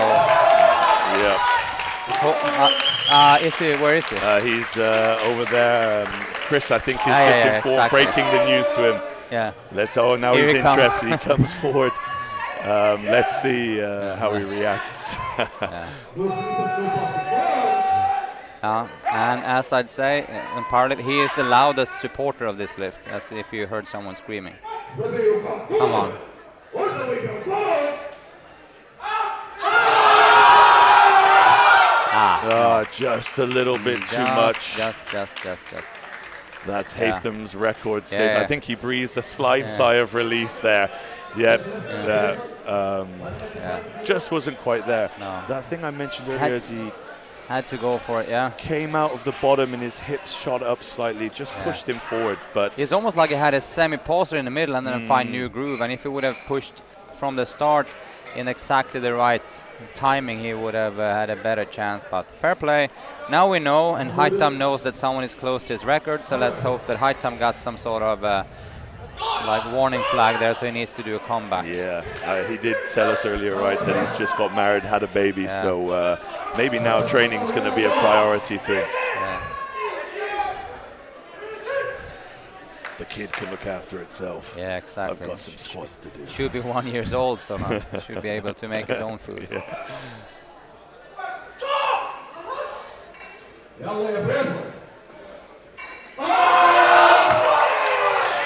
yeah. Is he? Where is he? He's over there. Chris, I think, is just exactly. breaking the news to him. Yeah. Now Here he's he comes. interested. He comes forward. Let's see how he reacts. And as I'd say, in part he is the loudest supporter of this lift, as if you heard someone screaming. Come on. Just a little bit too much. Just. That's Haytham's record stage. Yeah. I think he breathed a slight sigh of relief there. Just wasn't quite there. No. That thing I mentioned earlier is he had to go for it, came out of the bottom and his hips shot up slightly, just pushed him forward. But it's almost like he had a semi-pauser in the middle and then find new groove. And if he would have pushed from the start in exactly the right timing, he would have had a better chance. But fair play. Now we know, and Haitam knows that someone is close to his record. So let's hope that Haitam got some sort of like warning flag there, so he needs to do a comeback. Yeah, he did tell us earlier, right, that he's just got married, had a baby, so maybe now training's going to be a priority to him. Yeah. The kid can look after itself. Yeah, exactly. I've got some squats to do. Should be 1 year old, so should be able to make his own food.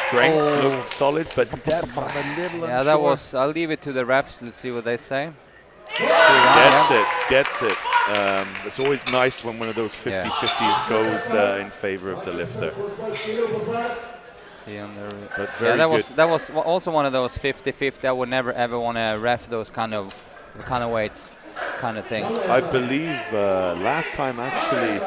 Strength looked solid, but depth I'm a little unsure. That was, I'll leave it to the refs. Let's see what they say. Gets it. It's always nice when one of those 50-50s goes in favor of the lifter. That was also one of those 50-50. I would never ever want to ref those kind of weights, kind of things. I believe last time actually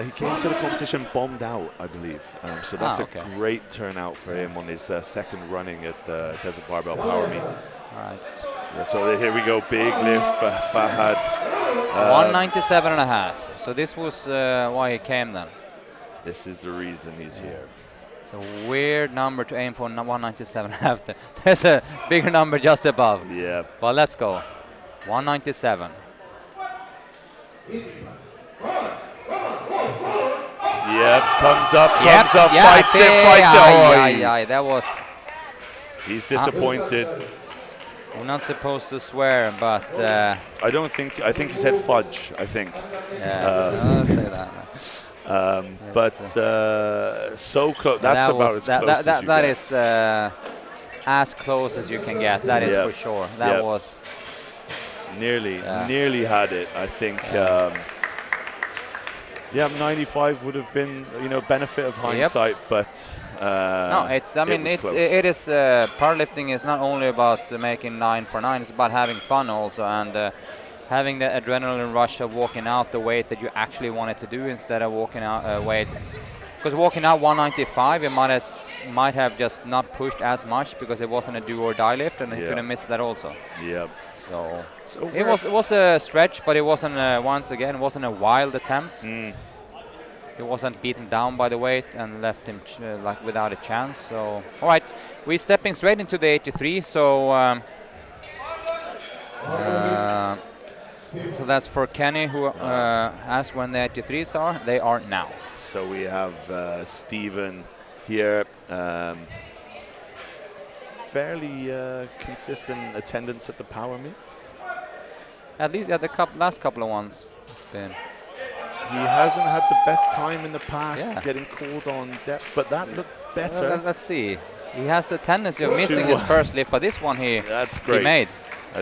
he came to the competition bombed out, I believe. So that's a great turnout for him on his second running at the Desert Barbell Power Meet. All right. So here we go, big lift for Fahad. 197.5. So this was why he came then. This is the reason he's here. It's a weird number to aim for, 197.5. There's a bigger number just above. Yeah. Well, let's go. 197. Yep, comes up, fights it. That was... He's disappointed. We're not supposed to swear, but I don't think. I think he said fudge. I think. yeah, I'll say that. But so close. That's about as close as you that get. is as close as you can get. That is for sure. That was nearly had it. I think. 95 would have been, benefit of hindsight, but no, it's. I mean, it is. Powerlifting is not only about making 9 for 9. It's about having fun also, and having the adrenaline rush of walking out the weight that you actually wanted to do instead of walking out weight. Because walking out 195, you might have just not pushed as much because it wasn't a do or die lift, and you could have missed that also. Yeah. So it was a stretch, but it wasn't once again. It wasn't a wild attempt. He wasn't beaten down by the weight and left him like without a chance. So all right, we're stepping straight into the 83. So so that's for Kenny, who asked when the 83s are. They are now. So we have Stephen here. Fairly consistent attendance at the power meet. At least at the last couple of ones. It's been. He hasn't had the best time in the past getting called on depth, but that looked better. Let's see. He has a tendency of missing his first lift, but this one he made.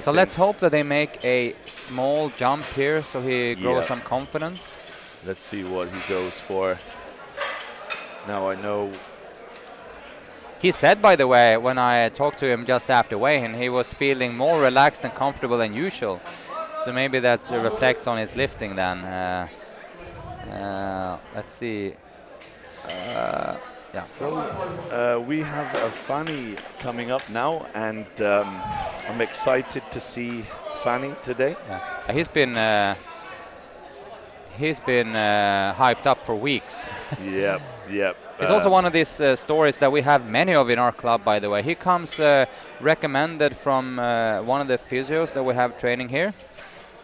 So let's hope that they make a small jump here so he grows some confidence. Let's see what he goes for. Now I know. He said, by the way, when I talked to him just after weigh-in, he was feeling more relaxed and comfortable than usual. So maybe that reflects on his lifting then. Let's see. So we have Fanny coming up now, and I'm excited to see Fanny today. He's been hyped up for weeks. Yep. It's also one of these stories that we have many of in our club, by the way. He comes recommended from one of the physios that we have training here.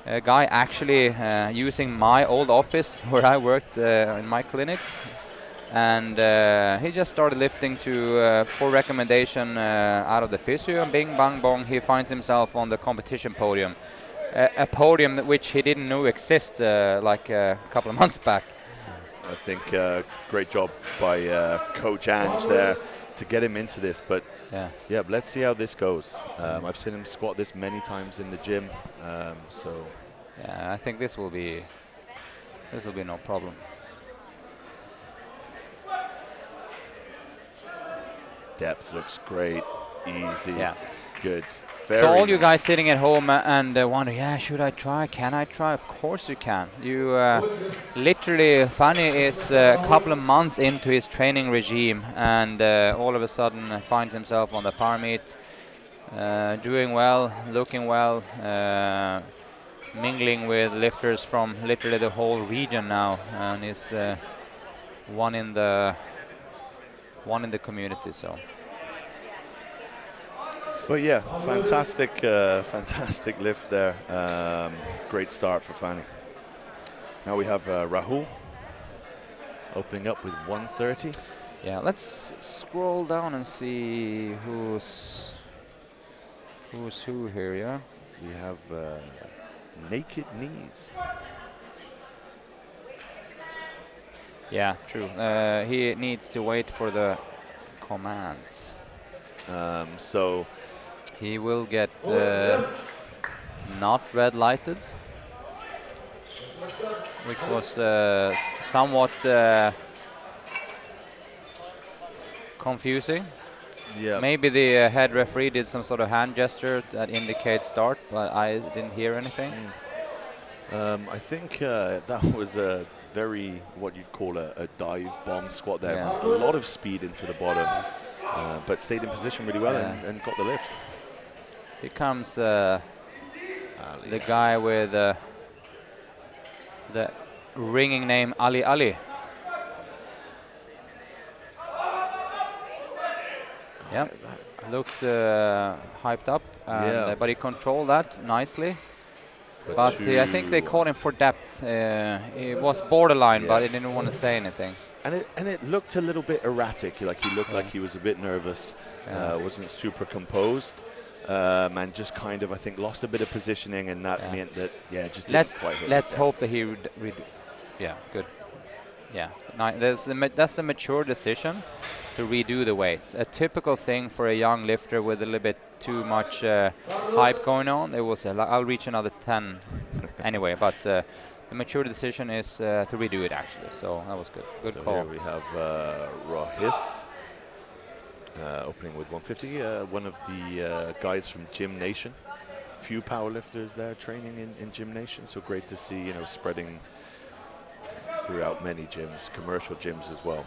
A guy actually using my old office where I worked in my clinic. And he just started lifting for recommendation out of the physio, and bing, bang, bong, he finds himself on the competition podium. A podium which he didn't know exist like a couple of months back. I think great job by Coach Ange there to get him into this. But yeah, let's see how this goes. I've seen him squat this many times in the gym. So yeah, I think this will be no problem. Depth looks great, easy, good. So all you guys sitting at home and wondering, should I try? Can I try? Of course you can. You literally, Fanny is a couple of months into his training regime, and all of a sudden finds himself on the power meet, doing well, looking well, mingling with lifters from literally the whole region now, and is one in the community. So. But yeah, fantastic lift there. Great start for Fanny. Now we have Rahul opening up with 130. Yeah, let's scroll down and see who's who here. Yeah, we have naked knees. Yeah, true. He needs to wait for the commands. So he will get not red lighted, which was somewhat confusing. Yeah. Maybe the head referee did some sort of hand gesture that indicates start, but I didn't hear anything. I think that was a very, what you'd call a dive bomb squat there. A lot of speed into the bottom, but stayed in position really well and got the lift. Here comes the guy with the ringing name Ali Ali. Yeah, looked hyped up, but he controlled that nicely. But I think they called him for depth. It was borderline, but he didn't want to say anything. And it looked a little bit erratic. Like he looked like he was a bit nervous. Wasn't super composed. and just kind of, I think, lost a bit of positioning, and that meant that, just didn't Let's quite hit let's it. hope that he yeah, good. Yeah, that's the mature decision to redo the weight. A typical thing for a young lifter with a little bit too much hype going on. It was I'll reach another 10 anyway, but the mature decision is to redo it actually. So that was good. Good So call. here we have Rohith opening with 150. One of the guys from Gym Nation. Few powerlifters there training in Gym Nation. So great to see, spreading throughout many gyms, commercial gyms as well.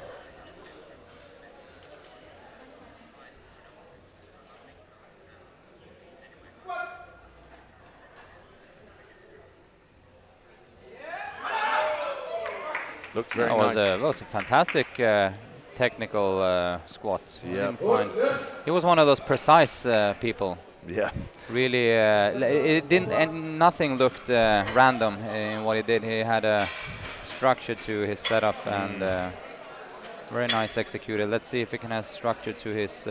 Looked very nice. That was a fantastic technical squat. Yeah. He was one of those precise people. Yeah. Really, it didn't, and nothing looked random in what he did. He had a structure to his setup and very nice executed. Let's see if he can have structure to his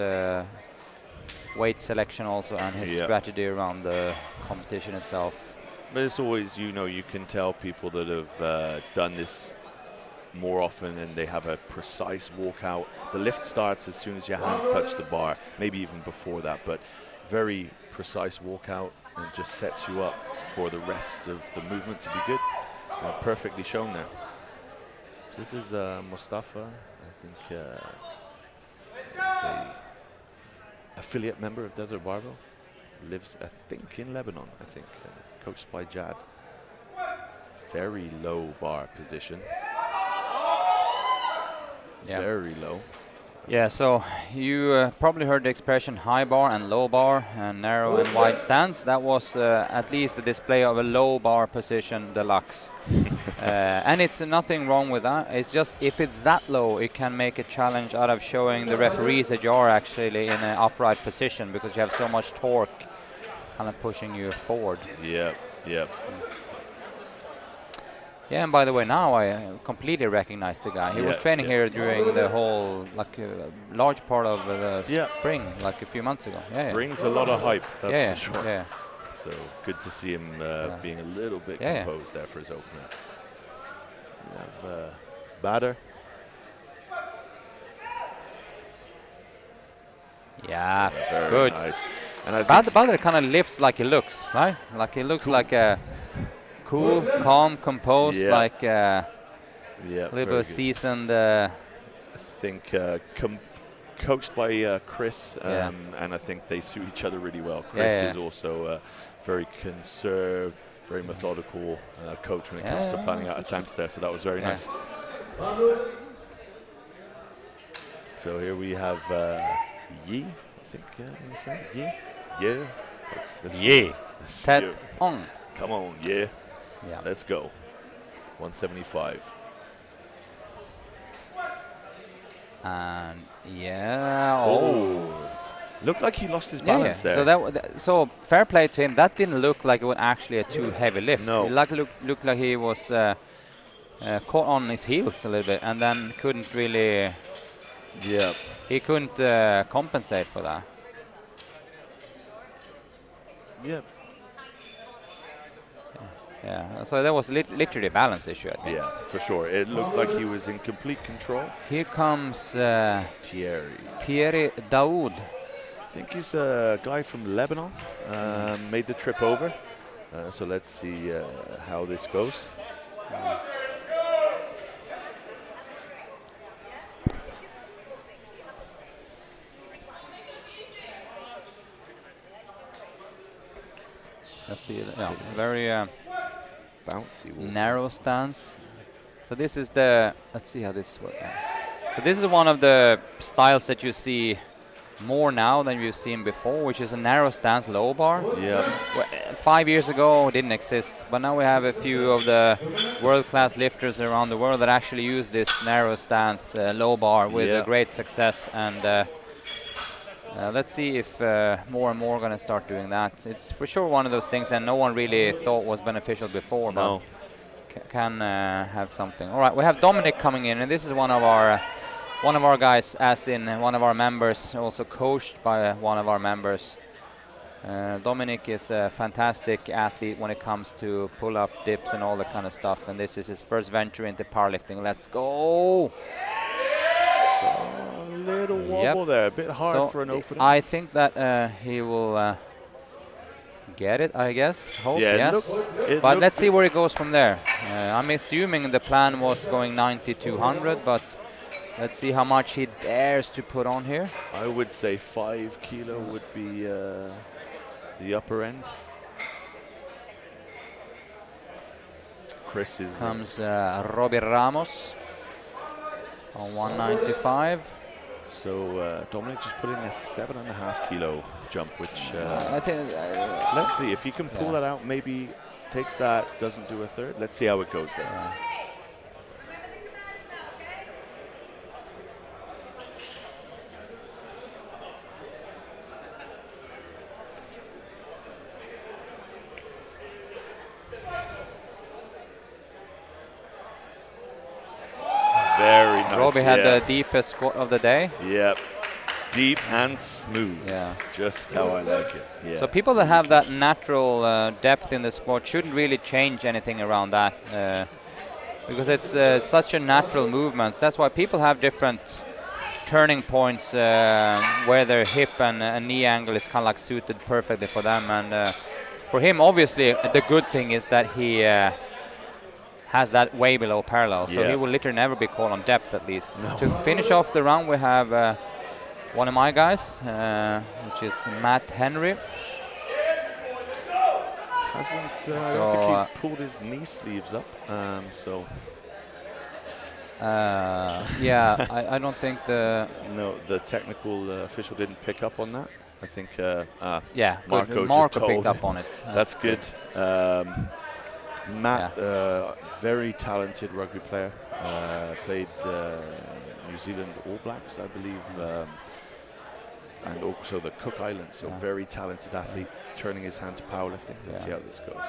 weight selection also and his strategy around the competition itself. But it's always, you can tell people that have done this more often and they have a precise walkout. The lift starts as soon as your hands touch the bar, maybe even before that, but very precise walkout and just sets you up for the rest of the movement to be good. Perfectly shown there. So this is Mustafa, I think he's a affiliate member of Desert Barbell. Lives, I think, in Lebanon, coached by Jad. Very low bar position. Yeah. Very low. Yeah, so you probably heard the expression high bar and low bar and narrow and wide stance. That was at least a display of a low bar position deluxe. And it's nothing wrong with that. It's just if it's that low, it can make a challenge out of showing the referees that you are actually in an upright position because you have so much torque kind of pushing you forward. Yeah, yeah. Yeah, and by the way, now I completely recognize the guy. He was training here during the whole, large part of the spring, like a few months ago. Brings a lot of hype, that's for sure. Yeah. So good to see him being a little bit composed there for his opener. We have Bader. Yeah, very good. Nice. And Bader kind of lifts like he looks, right? Like he looks like a cool, calm, composed, like a little bit seasoned. I think coached by Chris, and I think they suit each other really well. Chris is also very conserved, very methodical coach when it comes to planning out attempts there, so that was very nice. So here we have Yi, I think we say Yi. Yi. Tet on. Come on, let's go. 175. And looked like he lost his balance there. So so fair play to him. That didn't look like it was actually a too heavy lift. No. It looked like he was caught on his heels a little bit and then couldn't really. Yeah. He couldn't compensate for that. Yeah. Yeah, so that was literally a balance issue, I think. Yeah, for sure. It looked like he was in complete control. Here comes Thierry Daoud. I think he's a guy from Lebanon. Made the trip over. So let's see how this goes. Let's see, very bouncy, narrow stance. So this is let's see how this works. So this is one of the styles that you see more now than you've seen before, which is a narrow stance low bar. Yeah. 5 years ago it didn't exist, but now we have a few of the world-class lifters around the world that actually use this narrow stance low bar with great success, and let's see if more and more are going to start doing that. It's for sure one of those things that no one really thought was beneficial before, but can have something. All right, we have Dominic coming in, and this is one of our guys, as in one of our members, also coached by one of our members. Dominic is a fantastic athlete when it comes to pull-up, dips, and all that kind of stuff. And this is his first venture into powerlifting. Let's go! A little wobble there, a bit hard for an opening. I think that he will get it, I guess. Hope, Yeah, yes. But let's see where it goes from there. I'm assuming the plan was going 90 to 100, but let's see how much he dares to put on here. I would say 5 kilo would be the upper end. Chris is... Comes Robbie Ramos on 195. So Dominic just put in a 7.5 kilo jump, which I think, let's see if he can pull that out. Maybe takes that, doesn't do a third. Let's see how it goes there. Very nice. Robbie had the deepest squat of the day. Yep. Deep and smooth. Yeah. Just how I like it. Yeah. So people that have that natural depth in the squat shouldn't really change anything around that because it's such a natural movement. That's why people have different turning points where their hip and knee angle is kind of like suited perfectly for them. And for him, obviously, the good thing is that he has that way below parallel. So he will literally never be called on depth, at least. No. To finish off the round, we have one of my guys, which is Matt Henry. Hasn't, I don't think he's pulled his knee sleeves up, so... yeah, I don't think the... No, the technical official didn't pick up on that. I think, yeah, Marco picked up on it. That's good. Matt, very talented rugby player. Played New Zealand All Blacks, I believe, and also the Cook Islands. So very talented athlete, turning his hand to powerlifting. Let's see how this goes.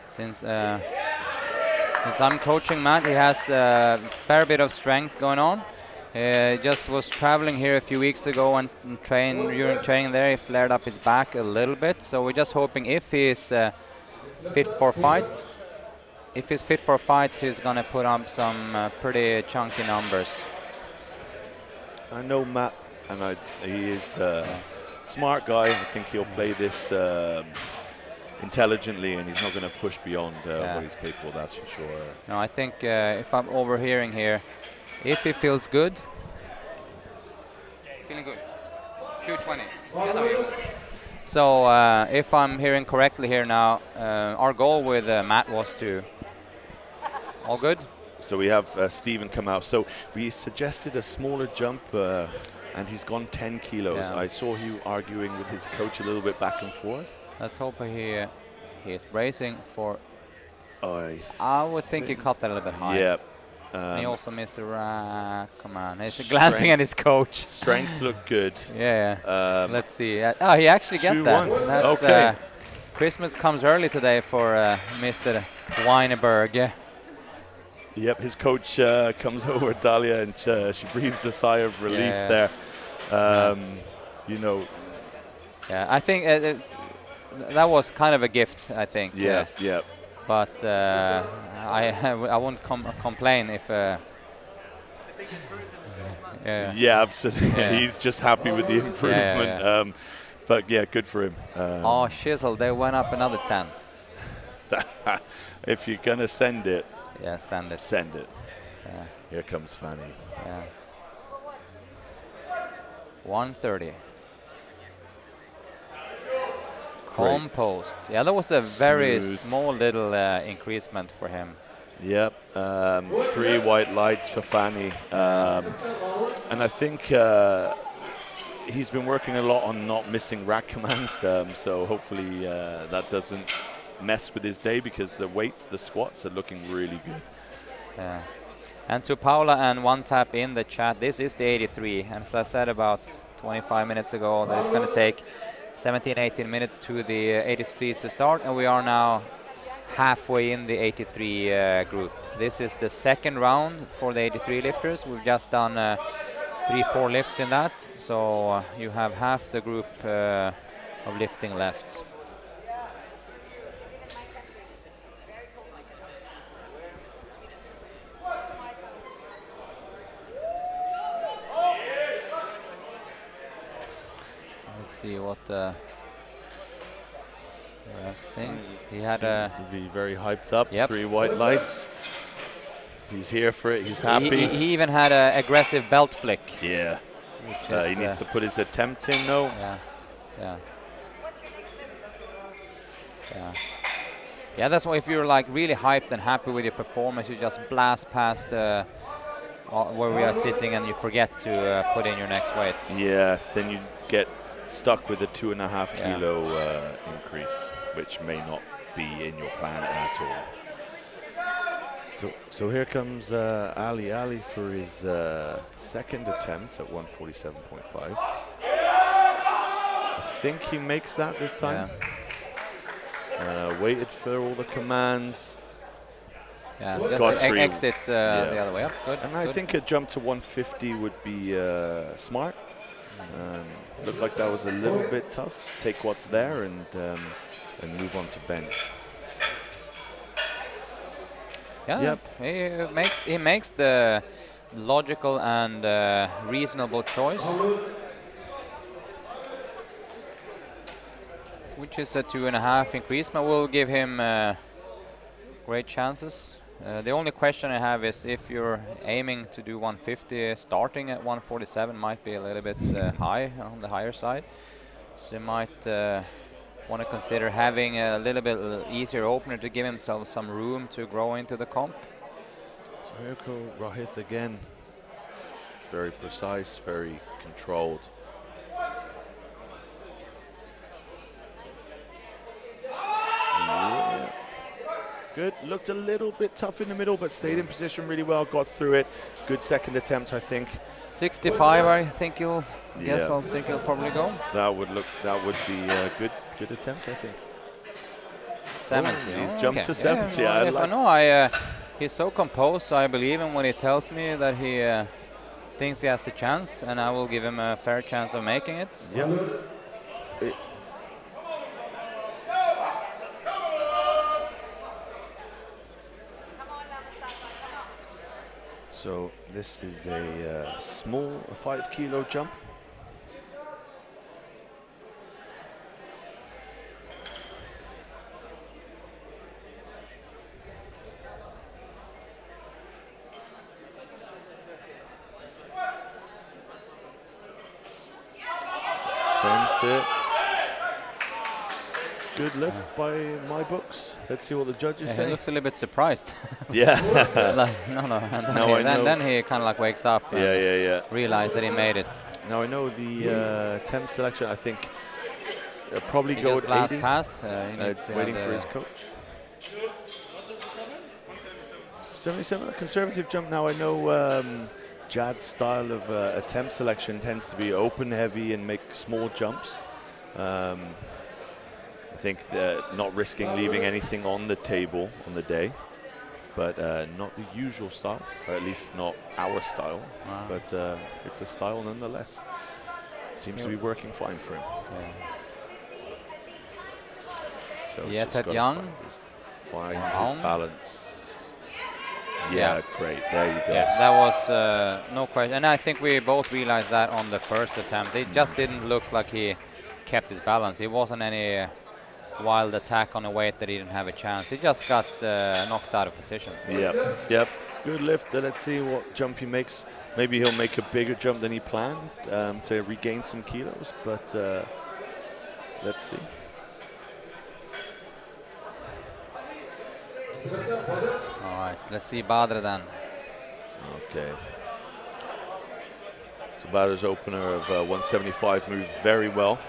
Since I'm coaching Matt, he has a fair bit of strength going on. Just was traveling here a few weeks ago and during training there, he flared up his back a little bit. So we're just hoping if he's fit for fight. If he's fit for a fight, he's going to put up some pretty chunky numbers. I know Matt, and he is a smart guy. I think he'll play this intelligently, and he's not going to push beyond what he's capable of, that's for sure. No, I think if I'm overhearing here, if he feels good. Feeling good. 220. So if I'm hearing correctly here now, our goal with Matt was to... All good? So we have Stephen come out. So we suggested a smaller jump, and he's gone 10 kilos. Yeah. I saw you arguing with his coach a little bit back and forth. Let's hope he is bracing for... I would think he cut that a little bit high. Yeah. And he also missed the rack. Come on, he's glancing at his coach. Strength looked good. Yeah. Let's see. Oh, he actually got that. That's, okay. Christmas comes early today for Mr. Weineberg. Yeah. Yep, his coach comes over, Dahlia, and she breathes a sigh of relief there. You know. Yeah, I think that was kind of a gift, I think. Yeah. But I won't complain if... yeah, absolutely. Yeah. He's just happy with the improvement. But yeah, good for him. Oh, shizzle, they went up another 10. If you're going to send it, send it. Send it. Yeah. Here comes Fanny. Yeah. 130. Compost. Yeah, that was a very small little increasement for him. Yep. 3 white lights for Fanny. And I think he's been working a lot on not missing rack commands. So hopefully that doesn't mess with his day, because the weights, the squats are looking really good. Yeah. And to Paula and One Tap in the chat, this is the 83. And as I said about 25 minutes ago, that it's going to take 17, 18 minutes to the 83s to start, and we are now halfway in the 83 group. This is the second round for the 83 lifters. We've just done 3-4 lifts in that, so you have half the group of lifting left. Let's see what thinks. He had Seems to be very hyped up. Yep. 3 white lights. He's here for it. He's happy. He even had an aggressive belt flick. Yeah. Which He is, needs to put his attempt in, though. Yeah. Yeah. Yeah. Yeah, that's why if you're like really hyped and happy with your performance, you just blast past where we are sitting and you forget to put in your next weight. Yeah, then you get stuck with a 2.5 kilo increase, which may not be in your plan at all. So here comes Ali for his second attempt at 147.5. I think he makes that this time. Yeah. Waited for all the commands. Yeah, Got just exit the other way up. Good. And I think a jump to 150 would be smart. Looked like that was a little bit tough. Take what's there and move on to bench. Yeah, he makes the logical and reasonable choice, which is a 2.5 increase, but will give him great chances. The only question I have is if you're aiming to do 150, starting at 147 might be a little bit high, on the higher side. So you might want to consider having a little bit easier opener to give himself some room to grow into the comp. So here goes Rohit again. Very precise, very controlled. Yeah. Good. Looked a little bit tough in the middle, but stayed in position really well. Got through it. Good second attempt, I think. 65, I think you'll. Yes, I think he'll probably go. That would be a good attempt, I think. 70. He's jumped to 70. Yeah, I know. He's so composed, so I believe him when he tells me that he thinks he has a chance, and I will give him a fair chance of making it. Yeah. So this is a small 5 kilo jump. Sent it. Good lift by my books. Let's see what the judges say. He looks a little bit surprised. Yeah. And then he kind of like wakes up and realizes that he made it. Now I know the temp selection, I think, probably He go just at 80. past. Waiting for his coach. 77, a conservative jump. Now I know Jad's style of attempt selection tends to be open heavy and make small jumps. I think not risking leaving anything on the table on the day, but not the usual style, or at least not our style. Wow. But it's a style nonetheless. Seems to be working fine for him. So just gotta Young. find his balance. Yeah, great. There you go. Yeah, that was no question. And I think we both realized that on the first attempt. It just didn't look like he kept his balance. It wasn't any wild attack on a weight that he didn't have a chance. He just got knocked out of position. Yep. Good lift. Let's see what jump he makes. Maybe he'll make a bigger jump than he planned to regain some kilos, but let's see. All right, let's see Badr then. Okay. So Badr's opener of 175 moved very well.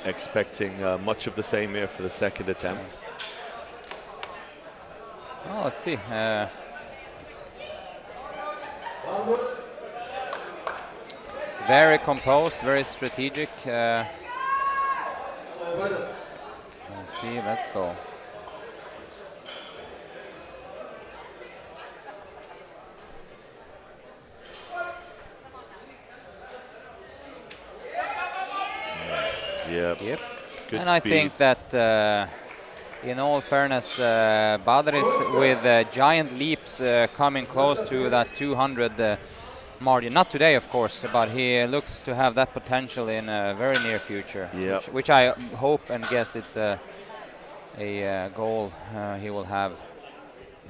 Expecting much of the same here for the second attempt. Well, let's see. Very composed, very strategic. Let's see, let's go. Yeah. Yep. Good And speed. I think that, in all fairness, Badr is with giant leaps coming close to that 200 margin. Not today, of course, but he looks to have that potential in a very near future, Yep. which I hope and guess it's a goal he will have.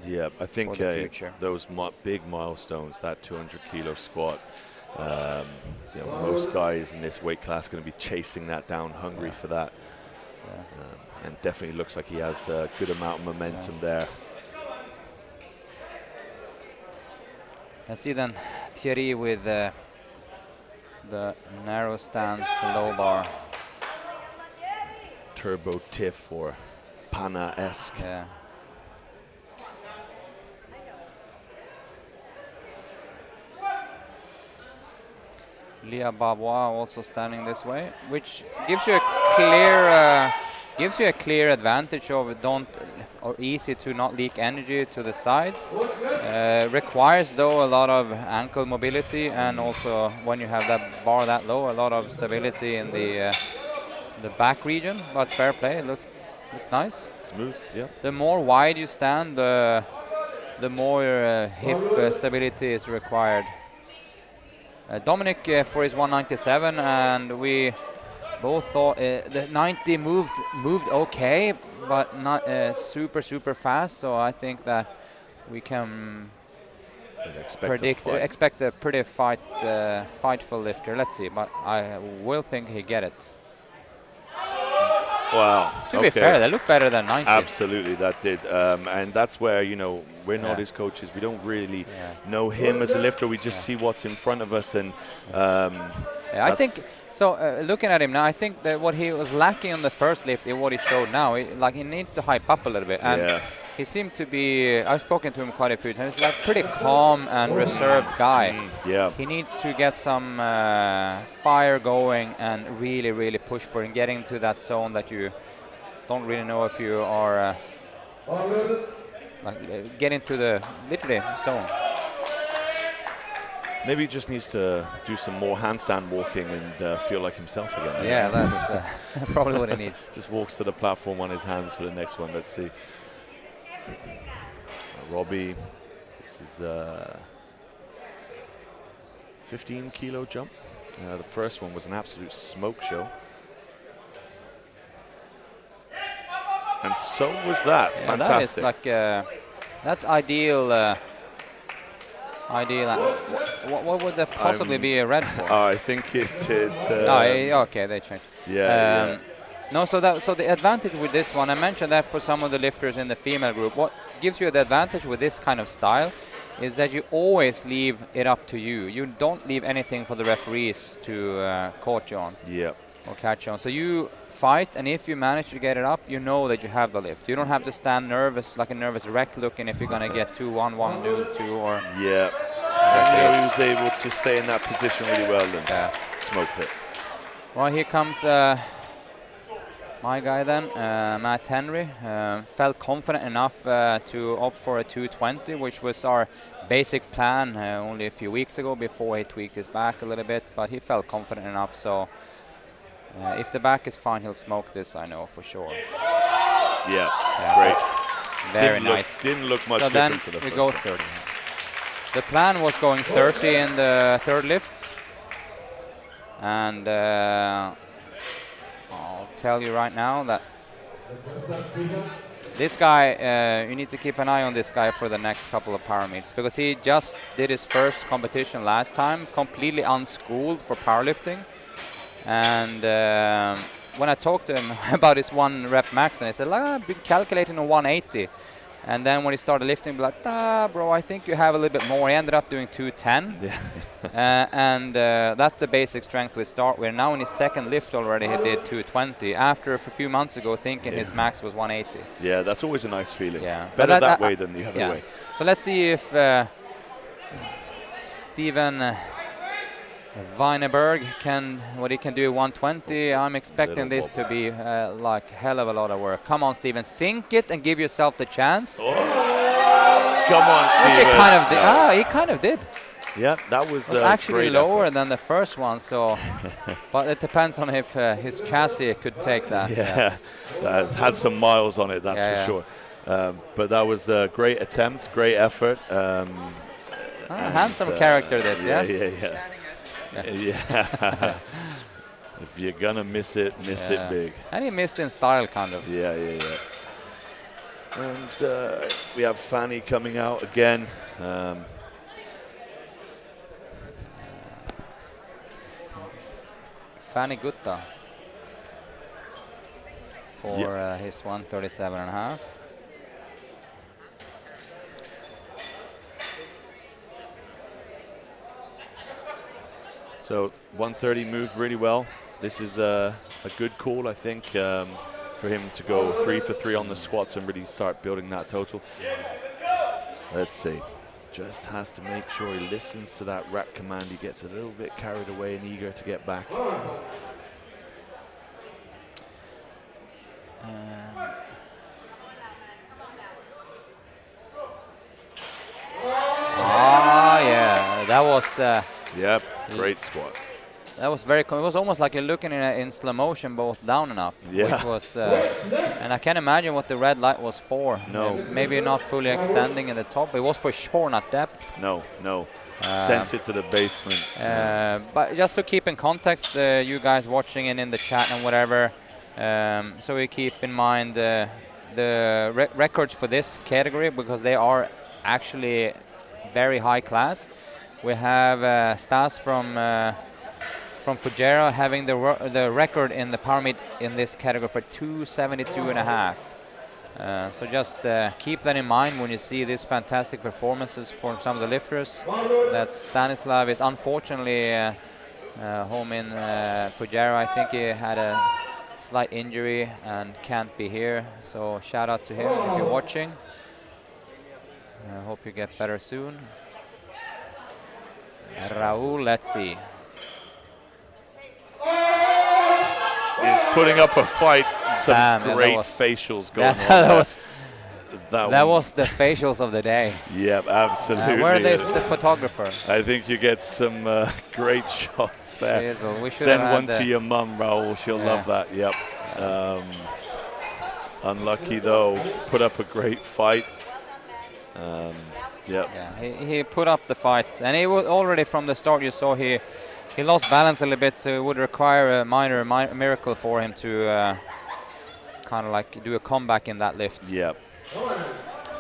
Yeah, I think for the future. those big milestones, that 200 kilo squat, most guys in this weight class going to be chasing that down, hungry for that. And definitely looks like he has a good amount of momentum there. I see then Thierry with the narrow stance low bar. Turbo tiff or Pana-esque. Yeah. Leah Bavois also standing this way, which gives you a clear advantage of easy to not leak energy to the sides. Requires though a lot of ankle mobility, and also when you have that bar that low, a lot of stability in the back region. But fair play, look nice, smooth. Yeah. The more wide you stand, the more hip stability is required. Dominic for his 197, and we both thought the 90 moved okay, but not super fast. So I think that we can expect a pretty fightful lifter. Let's see, but I will think he get it. Wow. To be fair, they look better than 90. Absolutely, that did. And that's where, we're not his coaches. We don't really know him as a lifter. We just see what's in front of us. And I think, so looking at him now, I think that what he was lacking on the first lift is what he showed now. He needs to hype up a little bit. And he seemed to be, I've spoken to him quite a few times, he's like pretty calm and reserved guy. Yeah. He needs to get some fire going and really push for it, getting to that zone that you don't really know if you are getting to the literally zone. Maybe he just needs to do some more handstand walking and feel like himself again. Yeah, that's probably what he needs. Just walks to the platform on his hands for the next one. Let's see. Robbie, this is 15 kilo jump. The first one was an absolute smoke show. And so was that. Yeah, fantastic. that is that's ideal. What would that possibly be a red for? I think it. Okay, they changed. Yeah. No, so the advantage with this one, I mentioned that for some of the lifters in the female group, what gives you the advantage with this kind of style is that you always leave it up to you. You don't leave anything for the referees to coach you on. Yeah. Or catch on. So you fight, and if you manage to get it up, you know that you have the lift. You don't have to stand nervous, like a nervous wreck, looking if you're going to get 2-1, 1-2, or... Yeah. He was able to stay in that position really well and smoked it. Well, here comes my guy then, Matt Henry. Felt confident enough to opt for a 220, which was our basic plan only a few weeks ago before he tweaked his back a little bit, but he felt confident enough, so if the back is fine, he'll smoke this, I know for sure. Yeah. Great. Very nice. Didn't look much so different to the then we first go one. 30. The plan was going 30 in the third lift, and I'll tell you right now that this guy, you need to keep an eye on this guy for the next couple of power meets, because he just did his first competition last time, completely unschooled for powerlifting. And when I talked to him about his 1 rep max, and he said, I've been calculating on 180. And then when he started lifting, be like, bro, I think you have a little bit more. He ended up doing 210. And that's the basic strength we start with. Now in his second lift already, he did 220. After a few months ago, thinking his max was 180. Yeah, that's always a nice feeling. Yeah. Better that way than the other way. So let's see if Steven Weineberg what he can do 120. I'm expecting this to be like hell of a lot of work. Come on, Steven, sink it and give yourself the chance. Oh. Come on, Steven. Which he kind of did. He kind of did. Yeah, that was It was actually great lower effort. than the first one, so but it depends on if his chassis could take that. Yeah, that had some miles on it, that's Yeah, for yeah. sure. But that was a great attempt, great effort. Handsome character, this, yeah? Yeah. If you're gonna miss it, miss it big. And he missed in style, kind of. Yeah. And we have Fanny coming out again. Fanny Gutta for his 137.5. So 130 moved really well. This is a good call, I think, for him to go 3 for 3 on the squats and really start building that total. Let's see. Just has to make sure he listens to that rep command. He gets a little bit carried away and eager to get back. Yeah, that was. Yep, great squat. That was very cool. It was almost like you're looking in slow motion, both down and up. Yeah. Which was, and I can't imagine what the red light was for. No. Maybe not fully extending in the top. It was for sure not depth. No. Sense it to the basement. But just to keep in context, you guys watching and in the chat and whatever, so we keep in mind the records for this category, because they are actually very high class. We have Stas from Fujairah having the record in the power meet in this category for 272.5. So just keep that in mind when you see these fantastic performances from some of the lifters. That Stanislav is unfortunately home in Fujairah. I think he had a slight injury and can't be here. So shout out to him if you're watching. I hope you get better soon. Raul, let's see. He's putting up a fight. Some Damn, great was, facials going on. That was the facials of the day. Yep, absolutely. Where is the photographer? I think you get some great shots there. Send one to your mum, Raul. She'll love that. Yep. Unlucky though. Put up a great fight. Yep. Yeah, he put up the fight, and he was already from the start. You saw he lost balance a little bit, so it would require a minor miracle for him to kind of like do a comeback in that lift. Yep.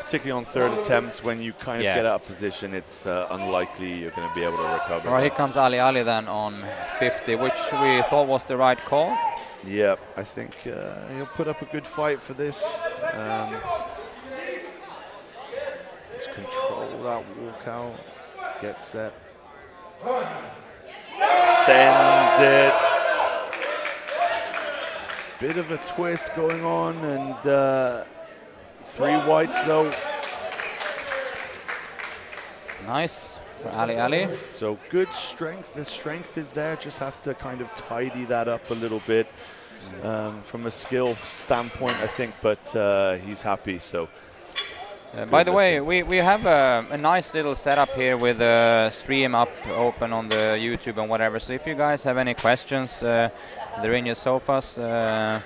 Particularly on third attempts, when you kind of get out of position, it's unlikely you're going to be able to recover. All right, here comes Ali then on 50, which we thought was the right call. Yep, I think he'll put up a good fight for this. Just control that walkout, get set. Sends it. Bit of a twist going on, and 3 whites though. Nice for Ali. So good strength. The strength is there. Just has to kind of tidy that up a little bit from a skill standpoint, I think. But he's happy. So. By the way, we have a nice little setup here with a stream up open on the YouTube and whatever. So if you guys have any questions, they're in your sofas, or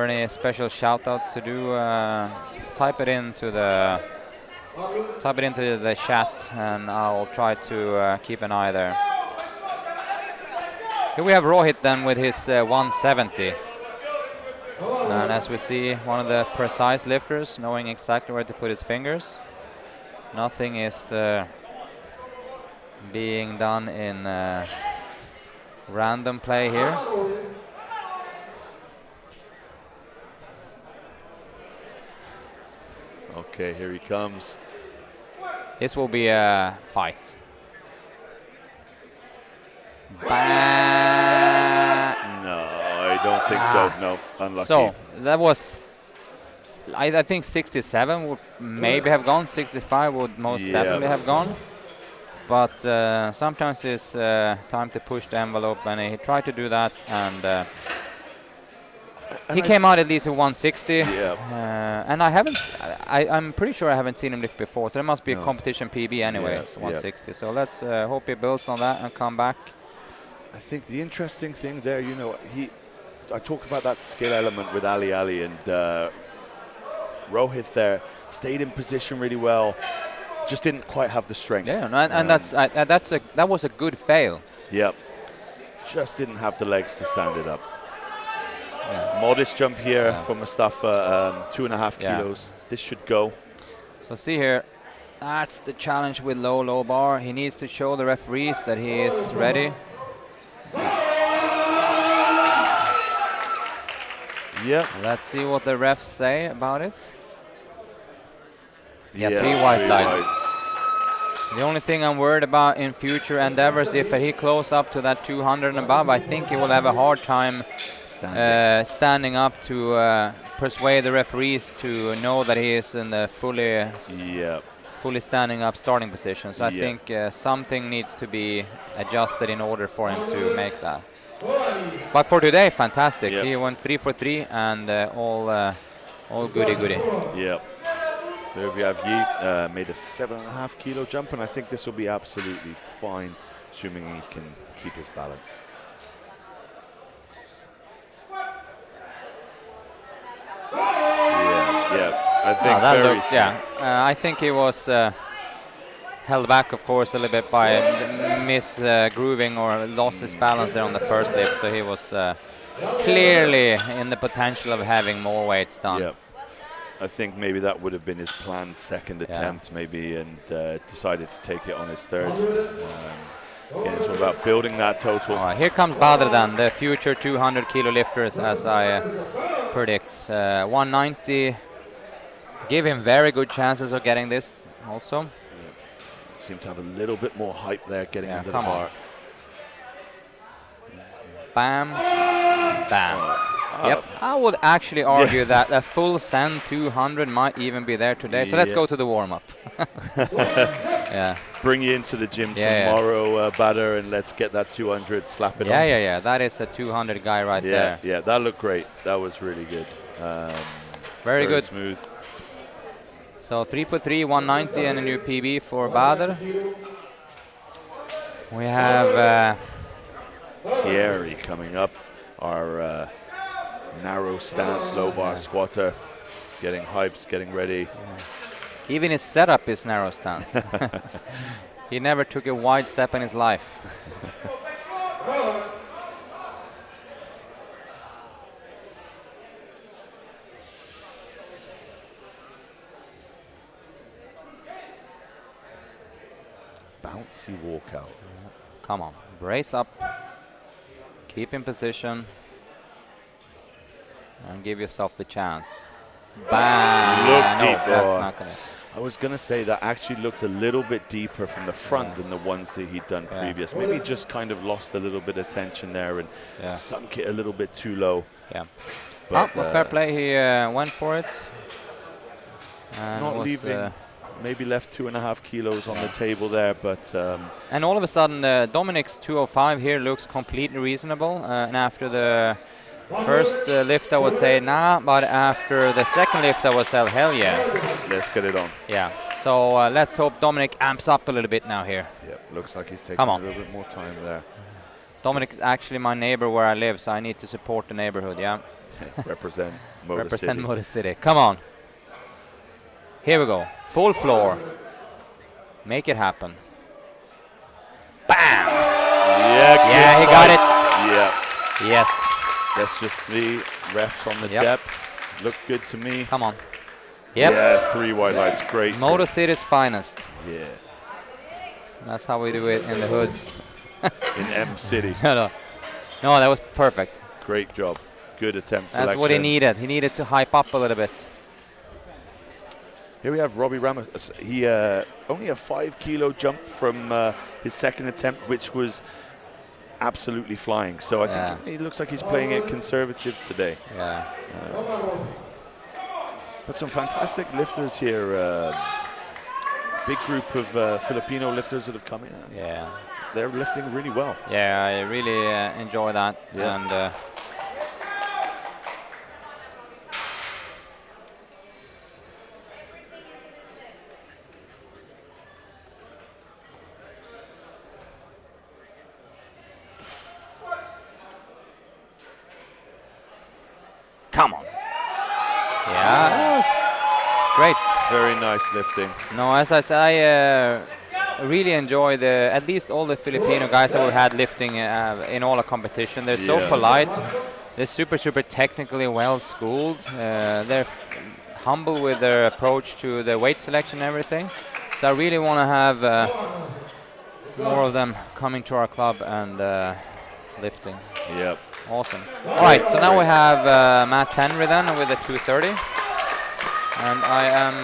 any special shout-outs to do, type it into the chat, and I'll try to keep an eye there. Here we have Rohit then with his 170. And as we see, one of the precise lifters, knowing exactly where to put his fingers. Nothing is being done in random play here. Okay, here he comes. This will be a fight. I don't think so. No, unlucky. So that was, I think 67 would maybe have gone. 65 would most definitely have gone. But sometimes it's time to push the envelope, and he tried to do that, and he came out at least at 160. Yeah. And I'm pretty sure I haven't seen him lift before, so there must be a competition PB anyway. Yeah, It's 160. So let's hope he builds on that and come back. I think the interesting thing there, you know, I talk about that skill element with Ali and Rohit there stayed in position really well, just didn't quite have the strength. Yeah, and that was a good fail. Yep, just didn't have the legs to stand it up. Yeah. Modest jump here from Mustafa, 2.5 kilos. This should go. So see here, that's the challenge with low bar. He needs to show the referees that he is ready. Yeah. Let's see what the refs say about it. Yeah, Yeah, 3 white three lights. lights. The only thing I'm worried about in future endeavors, if he close up to that 200 and above, I think he will have a hard time standing up to persuade the referees to know that he is in the fully standing up starting position. So I think something needs to be adjusted in order for him to make that. But for today, fantastic. He went 3 for 3 and all goody. Yep. There we have Yi, made a 7.5 kilo jump, and I think this will be absolutely fine, assuming he can keep his balance. I think that looks, I think he was held back, of course, a little bit by grooving or lost his balance there on the first lift, so he was clearly in the potential of having more weights done. Yep. I think maybe that would have been his planned second attempt, maybe, and decided to take it on his third. Again, it's all about building that total. All right, here comes Badr then, the future 200 kilo lifters, as I predict. 190. Give him very good chances of getting this also. Yep. Seem to have a little bit more hype there getting into the bar. Bam. Bam. Yep, I would actually argue that a full sand 200 might even be there today. So let's go to the warm-up. Bring you into the gym tomorrow, Badr, and let's get that 200 slap it on. Yeah. That is a 200 guy right there. Yeah, that looked great. That was really good. Very good. Smooth. So 3 for 3, 190 and a new PB for Badr. We have Thierry coming up, our narrow stance, low bar squatter, getting hyped, getting ready. Even his setup is narrow stance. He never took a wide step in his life. Bouncy walkout. Come on, brace up, keep in position, and give yourself the chance. Bam! Look deep. That's not gonna. I was going to say that actually looked a little bit deeper from the front than the ones that he'd done previous. Maybe just kind of lost a little bit of tension there and sunk it a little bit too low. Yeah. But fair play. He went for it. And not leaving. Maybe left 2.5 kilos on the table there, but... and all of a sudden, Dominic's 205 here looks completely reasonable. And after the first lift, I would say, nah, but after the second lift, I would say, hell yeah. Let's get it on. Yeah, so let's hope Dominic amps up a little bit now here. Yeah, looks like he's taking a little bit more time there. Dominic is actually my neighbor where I live, so I need to support the neighborhood, yeah. Represent Motor Represent City. Motor City. Come on. Here we go. Full floor. Make it happen. Bam! Yeah, he got it. Yeah. Yes. Let's just see. Refs on the depth. Look good to me. Come on. Yep. Yeah, 3 white lights. Great. Motor City's finest. Yeah. That's how we do it in the hoods. In M City. No, that was perfect. Great job. Good attempt selection. That's what he needed. He needed to hype up a little bit. Here we have Robbie Ramos. He only a 5 kilo jump from his second attempt, which was absolutely flying. So I think he looks like he's playing it conservative today. Yeah. But some fantastic lifters here. Big group of Filipino lifters that have come in. Yeah. They're lifting really well. Yeah, I really enjoy that. Yeah. And Come on. Yeah, that was great. Very nice lifting. No, as I said, I really enjoy at least all the Filipino guys that we've had lifting in all the competition. They're so polite. They're super technically well schooled. They're humble with their approach to the weight selection and everything. So I really want to have more of them coming to our club and lifting. Yep. Awesome. All right, so now we have Matt Henry then with a 230. And I am...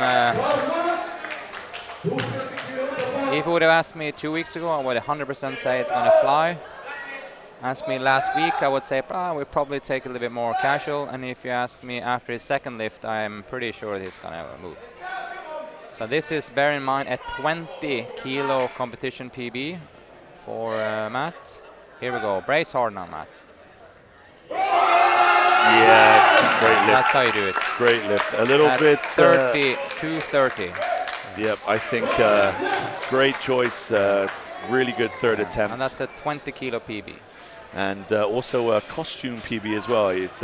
if you would have asked me 2 weeks ago, I would 100% say it's going to fly. Asked me last week, I would say we'll probably take a little bit more casual. And if you ask me after his second lift, I'm pretty sure he's going to move. So this is, bear in mind, a 20 kilo competition PB for Matt. Here we go. Brace hard now, Matt. Yeah, great lift. That's how you do it. Great lift. A little bit... 230. Yep, I think great choice. Really good third attempt. And that's a 20 kilo PB. And also a costume PB as well. It's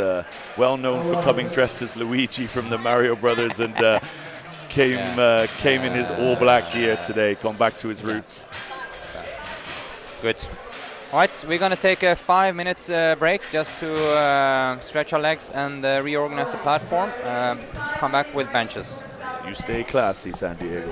well known for coming dressed as Luigi from the Mario Brothers and came in his all black gear today, gone back to his roots. Good. All right, we're going to take a 5-minute break just to stretch our legs and reorganize the platform. Come back with benches. You stay classy, San Diego.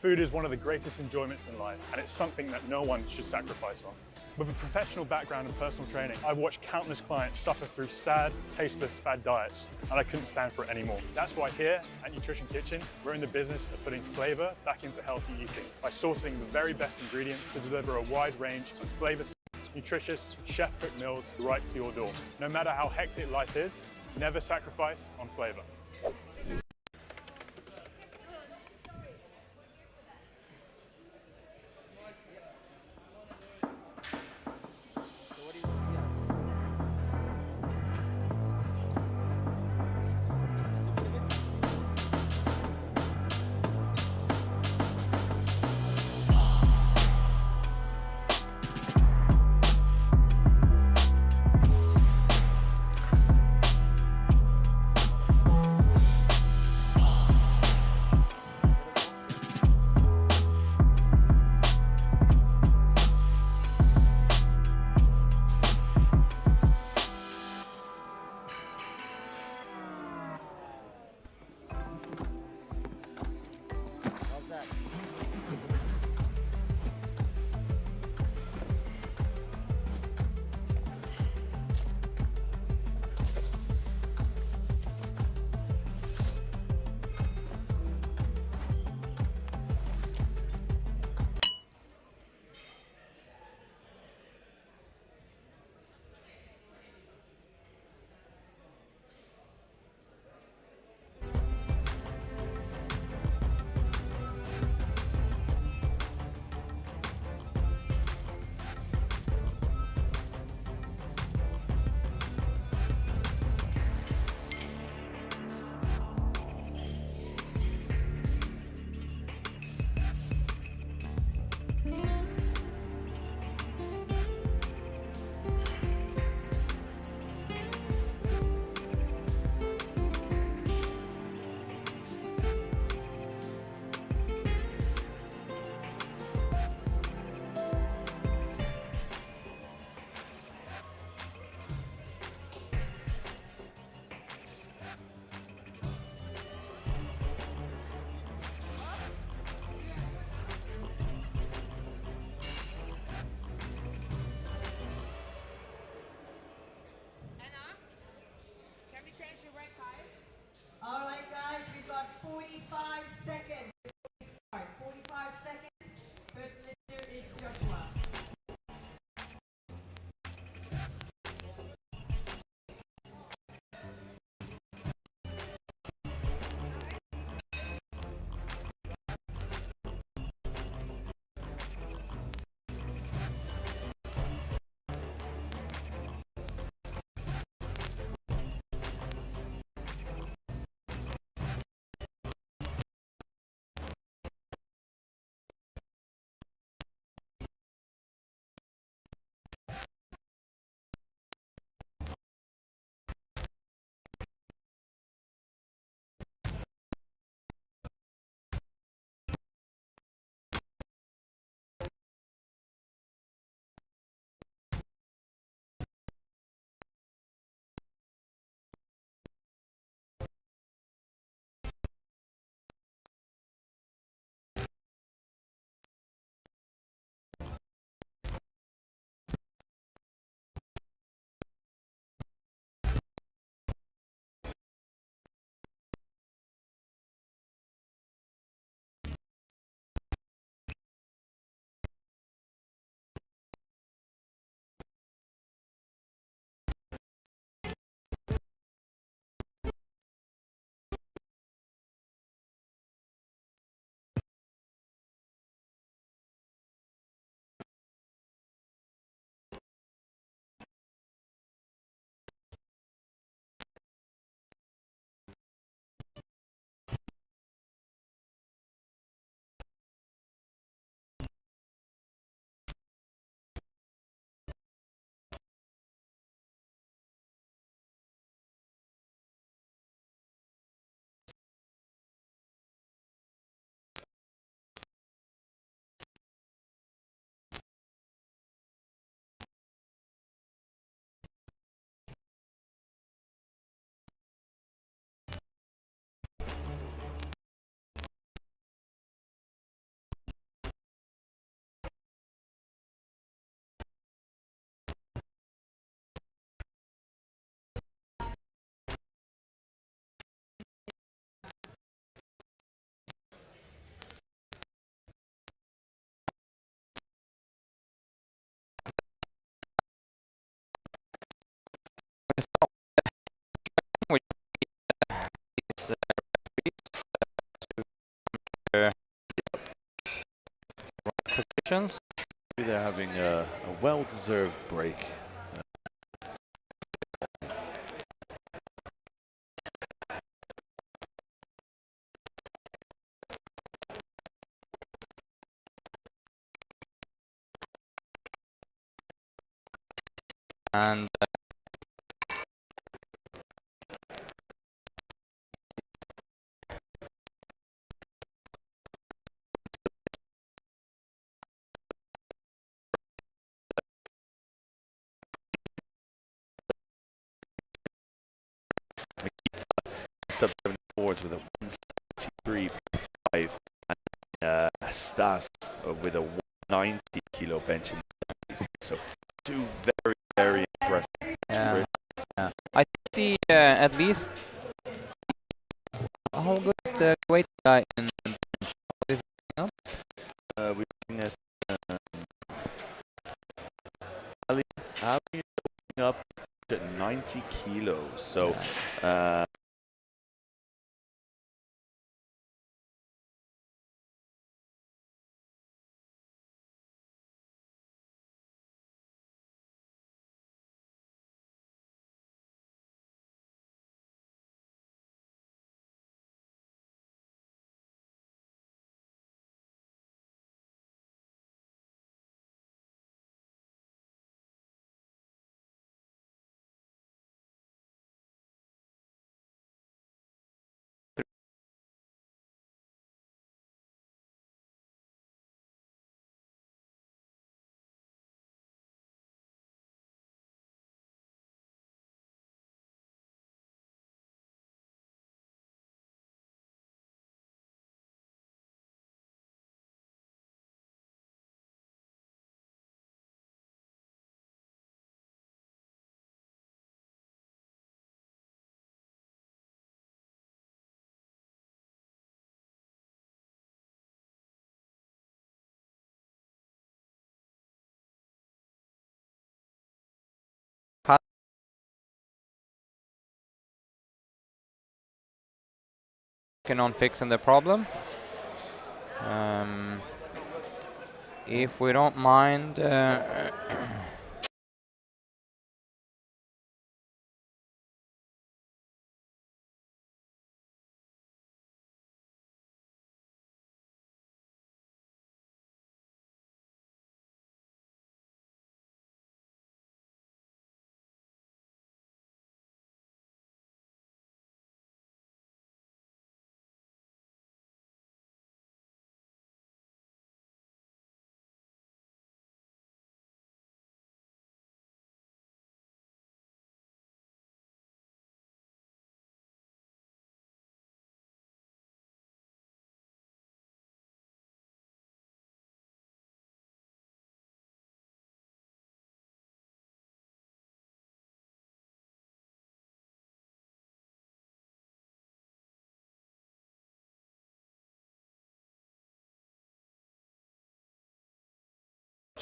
Food is one of the greatest enjoyments in life, and it's something that no one should sacrifice on. With a professional background in personal training, I've watched countless clients suffer through sad, tasteless fad diets, and I couldn't stand for it anymore. That's why here at Nutrition Kitchen, we're in the business of putting flavor back into healthy eating by sourcing the very best ingredients to deliver a wide range of flavor, nutritious, chef-cooked meals right to your door. No matter how hectic life is, never sacrifice on flavor. which is positions. They're having a well-deserved break. And Sub 74s with a 173.5 and Stas with a 190 kilo bench. So two very impressive. yeah. I think the at least how good is the weight guy in bench? What is it now? We're looking at Ali looking up to 90 kilos. So working on fixing the problem. If we don't mind,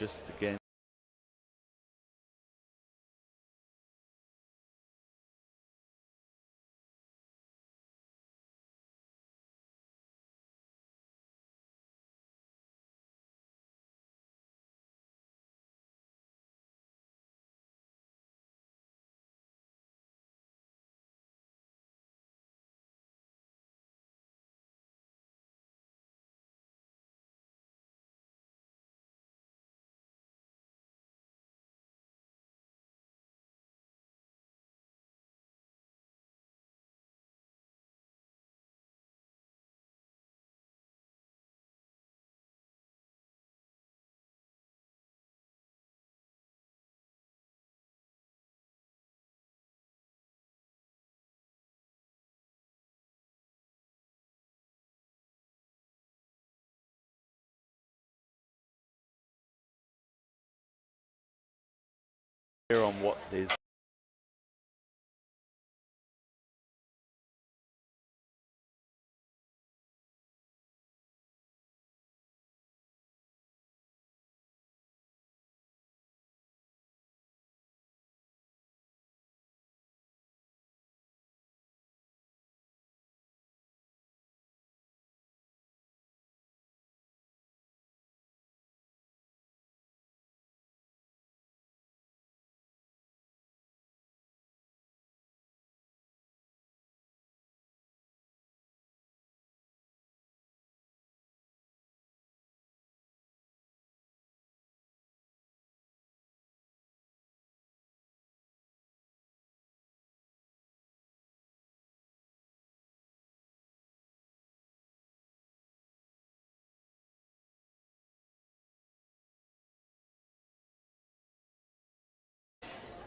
just again, here on what is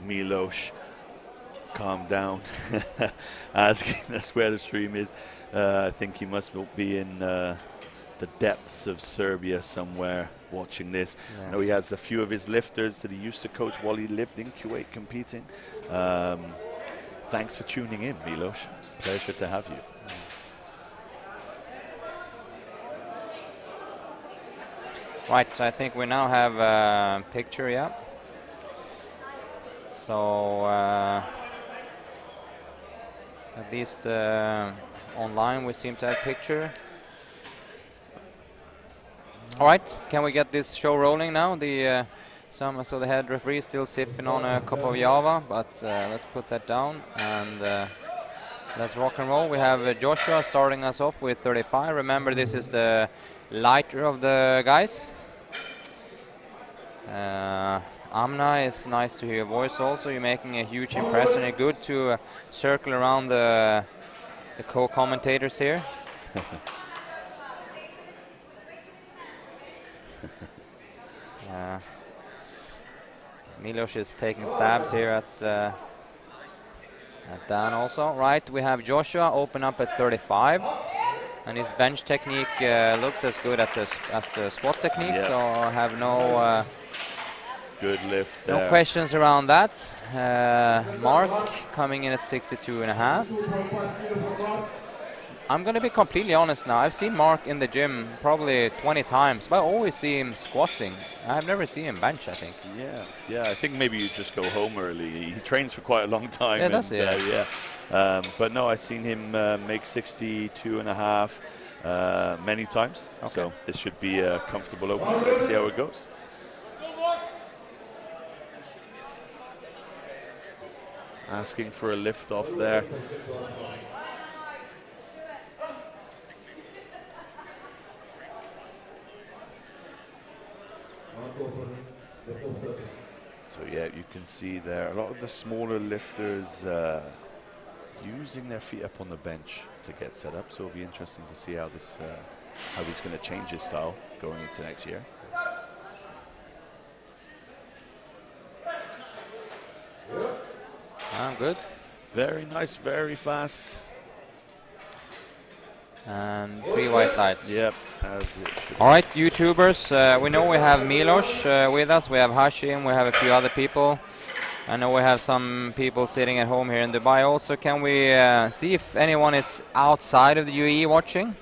Milos, calm down, asking us where the stream is. I think he must be in the depths of Serbia somewhere watching this. Yeah. I know he has a few of his lifters that he used to coach while he lived in Kuwait competing. Thanks for tuning in, Milos. Pleasure to have you. Right, so I think we now have a picture, yeah. So at least online we seem to have picture. All right, can we get this show rolling now? The so the head referee is still sipping on a cup of Java, but let's put that down and let's rock and roll. We have Joshua starting us off with 35. Remember, this is the lighter of the guys. Amna, it's nice to hear your voice also. You're making a huge impression. You're good to circle around the co-commentators here. Milos is taking stabs here at Dan also. Right, we have Joshua open up at 35. And his bench technique looks as good as the squat technique, so I have no good lift there. No questions around that. Mark coming in at 62.5. I'm going to be completely honest now. I've seen Mark in the gym probably 20 times, but I always see him squatting. I've never seen him bench, I think. Yeah, I think maybe you just go home early. He trains for quite a long time. Yeah, that's it. But no, I've seen him make 62.5 many times. Okay. So this should be a comfortable opening. Let's see how it goes. Asking for a lift off there. So yeah, you can see there a lot of the smaller lifters using their feet up on the bench to get set up. So it'll be interesting to see how this how he's going to change his style going into next year. Good. Very nice, very fast. And 3 white lights. Yep. As it should. All right, YouTubers, we know we have Milos with us, we have Hashim, we have a few other people. I know we have some people sitting at home here in Dubai also. Can we see if anyone is outside of the UAE watching?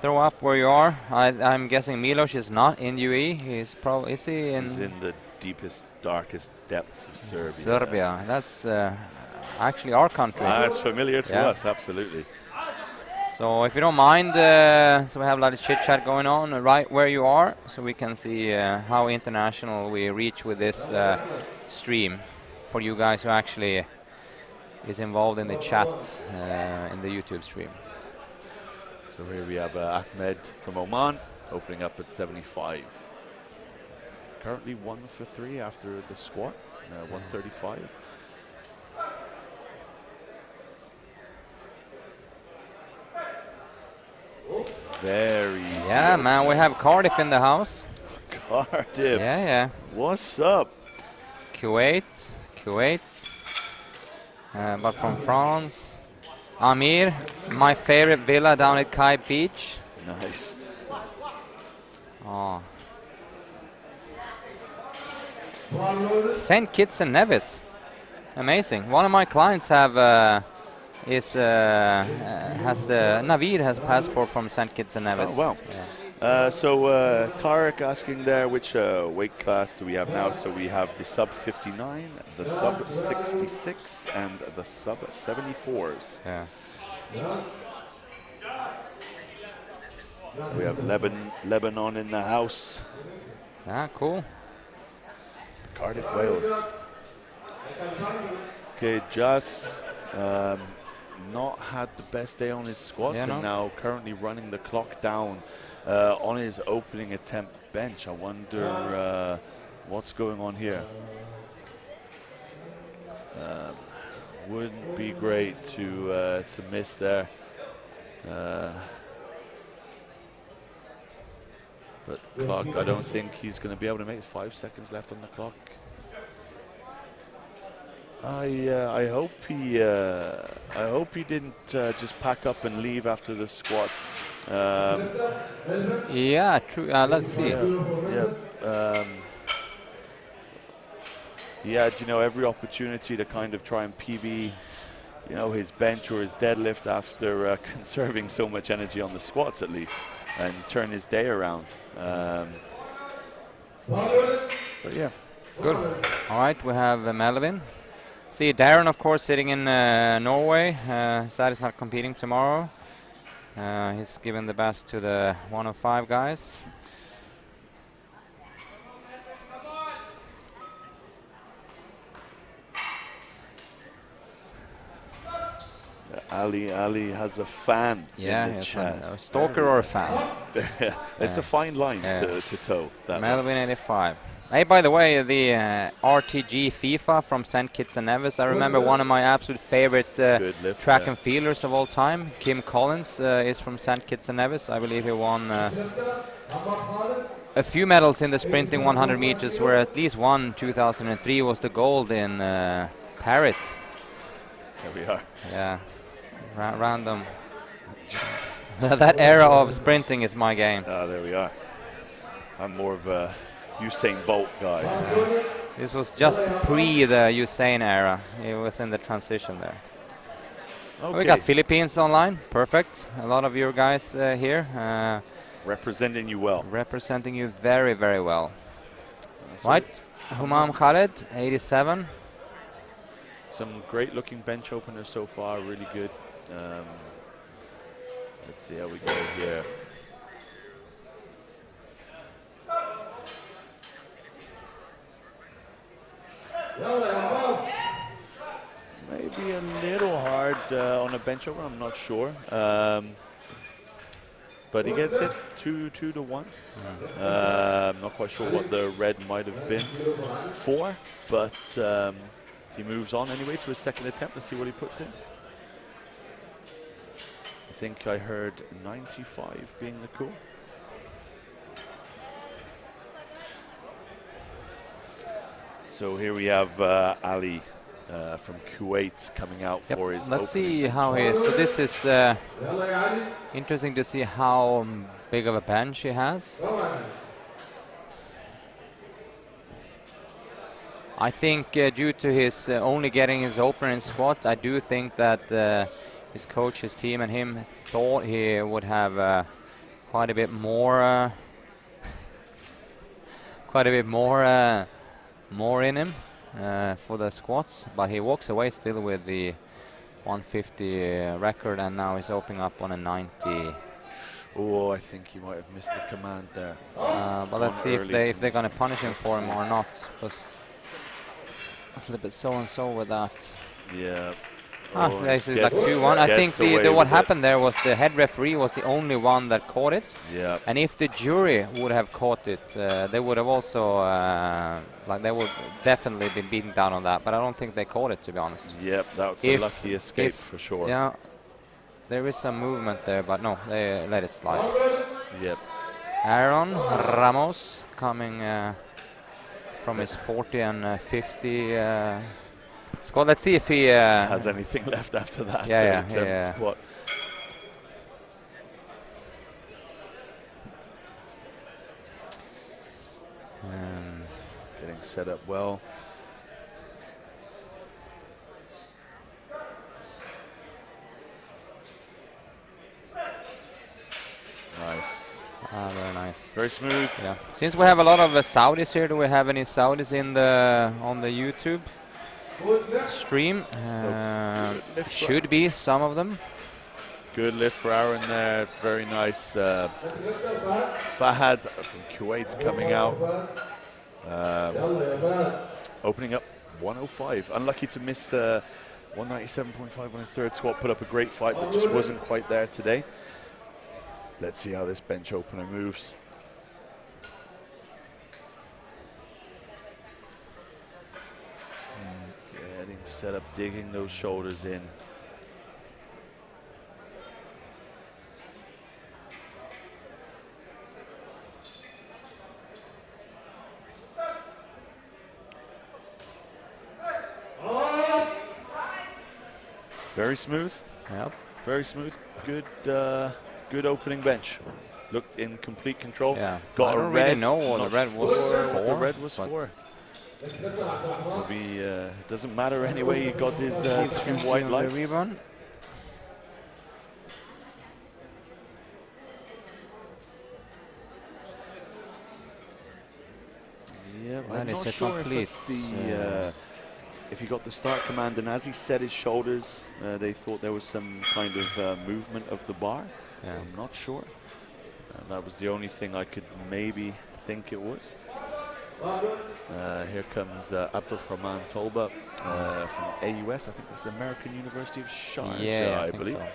Throw up where you are. I'm guessing Milos is not in UAE. He's probably, is he in? He's in the deepest, darkest depths of Serbia. Serbia, that's actually our country. It's familiar to us, absolutely. So if you don't mind, so we have a lot of chit-chat going on right where you are, so we can see how international we reach with this stream for you guys who actually is involved in the chat in the YouTube stream. So here we have Ahmed from Oman opening up at 75. Currently 1 for 3 after the squat, 135. Very easy. Yeah, man, we have Cardiff in the house. Cardiff. Yeah. What's up? Kuwait. But from France. Amir, my favorite villa down at Kai Beach. Nice. Oh. St. Kitts and Nevis. Amazing. One of my clients Navid has passport from St. Kitts and Nevis. Oh, wow. Yeah. So Tarek asking there, which weight class do we have now? So we have the sub 59, the sub 66, and the sub 74s. Yeah. We have Lebanon in the house. Ah, cool. Cardiff, Wales. Okay, Jas not had the best day on his squats and now currently running the clock down on his opening attempt bench. I wonder what's going on here. Wouldn't be great to miss there. But the clock, I don't think he's going to be able to make it. 5 seconds left on the clock. I hope he didn't just pack up and leave after the squats. Yeah, true. Let's see. He had, every opportunity to kind of try and PB, his bench or his deadlift after conserving so much energy on the squats at least, and turn his day around. But yeah. Good. All right, we have Melvin. See, Darren, of course, sitting in Norway. Sad is not competing tomorrow. He's given the best to the 105 guys. Ali has a fan in the chat. A stalker or a fan? It's a fine line to toe. Melvin 85. Hey, by the way, the RTG FIFA from St. Kitts and Nevis. I remember one of my absolute favorite track and fielders of all time, Kim Collins, is from St. Kitts and Nevis. I believe he won a few medals in the sprinting 100 meters, where at least one, 2003, was the gold in Paris. There we are. Yeah, random. That era of sprinting is my game. There we are. I'm more of a Usain Bolt guy. This was just pre the Usain era. It was in the transition there. Okay. We got Philippines online. Perfect. A lot of your guys here. Representing you well. Representing you very, very well. Right. Humam Khaled, 87. Some great looking bench openers so far. Really good. Let's see how we go here. Maybe a little hard on a bench over, I'm not sure. But he gets it 2-1. I'm not quite sure what the red might have been for, but he moves on anyway to his second attempt. Let's see what he puts in. I think I heard 95 being the call. So here we have Ali from Kuwait coming out for his Let's see bench. how he is. So this is interesting to see how big of a bench he has. I think due to his only getting his opener in squat, I do think that his coach, his team, and him thought he would have quite a bit more in him for the squats, but he walks away still with the 150 record, and now he's opening up on a 90. Oh, I think he might have missed the command there. But let's see if they're going to punish him for him or not, because it's a little bit so and so with that. Yeah. So actually like 2-1. I think what happened there was the head referee was the only one that caught it. Yeah. And if the jury would have caught it, they would have also they would definitely been beaten down on that. But I don't think they caught it, to be honest. Yep, that was a lucky escape for sure. Yeah, there is some movement there, but no, they let it slide. Yep. Aaron Ramos coming from his 40 and 50 squat. Let's see if he has anything left after that. Yeah. Squat. Getting set up well. Nice. Very nice. Very smooth. Yeah. Since we have a lot of Saudis here, do we have any Saudis in on the YouTube stream? Should be some of them. Good lift for Aaron there. Very nice. Fahad from Kuwait coming out. Opening up 105. Unlucky to miss 197.5 on his third squat. Put up a great fight, but just wasn't quite there today. Let's see how this bench opener moves. Getting set up, digging those shoulders in. Very smooth. Yep. Very smooth. Good, good opening bench. Looked in complete control. Yeah. Got I a don't red. really know what Not the red was sure for. what the red was but for. Maybe it doesn't matter anyway. He got his see if you can 2 see white on the lights. rerun. Yeah, That I'm is not a sure complete, if he got the start command, and as he set his shoulders, they thought there was some kind of movement of the bar. Yeah. I'm not sure. That was the only thing I could maybe think it was. Here comes Abdulrahman Tolba from AUS. I think that's American University of Sharjah, Yeah, I I think believe. so.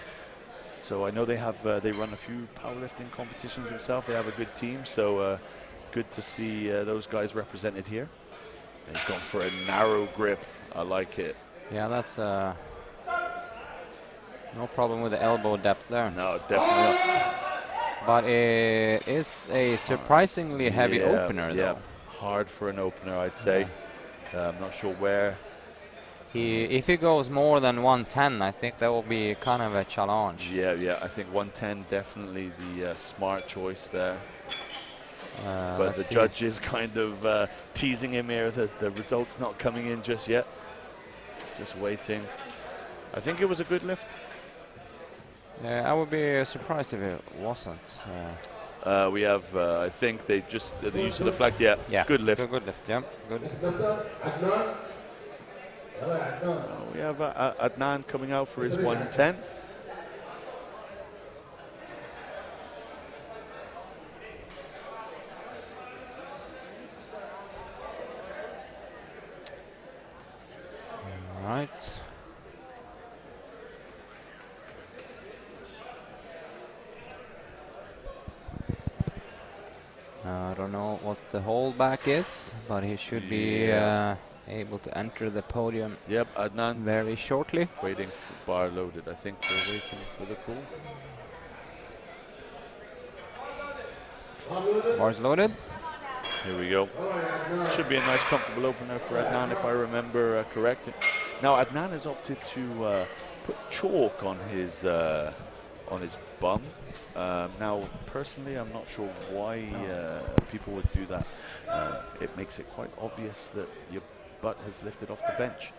So I know they have they run a few powerlifting competitions themselves. They have a good team, so good to see those guys represented here. And he's gone for a narrow grip. I like it. Yeah, that's no problem with the elbow depth there. No, definitely not. But it is a surprisingly heavy opener, yeah. though. Hard for an opener, I'd say. I'm not sure where. If he goes more than 110, I think that will be kind of a challenge. Yeah. I think 110 definitely the smart choice there. But the judge is kind of teasing him here that the result's not coming in just yet. Just waiting. I think it was a good lift. I would be surprised if it wasn't. We have, I think they just, the use of the flag, yeah. Good lift. Good lift, yeah. Good. We have Adnan coming out for his 110. All right. I don't know what the holdback is, but he should be able to enter the podium. Yep, Adnan very shortly. Waiting for bar loaded. I think they're waiting for the pool. Bars loaded. Here we go. Should be a nice, comfortable opener for Adnan, if I remember correctly. Now Adnan has opted to put chalk on his bum. Now, personally, I'm not sure why people would do that. It makes it quite obvious that your butt has lifted off the bench.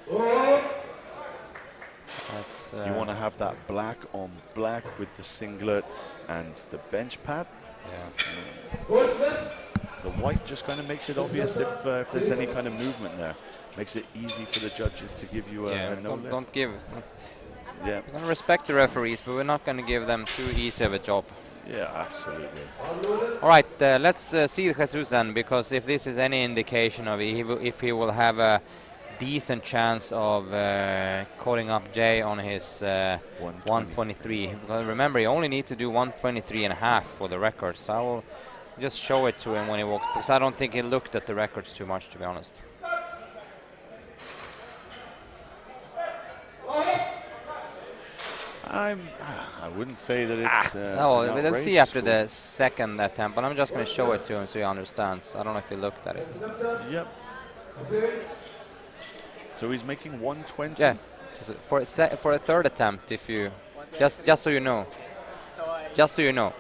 That's, you want to have that black on black with the singlet and the bench pad. The white just kind of makes it obvious if there's any kind of movement there. Makes it easy for the judges to give you a no lift. Don't give. Yeah. We're going to respect the referees, but we're not going to give them too easy of a job. Yeah, absolutely. All right, let's see Jesus then, because if this is any indication of if he will have a decent chance of calling up Jay on his 123. Because remember, you only need to do 123.5 for the record, so I will just show it to him when he walks, because I don't think he looked at the records too much, to be honest. I wouldn't say that it's let's see after the second attempt, but I'm just going to show it to him so he understands. I don't know if he looked at it. Yep. So he's making 120. Yeah. So for a third attempt, if you just so you know. Just so you know.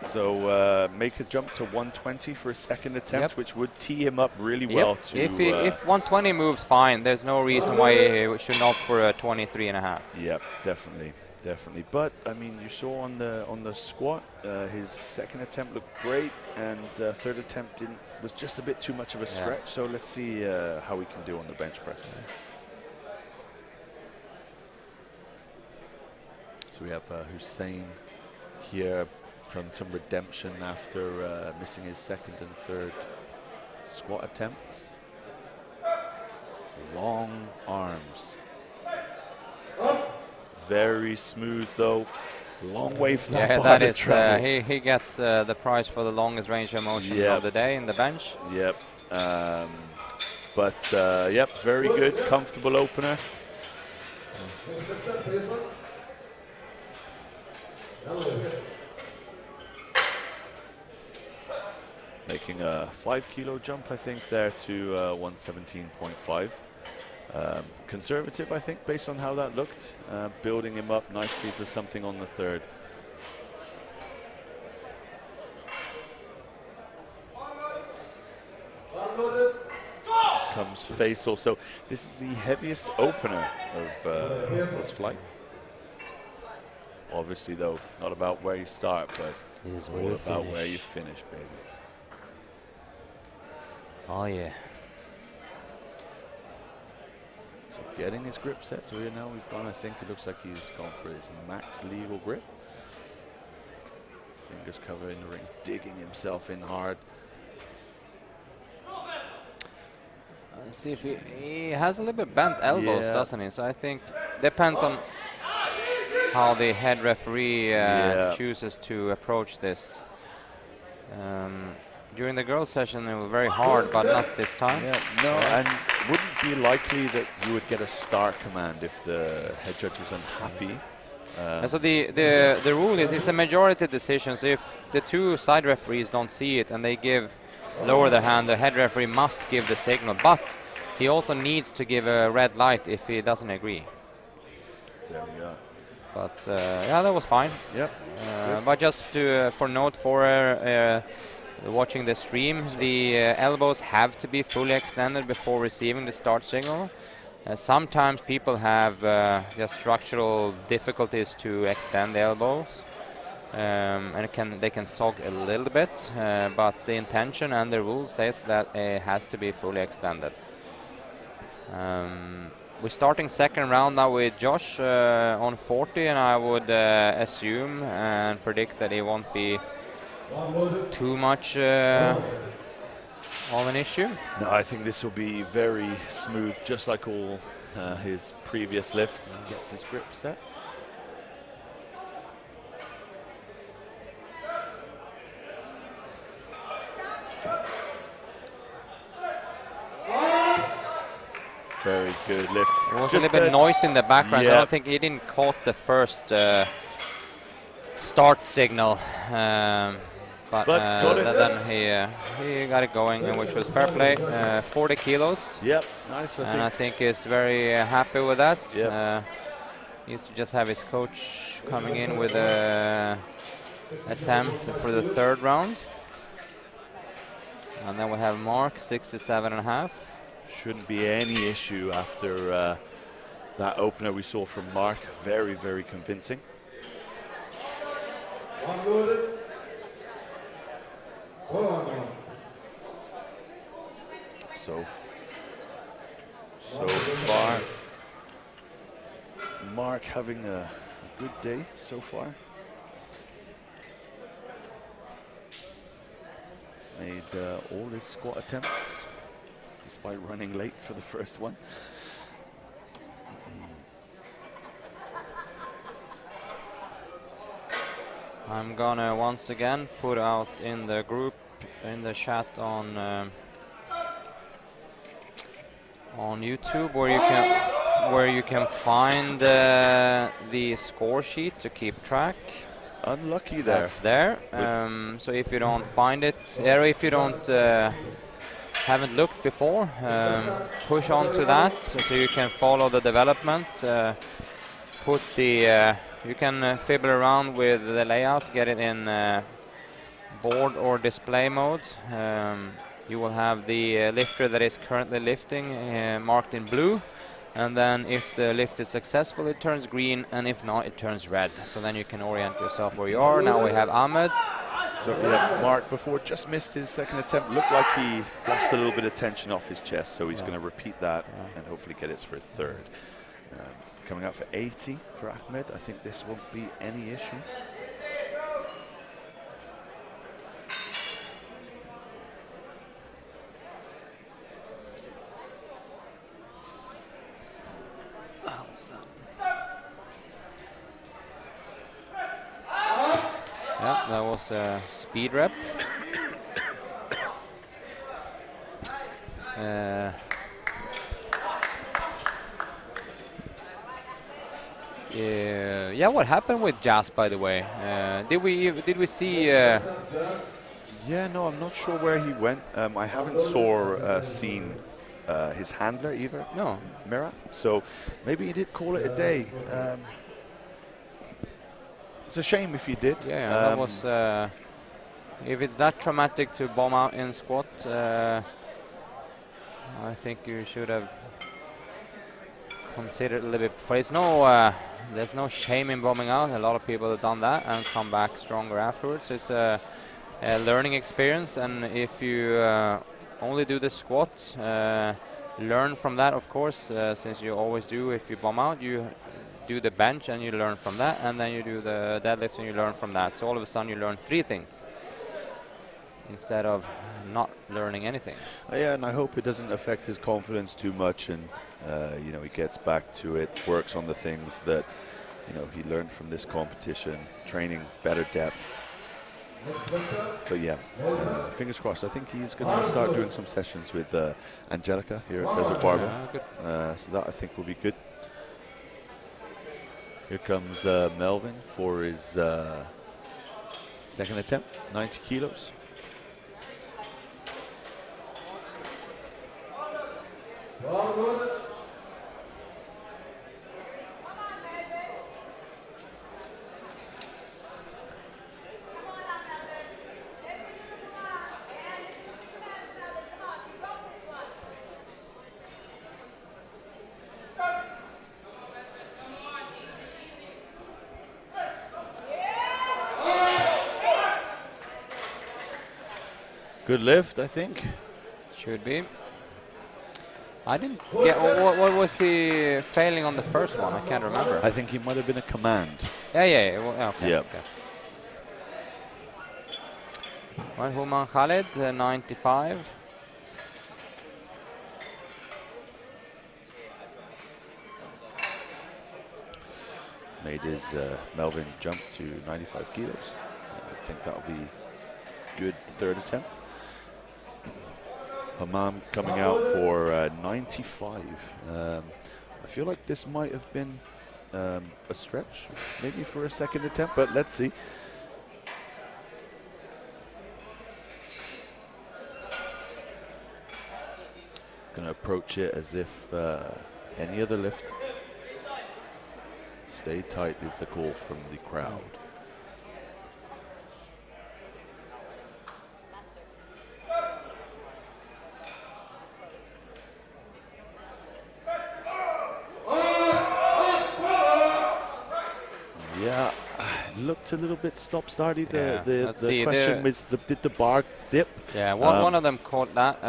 So make a jump to 120 for a second attempt, which would tee him up really well to. If 120 moves fine, there's no reason why he should opt for a 23.5. Yep, definitely. But I mean, you saw on the squat, his second attempt looked great, and third attempt was just a bit too much of a stretch. So let's see how we can do on the bench press. So we have Hussein here trying some redemption after missing his second and third squat attempts. Long arms. Very smooth though. Long way from that bar to travel. He gets the prize for the longest range of motion of the day in the bench. Yep. Yep, very good, comfortable opener. Making a 5 kilo jump, I think, there to 117.5. conservative, I think, based on how that looked. Building him up nicely for something on the third. Comes face also. This is the heaviest opener of this flight. Obviously, though, not about where you start, but Is all about where you finish, baby. Oh yeah. So getting his grip set. So here now we've gone, I think it looks like he's gone for his max legal grip. Fingers covering the ring, digging himself in hard. See if he has a little bit bent elbows, doesn't he? So I think depends on how the head referee chooses to approach this. During the girls' session, it was very hard, but not this time. Yeah, no, and wouldn't be likely that you would get a start command if the head judge was unhappy. So the rule is it's a majority decision. So if the two side referees don't see it and they lower their hand, the head referee must give the signal, but he also needs to give a red light if he doesn't agree. There we are. But yeah, that was fine. Yep. But just for note for watching the stream, the elbows have to be fully extended before receiving the start signal. Sometimes people have just structural difficulties to extend the elbows. And they can sog a little bit, but the intention and the rule says that it has to be fully extended. We're starting second round now with Josh on 40, and I would assume and predict that it won't be too much of an issue. No, I think this will be very smooth, just like all his previous lifts. Gets his grip set. Very good lift. There was Just a little bit noise in the background. Yeah. I don't think he didn't caught the first start signal, but then he got it going, which was fair play. 40 kilos. Yep, nice. I think he's very happy with that. Yep. He used to just have his coach coming in with a attempt for the third round. And then we have Mark, 67.5. Shouldn't be any issue after that opener we saw from Mark. Very, very convincing. So far, Mark having a good day so far. Made all his squat attempts, despite running late for the first one. I'm gonna once again put out in the group, in the chat on YouTube, where you can find the score sheet to keep track. Unlucky there. That's there. So if you don't find it, or if you don't haven't looked before, push on to that so you can follow the development. Put the you can fiddle around with the layout, get it in board or display mode. You will have the lifter that is currently lifting marked in blue, and then if the lift is successful it turns green, and if not it turns red. So then you can orient yourself where you are. Now we have Ahmed. So yeah, Mark before just missed his second attempt. Looked like he lost a little bit of tension off his chest, so he's going to repeat that and hopefully get it for a third. Coming out for 80 for Ahmed. I think this won't be any issue. Yeah, that was a speed rep. Yeah, what happened with Jazz, by the way? Did we see? Yeah, no, I'm not sure where he went. I haven't seen his handler either. No. Mira. So maybe he did call it a day. It's a shame if he did. Yeah, that was. If it's that traumatic to bomb out in squat, I think you should have considered a little bit. For it's no, there's no shame in bombing out. A lot of people have done that and come back stronger afterwards. It's a learning experience, and if you only do the squat, learn from that, of course, since you always do. If you bomb out, you do the bench and you learn from that, and then you do the deadlift and you learn from that. So all of a sudden you learn 3 things instead of not learning anything. Yeah, and I hope it doesn't affect his confidence too much, and you know, he gets back to it, works on the things that, you know, he learned from this competition, training better depth. But yeah, fingers crossed. I think he's going to start doing some sessions with Angelica here at Desert Barbell. So that I think will be good. Here comes Melvin for his second attempt, 90 kilos. Good lift, I think. Should be. I didn't get. What was he failing on the first one? I can't remember. I think he might have been a command. Yeah. Okay. Yeah. Okay. Well, Human Khalid, 95. Made his Melvin jump to 95 kilos. I think that'll be good third attempt. Hammam coming out for 95. I feel like this might have been a stretch, maybe for a second attempt, but let's see. Gonna approach it as if any other lift. Stay tight is the call from the crowd. Yeah, looked a little bit stop-starty. The question was, did the bar dip? Yeah, one of them caught that.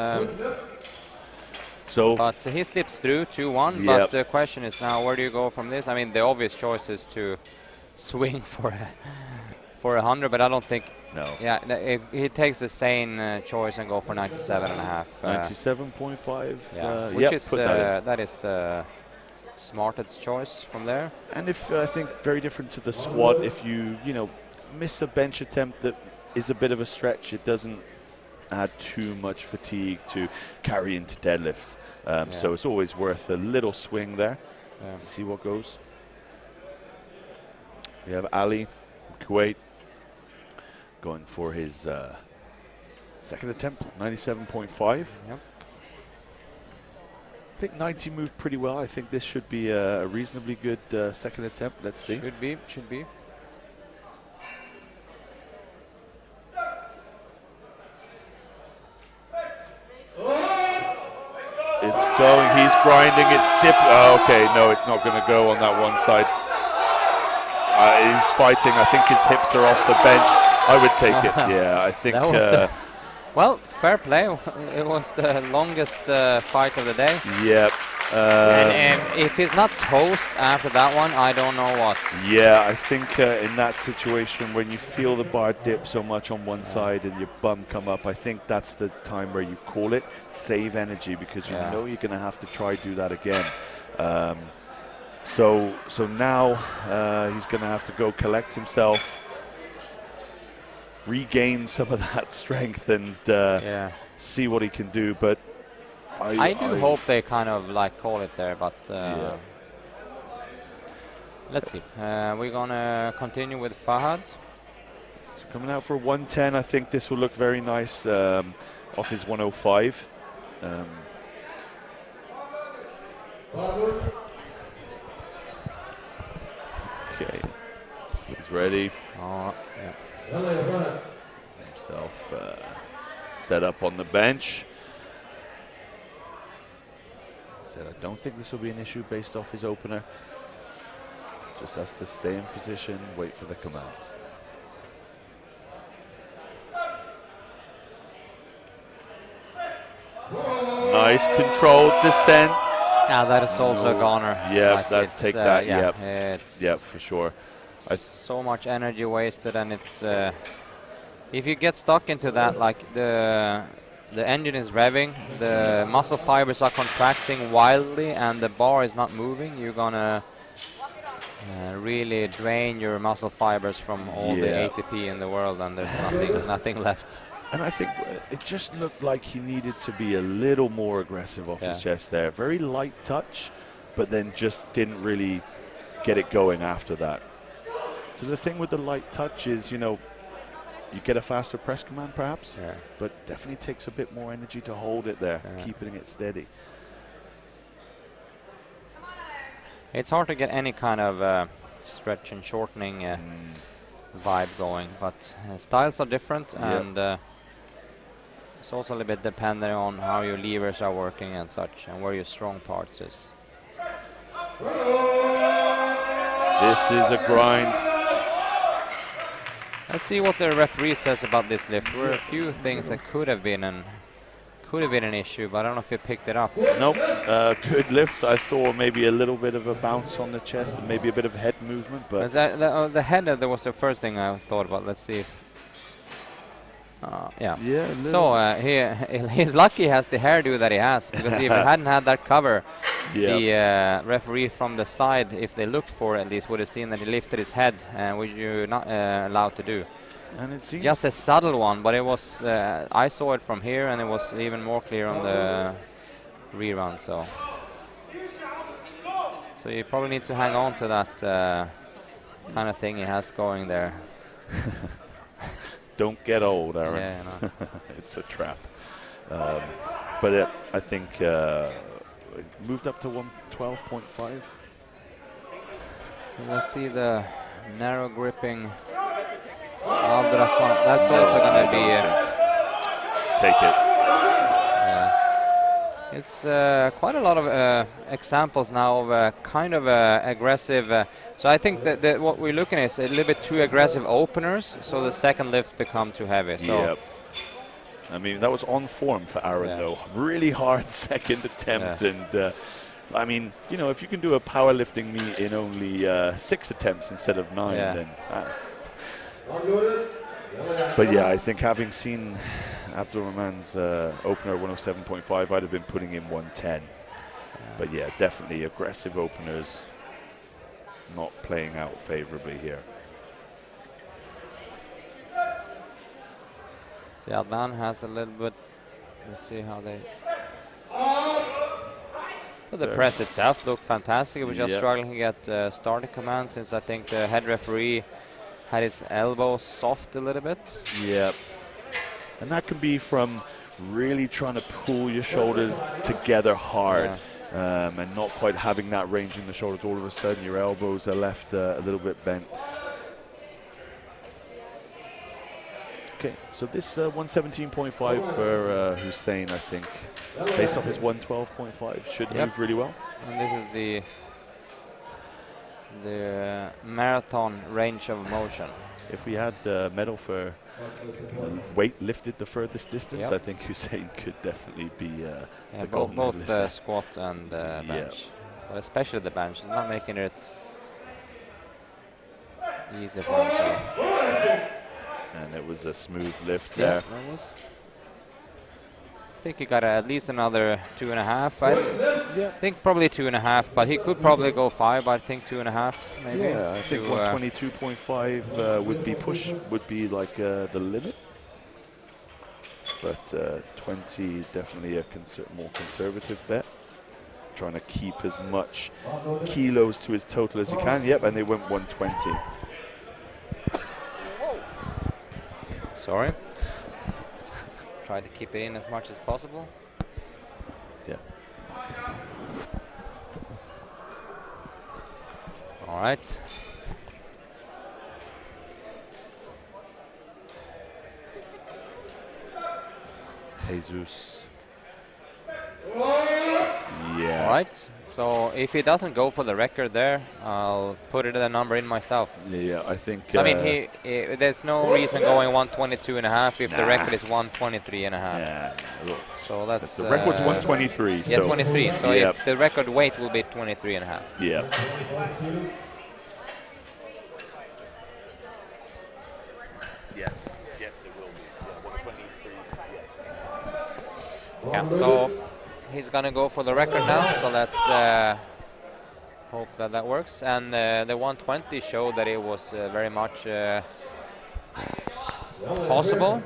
But he slips through 2-1. Yep. But the question is now, where do you go from this? I mean, the obvious choice is to swing for 100, but I don't think. No. Yeah, he takes the sane choice and go for 97.5. 97.5. Yeah, which is that is the smartest choice from there. And if I think very different to the squat, if you miss a bench attempt that is a bit of a stretch, it doesn't add too much fatigue to carry into deadlifts. So it's always worth a little swing there to see what goes. We have Ali from Kuwait going for his second attempt, 97.5. Yep. I think 90 moved pretty well. I think this should be a reasonably good second attempt. Let's see. Should be. It's going, he's grinding, it's dip. Oh, okay, no, it's not going to go on that one side. He's fighting. I think his hips are off the bench. I would take it. Yeah, I think. Well, fair play. It was the longest fight of the day. Yep. And if he's not toast after that one, I don't know what. Yeah, I think in that situation, when you feel the bar dip so much on one side and your bum come up, I think that's the time where you call it, save energy, because you know you're going to have to try do that again. So now he's going to have to go collect himself, regain some of that strength, and see what he can do. But I do hope they kind of like call it there, but let's see. We're gonna continue with Fahad. So coming out for 110, I think this will look very nice off his 105. Okay, he's ready. Oh, yeah. Gets himself set up on the bench. Said, I don't think this will be an issue based off his opener. Just has to stay in position, wait for the commands. Nice controlled descent. Yeah, that is also a goner. Yeah, Like that it's, take that. yeah, Yeah, it's yeah, for sure. so much energy wasted, and it's if you get stuck into that, like the engine is revving, the muscle fibers are contracting wildly, and the bar is not moving. You're gonna really drain your muscle fibers from all the ATP in the world, and there's nothing left. And I think it just looked like he needed to be a little more aggressive off his chest there. Very light touch, but then just didn't really get it going after that. So the thing with the light touch is, you know, you get a faster press command perhaps, but definitely takes a bit more energy to hold it there, keeping it steady. It's hard to get any kind of stretch and shortening vibe going, but styles are different, and it's also a little bit dependent on how your levers are working and such, and where your strong parts is. This is a grind. Let's see what the referee says about this lift. There were a few things that could have been an issue, but I don't know if he picked it up. Nope, good lifts. I thought maybe a little bit of a bounce on the chest and maybe a bit of head movement, but the head that was the first thing I thought about. Let's see if so he's lucky he has the hairdo that he has, because if he hadn't had that cover, the referee from the side, if they looked for it, at least would have seen that he lifted his head, which you're not allowed to do. And it seems just a subtle one, but it was I saw it from here, and it was even more clear on the rerun. So you probably need to hang on to that kind of thing he has going there. Don't get old, Aaron. Yeah, no. It's a trap. But I think it moved up to 112.5. So let's see the narrow gripping. That's also going to be take it. It's quite a lot of examples now of kind of aggressive. So I think that what we're looking at is a little bit too aggressive openers, so the second lifts become too heavy. So yep. I mean, that was on form for Aaron, though. Really hard second attempt, and I mean, you know, if you can do a powerlifting meet in only 6 attempts instead of 9, then. But yeah, I think having seen Abdulrahman's opener 107.5, I'd have been putting in 110. But yeah, definitely aggressive openers not playing out favorably here. See, Adnan has a little bit. Let's see how they. But the press itself looked fantastic. It was just struggling to get starting command, since I think the head referee had his elbow soft a little bit. Yeah. And that can be from really trying to pull your shoulders together hard and not quite having that range in the shoulders. All of a sudden, your elbows are left a little bit bent. Okay, so this 117.5 for Hussein, I think, based off his 112.5, should move really well. And this is the marathon range of motion. If we had medal for weight lifted the furthest distance, I think Hussein could definitely be the gold medalist. Both squat and bench, but especially the bench. It's not making it easy for himself. And it was a smooth lift there. That was. I think he got at least another 2.5. I think probably 2.5, but he could probably go 5. But I think 2.5 maybe. Yeah, I think 122.5 would be like the limit. But 20 definitely a more conservative bet. Trying to keep as much kilos to his total as he can. Yep, and they went 120. Sorry. Try to keep it in as much as possible. Yeah. All right. Jesus. All Yeah. right. So if he doesn't go for the record there, I'll put it a number in myself. Yeah, I think. So I mean, there's no reason going 122 and a half if the Nah. record is 123 and a half. Yeah. Look, So that's the record's 123. yeah, So 23. So yeah. if the record weight will be 23 and a half. Yeah. Yes. Yes, it will be. Yeah, 123. Yes. Yeah. So he's gonna go for the record now. So let's hope that that works. And the 120 showed that it was very much possible.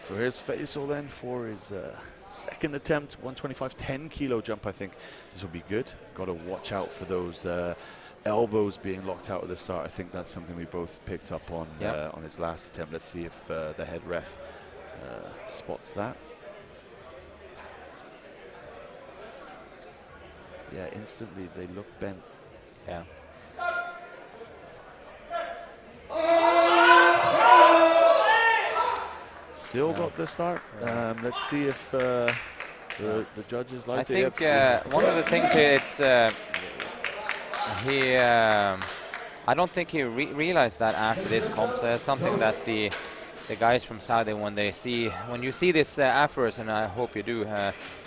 So here's Faisal then for his second attempt, 125, 10 kilo jump. I think this will be good. Got to watch out for those elbows being locked out at the start. I think that's something we both picked up on on his last attempt. Let's see if the head ref spots that. Yeah, instantly they look bent. Yeah. Still got the start. Let's see if the judges like I it. think one of the things it's he I don't think he realized that after this comp. Something that the guys from Saudi, when you see this afterwards, and I hope you do,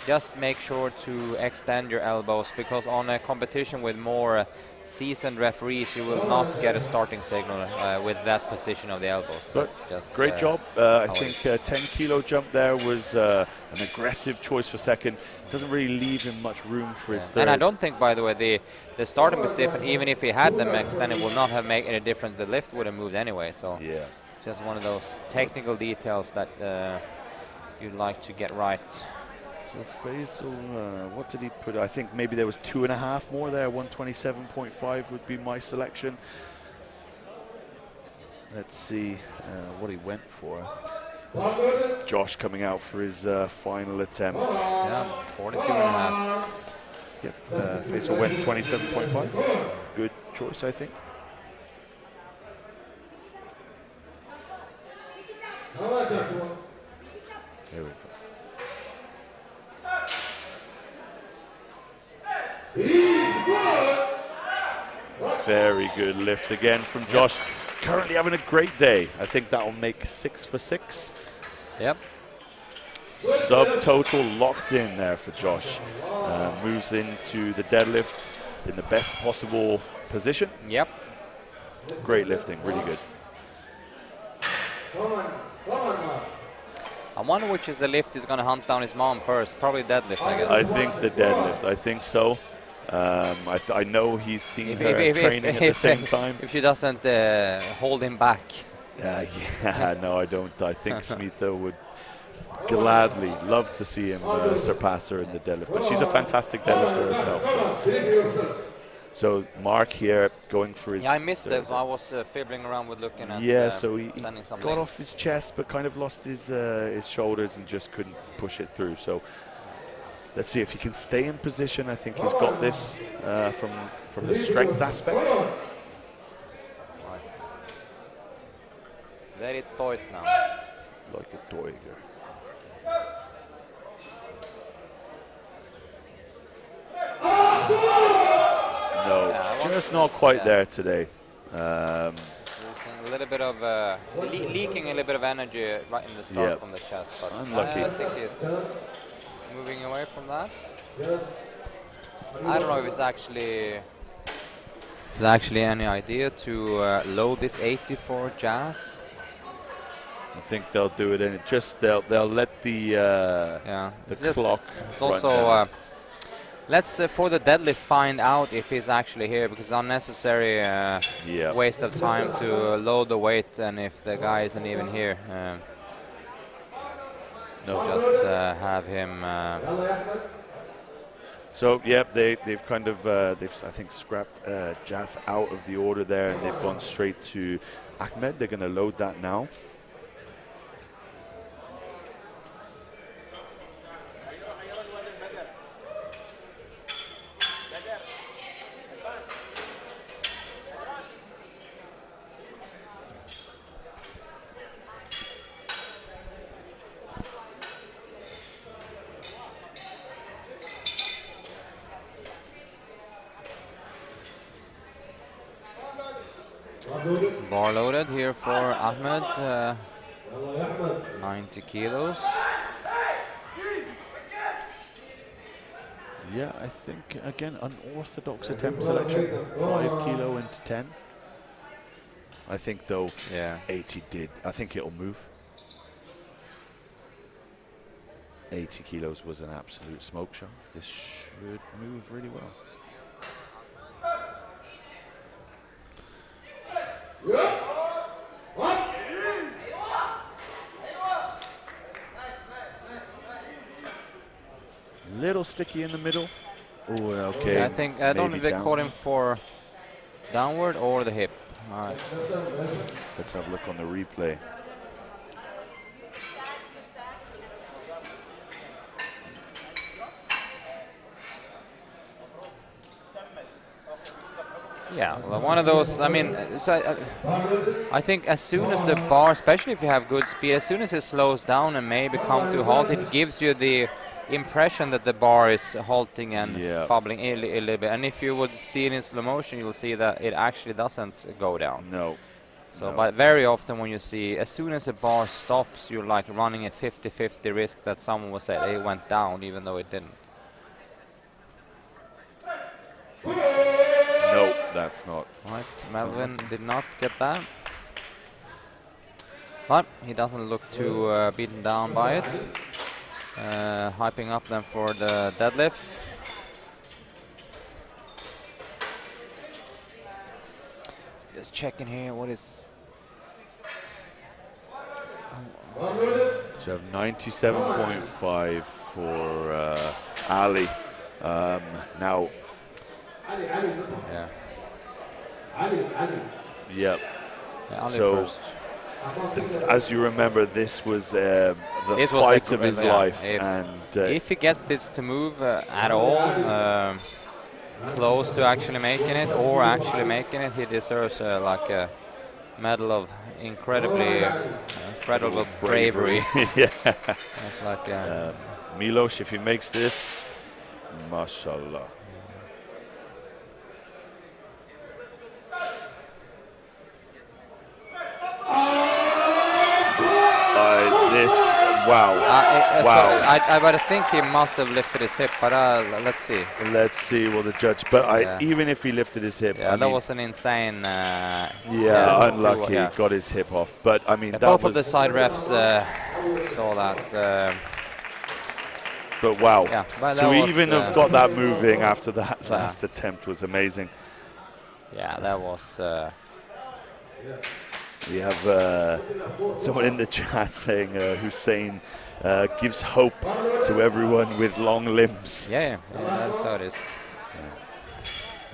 just make sure to extend your elbows, because on a competition with more seasoned referees, you will not get a starting signal with that position of the elbows. That's just great job. I think 10 kilo jump there was an aggressive choice for second. Doesn't really leave him much room for his third. And I don't think, by the way, the starting position, even if he had them extended, would not have made any difference. The lift would have moved anyway. So yeah, just one of those technical details that you'd like to get right. So Faisal, what did he put? I think maybe there was 2.5 more there. 127.5 would be my selection. Let's see what he went for. Josh coming out for his final attempt. Yeah, 42.5. Yep, Faisal went 27.5. Good choice, I think. There we go. Very good lift again from Josh. Currently having a great day. I think that'll make 6 for 6. Yep. Subtotal locked in there for Josh. Moves into the deadlift in the best possible position. Yep. Great lifting, really good. I wonder which is the lift he's going to hunt down his mom first. Probably deadlift, I guess. I think the deadlift. I think so. I know he's seen her training at the same time. If she doesn't hold him back. Yeah, no, I don't. I think Smita would gladly love to see him surpass her in the deadlift. But she's a fantastic deadlifter herself. So Mark here going for his... Yeah, I missed it. I was fiddling around with looking at yeah, so he sending some got links. off his chest but kind of lost his shoulders and just couldn't push it through. So let's see if he can stay in position. I think he's got this from the strength aspect. Right. Very tight now. Like a tiger. No, just not quite there today. Losing a little bit of leaking a little bit of energy right in the start from the chest, but unlucky. I think he's moving away from that. I don't know if it's actually any idea to load this 80 for Jazz. I think they'll do it, and they'll let the clock. It's also let's for the deadlift find out if he's actually here, because it's unnecessary waste of time to load the weight, and if the guy isn't even here. So just have him. So they've kind of I think scrapped Jazz out of the order there, and they've gone straight to Ahmed. They're going to load that now. Bar loaded here for Ahmed, 90 kilos. Yeah, I think, again, unorthodox attempt selection. 5 kilo into 10. I think, though, 80 did. I think it'll move. 80 kilos was an absolute smoke show. This should move really well. Little sticky in the middle. Oh, okay. Yeah, I think I don't know if they caught him for downward or the hip. All right. Let's have a look on the replay. Yeah, well, one of those. I mean, I think as soon as the bar, especially if you have good speed, as soon as it slows down and maybe come to halt, it gives you the impression that the bar is halting and fumbling a little bit. And if you would see it in slow motion, you'll see that it actually doesn't go down. No. So, but very often when you see, as soon as a bar stops, you're like running a 50-50 risk that someone will say it went down, even though it didn't. No, that's not. Right, Melvin did not get that. But he doesn't look too beaten down by it. Hyping up them for the deadlifts. Just checking here, what is... So you have 97.5 for Ali. Now... Yeah. Yep. Ali so, first. As you remember, this was the fight of his life. If he gets this to move at all, close to actually making it, or actually making it, he deserves like a medal of incredible bravery. Yeah. That's like Milos, if he makes this, mashallah. Wow. Wow. But I think he must have lifted his hip, but let's see. Let's see what the judge, but even if he lifted his hip. Yeah, that was an insane. Unlucky. Got his hip off. But I mean, that both was. of the side refs saw that. But wow. Yeah, but to even have got that moving after that last attempt was amazing. Yeah, that was. We have someone in the chat saying Hussein gives hope to everyone with long limbs. Yeah, that's how it is.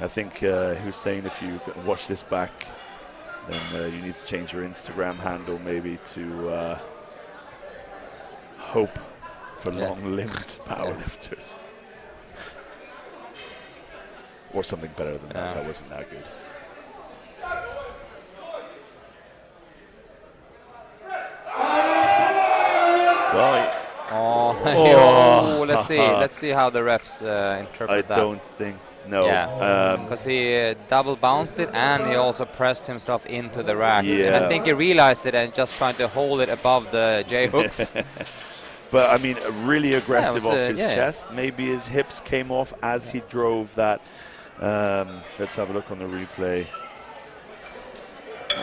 I think Hussein, if you watch this back, then you need to change your Instagram handle maybe to hope for long-limbed powerlifters. Or something better than that. That wasn't that good. Right. Oh, let's see how the refs interpret that. I don't think no. Yeah, because he double bounced it and he also pressed himself into the rack. Yeah. And I think he realized it and just trying to hold it above the J hooks. But I mean, really aggressive off his chest. Maybe his hips came off as he drove that. Let's have a look on the replay.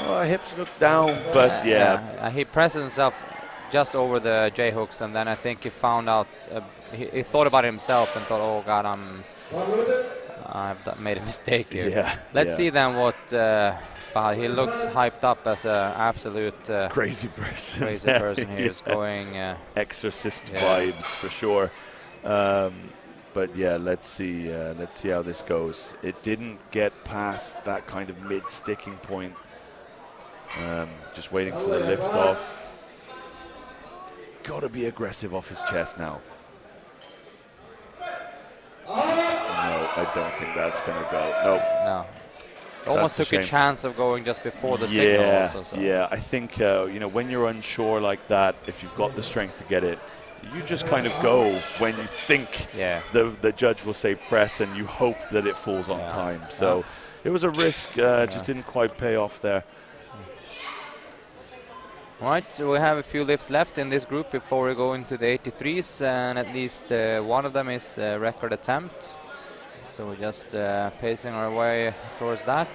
Oh, hips look down, but he pressed himself just over the J hooks, and then I think he found out. He thought about it himself and thought, "Oh God, I've made a mistake here." Yeah. Let's see then what. He looks hyped up as an absolute crazy person. Crazy person here is going exorcist vibes for sure. But yeah, let's see how this goes. It didn't get past that kind of mid-sticking point. Just waiting for the lift off. Got to be aggressive off his chest now. No, I don't think that's going to go. Nope. No. Almost took a chance of going just before the signal also. So. Yeah, I think, when you're unsure like that, if you've got the strength to get it, you just kind of go when you think the judge will say press and you hope that it falls on time. So it was a risk, just didn't quite pay off there. Right, so we have a few lifts left in this group before we go into the 83s, and at least one of them is a record attempt. So we're just pacing our way towards that.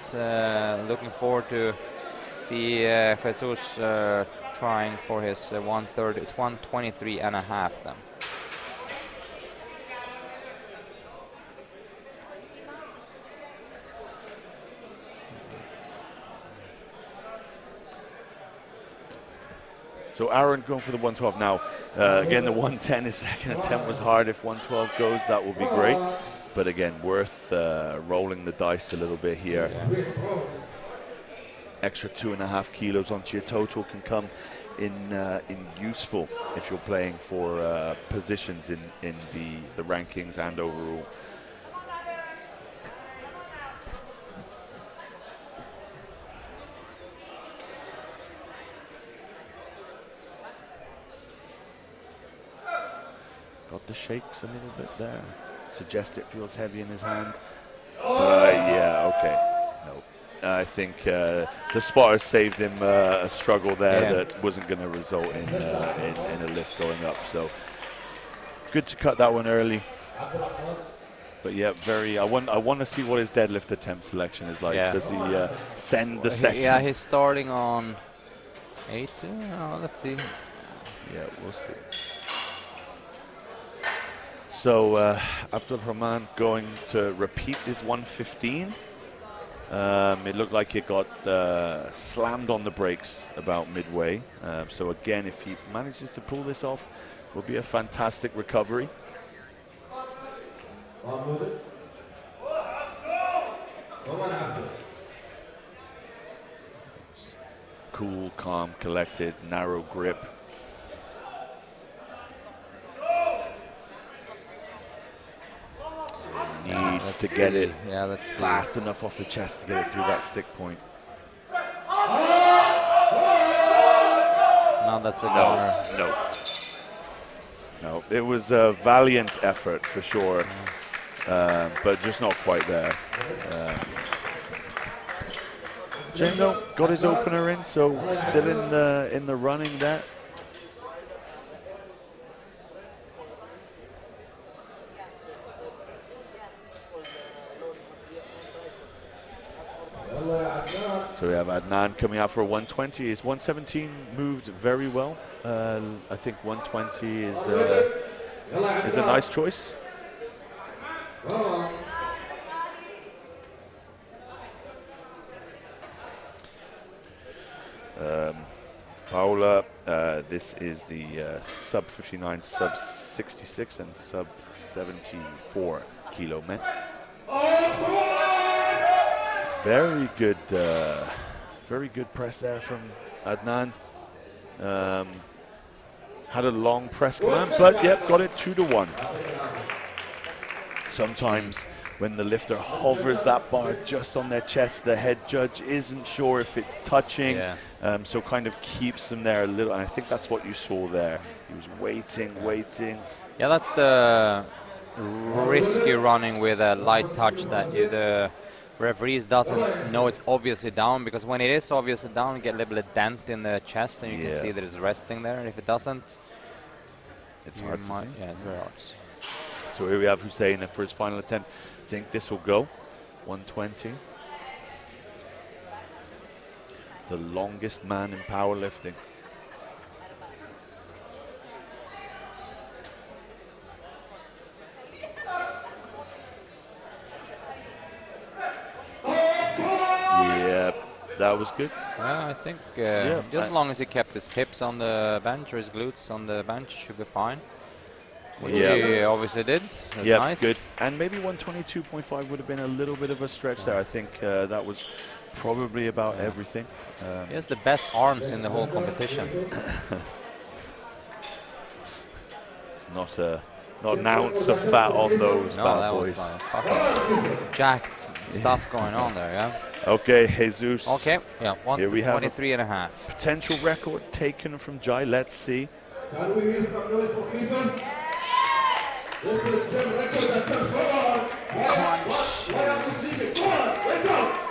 Looking forward to see Jesus trying for his 123 and a half then. So Aaron going for the 112 now. Again, the 110, his second attempt was hard. If 112 goes, that will be great. But again, worth rolling the dice a little bit here. Yeah. Extra 2.5 kilos onto your total can come in useful if you're playing for positions in the rankings and overall. Got the shakes a little bit there. Suggest it feels heavy in his hand. But yeah, okay. No. I think the spotter saved him a struggle there that wasn't going to result in a lift going up. So good to cut that one early. But yeah, very. I want to see what his deadlift attempt selection is like. Does he send the second? Yeah, he's starting on 8. Let's see. Yeah, we'll see. So Abdul Rahman going to repeat his 115. It looked like it got slammed on the brakes about midway. So again, if he manages to pull this off, will be a fantastic recovery. Cool, calm, collected, narrow grip. Needs to get it fast enough off the chest to get it through that stick point. No, that's a goner. No, it was a valiant effort for sure, but just not quite there. Jendo got his opener in, so still in the running there. So we have Adnan coming out for a 120. His 117 moved very well. I think 120 is a nice choice. Paula, this is the sub 59, sub 66, and sub 74 kilo men. Very good press there from Adnan. Had a long press command, but yep, got it 2-1. Sometimes when the lifter hovers that bar just on their chest, the head judge isn't sure if it's touching, so kind of keeps him there a little. And I think that's what you saw there. He was waiting. Yeah, that's the risky running with a light touch that the referees doesn't know it's obviously down, because when it is obviously down, you get a little bit of dent in the chest and you can see that it's resting there. And if it doesn't, it's hard to see. Yeah, it's very hard to see. So here we have Hussein for his final attempt. I think this will go 120. The longest man in powerlifting. That was good. Yeah, I think just as long as he kept his hips on the bench or his glutes on the bench, should be fine. Which he obviously did. That's nice. Good. And maybe 122.5 would have been a little bit of a stretch there. I think that was probably about everything. He has the best arms in the whole competition. It's not an ounce of fat on those bad boys. Was fucking jacked stuff going on there, yeah. Okay, Jesus. Okay, yeah, 123 and a half. Potential record taken from Jai. Let's see. Can we hear some noise for Jesus? This is the gym record that comes forward. Let's go.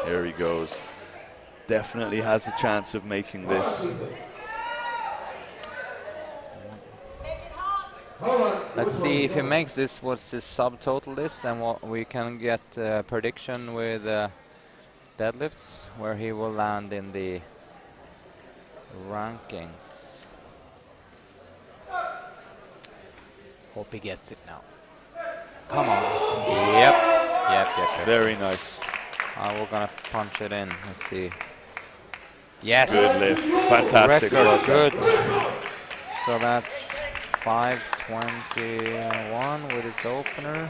Here he goes. Definitely has a chance of making this. Let's see if he makes this, what's his subtotal is, and what we can get prediction with deadlifts, where he will land in the rankings. Hope he gets it now. Come on. Yep. Very nice. We're gonna punch it in. Let's see. Yes. Good lift. Fantastic. Record, good. So that's 5:21 with his opener.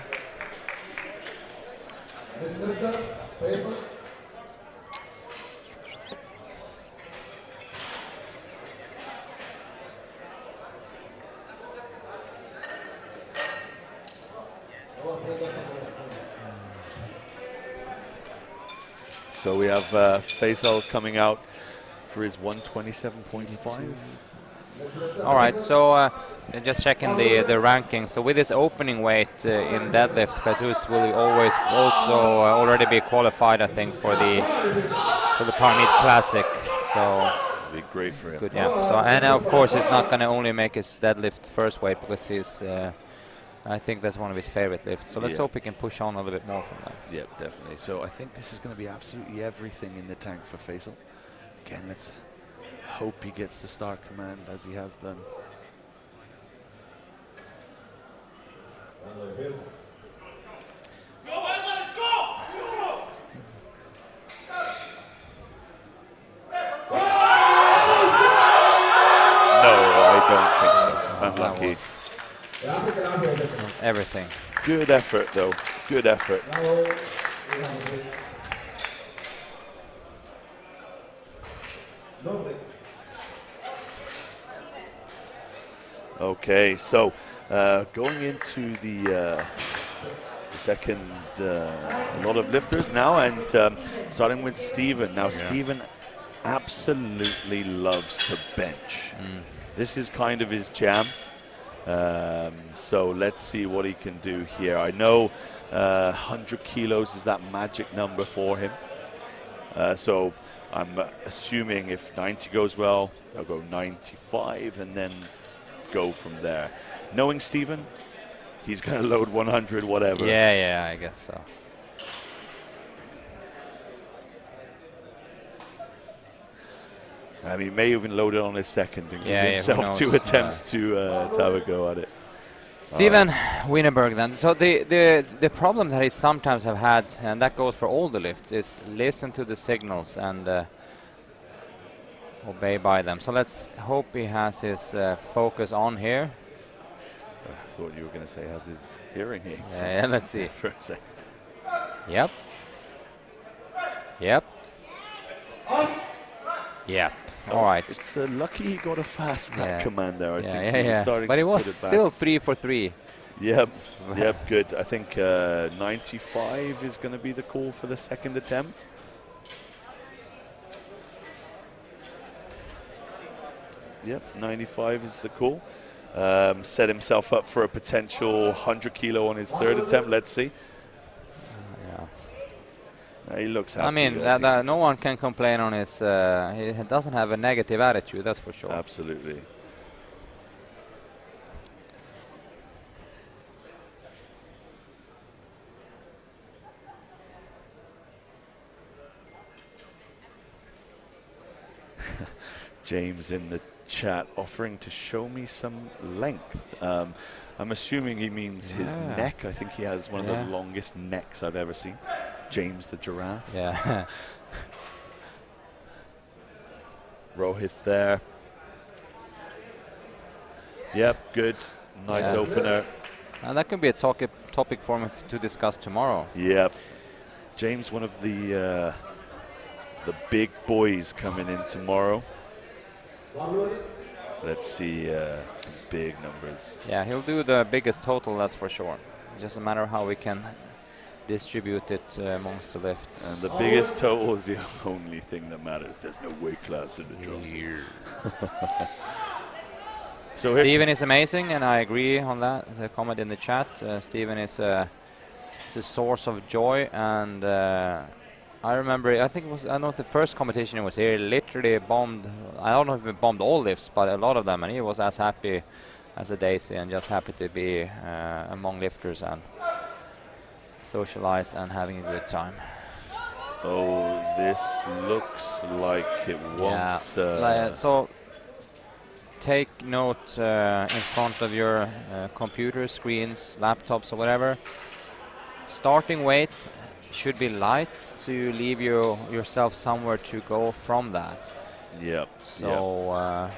So we have Faisal coming out for his 127.5. All right, so just checking the ranking. So with his opening weight in deadlift, Jesus will always also already be qualified, I think, for the Power Meet Classic. So be great for him. Good, yeah. So and of course he's not going to only make his deadlift first weight because he's. I think that's one of his favorite lifts. So let's hope he can push on a little bit more from that. Yeah, definitely. So I think this is going to be absolutely everything in the tank for Faisal. Again, let's hope he gets the start command as he has done. No, I don't think so. Unlucky. Everything. Good effort, though. Good effort. Okay, so going into the second lot of lifters now, and starting with Steven. Now, Steven absolutely loves to bench. This is kind of his jam. So let's see what he can do here. I know 100 kilos is that magic number for him. So I'm assuming if 90 goes well, they'll go 95 and then go from there. Knowing Steven, he's going to load 100 whatever. Yeah, I guess so. I mean, he may even load it on his second and give himself 2 attempts to have a go at it. Steven Wienerberg then. So the problem that he sometimes have had, and that goes for all the lifts, is listen to the signals and obey by them. So let's hope he has his focus on here. I thought you were going to say has his hearing aids. Yeah, let's see. For a second. Yep. Yep. All right. It's lucky he got a fast rack command there. I think he was starting but to it was put it still back. 3 for 3. Yep, good. I think 95 is going to be the call for the second attempt. Yep, 95 is the call. Set himself up for a potential 100 kilo on his third attempt. Let's see. He looks happy. I mean, no one can complain on his. He doesn't have a negative attitude, that's for sure. Absolutely. James in the chat offering to show me some length. I'm assuming he means his neck. I think he has one of the longest necks I've ever seen. James the giraffe. Yeah. Rohit there. Yep, good. Nice opener. And that could be a topic for him to discuss tomorrow. Yep. James, one of the big boys coming in tomorrow. Let's see some big numbers. Yeah, he'll do the biggest total, that's for sure. It's just a matter of how we can distribute it amongst the lifts. And the biggest total is the only thing that matters. There's no weight class in the job. So Steven is amazing, and I agree on that. There's a comment in the chat. Steven is a source of joy, and I remember, I think it was, I don't know if the first competition was here, literally bombed, I don't know if it bombed all lifts, but a lot of them, and he was as happy as a daisy and just happy to be among lifters and socialize and having a good time. Oh, this looks like it won't. So take note in front of your computer screens, laptops or whatever. Starting weight should be light, so you leave yourself somewhere to go from that. Yep. So I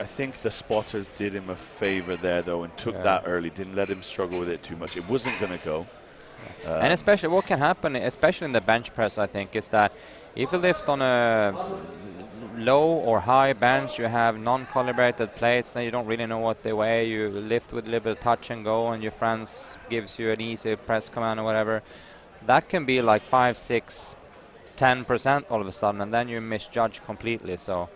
think the spotters did him a favor there though and took that early, didn't let him struggle with it too much. It wasn't going to go. And especially what can happen, especially in the bench press, I think, is that if you lift on a low or high bench, you have non-calibrated plates and you don't really know what they weigh. You lift with a little bit of touch and go, and your friends gives you an easy press command or whatever. That can be like 5, 6, 10% all of a sudden, and then you misjudge completely. So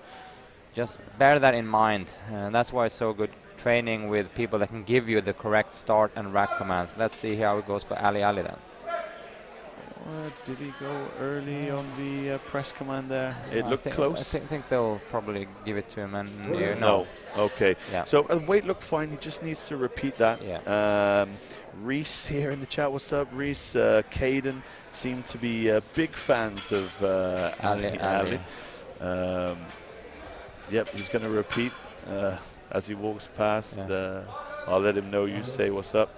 just bear that in mind. That's why it's so good training with people that can give you the correct start and rack commands. Let's see how it goes for Ali then. Did he go early on the press command there? It looked close. I think they'll probably give it to him, and no. Okay. Yeah. So weight looked fine. He just needs to repeat that. Yeah. Reese here in the chat. What's up, Reese? Caden seem to be big fans of Ali. Yep, he's going to repeat as he walks past. I'll let him know you say what's up.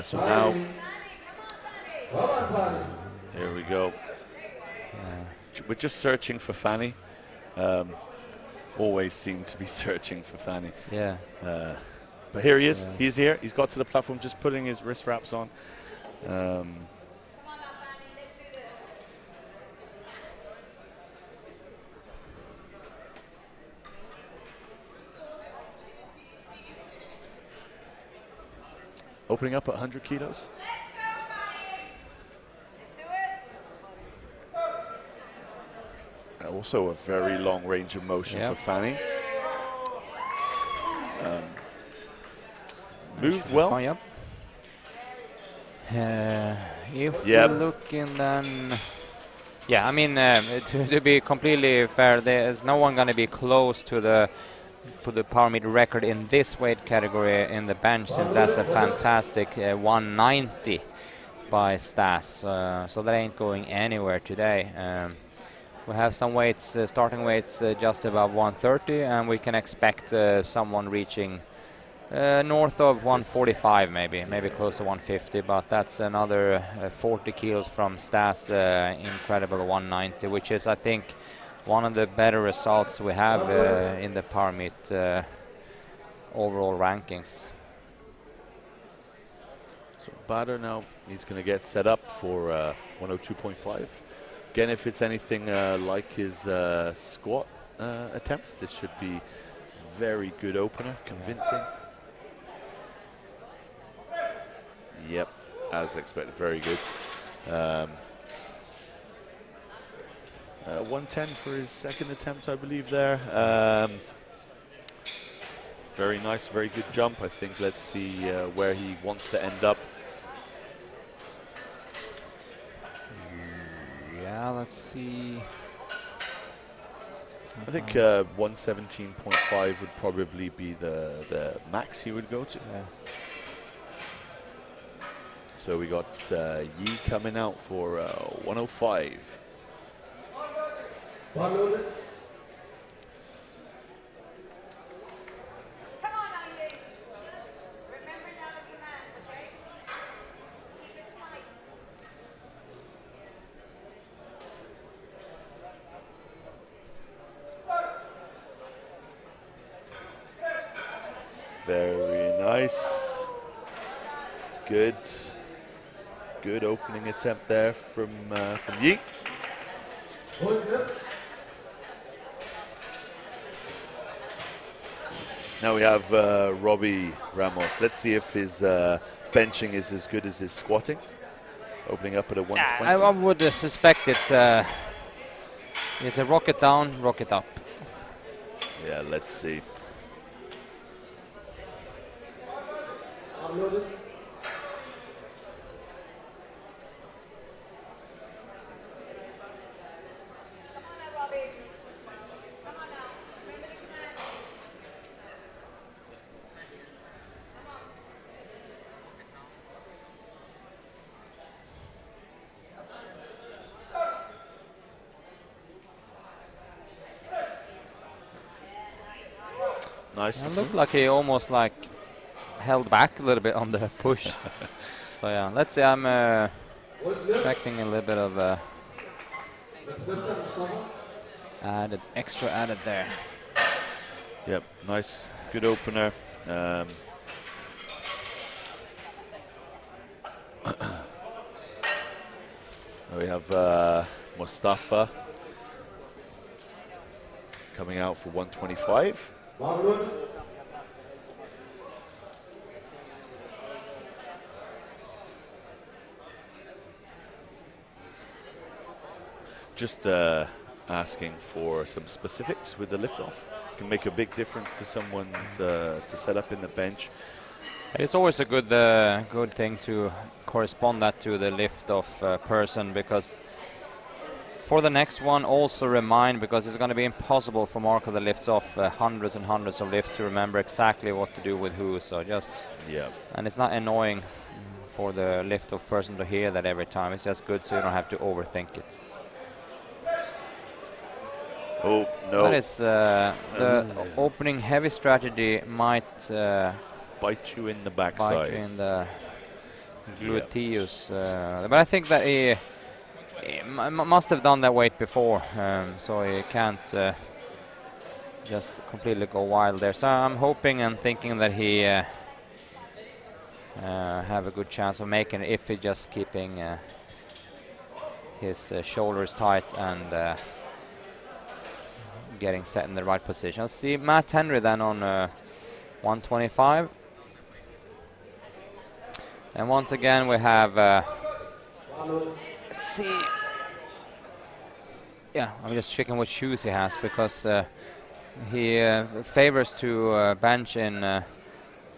So now, here we go. We're just searching for Fanny. Always seem to be searching for Fanny. Yeah. But here he is. He's here. He's got to the platform, just putting his wrist wraps on. Opening up at 100 kilos. Also a very long range of motion for Fanny. Moved well. Yep. If we're looking then... Yeah, I mean, to be completely fair, there's no one going to be close to the power meter record in this weight category in the bench, since that's a fantastic 190 by Stas. So that ain't going anywhere today. We have some weights, starting weights just above 130, and we can expect someone reaching north of 145, maybe close to 150, but that's another 40 kilos from Stas' incredible 190, which is, I think, one of the better results we have in the power meet overall rankings. So Bader now, he's going to get set up for 102.5. Again, if it's anything like his squat attempts, this should be very good opener, convincing. Yep, as expected, very good. 110 for his second attempt, I believe there. Very nice, very good jump. I think let's see where he wants to end up. Yeah, let's see. I think 117.5 would probably be the max he would go to. Yeah. So we got Yi coming out for 105. Come on, Ali. Remember now the commands, okay? Keep it tight. Very nice. Good opening attempt there from Yi. Now we have Robbie Ramos. Let's see if his benching is as good as his squatting. Opening up at a 120. I would suspect it's a rocket down, rocket up. Yeah, let's see. Uploaded. Come on now, Robbie. Come on now. Remember the command. Nice. It looked like he almost like held back a little bit on the push. So yeah, let's see. I'm expecting a little bit of extra added there. Yep, nice, good opener. We have Mustafa coming out for 125. Uploaded. Just asking for some specifics with the liftoff. Can make a big difference to someone's to set up in the bench. It's always a good thing to correspond that to the lift-off person, because for the next one also remind, because it's going to be impossible for Marco that lifts off hundreds and hundreds of lifts to remember exactly what to do with who. So just and it's not annoying for the lift-off person to hear that every time. It's just good so you don't have to overthink it. Oh no! That is the opening heavy strategy might bite you in the backside. Bite you in the gluteus. But I think that he must have done that weight before, so he can't just completely go wild there. So I'm hoping and thinking that he have a good chance of making it if he's just keeping his shoulders tight and getting set in the right position. Let's see Matt Henry then on 125. And once again we have let's see. Yeah, I'm just checking what shoes he has, because he favors to bench in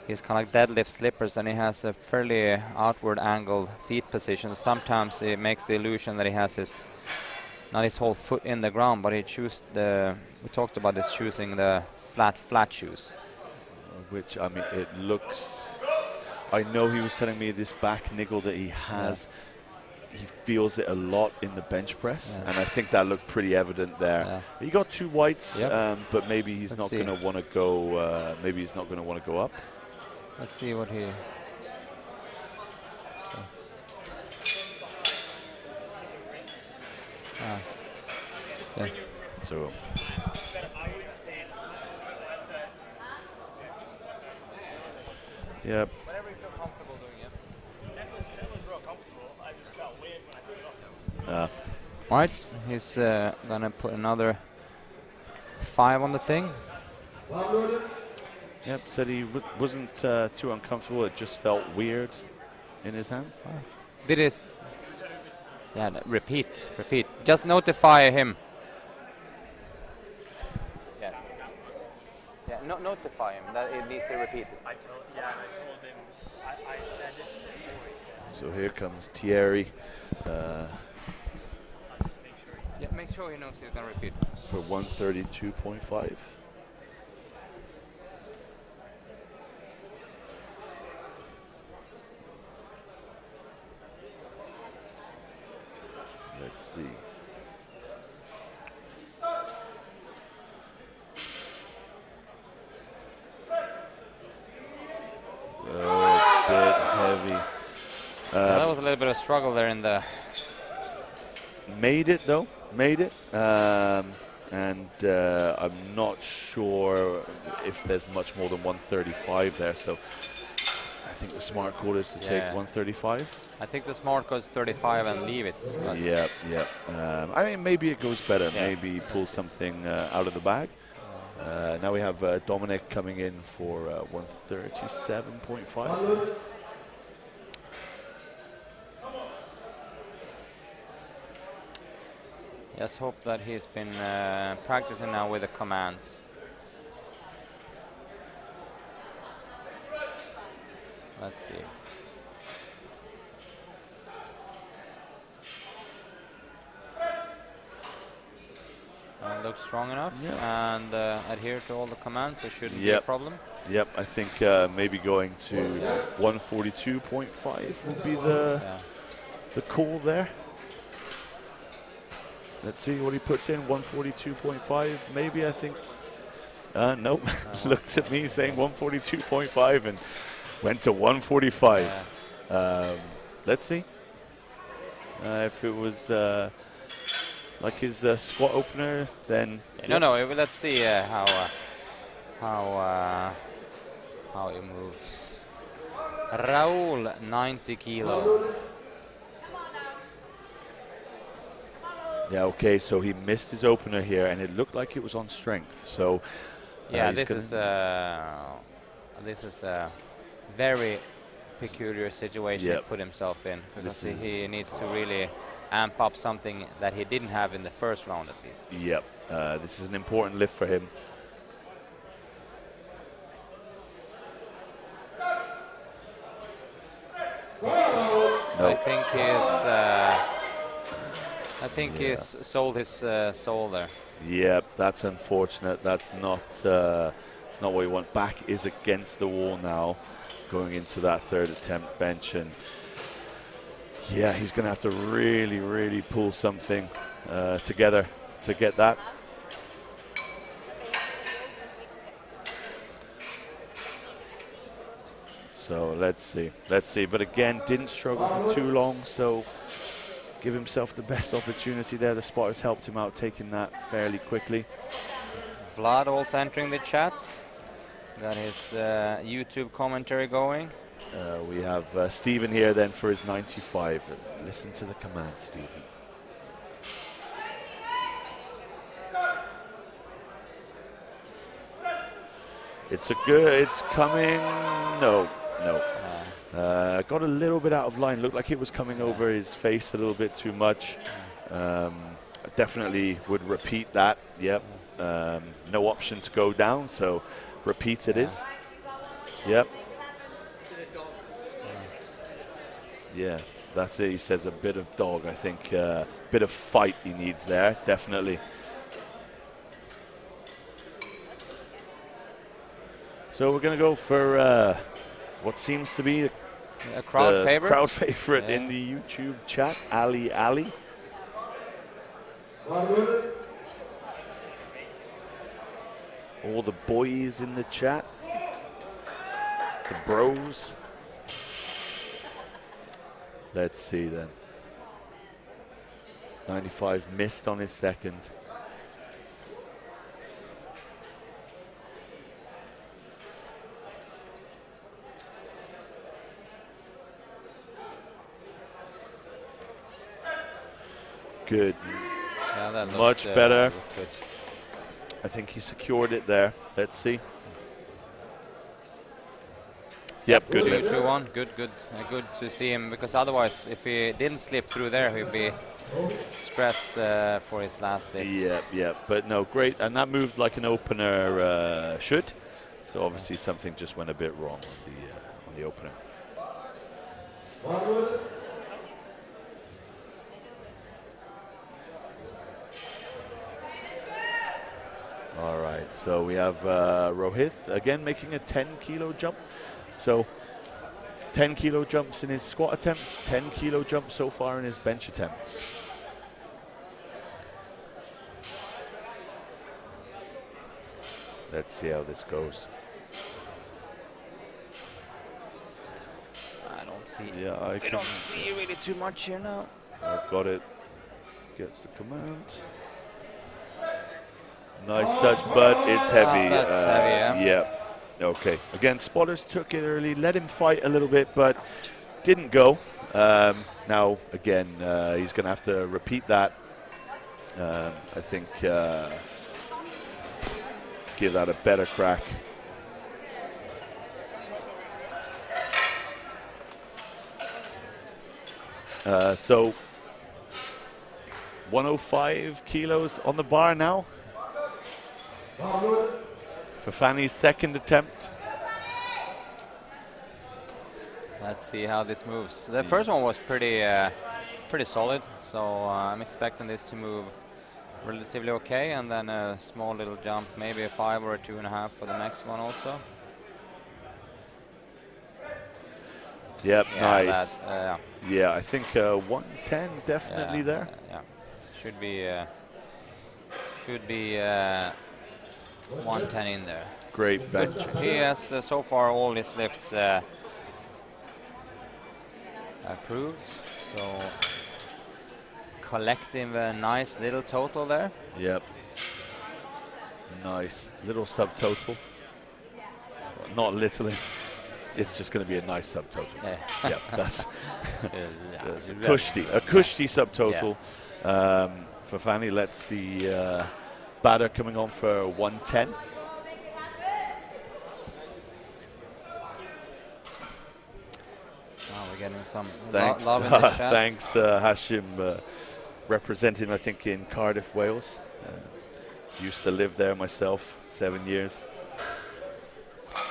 his kind of like deadlift slippers, and he has a fairly outward angled feet position. Sometimes it makes the illusion that he has his not his whole foot in the ground, but he choose the. We talked about this, choosing the flat shoes. Which, I mean, it looks. I know he was telling me this back niggle that he has. Yeah. He feels it a lot in the bench press, and I think that looked pretty evident there. Yeah. He got 2 whites, but maybe he's not going to want to go. Maybe he's not going to want to go up. Let's see what he. Yeah. So. Yeah. Whenever you feel comfortable doing it. That was real comfortable. I just felt weird when I took it off. Right, he's gonna put another 5 on the thing. Yep, said he wasn't too uncomfortable. It just felt weird in his hands. Did it? Yeah, repeat. Just notify him. Yeah, notify him that it needs to repeat it. I told him, I said it. So here comes Thierry. Yeah, make sure he knows he's going to repeat. For 132.5. Let's see. A bit heavy. That was a little bit of struggle there in the... Made it though, made it. And I'm not sure if there's much more than 135 there, so I think the smart call is to take 135. I think the smart call is 35 and leave it. Yeah. I mean, maybe it goes better. Maybe he pulls something out of the bag. Now we have Dominic coming in for 137.5. Just hope that he's been practicing now with the commands. Let's see. Looks strong enough and adhere to all the commands. It shouldn't be a problem. Yep, I think maybe going to 142.5 would be the call there. Let's see what he puts in. 142.5, maybe. I think. Nope. Looked at me saying 142.5 and went to 145. Let's see if it was like his squat opener. Then no. Let's see how it moves. Raul, 90 kilo. Yeah, okay, so he missed his opener here, and it looked like it was on strength. So, yeah, this is a very peculiar situation to put himself in, because he needs to really amp up something that he didn't have in the first round, at least. Yep, this is an important lift for him. No. I think he's sold his soul there. Yep, that's unfortunate. That's not it's not what we want. Back is against the wall now, going into that third attempt bench, and yeah, he's going to have to really, really pull something together to get that. So let's see. But again, didn't struggle for too long, so give himself the best opportunity there. The spotters helped him out, taking that fairly quickly. Vlad also entering the chat. Got his YouTube commentary going. We have Stephen here then for his 95. Listen to the command, Stephen. It's coming. No. Got a little bit out of line. Looked like it was coming over his face a little bit too much. Definitely would repeat that. Yep. No option to go down, so repeat it is. Yep. Yeah, that's it. He says a bit of dog. I think a bit of fight he needs there, definitely. So we're going to go for what seems to be a crowd favorite. Crowd favorite in the YouTube chat, Ali. All the boys in the chat, the bros. Let's see then. 95 missed on his second. Good. Yeah, that much better. Good. I think he secured it there. Let's see. Yep, good lift. 2-1. Good to see him, because otherwise, if he didn't slip through there, he'd be stressed for his last lift. Yeah. But no, great. And that moved like an opener should. So obviously something just went a bit wrong on the opener. All right, so we have Rohith again making a 10-kilo jump. So 10-kilo jumps in his squat attempts, 10-kilo jumps so far in his bench attempts. Let's see how this goes. I don't see. Yeah, I don't see really too much here now. I've got it. Gets the command. Nice touch, but it's heavy. That's heavy, yeah. Okay. Again, spotters took it early, let him fight a little bit, but didn't go. Now, again, he's going to have to repeat that. I think give that a better crack. So 105 kilos on the bar now. For Fanny's second attempt. Let's see how this moves. The first one was pretty solid, so I'm expecting this to move relatively okay, and then a small little jump, maybe a 5 or a 2.5 for the next one also. Yep, Yeah, nice. Yeah, I think 110 definitely there. Yeah, should be 110 in there. Great bench. He has so far all his lifts approved, so collecting a nice little total there. Yep. Nice little subtotal. Not literally. It's just going to be a nice subtotal. Yeah. Yep, that's Yeah. a cushy subtotal for Fanny. Let's see batter coming on for 110. We're getting some Thanks, love in the chat. thanks Hashim, representing I think in Cardiff, Wales. Used to live there myself, 7 years.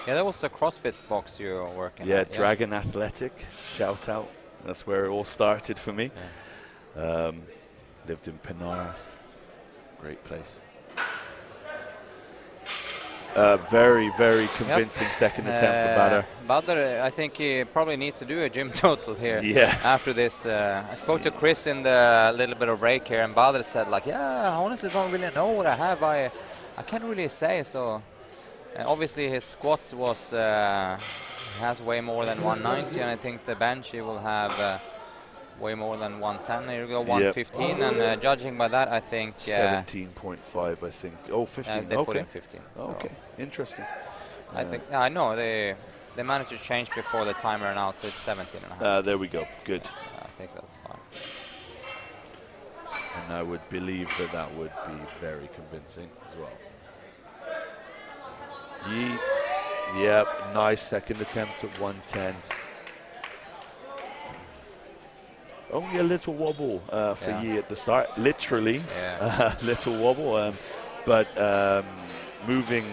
Yeah, that was the CrossFit box you were working Yeah, at. Dragon Athletic, shout out. That's where it all started for me. Yeah. Lived in Penarth, great place. Very, very convincing second attempt for Bader. Bader, I think he probably needs to do a gym total here. Yeah. After this, I spoke to Chris in the little bit of break here, and Bader said like, "Yeah, I honestly don't really know what I have. I can't really say." So obviously his squat was has way more than 190, and I think the bench he will have way more than 110. Here we go, 115, and judging by that, I think 17.5. I think. Oh, 15. they okay. put in 15. Oh, okay, interesting. I think I know they managed to change before the timer ran out, so it's 17.5. There we go. Good. I think that's fine. And I would believe that would be very convincing as well. Yep, nice second attempt at 110. Only a little wobble for Yi at the start, literally, little wobble, but moving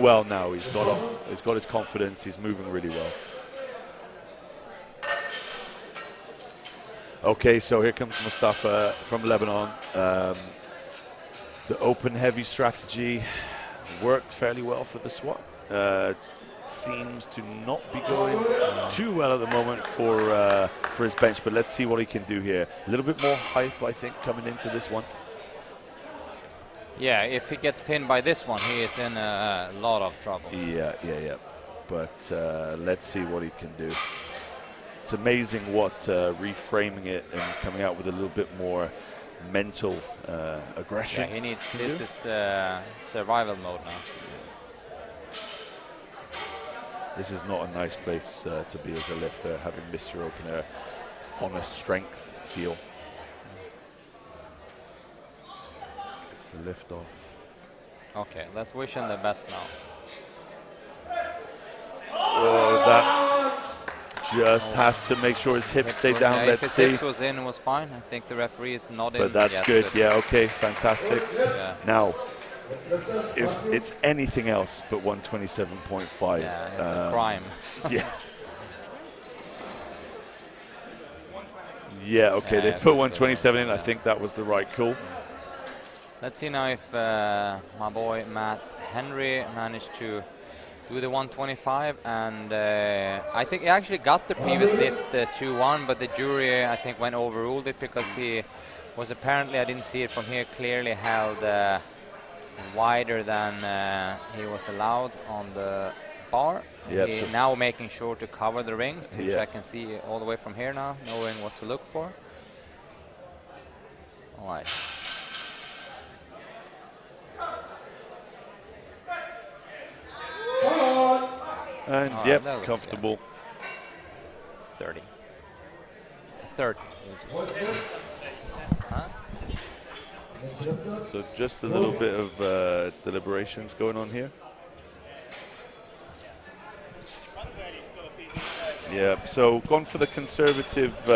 well now. He's got his confidence. He's moving really well. Okay, so here comes Mustafa from Lebanon. The open heavy strategy worked fairly well for the squat. Seems to not be going too well at the moment for his bench, but let's see what he can do here. A little bit more hype, I think, coming into this one. Yeah, if he gets pinned by this one, he is in a lot of trouble. Yeah. But let's see what he can do. It's amazing what reframing it and coming out with a little bit more mental aggression. Yeah, he needs. This is survival mode now. This is not a nice place to be as a lifter, having missed your opener on a strength feel. Gets the lift off. Okay, let's wish him the best now. Oh, that just has to make sure his hips stay down. Yeah, Let's if his see. hips was in, it was fine. I think the referee is nodding. But that's yes, good. Yeah, okay, fantastic. Yeah. Now, if it's anything else but 127.5. Yeah, it's a crime. Yeah. Yeah, okay, they put 127 in. I think that was the right call. Let's see now if my boy Matt Henry managed to do the 125, and I think he actually got the previous lift 2-1, but the jury I think overruled it because he was apparently, I didn't see it from here, clearly held wider than he was allowed on the bar. Yep, He's so now making sure to cover the rings, which yeah. I can see all the way from here now, knowing what to look for. All right. And yep, comfortable. 30. 30. Huh? So just a little bit of deliberations going on here. Yeah, so gone for the conservative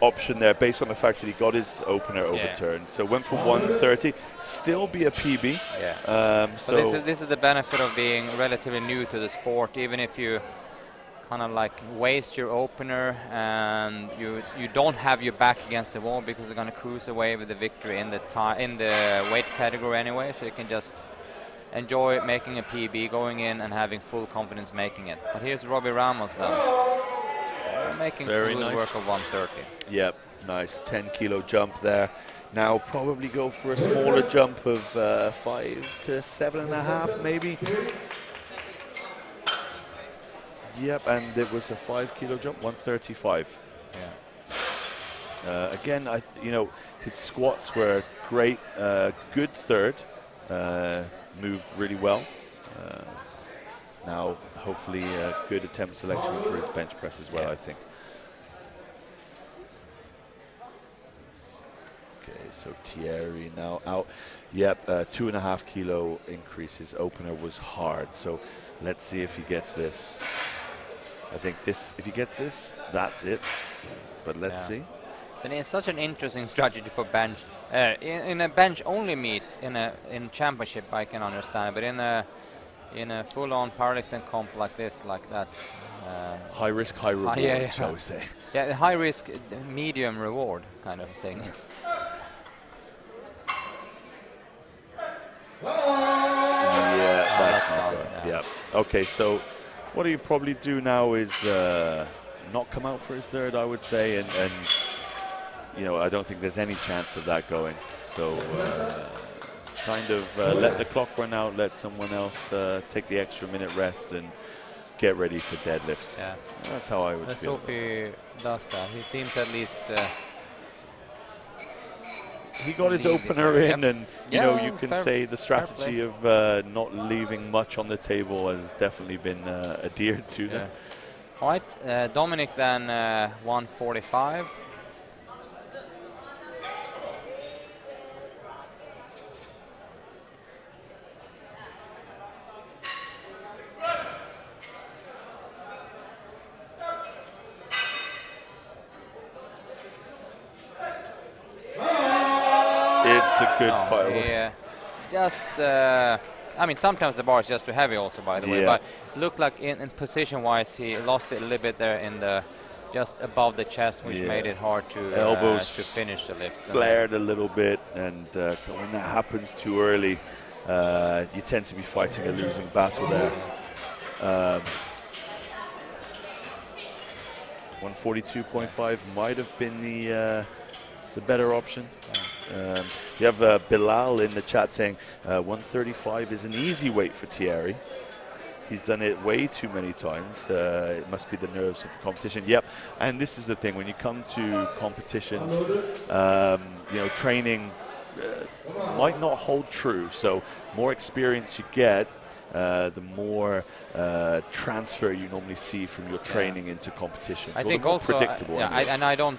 option there based on the fact that he got his opener overturned. So went for 130, still be a PB. Yeah. So this is the benefit of being relatively new to the sport. Even if you kind of like waste your opener, and you don't have your back against the wall because you're going to cruise away with the victory in the weight category anyway. So you can just enjoy making a PB, going in and having full confidence making it. But here's Robbie Ramos now, making Very smooth nice work of 130. Yep, nice 10 kilo jump there. Now probably go for a smaller jump of 5 to 7.5 maybe. Yep, and it was a 5 kilo jump, 135. Yeah. Again, his squats were great, good third, moved really well. Now, hopefully, a good attempt selection for his bench press as well, I think. Okay, so Thierry now out. Yep, 2.5 kilo increase. His opener was hard, so let's see if he gets this. I think if he gets this, that's it. But let's see. So it's such an interesting strategy for bench. In a bench-only meet, in championship, I can understand, but in a full-on powerlifting comp like this, like that, high risk, high reward, shall we say? Yeah, high risk, medium reward kind of thing. Yeah, that's not good. Yeah. Okay, so what he'll probably do now is not come out for his third, I would say, and I don't think there's any chance of that going. So kind of let the clock run out, let someone else take the extra minute rest and get ready for deadlifts. Yeah. That's how I would Let's feel. hope he does that. He seems at least... he got his opener in, and you can fair, say the strategy of not leaving much on the table has definitely been adhered to. Yeah. All right, Dominic then 145. It's a good fight. Yeah, just I mean, sometimes the bar is just too heavy also, by the way, but it looked like in position-wise he lost it a little bit there in the just above the chest, which made it hard to elbows to finish the lift. Flared a little bit, and when that happens too early, you tend to be fighting a losing battle there. 142.5 might have been the better option. You have Bilal in the chat saying 135 is an easy weight for Thierry. He's done it way too many times. It must be the nerves of the competition. Yep, and this is the thing. When you come to competitions, training might not hold true. So more experience you get, the more transfer you normally see from your training into competition. I think also predictable. I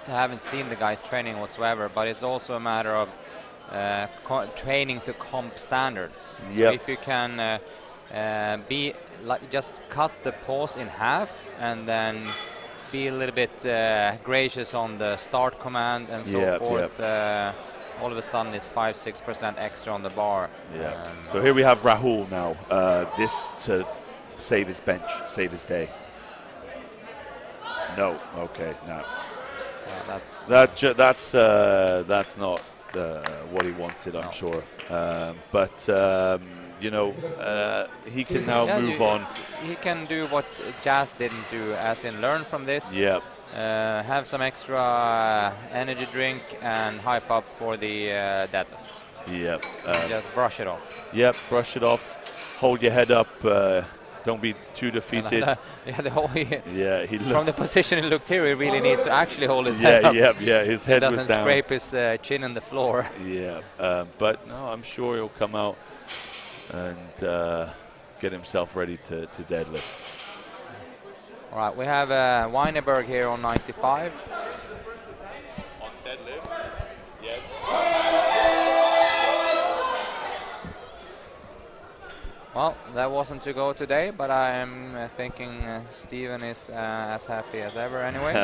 haven't seen the guys training whatsoever, but it's also a matter of training to comp standards. So if you can just cut the pause in half and then be a little bit gracious on the start command and so forth. All of a sudden it's 5-6% extra on the bar. So here we have Rahul now. This to save his bench, save his day. No, okay, no. That's not what he wanted, I'm sure. He can now move on. He can do what Jazz didn't do, as in learn from this. Have some extra energy drink and hype up for the deadlift. Just brush it off. Brush it off. Hold your head up. Don't be too defeated. From the position he looked here, he really needs to actually hold his head up. His head was down. Doesn't scrape his chin in the floor. But no, I'm sure he'll come out and get himself ready to deadlift. All right, we have Weineberg here on 95. On deadlift, yes. Well, that wasn't to go today, but I'm thinking Steven is as happy as ever anyway.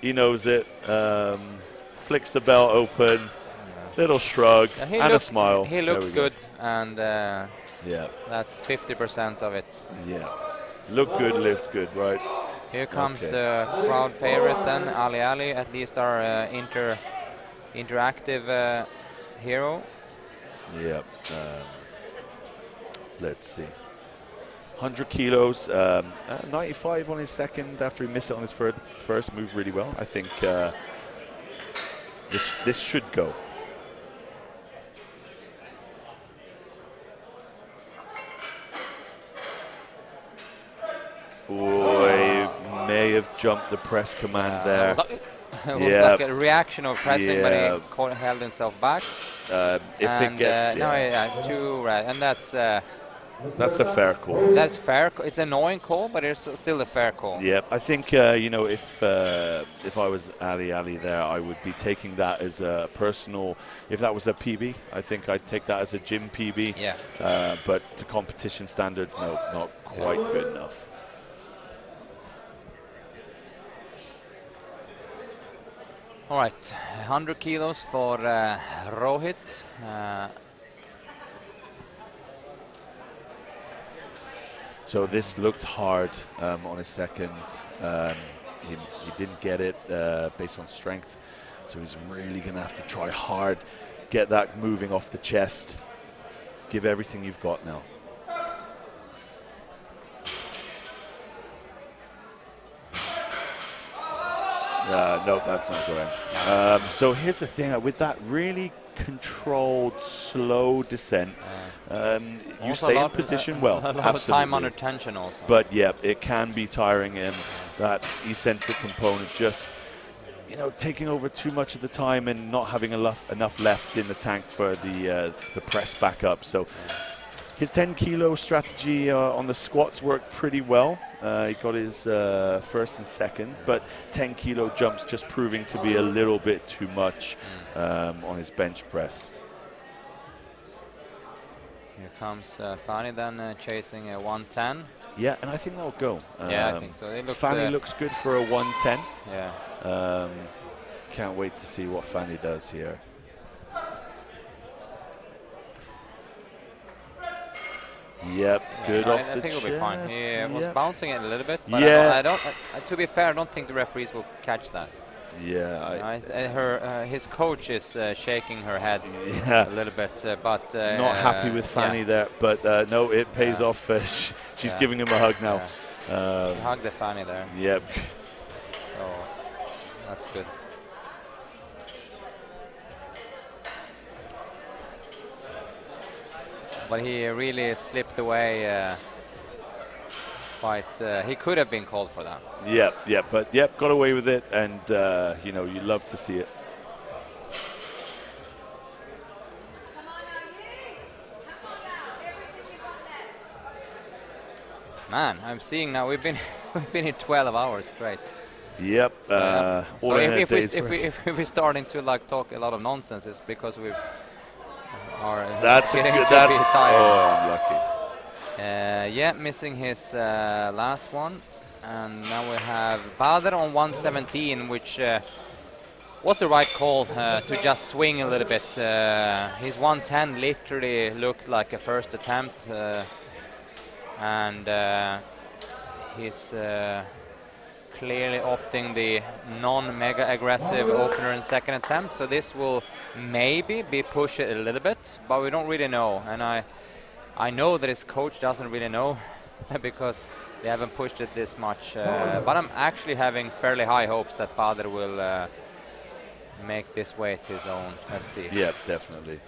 He knows it. Flicks the belt open, little shrug, and a smile. He looked good, and that's 50% of it. Look good, lift good, right? Here comes Okay. the crowd favorite then, Ali Ali, at least our interactive hero. Yeah. Let's see. 100 kilos, 95 on his second after he missed it on his first move really well. I think this should go. Oh, he may have jumped the press command there. It was like a reaction of pressing, but he held himself back. If it gets... two right, and that's a fair call. That's fair. It's an annoying call, but it's still a fair call. Yeah, I think you know, if I was Ali there, I would be taking that as a personal. If that was a PB, I think I'd take that as a gym PB. Yeah. But to competition standards, no, not quite good enough. All right, 100 kilos for Rohit. So this looked hard on his second. He didn't get it based on strength. So he's really going to have to try hard, get that moving off the chest. Give everything you've got now. No, that's not going. So here's the thing, with that really controlled, slow descent, you stay in position well. A lot of time under tension also. But yeah, it can be tiring, and that eccentric component just, you know, taking over too much of the time and not having enough left in the tank for the press back up. So his 10 kilo strategy on the squats worked pretty well. He got his first and second, but 10 kilo jumps just proving to be a little bit too much on his bench press. Here comes Fanny then chasing a 110. Yeah, and I think that'll go. Yeah, I think so. Fanny looks good for a 110. Yeah. Can't wait to see what Fanny does here. Yep, good off the chest. I think it'll be fine. He was bouncing it a little bit, but yeah. I don't. To be fair, I don't think the referees will catch that. Yeah, his coach is shaking her head a little bit, but not happy with Fanny there. But no, it pays off. She's giving him a hug now. Hug the Fanny there. Yep. So that's good. But he really slipped away quite. He could have been called for that. Yep, but got away with it, and you know, you love to see it. Man, I'm seeing now we've been here 12 hours straight. Yep. So if we're starting to like talk a lot of nonsense, it's because we are getting to be tired. Oh, I'm lucky. Yeah, missing his last one, and now we have Bader on 117, which was the right call to just swing a little bit. His 110 literally looked like a first attempt, and he's clearly opting the non-mega aggressive opener in second attempt. So this will maybe be pushed a little bit, but we don't really know. And I know that his coach doesn't really know because they haven't pushed it this much. But I'm actually having fairly high hopes that Bader will make this weight his own. Let's see. Yeah, definitely.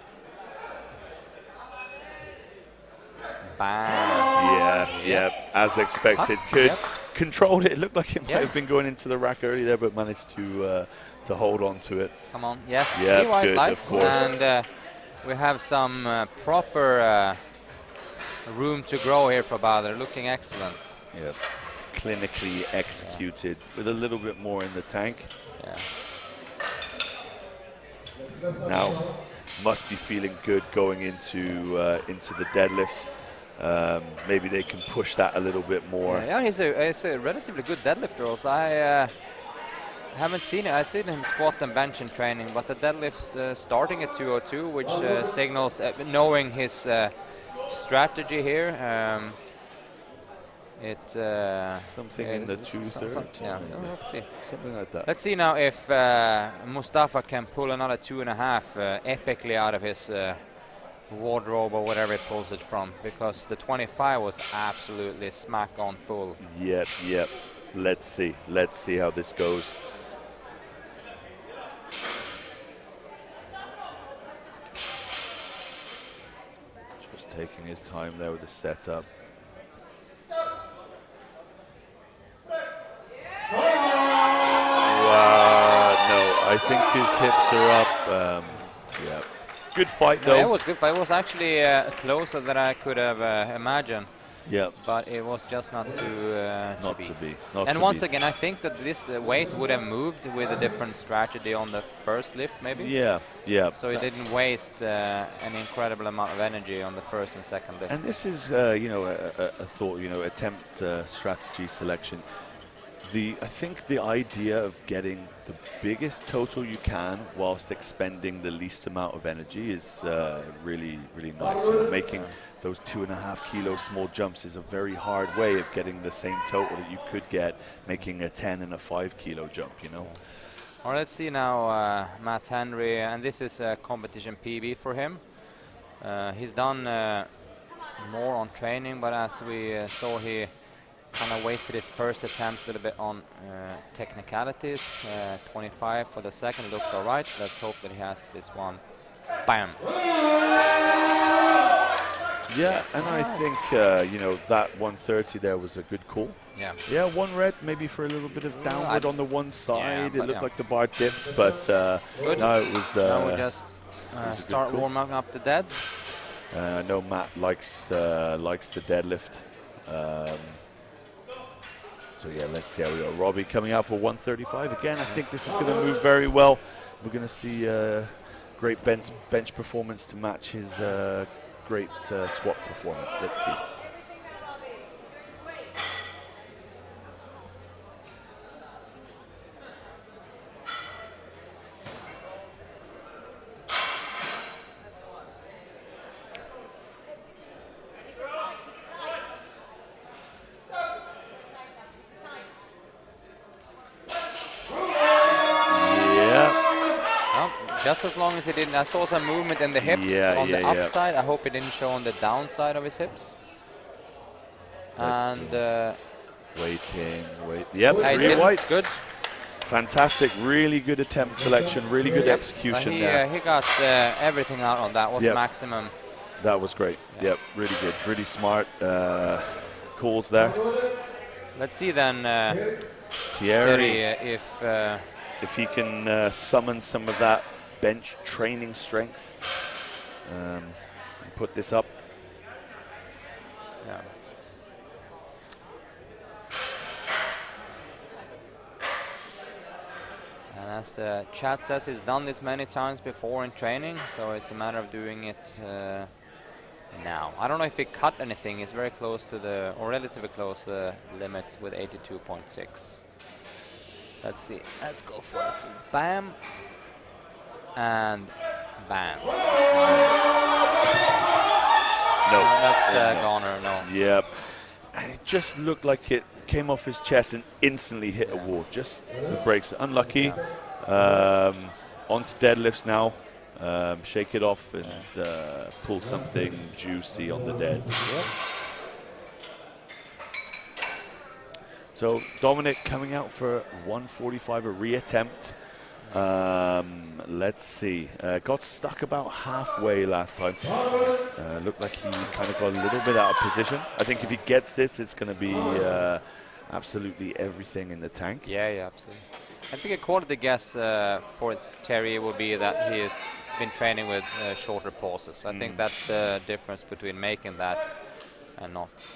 Bam. Yeah, as expected. Good. Controlled it. It looked like it might have been going into the rack early there, but managed to hold on to it. Come on, yes. Yeah, white good, lights, of course. and we have some proper room to grow here for Bader. Looking excellent. Yeah, clinically executed with a little bit more in the tank. Yeah. Now, must be feeling good going into the deadlifts. Maybe they can push that a little bit more. Yeah, he's a relatively good deadlifter also. I haven't seen it. I've seen him squat and bench in training, but the deadlift's starting at 202, which signals knowing his strategy here. It Something in the two-thirds. yeah, let's see. Something like that. Let's see now if Mustafa can pull another 2.5 epically out of his wardrobe or whatever it pulls it from, because the 25 was absolutely smack on full. Yep, yep. Let's see. Let's see how this goes. Just taking his time there with the setup. No, I think his hips are up. Yeah. Good fight, though. Yeah, it was good fight. It was actually closer than I could have imagined. Yeah. But it was just not to be. And once again, I think that this weight would have moved with a different strategy on the first lift, maybe. Yeah, yeah. So it didn't waste an incredible amount of energy on the first and second lift. And this is, you know, a thought, you know, attempt strategy selection. I think the idea of getting the biggest total you can whilst expending the least amount of energy is really, really nice. You know, making those 2.5 kilo small jumps is a very hard way of getting the same total that you could get making a 10 and a 5 kilo jump, you know. All right, let's see now Matt Henry, and this is a competition PB for him. He's done more on training, but as we saw, he kind of wasted his first attempt a little bit on technicalities. 25 for the second, looked all right. Let's hope that he has this one. Bam! Yeah, Yes. and I think, you know, that 130 there was a good call. Yeah. Yeah, one red, maybe for a little bit of downward on the one side. It looked like the bar dipped, but no, it was... now we just start warming up the dead. I know Matt likes the deadlift. So yeah, let's see how we go. Robbie coming out for 135 again. I think this is going to move very well. We're going to see great bench performance to match his great squat performance. Let's see. Just as long as he didn't. I saw some movement in the hips on the upside. I hope it didn't show on the downside of his hips. And waiting. Yep, 3 whites. Good. Fantastic. Really good attempt selection. Really good execution there. He got everything out on that. Was maximum. That was great. Yep, really good. Really smart calls there. Let's see then, Thierry, if he can summon some of that bench training strength and put this up. Yeah. And as the chat says, he's done this many times before in training, so it's a matter of doing it now. I don't know if he cut anything. It's very close to the, or relatively close to the limit with 82.6. Let's see. Let's go for it. Bam. And bam. No. That's goner, no. Yep. And it just looked like it came off his chest and instantly hit a wall. Just the brakes. Unlucky. Onto deadlifts now. Shake it off and pull something juicy on the deads. Yep. So Dominic coming out for 145, a reattempt. Let's see. Got stuck about halfway last time. Looked like he kind of got a little bit out of position. I think if he gets this, it's going to be absolutely everything in the tank. Yeah, absolutely. I think a quality guess for Terry will be that he's been training with shorter pauses. I think that's the difference between making that and not.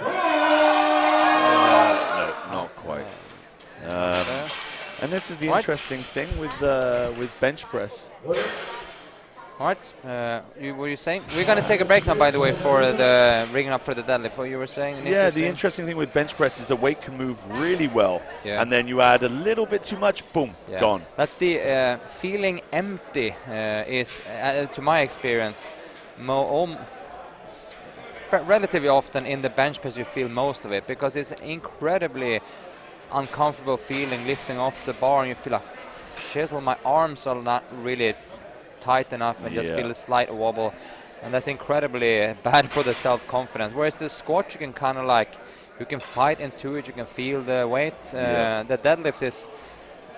No, not quite. And this is the interesting thing with bench press. All right, were you saying? We're going to take a break now, by the way, for the rigging up for the deadlift. What you were saying? Yeah, the interesting thing with bench press is the weight can move really well. Yeah. And then you add a little bit too much, boom, gone. That's the feeling empty is, to my experience, relatively often in the bench press you feel most of it, because it's incredibly uncomfortable feeling lifting off the bar and you feel like, shizzle, my arms are not really tight enough and just feel a slight wobble, and that's incredibly bad for the self-confidence. Whereas the squat, you can kind of like, you can fight into it, you can feel the weight. The deadlift is,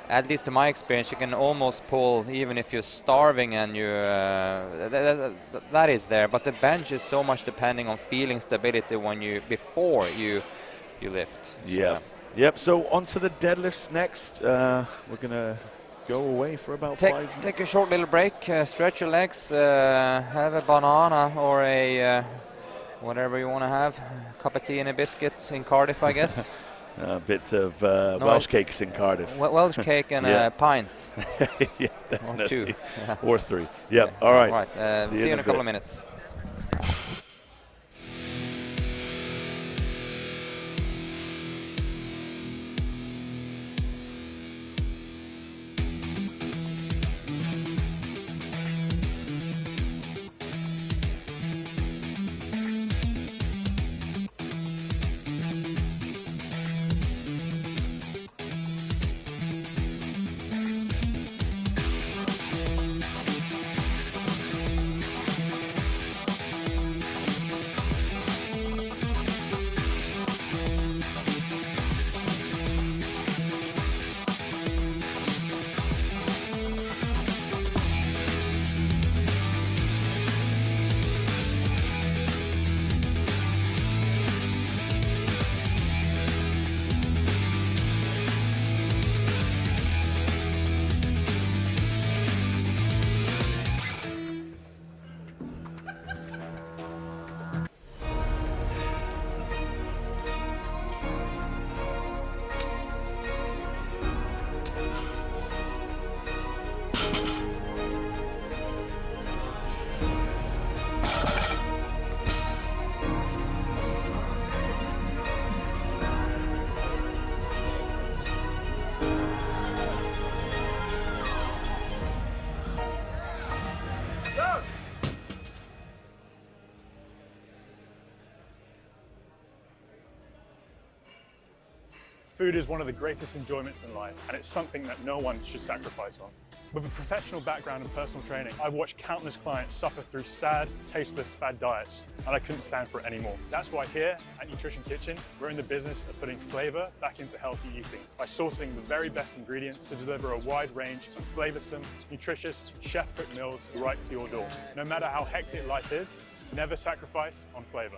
at least to my experience, you can almost pull even if you're starving, and you that is there. But the bench is so much depending on feeling stability when you before you lift. Yeah. Yep. So on to the deadlifts next. We're gonna go away for about 5 minutes. Take a short little break. Stretch your legs. Have a banana or a whatever you want to have. A cup of tea and a biscuit in Cardiff, I guess. A bit of Welsh cakes in Cardiff. Welsh cake and a pint. Yeah, definitely. Or 2. Or 3. Yep. All right. All right. See you in a couple of minutes. Food is one of the greatest enjoyments in life, and it's something that no one should sacrifice on. With a professional background in personal training, I've watched countless clients suffer through sad, tasteless fad diets, and I couldn't stand for it anymore. That's why here at Nutrition Kitchen, we're in the business of putting flavor back into healthy eating by sourcing the very best ingredients to deliver a wide range of flavorsome, nutritious, chef-cooked meals right to your door. No matter how hectic life is, never sacrifice on flavor.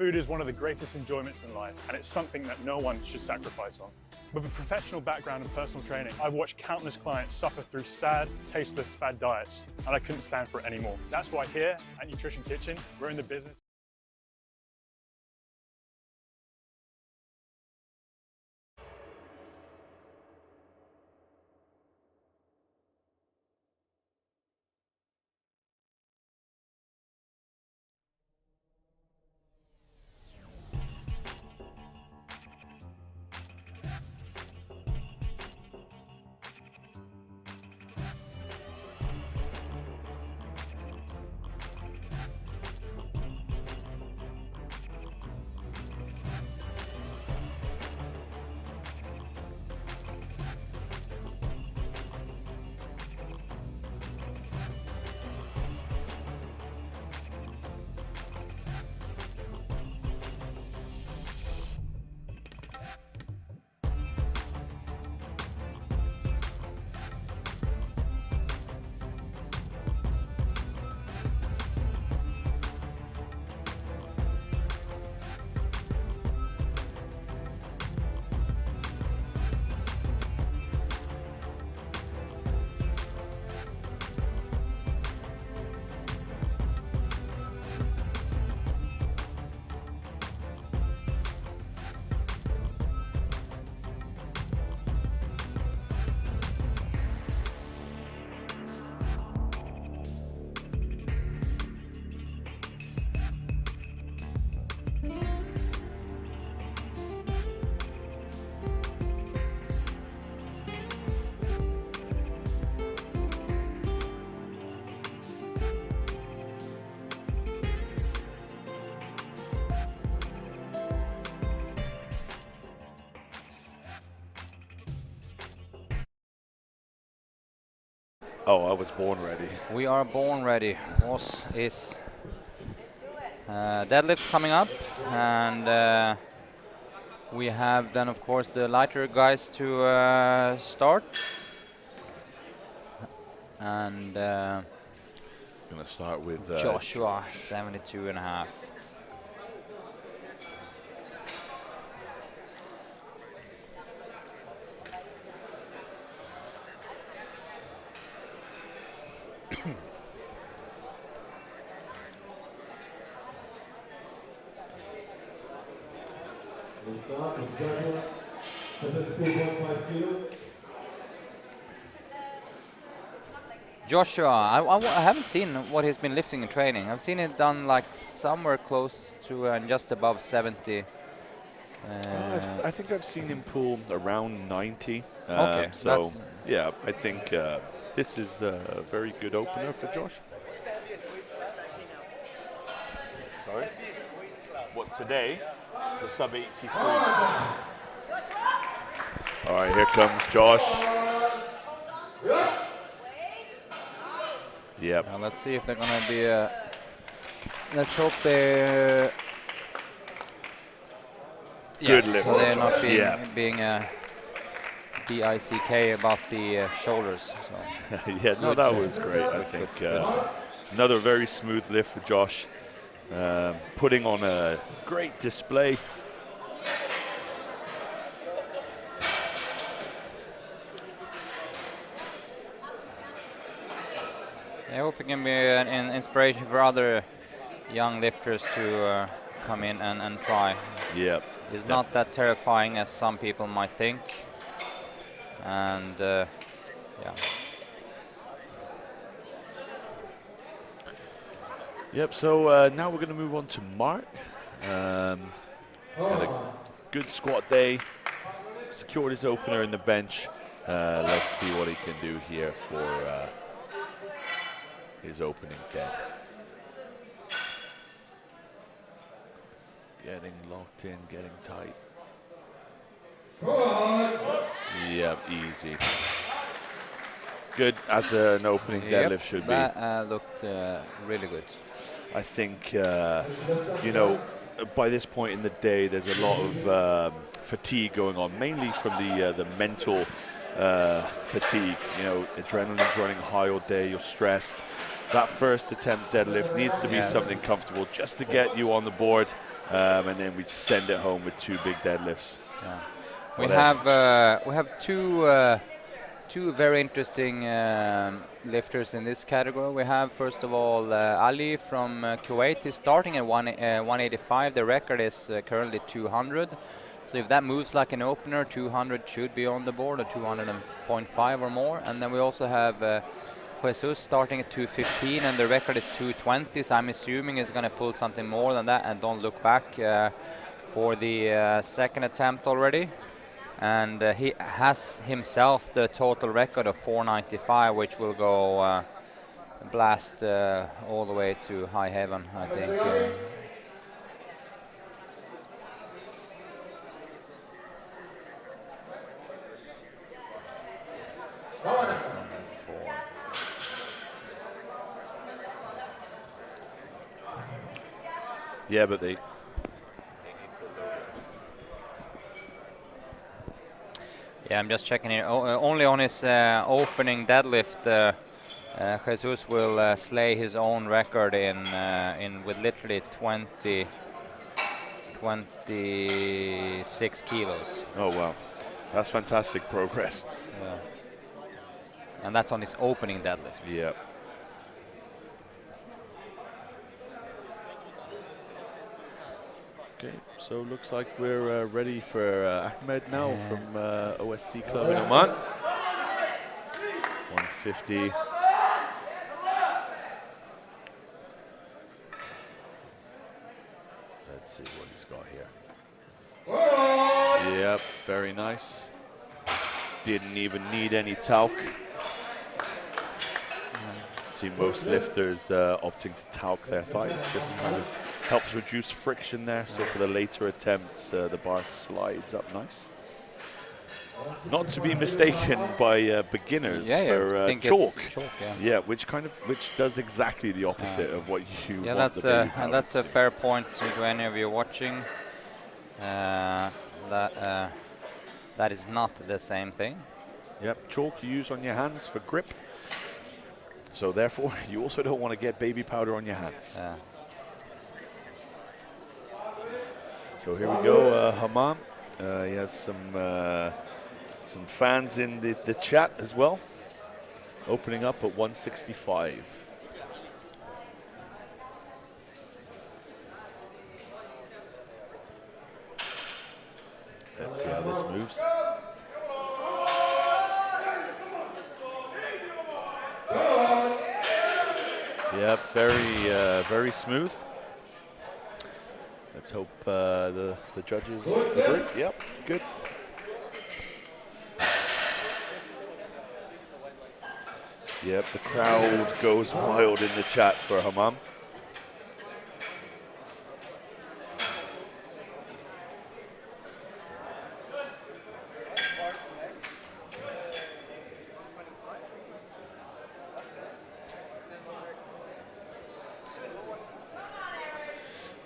Food is one of the greatest enjoyments in life, and it's something that no one should sacrifice on. With a professional background in personal training, I've watched countless clients suffer through sad, tasteless, fad diets, and I couldn't stand for it anymore. That's why here at Nutrition Kitchen, we're in the business. Oh, I was born ready. We are born ready. Was is deadlifts coming up, and we have then of course the lighter guys to start. And Gonna start with Joshua, 72.5. Joshua, I haven't seen what he's been lifting in training. I've seen it done like somewhere close to just above 70. I think I've seen him pull around 90. Okay, so yeah, I think this is a very good opener for Josh. Sorry? What, today? The sub 83. All right, here comes Josh. Yep. Now let's see if they're gonna be. Let's hope they're good lift. So they're not being DICK about the shoulders. So. Yeah, no, that was great. I think another very smooth lift for Josh, putting on a great display. I hope it can be an inspiration for other young lifters to come in and try. Yep. It's not that terrifying as some people might think. And yeah. Yep, so now we're going to move on to Mark. Had a good squat day, secured his opener in the bench. Let's see what he can do here for his opening dead. Getting locked in, getting tight. Yep, easy. Good as an opening deadlift should be. That looked really good. I think, you know, by this point in the day, there's a lot of fatigue going on, mainly from the mental fatigue. You know, adrenaline's running high all day, you're stressed. That first attempt deadlift needs to be something comfortable just to get you on the board and then we'd send it home with 2 big deadlifts. Yeah. We have two very interesting lifters in this category. We have first of all Ali from Kuwait. He's starting at 185. The record is currently 200. So if that moves like an opener, 200 should be on the board, or 200.5 or more. And then we also have Jesus starting at 215, and the record is 220. So I'm assuming he's going to pull something more than that, and don't look back for the second attempt already. And he has himself the total record of 495, which will go blast all the way to high heaven, I think. Yeah, but they... Yeah, I'm just checking here. Only on his opening deadlift, Jesus will slay his own record in with literally 26 kilos. Oh, wow. That's fantastic progress. Yeah. And that's on his opening deadlift. Yeah. Okay, so looks like we're ready for Ahmed now from OSC Club in Oman. 150. Let's see what he's got here. Yep, very nice. Didn't even need any talc. See most lifters opting to talc their thighs, just kind of helps reduce friction there. So for the later attempts, the bar slides up nice. Not to be mistaken by beginners for chalk. Yeah, which does exactly the opposite of what you want. Yeah, that's a fair point to any of you watching. That is not the same thing. Yep, chalk you use on your hands for grip. So therefore, you also don't want to get baby powder on your hands. Yeah. So here we go, Hammam. He has some fans in the chat as well. Opening up at 165. Let's see how this moves. Yep, very smooth. Let's hope the judges agree. Yep, good. Yep, the crowd goes wild in the chat for Hammam.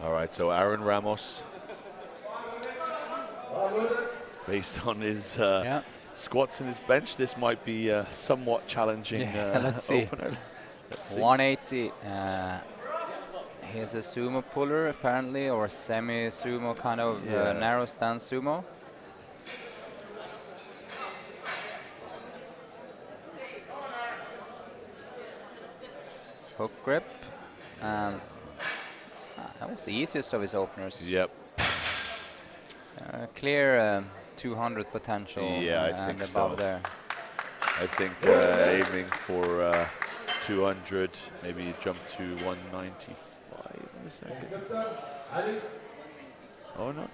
All right, so Aaron Ramos, based on his squats and his bench, this might be a somewhat challenging let's see. opener. Let's see. 180. He's a sumo puller apparently, or semi-sumo kind of narrow stance sumo. Hook grip, and that was the easiest of his openers. Yep. Clear 200 potential. Yeah, I and think above so. there. I think aiming for 200, maybe jump to 195 in a second. Oh, not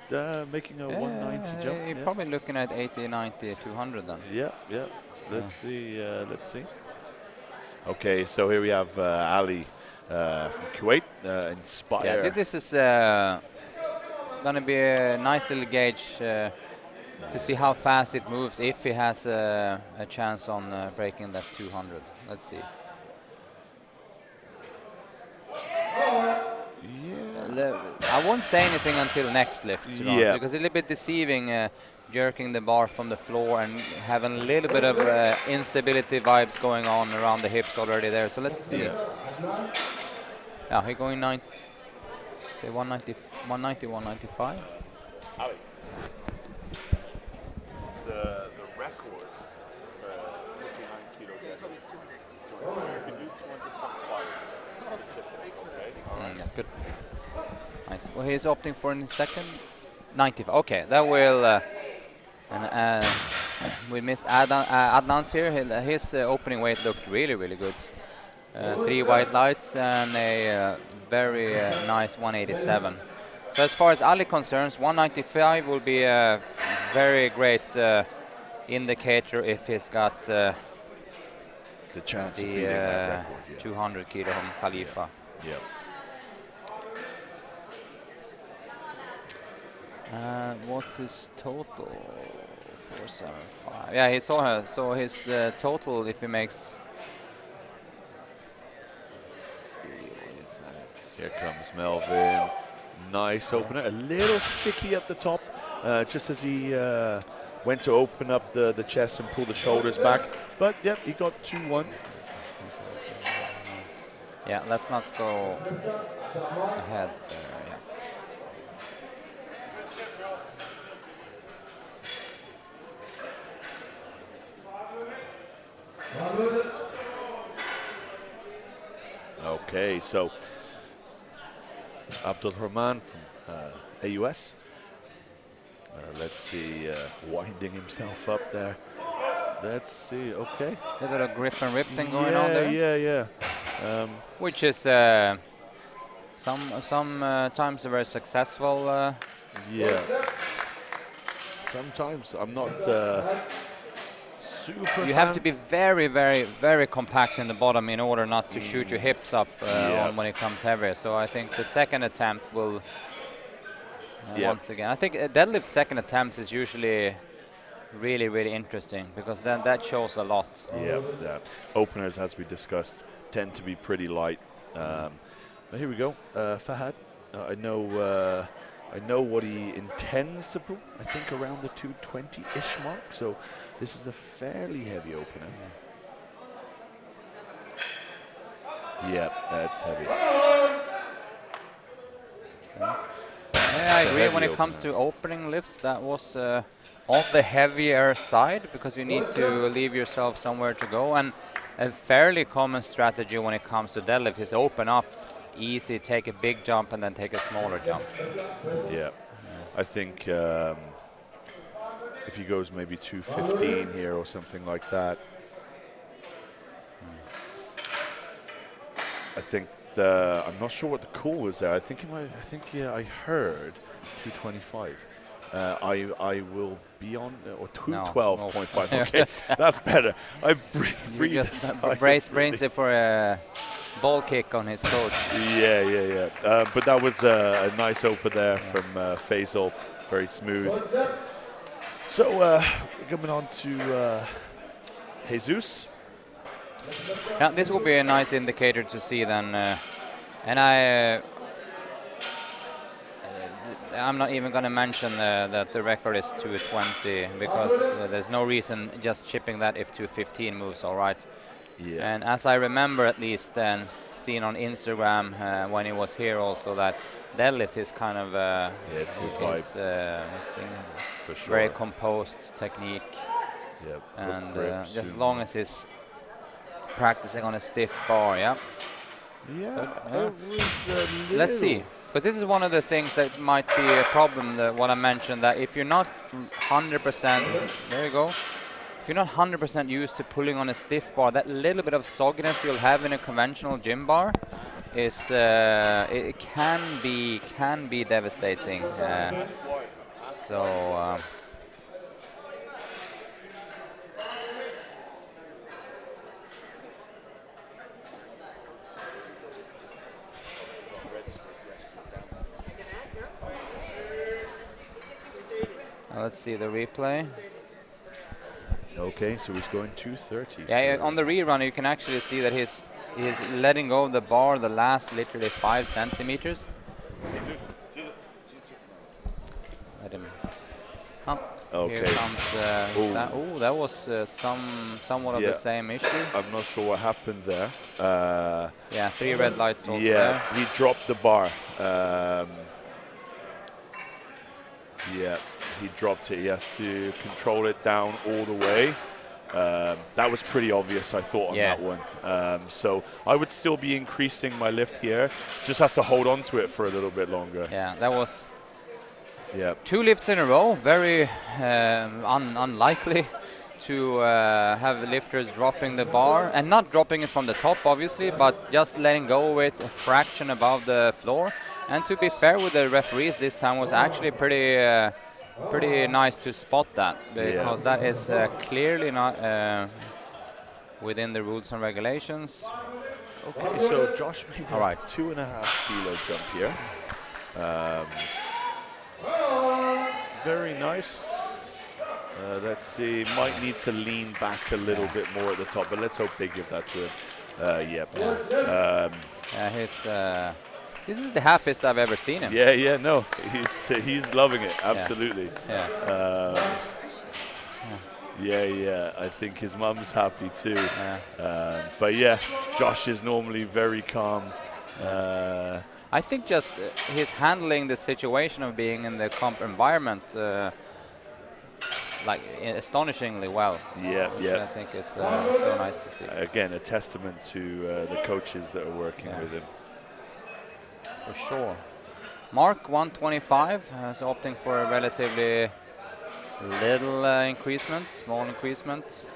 making a 190 jump. You're probably looking at 80, 90, 200 then. Yeah. Let's see. Okay, so here we have Ali from Kuwait, Inspire. Yeah, this is going to be a nice little gauge to see how fast it moves, if he has a chance on breaking that 200. Let's see. I won't say anything until next lift, because it's a little bit deceiving jerking the bar from the floor and having a little bit of instability vibes going on around the hips already there. So let's see. Yeah, he's going Say 190, 190, 195. Ali, the record for 59 kilo deadlift. You can do 200.5 to chip it. Okay. Yeah, good. Nice. Well, he's opting for in his second 90. Okay, that will. We missed Adnan's here. His opening weight looked really, really good. 3 white lights and a very nice 187. So as far as Ali concerns, 195 will be a very great indicator if he's got the chance of beating that record, yeah. 200 kilo from Khalifa. Yeah. What's his total? 475. Yeah, he saw her. So his total, if he makes. Let's see, what is that? Here comes Melvin. Nice opener. A little sticky at the top, just as he went to open up the chest and pull the shoulders back. But yeah, he got 2-1. Yeah, let's not go ahead there. Yeah. Okay, so Abdul Rahman from AUS. Let's see, winding himself up there. Let's see, okay. A little bit of grip and rip thing going on there. Yeah. Which is sometimes very successful. Yeah. Sometimes I'm not super. You have to be very, very, very compact in the bottom in order not to shoot your hips up on when it comes heavier. So I think the second attempt will once again. I think deadlift second attempts is usually really, really interesting because then that shows a lot. Yeah, the openers, as we discussed, tend to be pretty light. But here we go, Fahad. I know what he intends to pull. I think around the 220-ish mark. So this is a fairly heavy opener. Yeah, that's heavy. Yeah, I agree. When it comes to opening lifts, that was on the heavier side because you need to leave yourself somewhere to go. And a fairly common strategy when it comes to deadlift is open up easy, take a big jump, and then take a smaller jump. Yeah, I think if he goes maybe 215 here or something like that, I think I'm not sure what the call was there. I think I heard 225. I will be on or 212.5. Okay, that's better. I brace it for a ball kick on his coach. Yeah. But that was a nice open there from Faisal, very smooth. So coming on to Jesus. Yeah, this will be a nice indicator to see then, and I'm not even going to mention that the record is 220 because there's no reason just chipping that if 215 moves all right. Yeah. And as I remember at least and seen on Instagram when he was here also that deadlift is kind of it's his thing. For sure. Very composed technique. Yeah. And just as long as he's practicing on a stiff bar, Yeah. Let's see. Because this is one of the things that might be a problem, what I mentioned, that if you're not 100%, there you go, if you're not 100% used to pulling on a stiff bar, that little bit of sogginess you'll have in a conventional gym bar is, it can be devastating. Let's see the replay. Okay, so he's going 230. Yeah, on the rerun you can actually see that he's letting go of the bar the last literally 5 centimeters. Let him. Okay. Here comes oh, that was somewhat of the same issue. I'm not sure what happened there. Yeah, 3 red lights also yeah, there. he dropped the bar. Yeah, he dropped it. He has to control it down all the way. That was pretty obvious, I thought, on that one. So I would still be increasing my lift here. Just has to hold on to it for a little bit longer. Yeah, that was 2 lifts in a row. Very unlikely to have the lifters dropping the bar, and not dropping it from the top, obviously, but just letting go of it a fraction above the floor. And to be fair with the referees, this time was actually pretty nice to spot that, because that is clearly not within the rules and regulations. Okay, so Josh made a 2.5 kilo jump here. Very nice. Let's see, might need to lean back a little bit more at the top, but let's hope they give that to him. This is the happiest I've ever seen him. Yeah, no, he's loving it, absolutely. Yeah, I think his mum's happy too. But yeah, Josh is normally very calm. I think just he's handling the situation of being in the comp environment like astonishingly well. Yeah. I think is so nice to see. Again, a testament to the coaches that are working with him. For sure. Mark 125 is opting for a relatively little increasement, small increasement.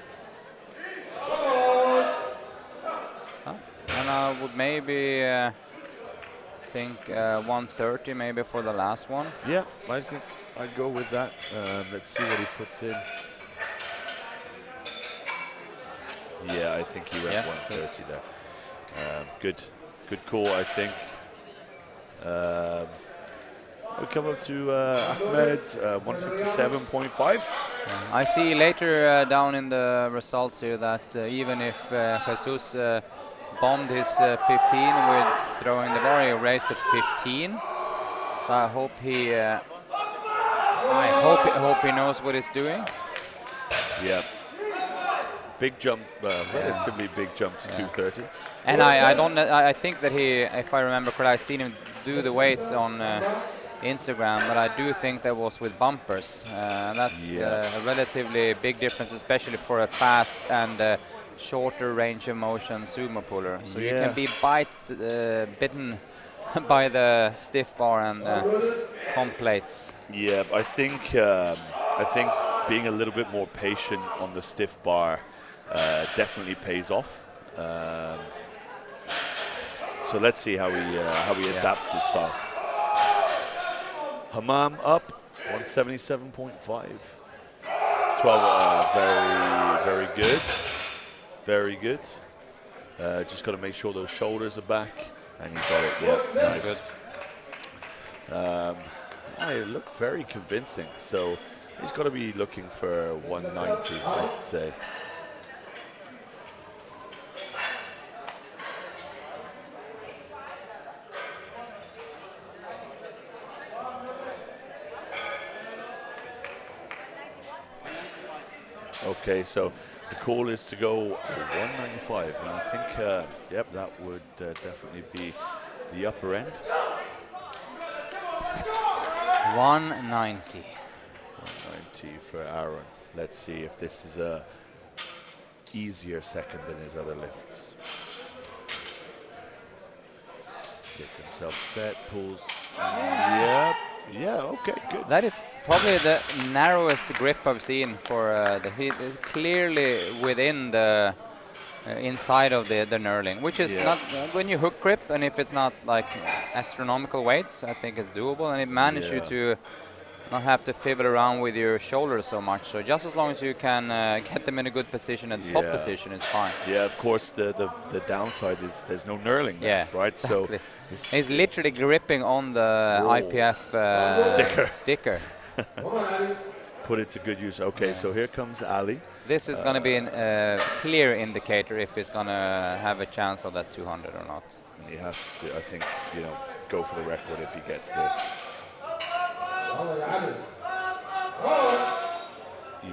And I would maybe think 130 maybe for the last one. Yeah, I think I'd go with that. Let's see what he puts in. Yeah, I think he went 130 there. Good call, I think. We come up to Ahmed, 157.5 I see later down in the results here that even if Jesus bombed his 15 with throwing the bar, he raised it 15. So I hope he hope he knows what he's doing. Yeah. Big jump, relatively big jump to 230. And I think that he, if I remember correctly, I've seen him do the weight on Instagram, but I do think that was with bumpers. That's a relatively big difference, especially for a fast and shorter range of motion sumo puller. So you can be bitten by the stiff bar and comp plates. Yeah, I think being a little bit more patient on the stiff bar definitely pays off. So let's see how he adapts his style. Hammam up 177.5. 12. Very good. Very good. Just got to make sure those shoulders are back, and he got it. Yeah, nice. It looked very convincing. So he's got to be looking for 190, I'd say. Okay, so the call is to go 195, and I think, that would definitely be the upper end. 190. 190 for Aaron. Let's see if this is a easier second than his other lifts. Gets himself set, pulls. Yeah, okay, good. That is probably the narrowest grip I've seen for he clearly within the inside of the knurling, which is not when you hook grip, and if it's not like astronomical weights, I think it's doable, and it manages you to not have to fiddle around with your shoulders so much. So just as long as you can get them in a good position and top position, it's fine. Yeah, of course the downside is there's no knurling there, right? Exactly. So he's literally gripping on the IPF sticker. Put it to good use. Okay, so here comes Ali. This is going to be a clear indicator if he's going to have a chance of that 200 or not. And he has to, I think, go for the record if he gets this.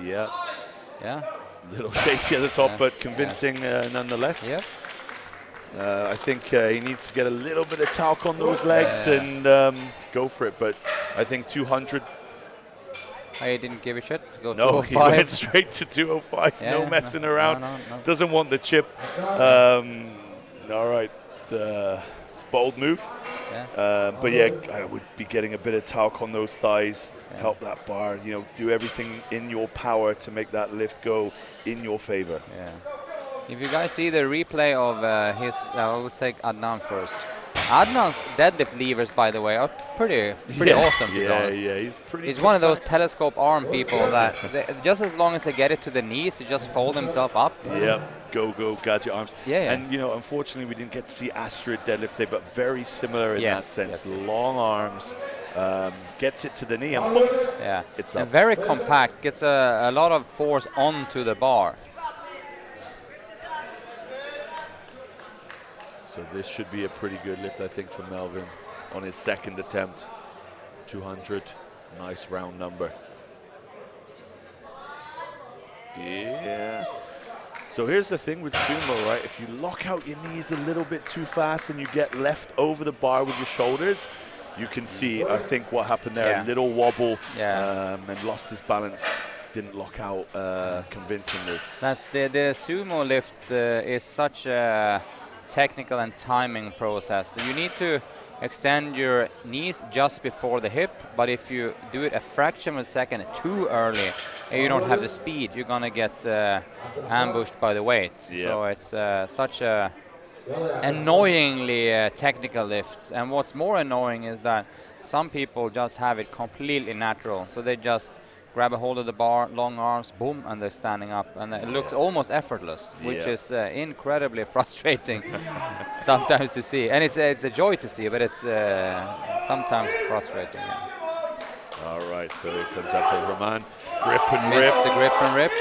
Yeah. Yeah. Little shaky at the top, but convincing nonetheless. Yep. I think he needs to get a little bit of talc on those legs and go for it. But I think 200. He didn't give a shit. Go No, he 205. went straight to 205. Yeah, no messing around. No. Doesn't want the chip. All right. It's a bold move. Yeah. But yeah, I would be getting a bit of talc on those thighs. Help that bar. You know, do everything in your power to make that lift go in your favor. Yeah. If you guys see the replay of his, I will take Adnan first. Adnan's deadlift levers, by the way, are pretty awesome, to be honest. Yeah, he's pretty. He's one of those telescope arm people that just as long as they get it to the knees, he just fold himself up. Yeah, go gadget arms. Yeah. And you know, unfortunately, we didn't get to see Astrid deadlift today, but very similar in that sense. Yes. Long arms, gets it to the knee, and boom, it's up. And very compact, gets a lot of force onto the bar. So this should be a pretty good lift, I think, for Melvin on his second attempt. 200, nice round number. Yeah. So here's the thing with sumo, right? If you lock out your knees a little bit too fast and you get left over the bar with your shoulders, you can see, I think, what happened there. A little wobble and lost his balance. Didn't lock out convincingly. That's the sumo lift is such a technical and timing process. You need to extend your knees just before the hip, but if you do it a fraction of a second too early and you don't have the speed, you're gonna get ambushed by the weight. So it's such a annoyingly technical lift. And what's more annoying is that some people just have it completely natural. So they just grab a hold of the bar, long arms, boom, and they're standing up. And it looks almost effortless, which is incredibly frustrating sometimes to see. And it's a joy to see, but it's sometimes frustrating. All right, so here comes Rahman. Grip and rip. The grip and rip.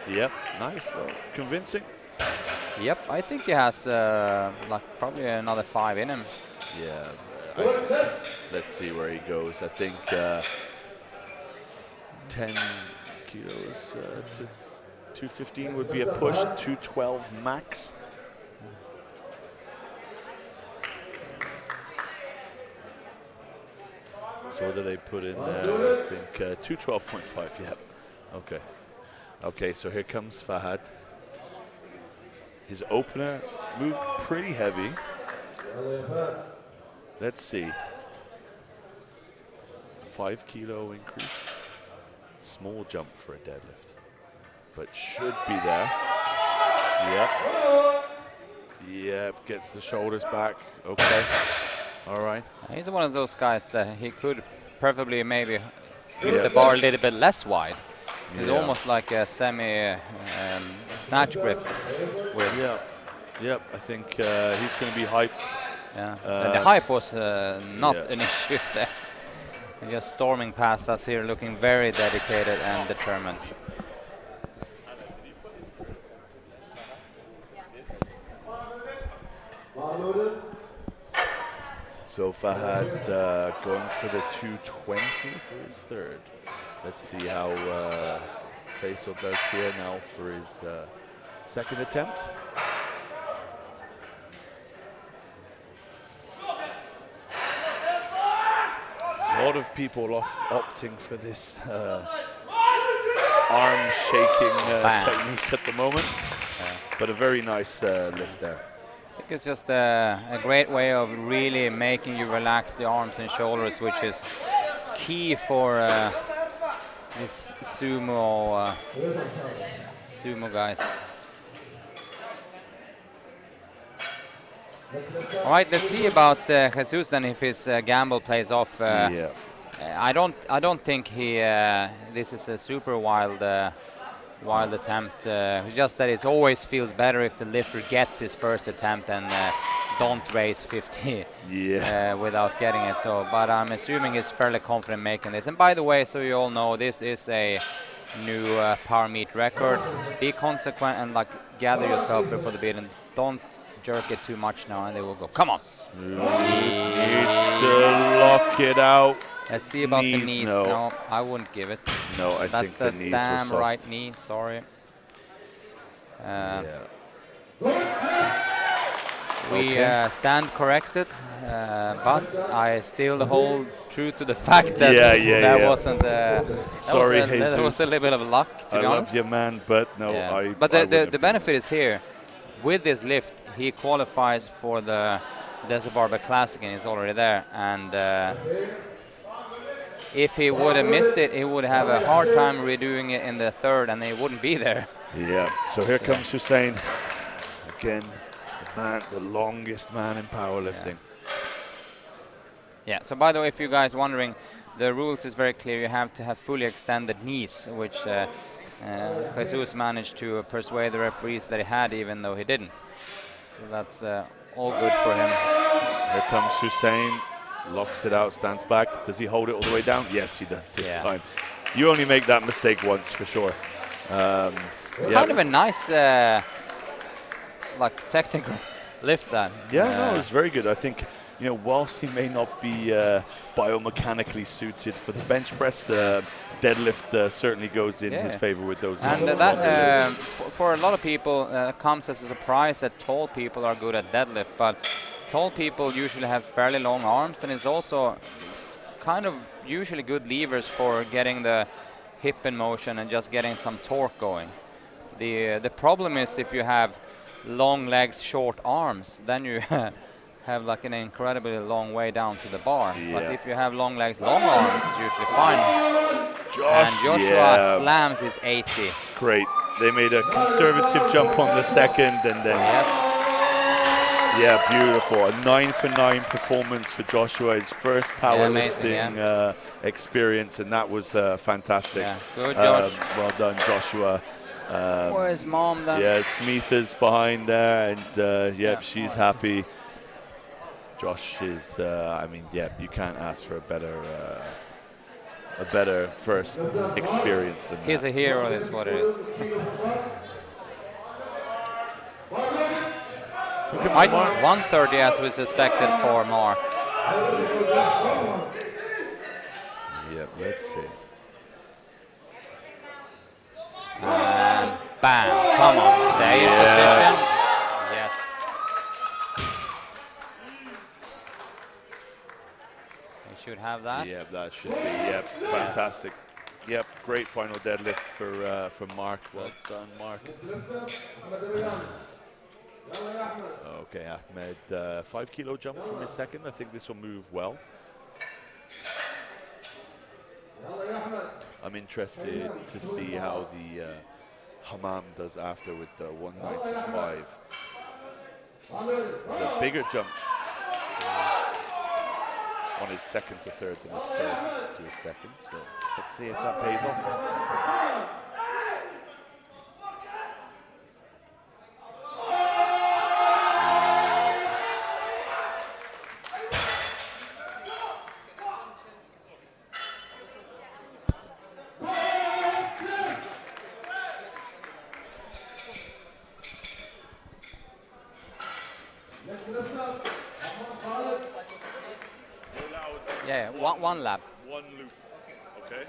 Yep, nice. Convincing. Yep, I think he has like probably another 5 in him. Yeah, let's see where he goes. I think 10 kilos to 215 would be a push, 212 max. So what do they put in there? I think 212.5, yep. Okay. Okay, so here comes Fahad. His opener moved pretty heavy. Let's see. 5 kilo increase. Small jump for a deadlift, but should be there. Yep. Yep, gets the shoulders back. Okay. All right. He's one of those guys that he could preferably maybe keep the bar a little bit less wide. It's almost like a semi snatch grip. Yep, I think he's going to be hyped. Yeah. The hype was not an issue there. Just storming past us here, looking very dedicated and determined. So Fahad going for the 220 for his third. Let's see how Faisal does here now for his second attempt. A lot of people opting for this arm shaking technique at the moment, but a very nice lift there. I think it's just a great way of really making you relax the arms and shoulders, which is key for this sumo guys. All right, let's see about Jesus then, if his gamble plays off. I don't think he. This is a super wild attempt. Just that it always feels better if the lifter gets his first attempt and don't raise 50 without getting it. So, but I'm assuming he's fairly confident making this. And by the way, so you all know, this is a new power meet record. Be consequent and like gather yourself for the beat and don't jerk it too much now, and they will go. Come on. Needs to lock it out. Let's see about the Knees, knees. no. No, I wouldn't give it. No, I That's think the the knees damn were soft. right knee. Sorry. Yeah. We Okay. stand corrected, but I still hold true to the fact that that wasn't. Sorry, that was a little bit of luck, to I be honest. love you, man, but no, Yeah. I. But I wouldn't the have benefit is here. With this lift, he qualifies for the Desert Barbell Classic, and he's already there. And if he would have missed it, he would have a hard time redoing it in the third, and he wouldn't be there. Yeah. So here comes Hussein again. The longest man in powerlifting. Yeah, so by the way, if you guys wondering, the rules is very clear. You have to have fully extended knees, which Jesus managed to persuade the referees that he had, even though he didn't. So that's all good for him. Here comes Hussein, locks it out, stands back. Does he hold it all the way down? Yes, he does this time. You only make that mistake once, for sure. Kind of a nice like technical lift that. Yeah, no, it was very good. I think, you know, whilst he may not be biomechanically suited for the bench press, deadlift certainly goes in his favor with those. And that for a lot of people comes as a surprise that tall people are good at deadlift, but tall people usually have fairly long arms, and it's also kind of usually good levers for getting the hip in motion and just getting some torque going. The problem is if you have long legs, short arms, then you have like an incredibly long way down to the bar. But if you have long legs, long arms, it's usually fine. And Joshua slams his 80. Great. They made a conservative jump on the second, and then beautiful. A 9 for 9 performance for Joshua, his first powerlifting experience, and that was fantastic. Yeah. Good, Josh. Well done, Joshua. Where's mom then? Yeah, Smitha's behind there, and she's happy. Josh is, I mean, you can't ask for a better first experience than He's that. a hero, that's what it is. 130 as was expected for Mark. Yep, let's see. And bam, come on, stay in position. Yes. We should have that. Yep, that should be, fantastic. Yep, great final deadlift for Mark. Well done, Mark. Okay, Ahmed, 5 kilo jump from his second. I think this will move well. I'm interested to see how the Hammam does after with the 195. It's a bigger jump on his second to third than his first to his second. So let's see if that pays off. Yeah, one lap. One loop, okay?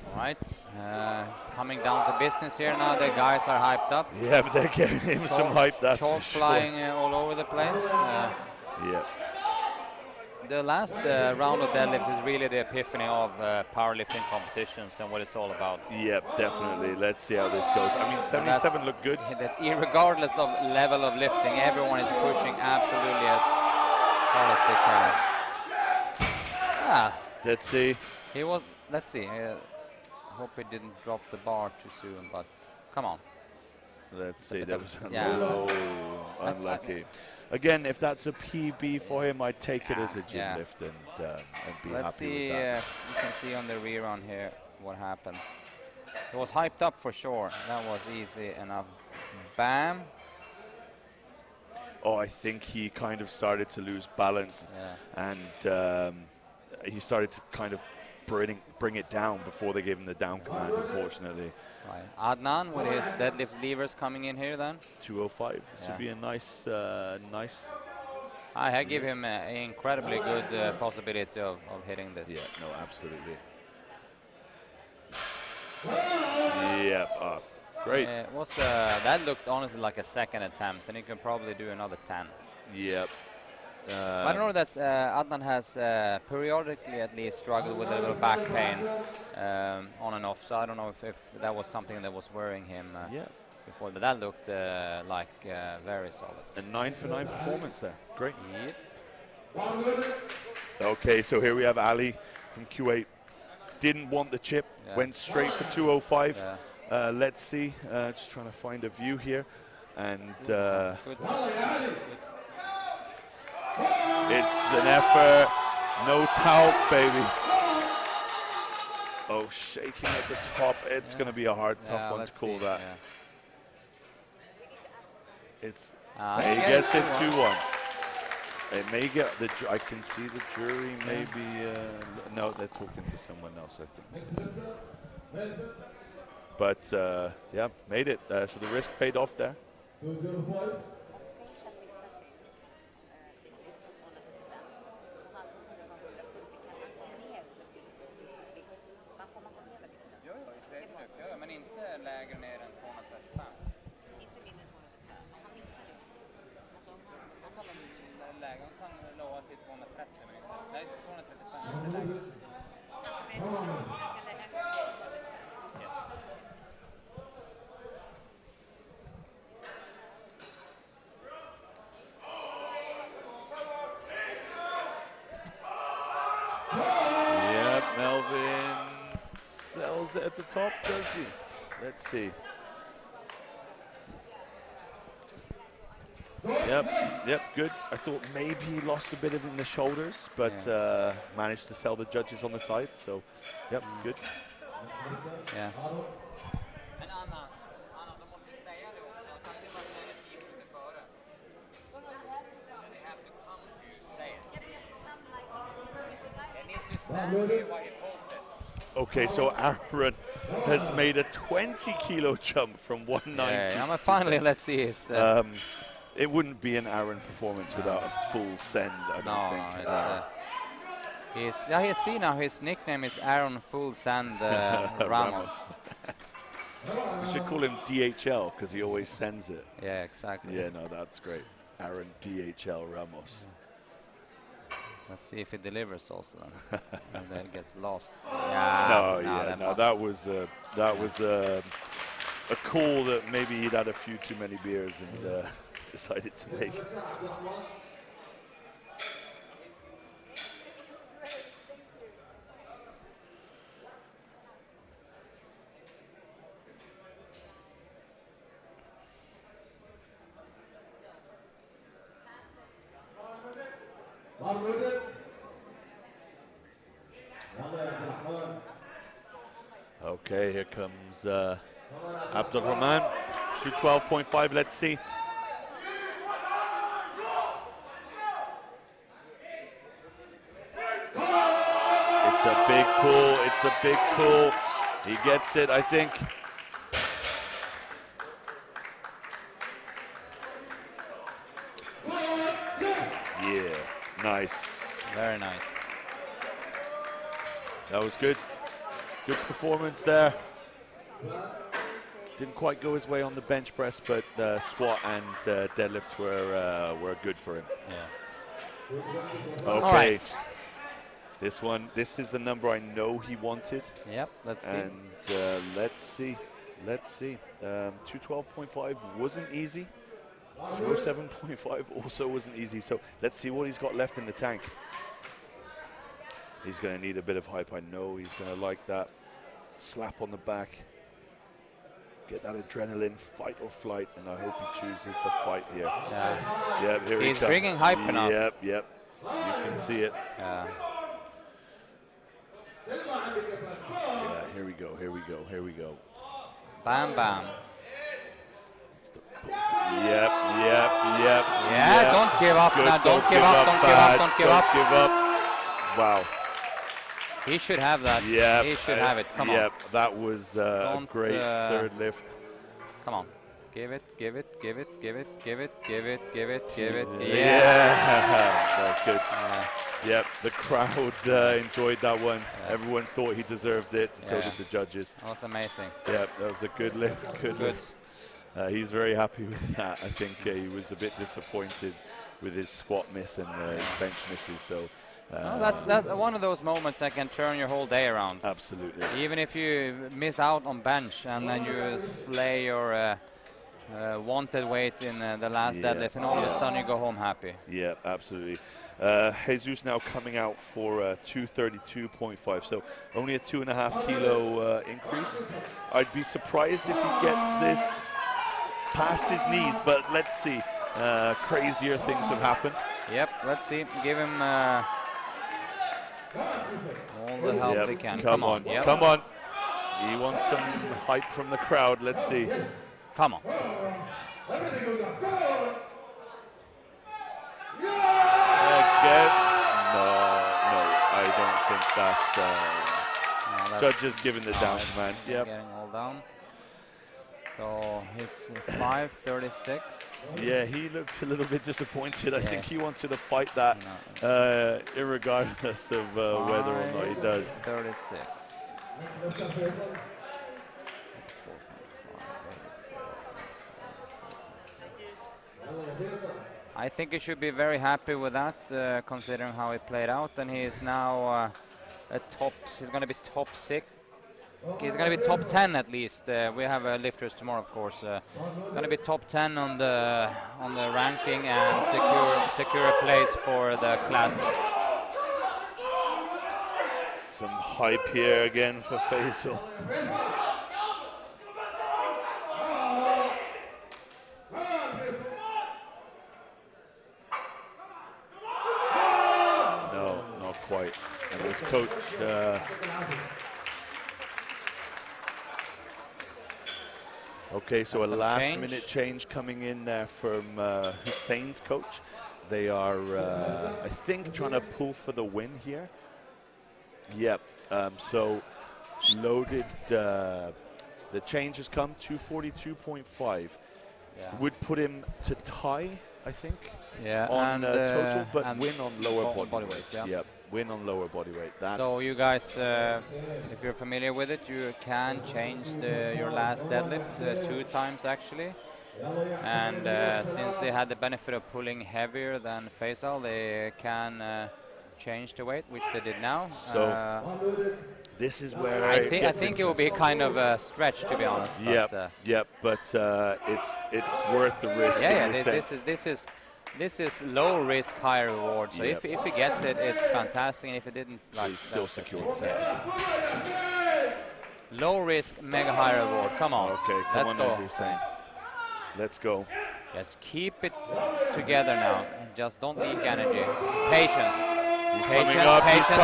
All right, it's coming down to business here now. The guys are hyped up. Yeah, but they're giving him some hype, that's for sure. Flying all over the place. The last round of deadlifts is really the epiphany of powerlifting competitions and what it's all about. Yep, definitely. Let's see how this goes. I mean, 77 looked good. That's regardless of level of lifting, everyone is pushing absolutely as hard as they can. Let's see. He was. Let's see. Hope he didn't drop the bar too soon, but come on. Let's see. That was unlucky. Again, if that's a PB for him, I'd take it as a gym lift and be happy with that. You can see on the rerun here what happened. It was hyped up for sure. That was easy enough. Bam. Oh, I think he kind of started to lose balance, and he started to kind of bring it down before they gave him the down command, unfortunately. Right. Adnan with his deadlift levers coming in here then. 205. This would be a nice, nice. I give him an incredibly good possibility of hitting this. Yeah, no, absolutely. Yep, great. It was, that looked honestly like a second attempt, and he can probably do another 10. Yep. I don't know that Adnan has periodically at least struggled with a little back pain on and off, so I don't know if that was something that was worrying him before, but that looked like very solid. A 9 for 9 performance there. Great. Yep. Okay, so here we have Ali from Kuwait. Didn't want the chip, went straight for 205. Let's see, just trying to find a view here. And it's an effort, no talc, baby. Oh, shaking at the top. It's going to be a hard, tough one to call that. It's he gets it 2-1. It may get I can see the jury maybe. No, they're talking to someone else, I think. But yeah, made it. So the risk paid off there. 205. Men inte lägre ner än 235. Inte mindre än 235. Om han missar det. Alltså han håller Läge, han kan lova till 230 men inte. Nej, 235 inte lägre. Alltså det är 235 eller en gång. Yes. Yep, Melvin sells it at the top, does he? Let's see. Yep, good. I thought maybe he lost a bit of it in the shoulders, but managed to sell the judges on the side, so yep, good. Yeah. Men Anna, de måste säga det också, att han inte bara säger 10 minuter före. They have to come to say it. It needs to stand here while he pulls it. Okay, so Aaron has made a 20-kilo jump from 190. Yeah, finally, let's see his. It wouldn't be an Aaron performance without a full send, I don't think. You see now his nickname is Aaron Full Send Ramos. We should call him DHL because he always sends it. Yeah, exactly. Yeah, no, that's great. Aaron DHL Ramos. Let's see if he delivers also then. And they'll get lost. That was a call that maybe he'd had a few too many beers and decided to make. Okay, here comes Abdul Rahman, 212.5, let's see. It's a big pull, it's a big pull. He gets it, I think. Yeah, nice. Very nice. That was good. Good performance there. Didn't quite go his way on the bench press, but squat and deadlifts were good for him. Yeah. Okay. All right. This is the number I know he wanted. Yep, let's see. And let's see. 212.5 wasn't easy. 207.5 also wasn't easy. So let's see what he's got left in the tank. He's going to need a bit of hype. I know he's going to like that slap on the back. Get that adrenaline, fight or flight, and I hope he chooses the fight here. Yeah. Yep, here he's he comes. bringing hype enough. Yep. You can see it. Yeah. Yeah, here we go. Bam, bam. Yep. Yeah, don't give up now. Don't give up. Wow. He should have that. Yeah, He should have it. Come on. Yep, that was a great third lift. Come on. Give it, give it, give it, give it, give it, give it, give it, give it. Yeah, that's good. Yep, the crowd enjoyed that one. Everyone thought he deserved it, and so did the judges. That was amazing. Yep, that was a good lift. Good lift. He's very happy with that. I think he was a bit disappointed with his squat miss and his bench misses. So that's one of those moments that can turn your whole day around. Absolutely. Even if you miss out on bench and then you slay your wanted weight in the last deadlift, and all of a sudden you go home happy. Yeah, absolutely. Jesus now coming out for 232.5, so only a 2.5 kilo increase. I'd be surprised if he gets this past his knees, but let's see. Crazier things have happened. Yep, let's see. Give him all the help he can. Come on, come on. He wants some hype from the crowd. Let's see. Come on. Again. No, I don't think that's judges giving the down, man. Yep. Getting all down. So he's 5:36. Yeah, he looked a little bit disappointed. I think he wanted to fight that, irregardless of whether or not he does. 36. I think he should be very happy with that, considering how it played out. And he is now he's going to be top 6. He's going to be top 10 at least. We have lifters tomorrow, of course. Going to be top 10 on the ranking and secure a place for the classic. Some hype here again for Faisal. No, not quite. And his coach. Okay, so a last-minute change coming in there from Hussein's coach. They are, I think, trying to pull for the win here. Yep. So loaded. The change has come 242.5. Would put him to tie, I think. Yeah. On total, but win on lower body weight. Yeah. Yep. Win on lower body weight. So you guys, if you're familiar with it, you can change your last deadlift 2 times actually. And since they had the benefit of pulling heavier than Faisal, they can change the weight, which they did now. So this is where I think it will be kind of a stretch, to be honest. Yep. But it's worth the risk. Yeah. This is low risk, high reward. So if he gets it, it's fantastic. And if he didn't, he's still secured second. Low risk, mega high reward. Come on. Okay, come on, Hussein. Let's go. Just keep it together now. Just don't leak energy. Patience. He's coming up. Patience.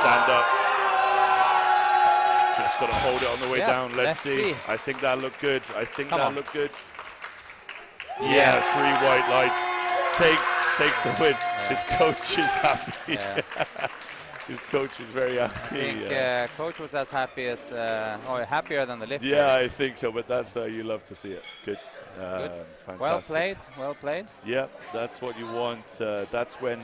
Stand up. Just got to hold it on the way down. Let's see. I think that looked good. Looked good. Yeah, 3 white lights. Takes the win. His coach is happy. His coach is very happy. I think coach was as happy as, or happier than the lifter. Yeah, I think so, but that's how you love to see it. Good. Fantastic. Well played. Yeah, that's what you want. That's when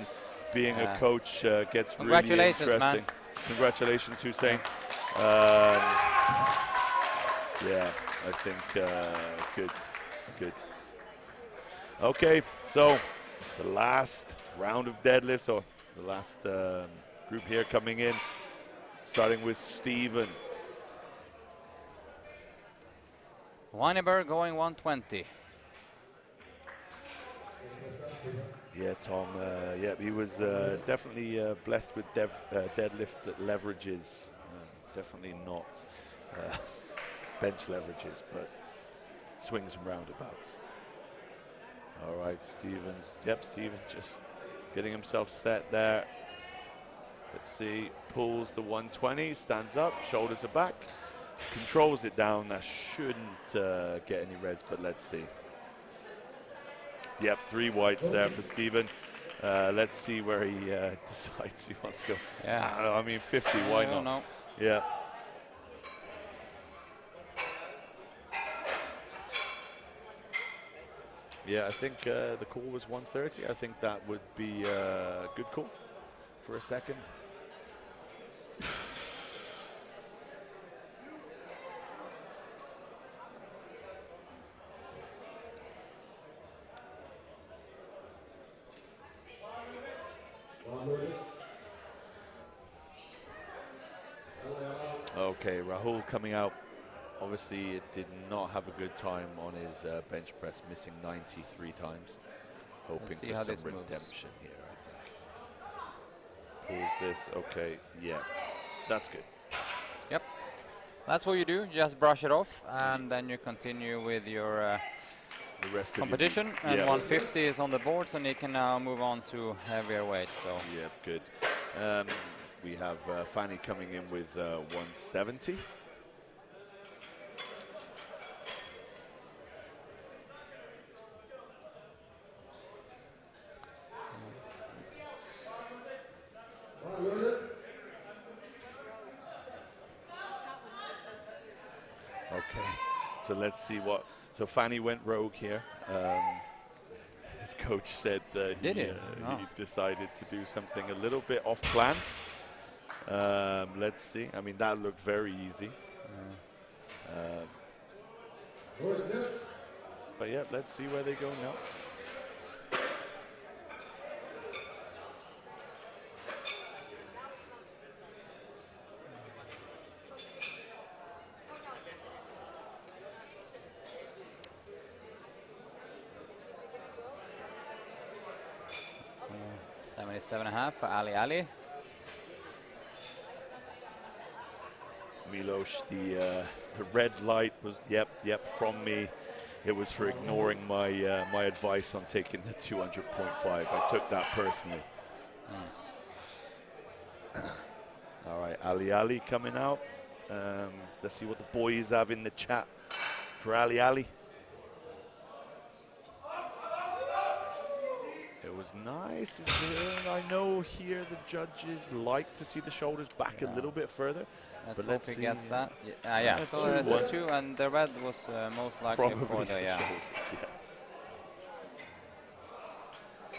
being a coach gets really interesting. Man. Congratulations, Hussein. Yeah, I think good. Okay, so the last round of deadlifts, or the last group here coming in, starting with Steven. Weinberg going 120. Yeah, Tom. He was definitely blessed with deadlift leverages. Definitely not bench leverages, but swings and roundabouts. All right, Stevens. Yep, Steven just getting himself set there. Let's see. Pulls the 120, stands up, shoulders are back, controls it down. That shouldn't get any reds, but let's see. Yep, 3 whites there for Steven. Let's see where he decides he wants to go. Yeah. I mean, 50, why I don't not? know. Yeah. Yeah, I think the call was 130. I think that would be a good call for a second. Okay, Rahul coming out. Obviously, it did not have a good time on his bench press, missing 93 times. Hoping Let's see for how some this moves. redemption here, I think. Pulls this, okay, yeah, that's good. Yep. That's what you do. Just brush it off, and then you continue with your The rest competition. of And yeah. 150 is on the boards, and you can now move on to heavier weights. So. Yeah, good. We have Fanny coming in with 170. Okay, so let's see what. So Fanny went rogue here. His coach said that he decided to do something a little bit off plan. Let's see. I mean, that looked very easy. But yeah, let's see where they go now. Uh, 77.5 for Ali. Milos, the red light was, yep, from me. It was for ignoring my my advice on taking the 200.5. I took that personally. All right, Ali coming out. Let's see what the boys have in the chat for Ali. It was nice. I know here the judges like to see the shoulders back a little bit further. Let's hope he gets that. Yeah, so there's a 2, and the red was most likely for the shoulders, yeah.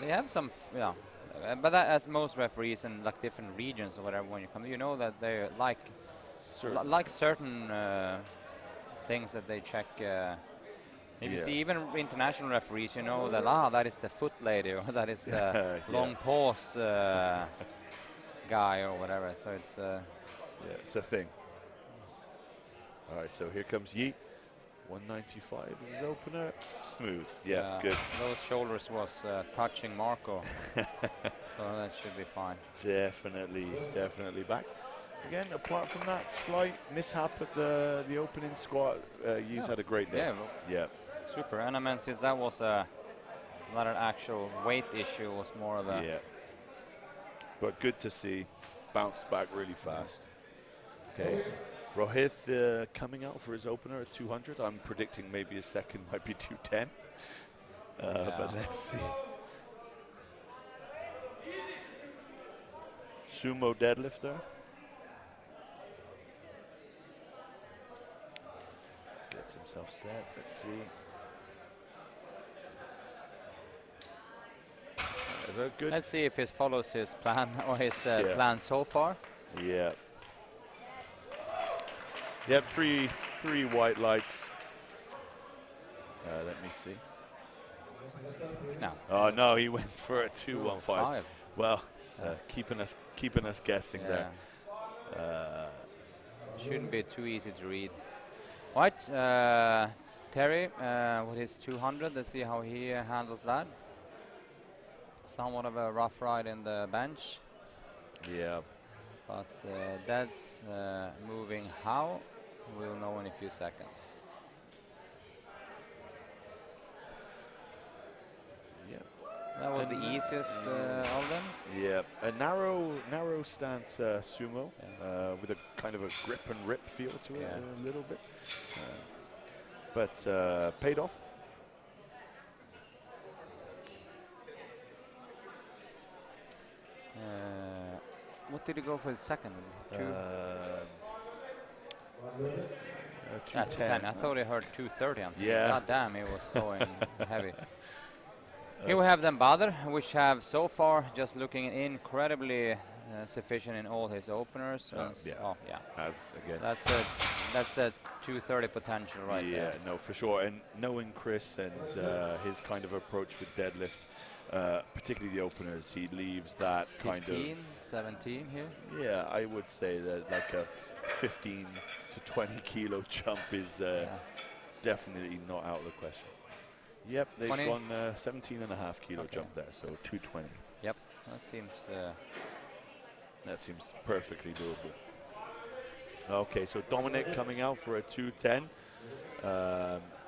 They have some, but that, as most referees in like different regions or whatever, when you come, you know that they like certain things that they check. If you see even international referees, you know that that is the foot lady or that is the long pause guy or whatever. So it's. Yeah, it's a thing. All right, so here comes Yeet. 195 is his opener. Smooth. Yeah, good. Those shoulders was touching Marco. So that should be fine. Definitely back. Again, apart from that slight mishap at the opening squat, Yeet's had a great day. Yeah. Super. And I mean, since that was not an actual weight issue, it was more of a... Yeah. But good to see. Bounced back really fast. Okay, Rohith coming out for his opener at 200. I'm predicting maybe a second might be 210. But let's see. Sumo deadlifter. Gets himself set. Let's see. Good. Let's see if he follows his plan or his plan so far. Yeah. Yep, three white lights. Let me see. No. Oh no, he went for a 215. Well, keeping us guessing there. Shouldn't be too easy to read. Right, Terry with his 200. Let's see how he handles that. Somewhat of a rough ride in the bench. Yeah. But that's moving how? We'll know in a few seconds. Yeah. That was the easiest of them. Yeah, a narrow stance sumo with a kind of a grip and rip feel to it a little bit. But paid off. What did he go for the second? 210. I thought I heard 230. Yeah. God damn, he was going heavy. Here we have Bather, which have so far just looking incredibly sufficient in all his openers. That's a 230 potential right there. Yeah, no, for sure. And knowing Chris and his kind of approach with deadlifts, particularly the openers, he leaves that 15, 17 here. Yeah, I would say that like a 15 to 20 kilo jump is definitely not out of the question. Yep, they've 20. gone 17.5 kilo jump there, so 220. Yep, that seems perfectly doable. Okay, so Dominic coming out for a 210.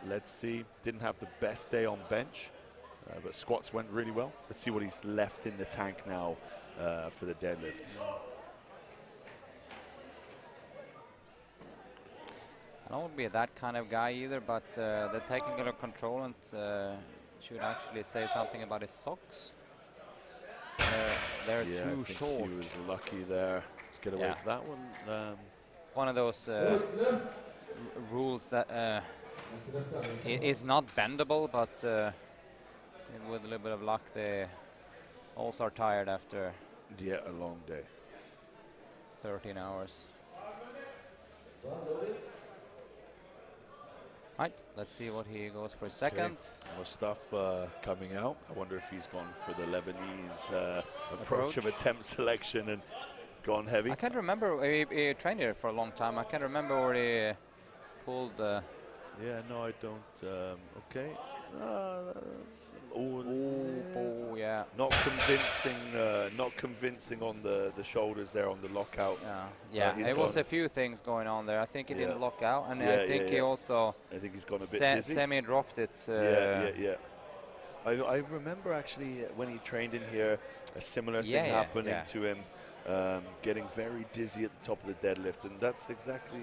Let's see, didn't have the best day on bench, but squats went really well. Let's see what he's left in the tank now for the deadlifts. I don't be that kind of guy either, but the technical controllant should actually say something about his socks. They're too short. He was lucky there. Let's get away from that one. One of those rules that is not bendable, but with a little bit of luck, they also are tired after a long day. 13 hours. Right, let's see what he goes for second. Okay. Mustafa coming out. I wonder if he's gone for the Lebanese approach of attempt selection and gone heavy. I can't remember. He trained here for a long time. I can't remember where he pulled. Yeah, no, I don't. Okay. Yeah. Not convincing on the shoulders there on the lockout. Yeah, there was a few things going on there. I think he didn't lock out, and I think he also. I think he's gone a bit dizzy. Semi-dropped it. Yeah. I remember actually when he trained in here, a similar thing happening to him, getting very dizzy at the top of the deadlift, and that's exactly.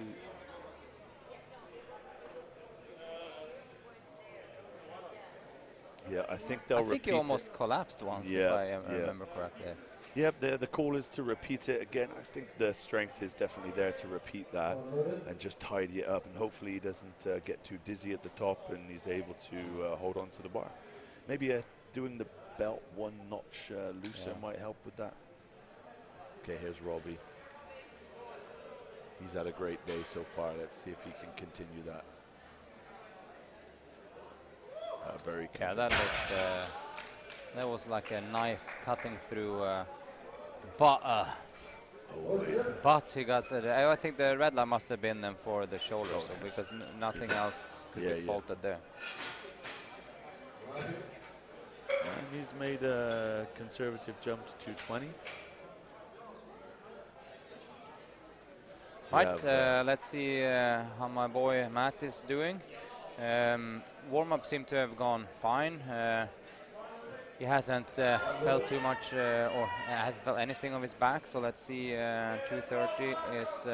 Yeah, I think they'll repeat it. I think he almost collapsed once, if I remember correctly. Yep, the call is to repeat it again. I think the strength is definitely there to repeat that and just tidy it up. And hopefully he doesn't get too dizzy at the top and he's able to hold on to the bar. Maybe doing the belt one notch looser might help with that. Okay, here's Robbie. He's had a great day so far. Let's see if he can continue that. Very that looked, that was like a knife cutting through butter. But he got I think the red line must have been them for the shoulders, because nothing else could be faulted there. And he's made conservative jumps to 220. Right, let's see how my boy Matt is doing. Warm-up seemed to have gone fine. He hasn't felt too much or hasn't felt anything of his back, so let's see. 230 is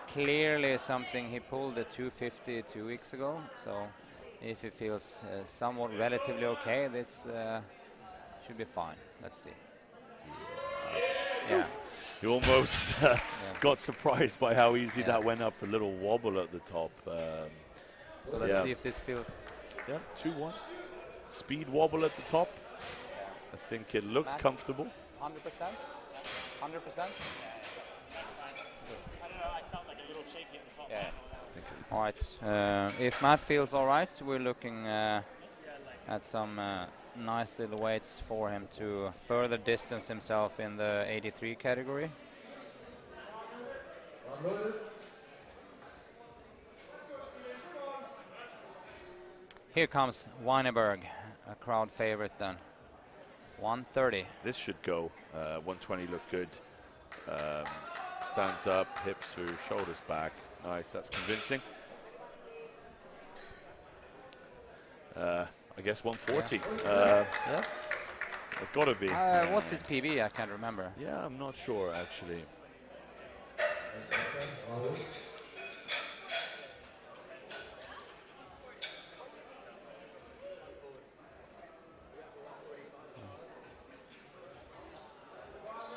clearly something he pulled at 250 2 weeks ago, so if he feels somewhat relatively okay, this should be fine. Let's see. Yeah. You almost got surprised by how easy that went up. A little wobble at the top. So let's see if this feels. Yeah, 2-1. Speed wobble at the top. I think it looks comfortable. 100%? 100%? I don't know, I felt like a little shaky at the top. Yeah. All right. If Matt feels all right, we're looking at some nice little weights for him to further distance himself in the 83 category. Here comes Weinberg, a crowd favorite then. 130. This should go. 120 looked good. Stands up, hips through, shoulders back. Nice, that's convincing. I guess 140. It's got to be. What's his PB? I can't remember. Yeah, I'm not sure actually.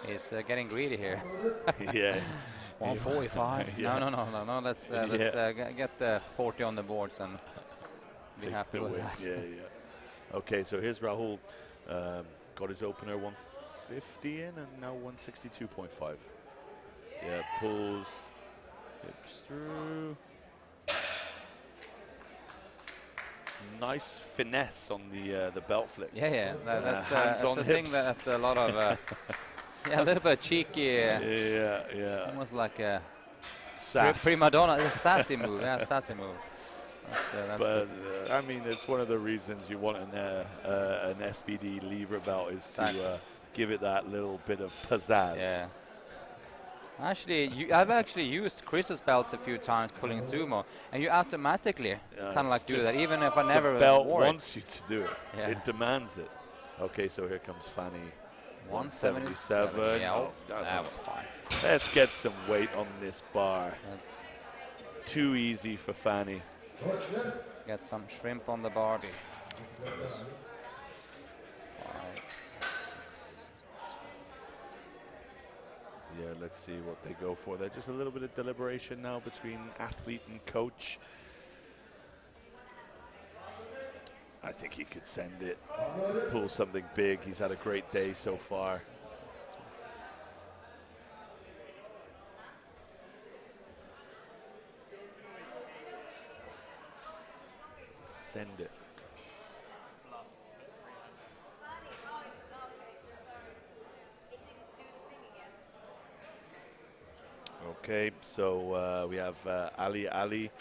He's getting greedy here. Yeah. 145. Yeah. No. Let's get the 40 on the boards and be Take happy the with weight. that. Yeah. Okay, so here's Rahul. Got his opener 150 in and now 162.5. Yeah, pulls, hips through. Nice finesse on the belt flick. Yeah. That's hands that's on a hips. thing that's a lot of a little bit cheeky. Yeah. Almost like a Sass. prima donna, a sassy move. Yeah, sassy move. That's But I mean, it's one of the reasons you want an SBD lever belt is to give it that little bit of pizzazz. Yeah. Actually, I've actually used Chris's belts a few times pulling sumo, and you automatically kind of like do that, even if I never the belt wore it. wants you to do it. Yeah. It demands it. Okay, so here comes Fanny. 177. Yeah, Oh, that was fine. Let's get some weight on this bar. Let's Too easy for Fanny. get some shrimp on the barbie. 5, 6. Yeah, let's see what they go for. There's just a little bit of deliberation now between athlete and coach. I think he could send it, pull something big. He's had a great day so far. Send it. Okay, so we have Ali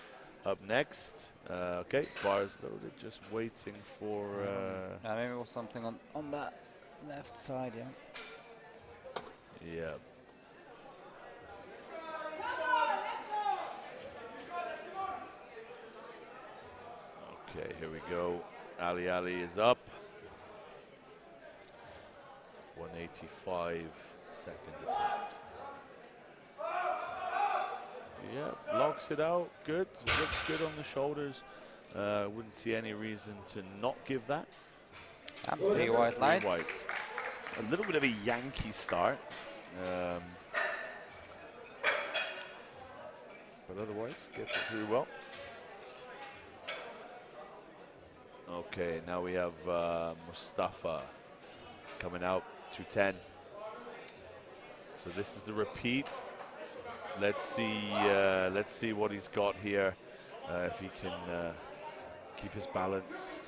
up next. Okay, bars loaded, just waiting for... Yeah, maybe it was something on that left side, yeah. Yeah. Okay, here we go. Ali is up. 185, second attempt. Yeah, blocks it out. Good. It looks good on the shoulders. Wouldn't see any reason to not give that. And 3 white lights. Whites. A little bit of a Yankee start. But otherwise, gets it through well. Okay, now we have Mustafa coming out, 210. So this is the repeat. Let's see what he's got here. If he can keep his balance,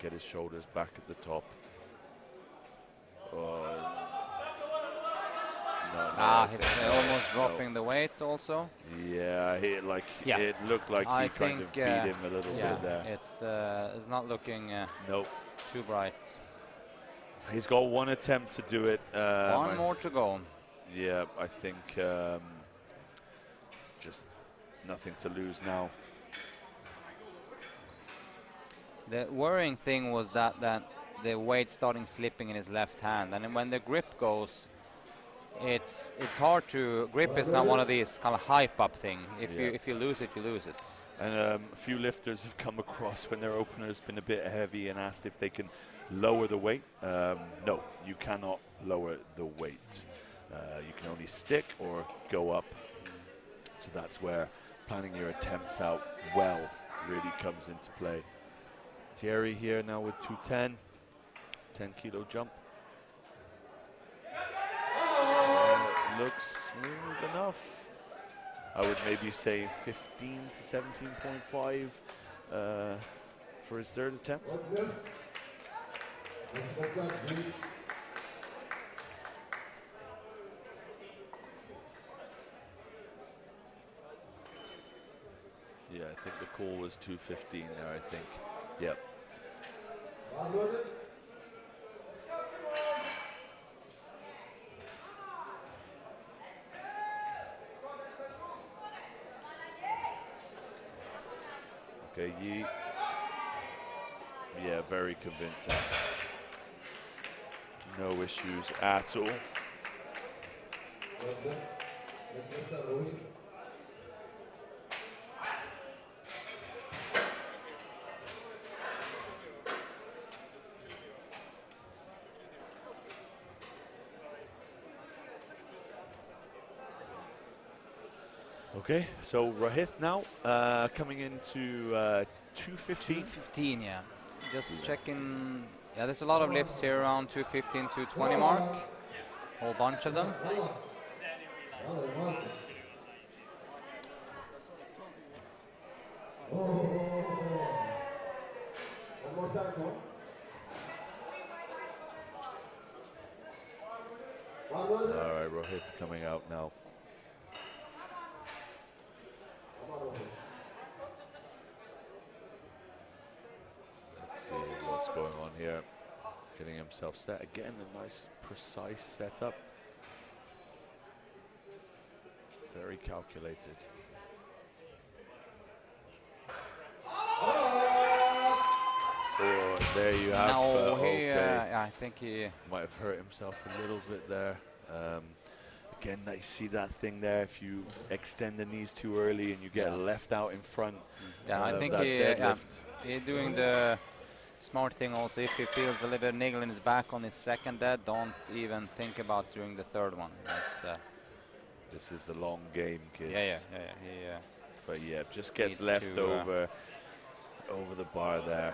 get his shoulders back at the top. He's almost dropping the weight also. Yeah, it looked like he kind of beat him a little bit there. It's not looking nope. too bright. He's got one attempt to do it. One more to go. Yeah, I think just nothing to lose now. The worrying thing was that the weight starting slipping in his left hand, and then when the grip goes, it's hard to grip. Is not one of these kind of hype up thing. If you lose it, you lose it. And a few lifters have come across when their opener has been a bit heavy and asked if they can lower the weight. No, you cannot lower the weight. You can only stick or go up. So that's where planning your attempts out well really comes into play. Thierry here now with 210, 10 kilo jump. Looks smooth enough. I would maybe say 15 to 17.5 for his third attempt. Yeah, I think the call was 215 there, I think. Yep. Okay, Yi. Yeah, very convincing. No issues at all. Okay, so Rohit now coming into 215. 215, yeah. Just checking. Yeah, there's a lot of lifts here around 215, 220 mark. Whole bunch of them. All right, Rohit's coming out now. Let's see what's going on here. Getting himself set again, a nice precise setup. Very calculated. Oh, there you have. No, okay. yeah, I think he Might have hurt himself a little bit there. Again, you see that thing there. If you extend the knees too early and you get left out in front, yeah, I think that deadlift. he's doing the smart thing also. If he feels a little bit of niggle in his back on his second dead, don't even think about doing the third one. That's, this is the long game, kids. yeah. But yeah, just gets left over the bar there.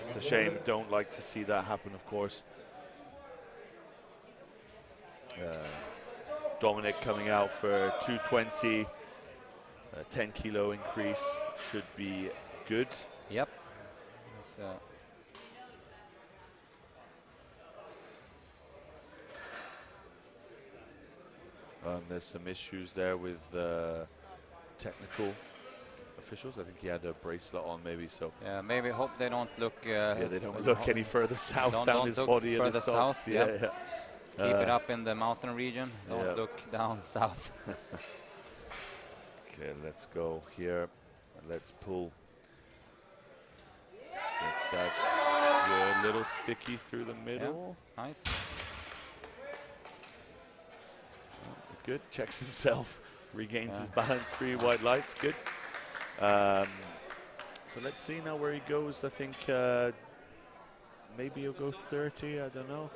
It's a shame. Don't like to see that happen, of course. Dominic coming out for 220. 10 kilo increase should be good. Yep. There's some issues there with technical officials. I think he had a bracelet on, maybe. So yeah, maybe hope they don't look. Yeah, they don't look any further south down his body and his socks. South, yeah. Keep it up in the mountain region. Don't look down south. Okay, let's go here. Let's pull. I think that's a little sticky through the middle. Yeah, nice. Good. Checks himself. Regains his balance. 3 white lights. Good. So let's see now where he goes. I think maybe he'll go 30. I don't know.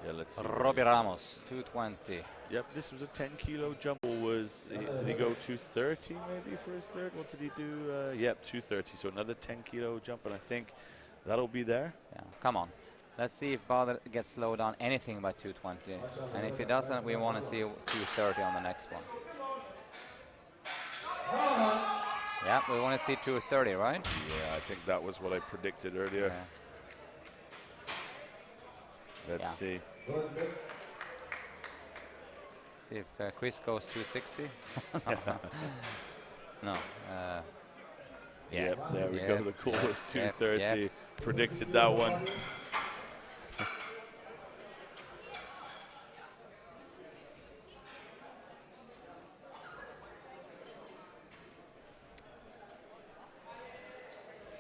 Yeah, let's see. Robbie Ramos, 220. Yep, this was a 10 kilo jump. Did he go 230 maybe for his third? What did he do? Yep, 230. So another 10 kilo jump, and I think that'll be there. Yeah, come on. Let's see if Bader gets slowed down anything by 220. And if he doesn't, we want to see 230 on the next one. Yeah, we want to see 230, right? Yeah, I think that was what I predicted earlier. Yeah. Let's see. See if Chris goes 260. No. Yep, there we go. The call was 230. Predicted that one.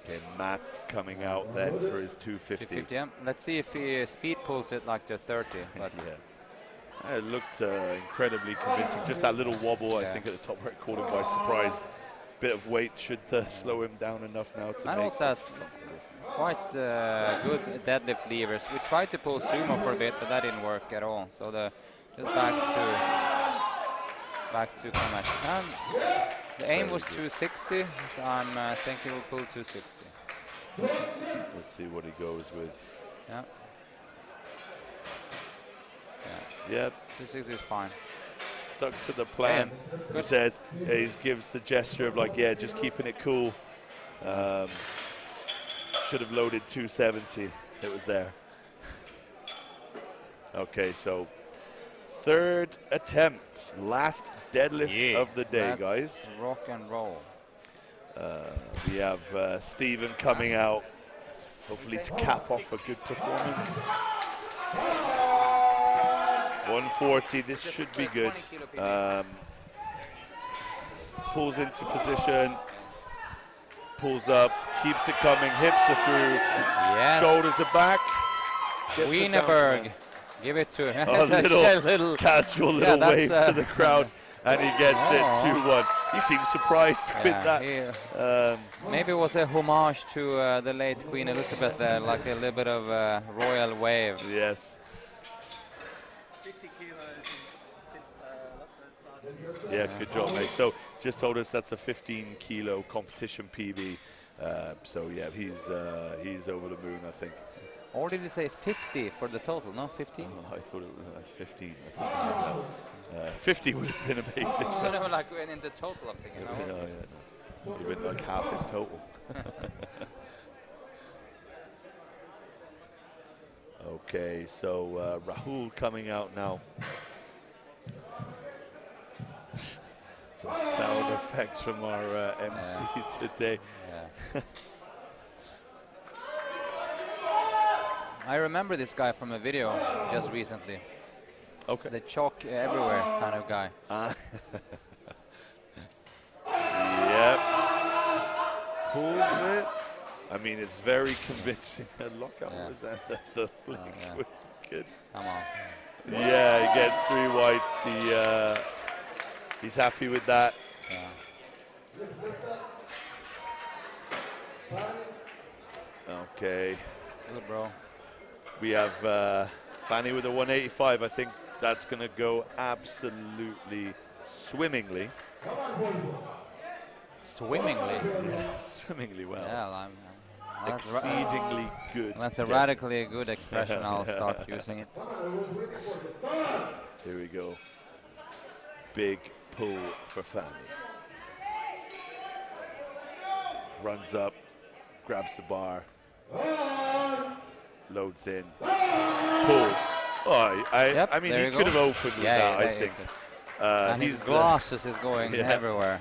Okay, Matt coming out then for his 250. 250, yeah. Let's see if he speed pulls it like the 30. But yeah. It looked incredibly convincing. Just that little wobble, I think, at the top right caught him by surprise. Bit of weight should slow him down enough now to make this comfortable. Quite good deadlift levers. We tried to pull sumo for a bit, but that didn't work at all. So just back to convention. And the aim was 260, so I'm thinking we'll pull 260. Let's see what he goes with. Yeah. Yep. 260 is fine. Stuck to the plan. He says, he gives the gesture of like, yeah, just keeping it cool. Should have loaded 270. It was there. Okay, so third attempt, last deadlift of the day, guys. Rock and roll. We have Stephen coming out, hopefully to cap off a good performance. 140, this should be good. Pulls into position, pulls up, keeps it coming, hips are through, shoulders are back. Wienerberg, give it to him. A little casual little wave to the crowd, and he gets it 2-1. he seems surprised with that. Maybe it was a homage to the late Queen Elizabeth, like a little bit of royal wave. Yes. 50 kilos since last Yeah, good job, mate. So just told us that's a 15 kilo competition PB. So yeah, he's over the moon, I think. Or did he say 50 for the total? No, 15? I thought it was 15. I think 50 would have been amazing. No, like in the total, I'm thinking. No, would have been like half his total. Okay, so Rahul coming out now. Some sound effects from our MC today. Yeah. I remember this guy from a video just recently. Okay. The chalk everywhere kind of guy. Yep. Pulls it. I mean, it's very convincing. Lockout was that. The flick was good. Come on. Yeah, he gets 3 whites. He's happy with that. Okay. Good, bro. We have Fanny with a 185. I think that's going to go absolutely swimmingly. Swimmingly? Yeah, swimmingly well. Yeah, exceedingly good. That's a radically good expression. I'll start using it. Here we go. Big pull for Fanny. Runs up, grabs the bar, loads in, pulls. Oh, I mean, he could have opened with that, I think. And his glasses is going everywhere.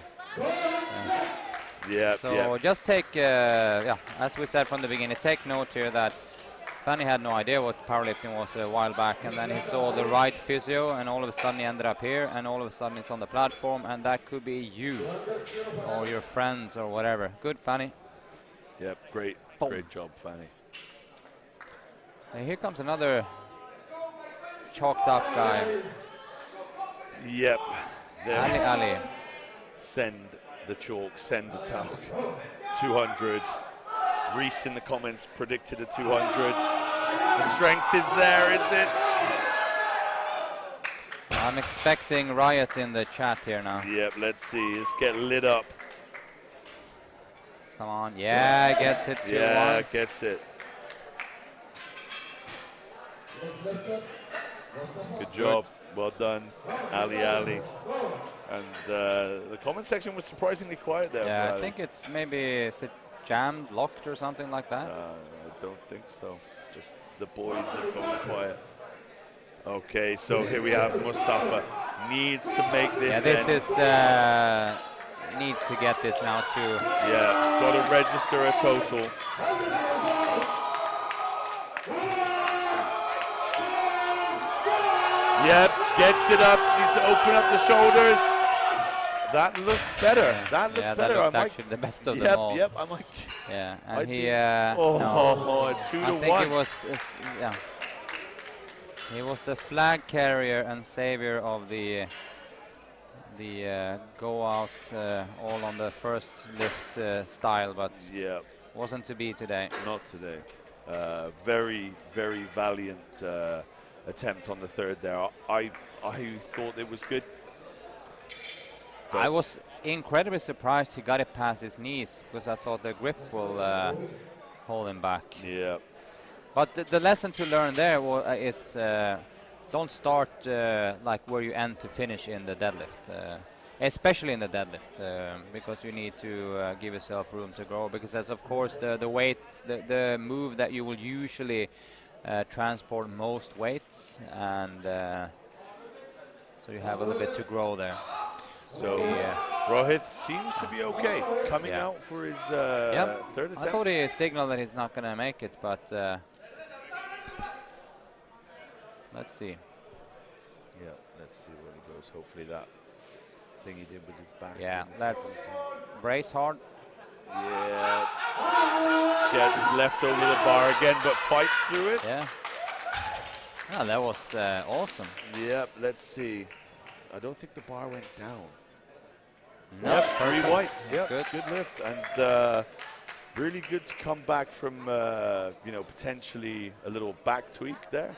Yeah. So just take, as we said from the beginning, take note here that Fanny had no idea what powerlifting was a while back, and then he saw the right physio, and all of a sudden he ended up here, and all of a sudden he's on the platform, and that could be you or your friends or whatever. Good, Fanny. Yep, great job, Fanny. And here comes another chalked up guy. Yep. Ali. Send the chalk, send the talc. 200. Reese in the comments predicted a 200. The strength is there, is it? I'm expecting riot in the chat here now. Yep, let's see. Let's get lit up. Come on. Yeah, gets it. 2-1. Yeah, gets it. Good job. Well done, Ali. And the comment section was surprisingly quiet there. Yeah, I think it's maybe, is it jammed, locked or something like that? I don't think so. Just the boys have gone quiet. Okay, so here we have Mustafa. Needs to make this. Yeah, this is, needs to get this now too. Yeah, got to register a total. Yep, gets it up, needs to open up the shoulders. That looked better. That looked better. That looked actually the best of them all. Yep, I'm like... Yeah, and he... 2-1. I think it was... He was the flag carrier and savior of the go out all on the first lift style, but wasn't to be today. Not today. Very, very valiant attempt on the third there. I thought it was good. I was incredibly surprised he got it past his knees, because I thought the grip will hold him back. Yeah. But the lesson to learn there is don't start like where you end to finish in the deadlift, especially in the deadlift, because you need to give yourself room to grow, because that's of course the weight, the move that you will usually transport most weights, and so you have a little bit to grow there. So Rohit seems to be okay, coming out for his third attempt. I thought he signaled that he's not going to make it, but let's see. Yeah, let's see where he goes. Hopefully that thing he did with his back. Yeah, let's brace hard. Yeah, gets left over the bar again, but fights through it. Yeah. Oh, that was awesome. Yep, let's see. I don't think the bar went down. No, Yep, 3 perfect. whites. Yep, Good. good lift. And really good to come back from, you know, potentially a little back tweak there.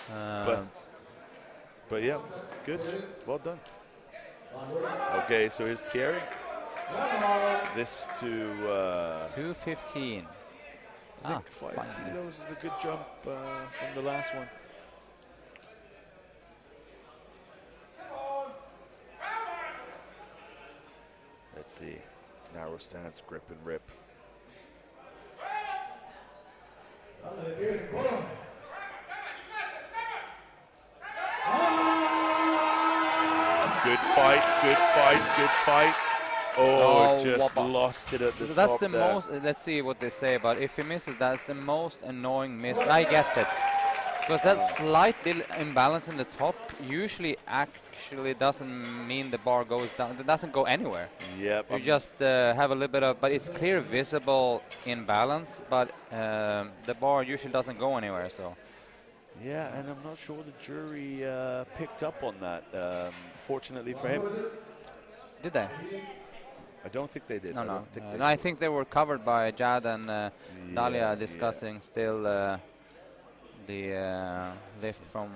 But yeah, good. Well done. Okay, so here's Thierry. This to 215. I think 5 kilos is a good jump from the last one. Let's see. Narrow stance, grip and rip. Good fight, good fight, good fight. Oh, just lost it at the top. That's the there. most. Let's see what they say about if he misses. That's the most annoying miss. I get it, because that slight little imbalance in the top usually actually doesn't mean the bar goes down. It doesn't go anywhere. Yep. You just have a little bit of, but it's clear visible imbalance. But the bar usually doesn't go anywhere. So. Yeah, and I'm not sure the jury picked up on that. Fortunately for him. Did they? I don't think they did. No. I think they were covered by Jad and Dalia discussing still the lift from.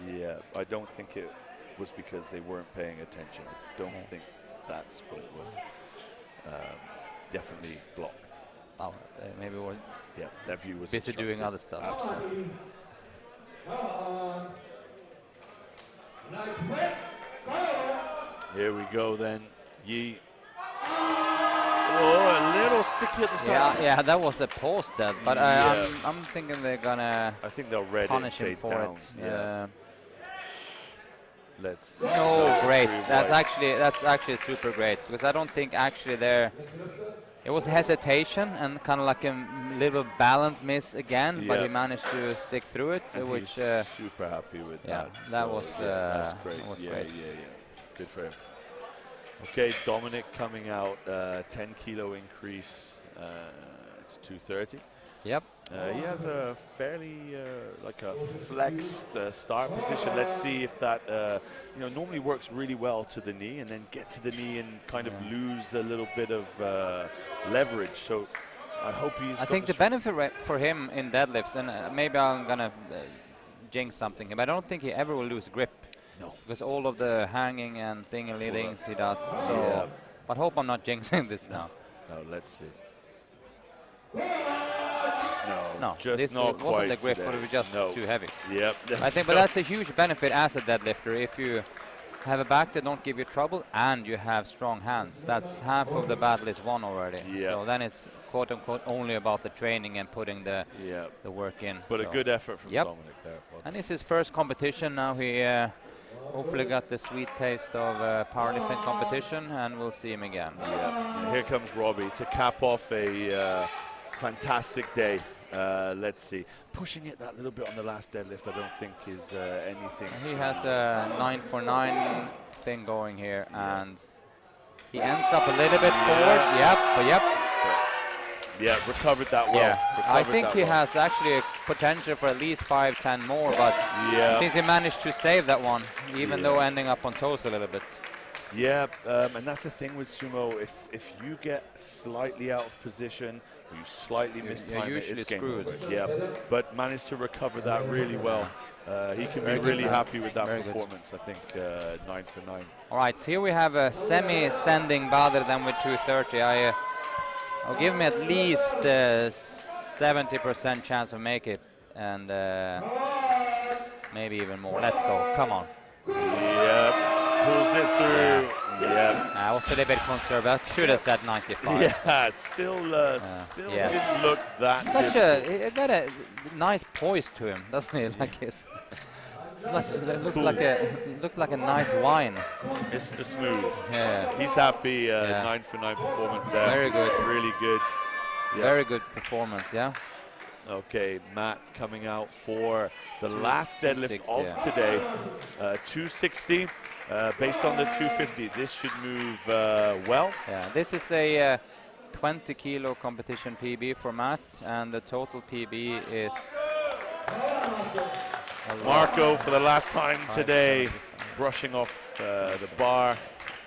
Yeah, I don't think it was because they weren't paying attention. I don't think that's what it was. Definitely blocked. Oh, maybe we're their view was busy doing other stuff. Absolutely. Here we go then. Yi. Oh, a little sticky at the side. Yeah, that was a post that, but I'm thinking they're gonna. I think they'll read punish it him for down. it. Yeah. Let's. Oh, great! That's actually super great, because I don't think actually there. It was hesitation and kind of like a little balance miss again, but he managed to stick through it, and which he's super happy with that. That so was that's great. That was yeah, great. Yeah. Good for him. Okay, Dominic coming out, 10 kilo increase. It's 230. Yep. He has a fairly like a flexed start position. Let's see if that normally works really well to the knee, and then get to the knee and kind of lose a little bit of leverage. So I hope he's. I think the benefit for him in deadlifts, and maybe I'm gonna jinx something, but I don't think he ever will lose grip. No. Because all of the hanging and things he does. So, but hope I'm not jinxing this now. No, let's see. No, just this not wasn't quite the grip, today. but it was just too heavy. Yep. I think, but that's a huge benefit as a deadlifter. If you have a back that don't give you trouble and you have strong hands, that's half of the battle is won already. Yep. So then it's quote unquote only about the training and putting the work in. But a good effort from Dominic there. And it's his first competition now. He hopefully got the sweet taste of powerlifting competition, and we'll see him again. Yeah. And here comes Robbie to cap off a fantastic day. Let's see. Pushing it that little bit on the last deadlift, I don't think is anything. He has a 949 thing going here, and he ends up a little bit forward. Yeah, recovered that well. Yeah, I think he has actually a potential for at least 5-10 more, but since he managed to save that one, even though ending up on toes a little bit. Yeah, and that's the thing with sumo. If you get slightly out of position, or you slightly mistime it, it's game over. Yeah, but managed to recover that really well. He can be really happy with that performance. I think 9 for 9. All right, here we have a semi-sending Badr then with 230. I'll give him at least 70% chance of make it, and maybe even more. Let's go. Come on. Yep. Pulls it through. Yeah. I was a little bit conservative. I should have said 95. Yeah, it still didn't look that He got a nice poise to him, doesn't he? Like his looks like a nice wine. Mr. Smooth. Yeah. He's happy. 9 for 9 performance there. Very good. Really good. Yeah. Very good performance. Yeah. Okay, Matt coming out for the last deadlift of today. 260. Based on the 250, this should move well. Yeah, this is a 20 kilo competition PB for Matt, and the total PB is Marco for the last time today, brushing off the bar.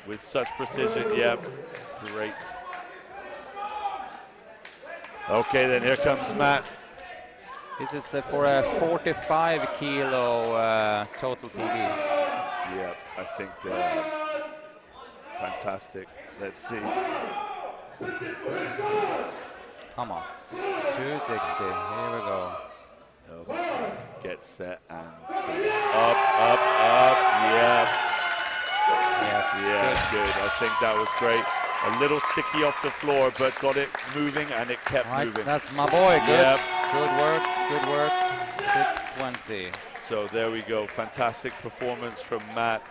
with such precision. Yeah, great. Okay, then here comes Matt. This is for a 45 kilo total PB. Yeah, I think fantastic. Let's see. Come on. 260. Here we go. Okay. Get set and goes up, up, up. Yeah. Yes. Yeah, good. I think that was great. A little sticky off the floor, but got it moving and it kept moving. That's my boy. Good. Yep. Good work. Good work. 620. So there we go. Fantastic performance from Matt.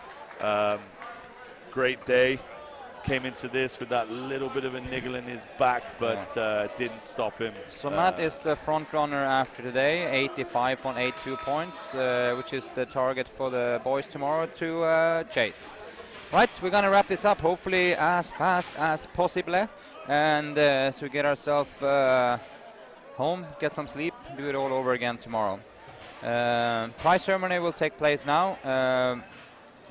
Great day. Came into this with that little bit of a niggle in his back, but didn't stop him. So Matt is the front runner after today, 85.82 points, which is the target for the boys tomorrow to chase. Right, we're gonna wrap this up hopefully as fast as possible, and so we get ourselves home, get some sleep, do it all over again tomorrow. Prize ceremony will take place now.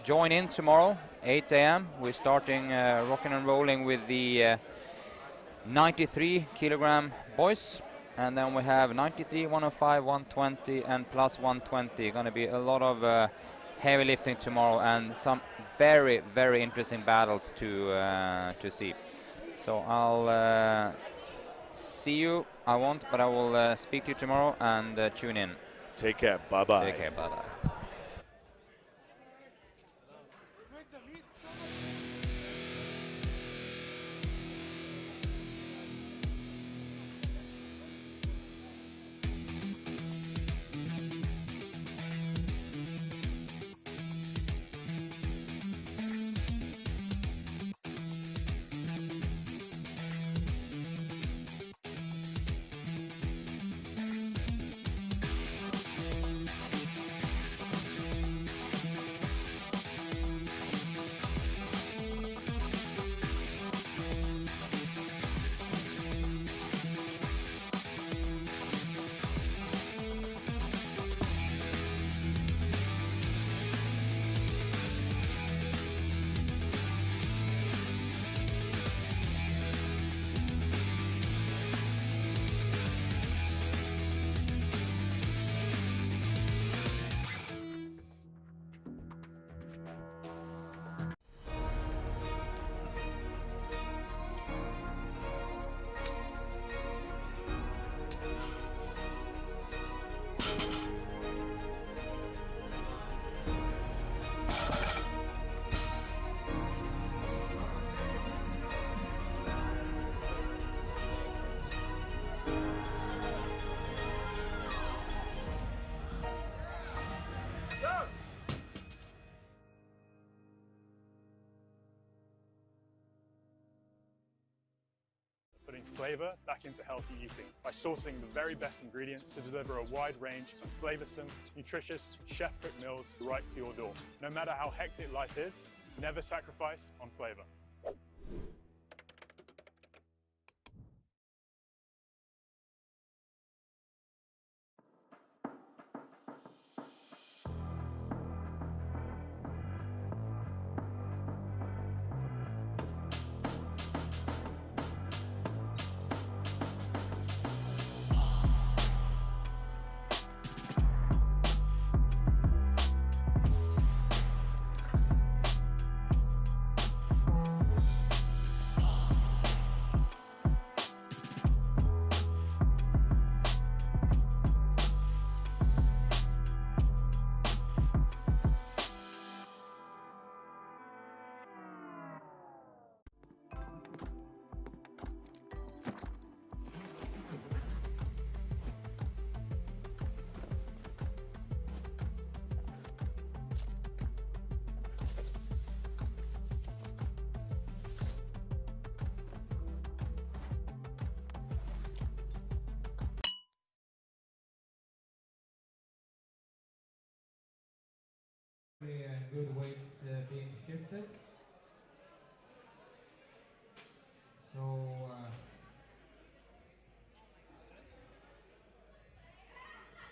Join in tomorrow, 8 a.m. We're starting rocking and rolling with the 93 kilogram boys, and then we have 93, 105, 120, and plus 120. Going to be a lot of heavy lifting tomorrow, and some very, very interesting battles to see. So I'll see you. I won't, but I will speak to you tomorrow, and tune in. Take care. Bye bye. Take care. Bye bye. Putting flavor back into healthy eating by sourcing the very best ingredients to deliver a wide range of flavorsome, nutritious, chef-cooked meals right to your door. No matter how hectic life is, never sacrifice on flavor. Good weights being shifted. So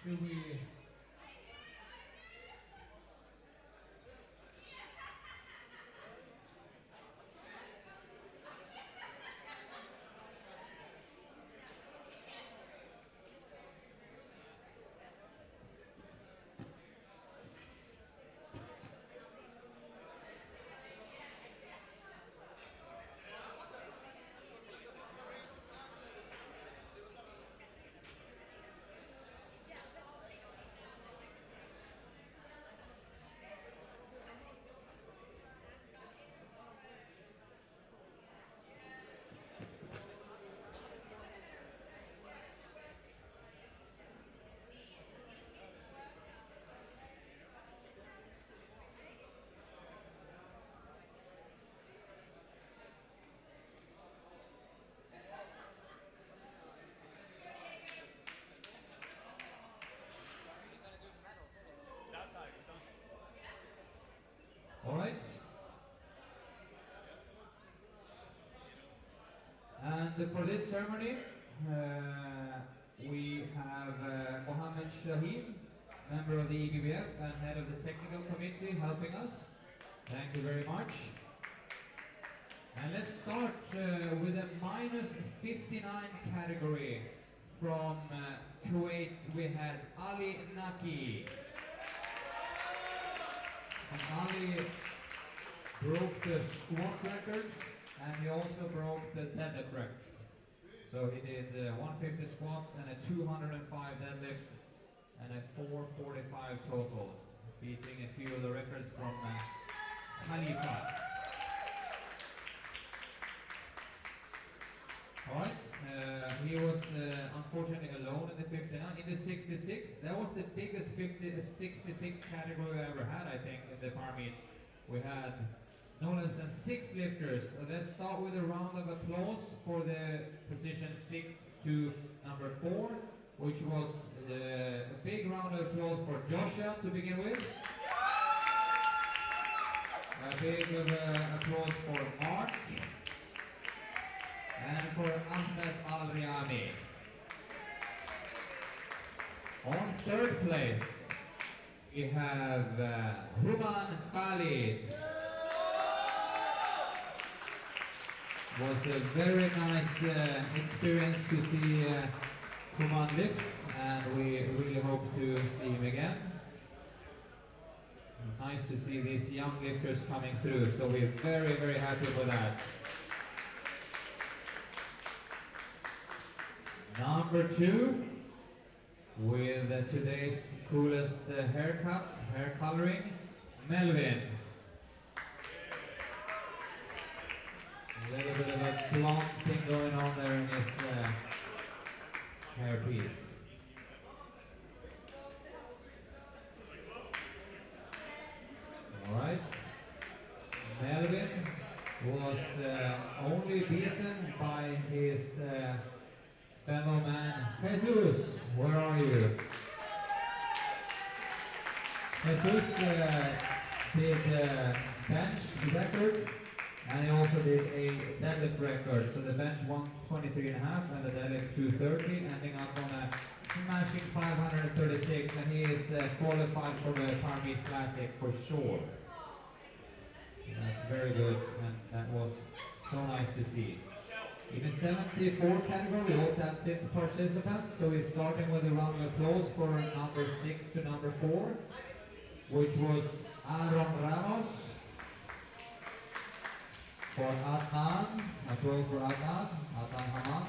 should we And for this ceremony, we have Mohammed Shaheen, member of the EBBF and head of the technical committee, helping us. Thank you very much. And let's start with a minus 59 category. From Kuwait, we had Ali Naki. And Ali broke the squat record, and he also broke the deadlift record. So he did 150 squats and a 205 deadlift and a 445 total, beating a few of the records from Khalifa. Alright, he was unfortunately alone in the 59. In the 66, that was the biggest 66 category we ever had, I think, in the par meet. We had no less than 6 lifters. So let's start with a round of applause for the position 6 to number 4, which was a big round of applause for Joshua to begin with. A big applause for Mark. And for Ahmed Al-Riyami. On 3rd place, we have Human Khalid. Was a very nice experience to see Human lift, and we really hope to see him again. Nice to see these young lifters coming through, so we're very, very happy for that. Number 2, with today's coolest haircut, hair coloring, Melvin. A little bit of a blonde thing going on there in his hairpiece. Alright. Melvin was only beaten by his fellow man, Jesus. Where are you? Jesus did bench record, and he also did a deadlift record. So the bench 123.5 and the deadlift 230, ending up on a smashing 536, and he is qualified for the Par Meet Classic for sure. So that's very good, and that was so nice to see. In the 74 category, we also had 6 participants, so we're starting with a round of applause for number 6 to number 4, which was Aaron Ramos. For Adnan, applause for Adnan Haman.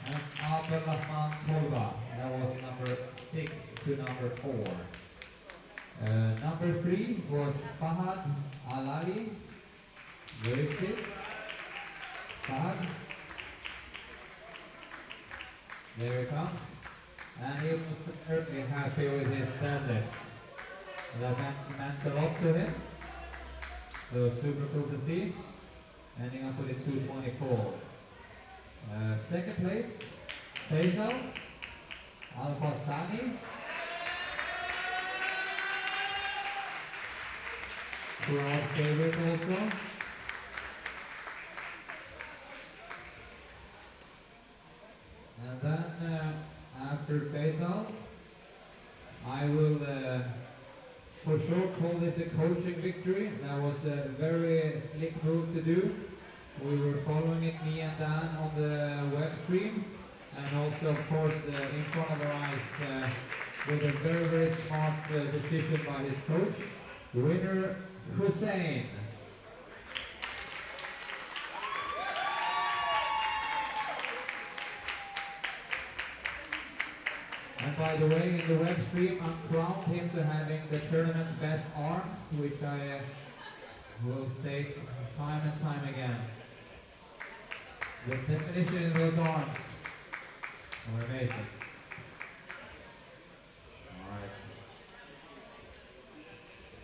And Abel Rahman Tolba, that was number 6 to number 4. Number 3 was Fahad Alali. Where is it? Fahad. There he comes. And he was very happy with his deadlift. That meant a lot to him. So super cool to see. Ending up with a 224. Second place, Faisal Al-Bastani. To our favorite also. And then after Faisal, I will for sure call this a coaching victory. That was a very slick move to do. We were following it, me and Dan, on the web stream, and also of course in front of our eyes with a very, very smart decision by his coach. Winner Hussein. And by the way, in the web stream, I crowned him to having the tournament's best arms, which I will state time and time again. The definition in those arms are amazing.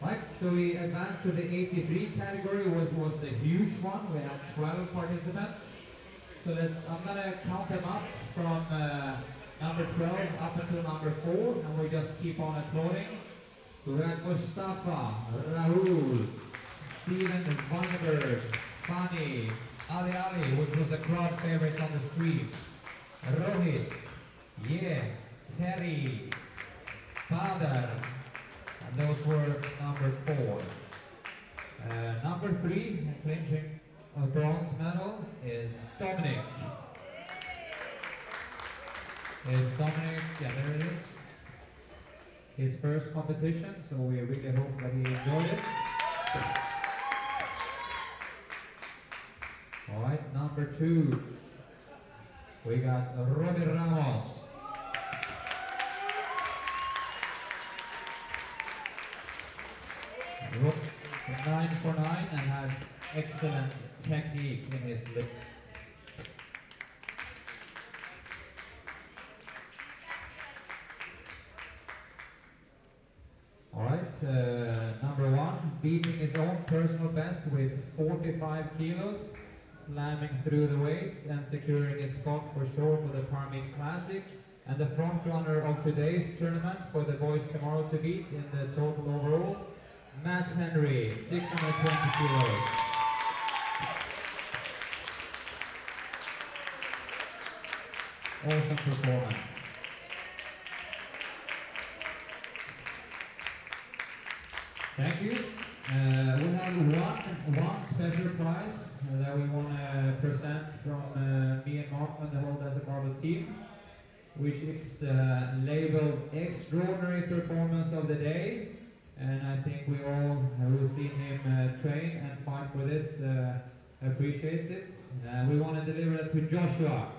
Right, so we advanced to the 83 category, which was a huge one. We had 12 participants. So I'm gonna count them up from number 12 up until number 4, and we just keep on applauding. So we had Mustafa, Rahul, Steven Vandenberg, Fani, Ali, which was a crowd favorite on the stream. Rohit, yeah, Terry, Father, and those were number 4. Number 3, clinching a bronze medal, is Dominic. Yeah, there it is. His first competition, so we really hope that he enjoyed it. Alright, number 2, we got Robbie Ramos. Rob 9 for 9 and has excellent technique in his lift. Alright, number 1, beating his own personal best with 45 kilos, slamming through the weights and securing his spot for sure for the Parmeet Classic, and the front runner of today's tournament for the boys tomorrow to beat in the total overall, Matt Henry, 620 kilos. Awesome performance. Thank you. We have one special prize that we want to present from me and Mark and the whole Desert Barbell team, which is labeled Extraordinary Performance of the Day. And I think we all who've seen him train and fight for this appreciates it. We want to deliver it to Joshua.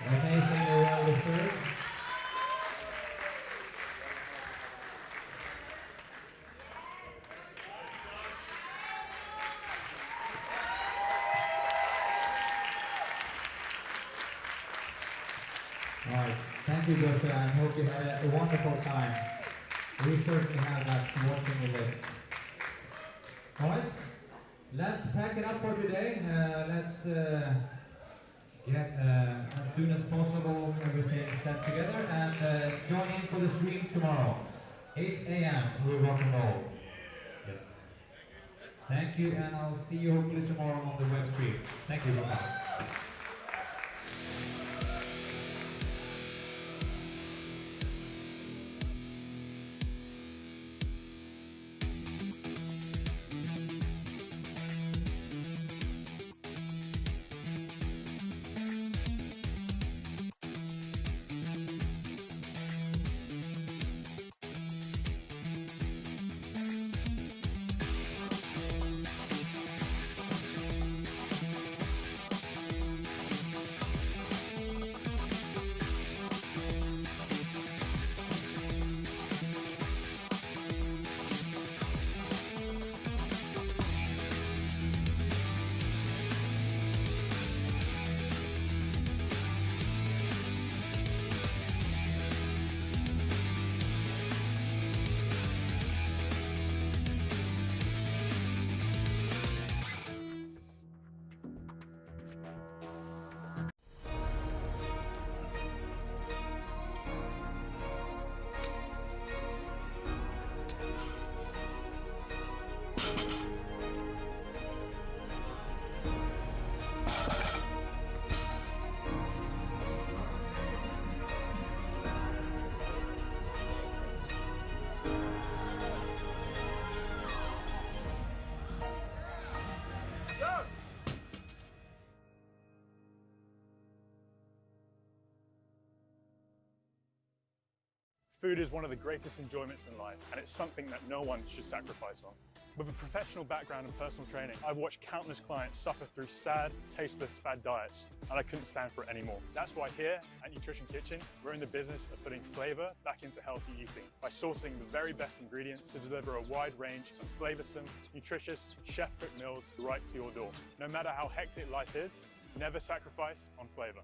Amazingly well deserved. Alright, thank you Joshua, and hope you had a wonderful time. We certainly have that watching the lift. Alright, let's pack it up for today. Let's get as soon as possible everything set together and join in for the stream tomorrow. 8 a.m. we'll rock and roll. Yep. Thank you, and I'll see you hopefully tomorrow on the web stream. Thank you, bye-bye. Food is one of the greatest enjoyments in life, and it's something that no one should sacrifice on. With a professional background in personal training, I've watched countless clients suffer through sad, tasteless fad diets, and I couldn't stand for it anymore. That's why here at Nutrition Kitchen, we're in the business of putting flavor back into healthy eating by sourcing the very best ingredients to deliver a wide range of flavorsome, nutritious, chef-cooked meals right to your door. No matter how hectic life is, never sacrifice on flavor.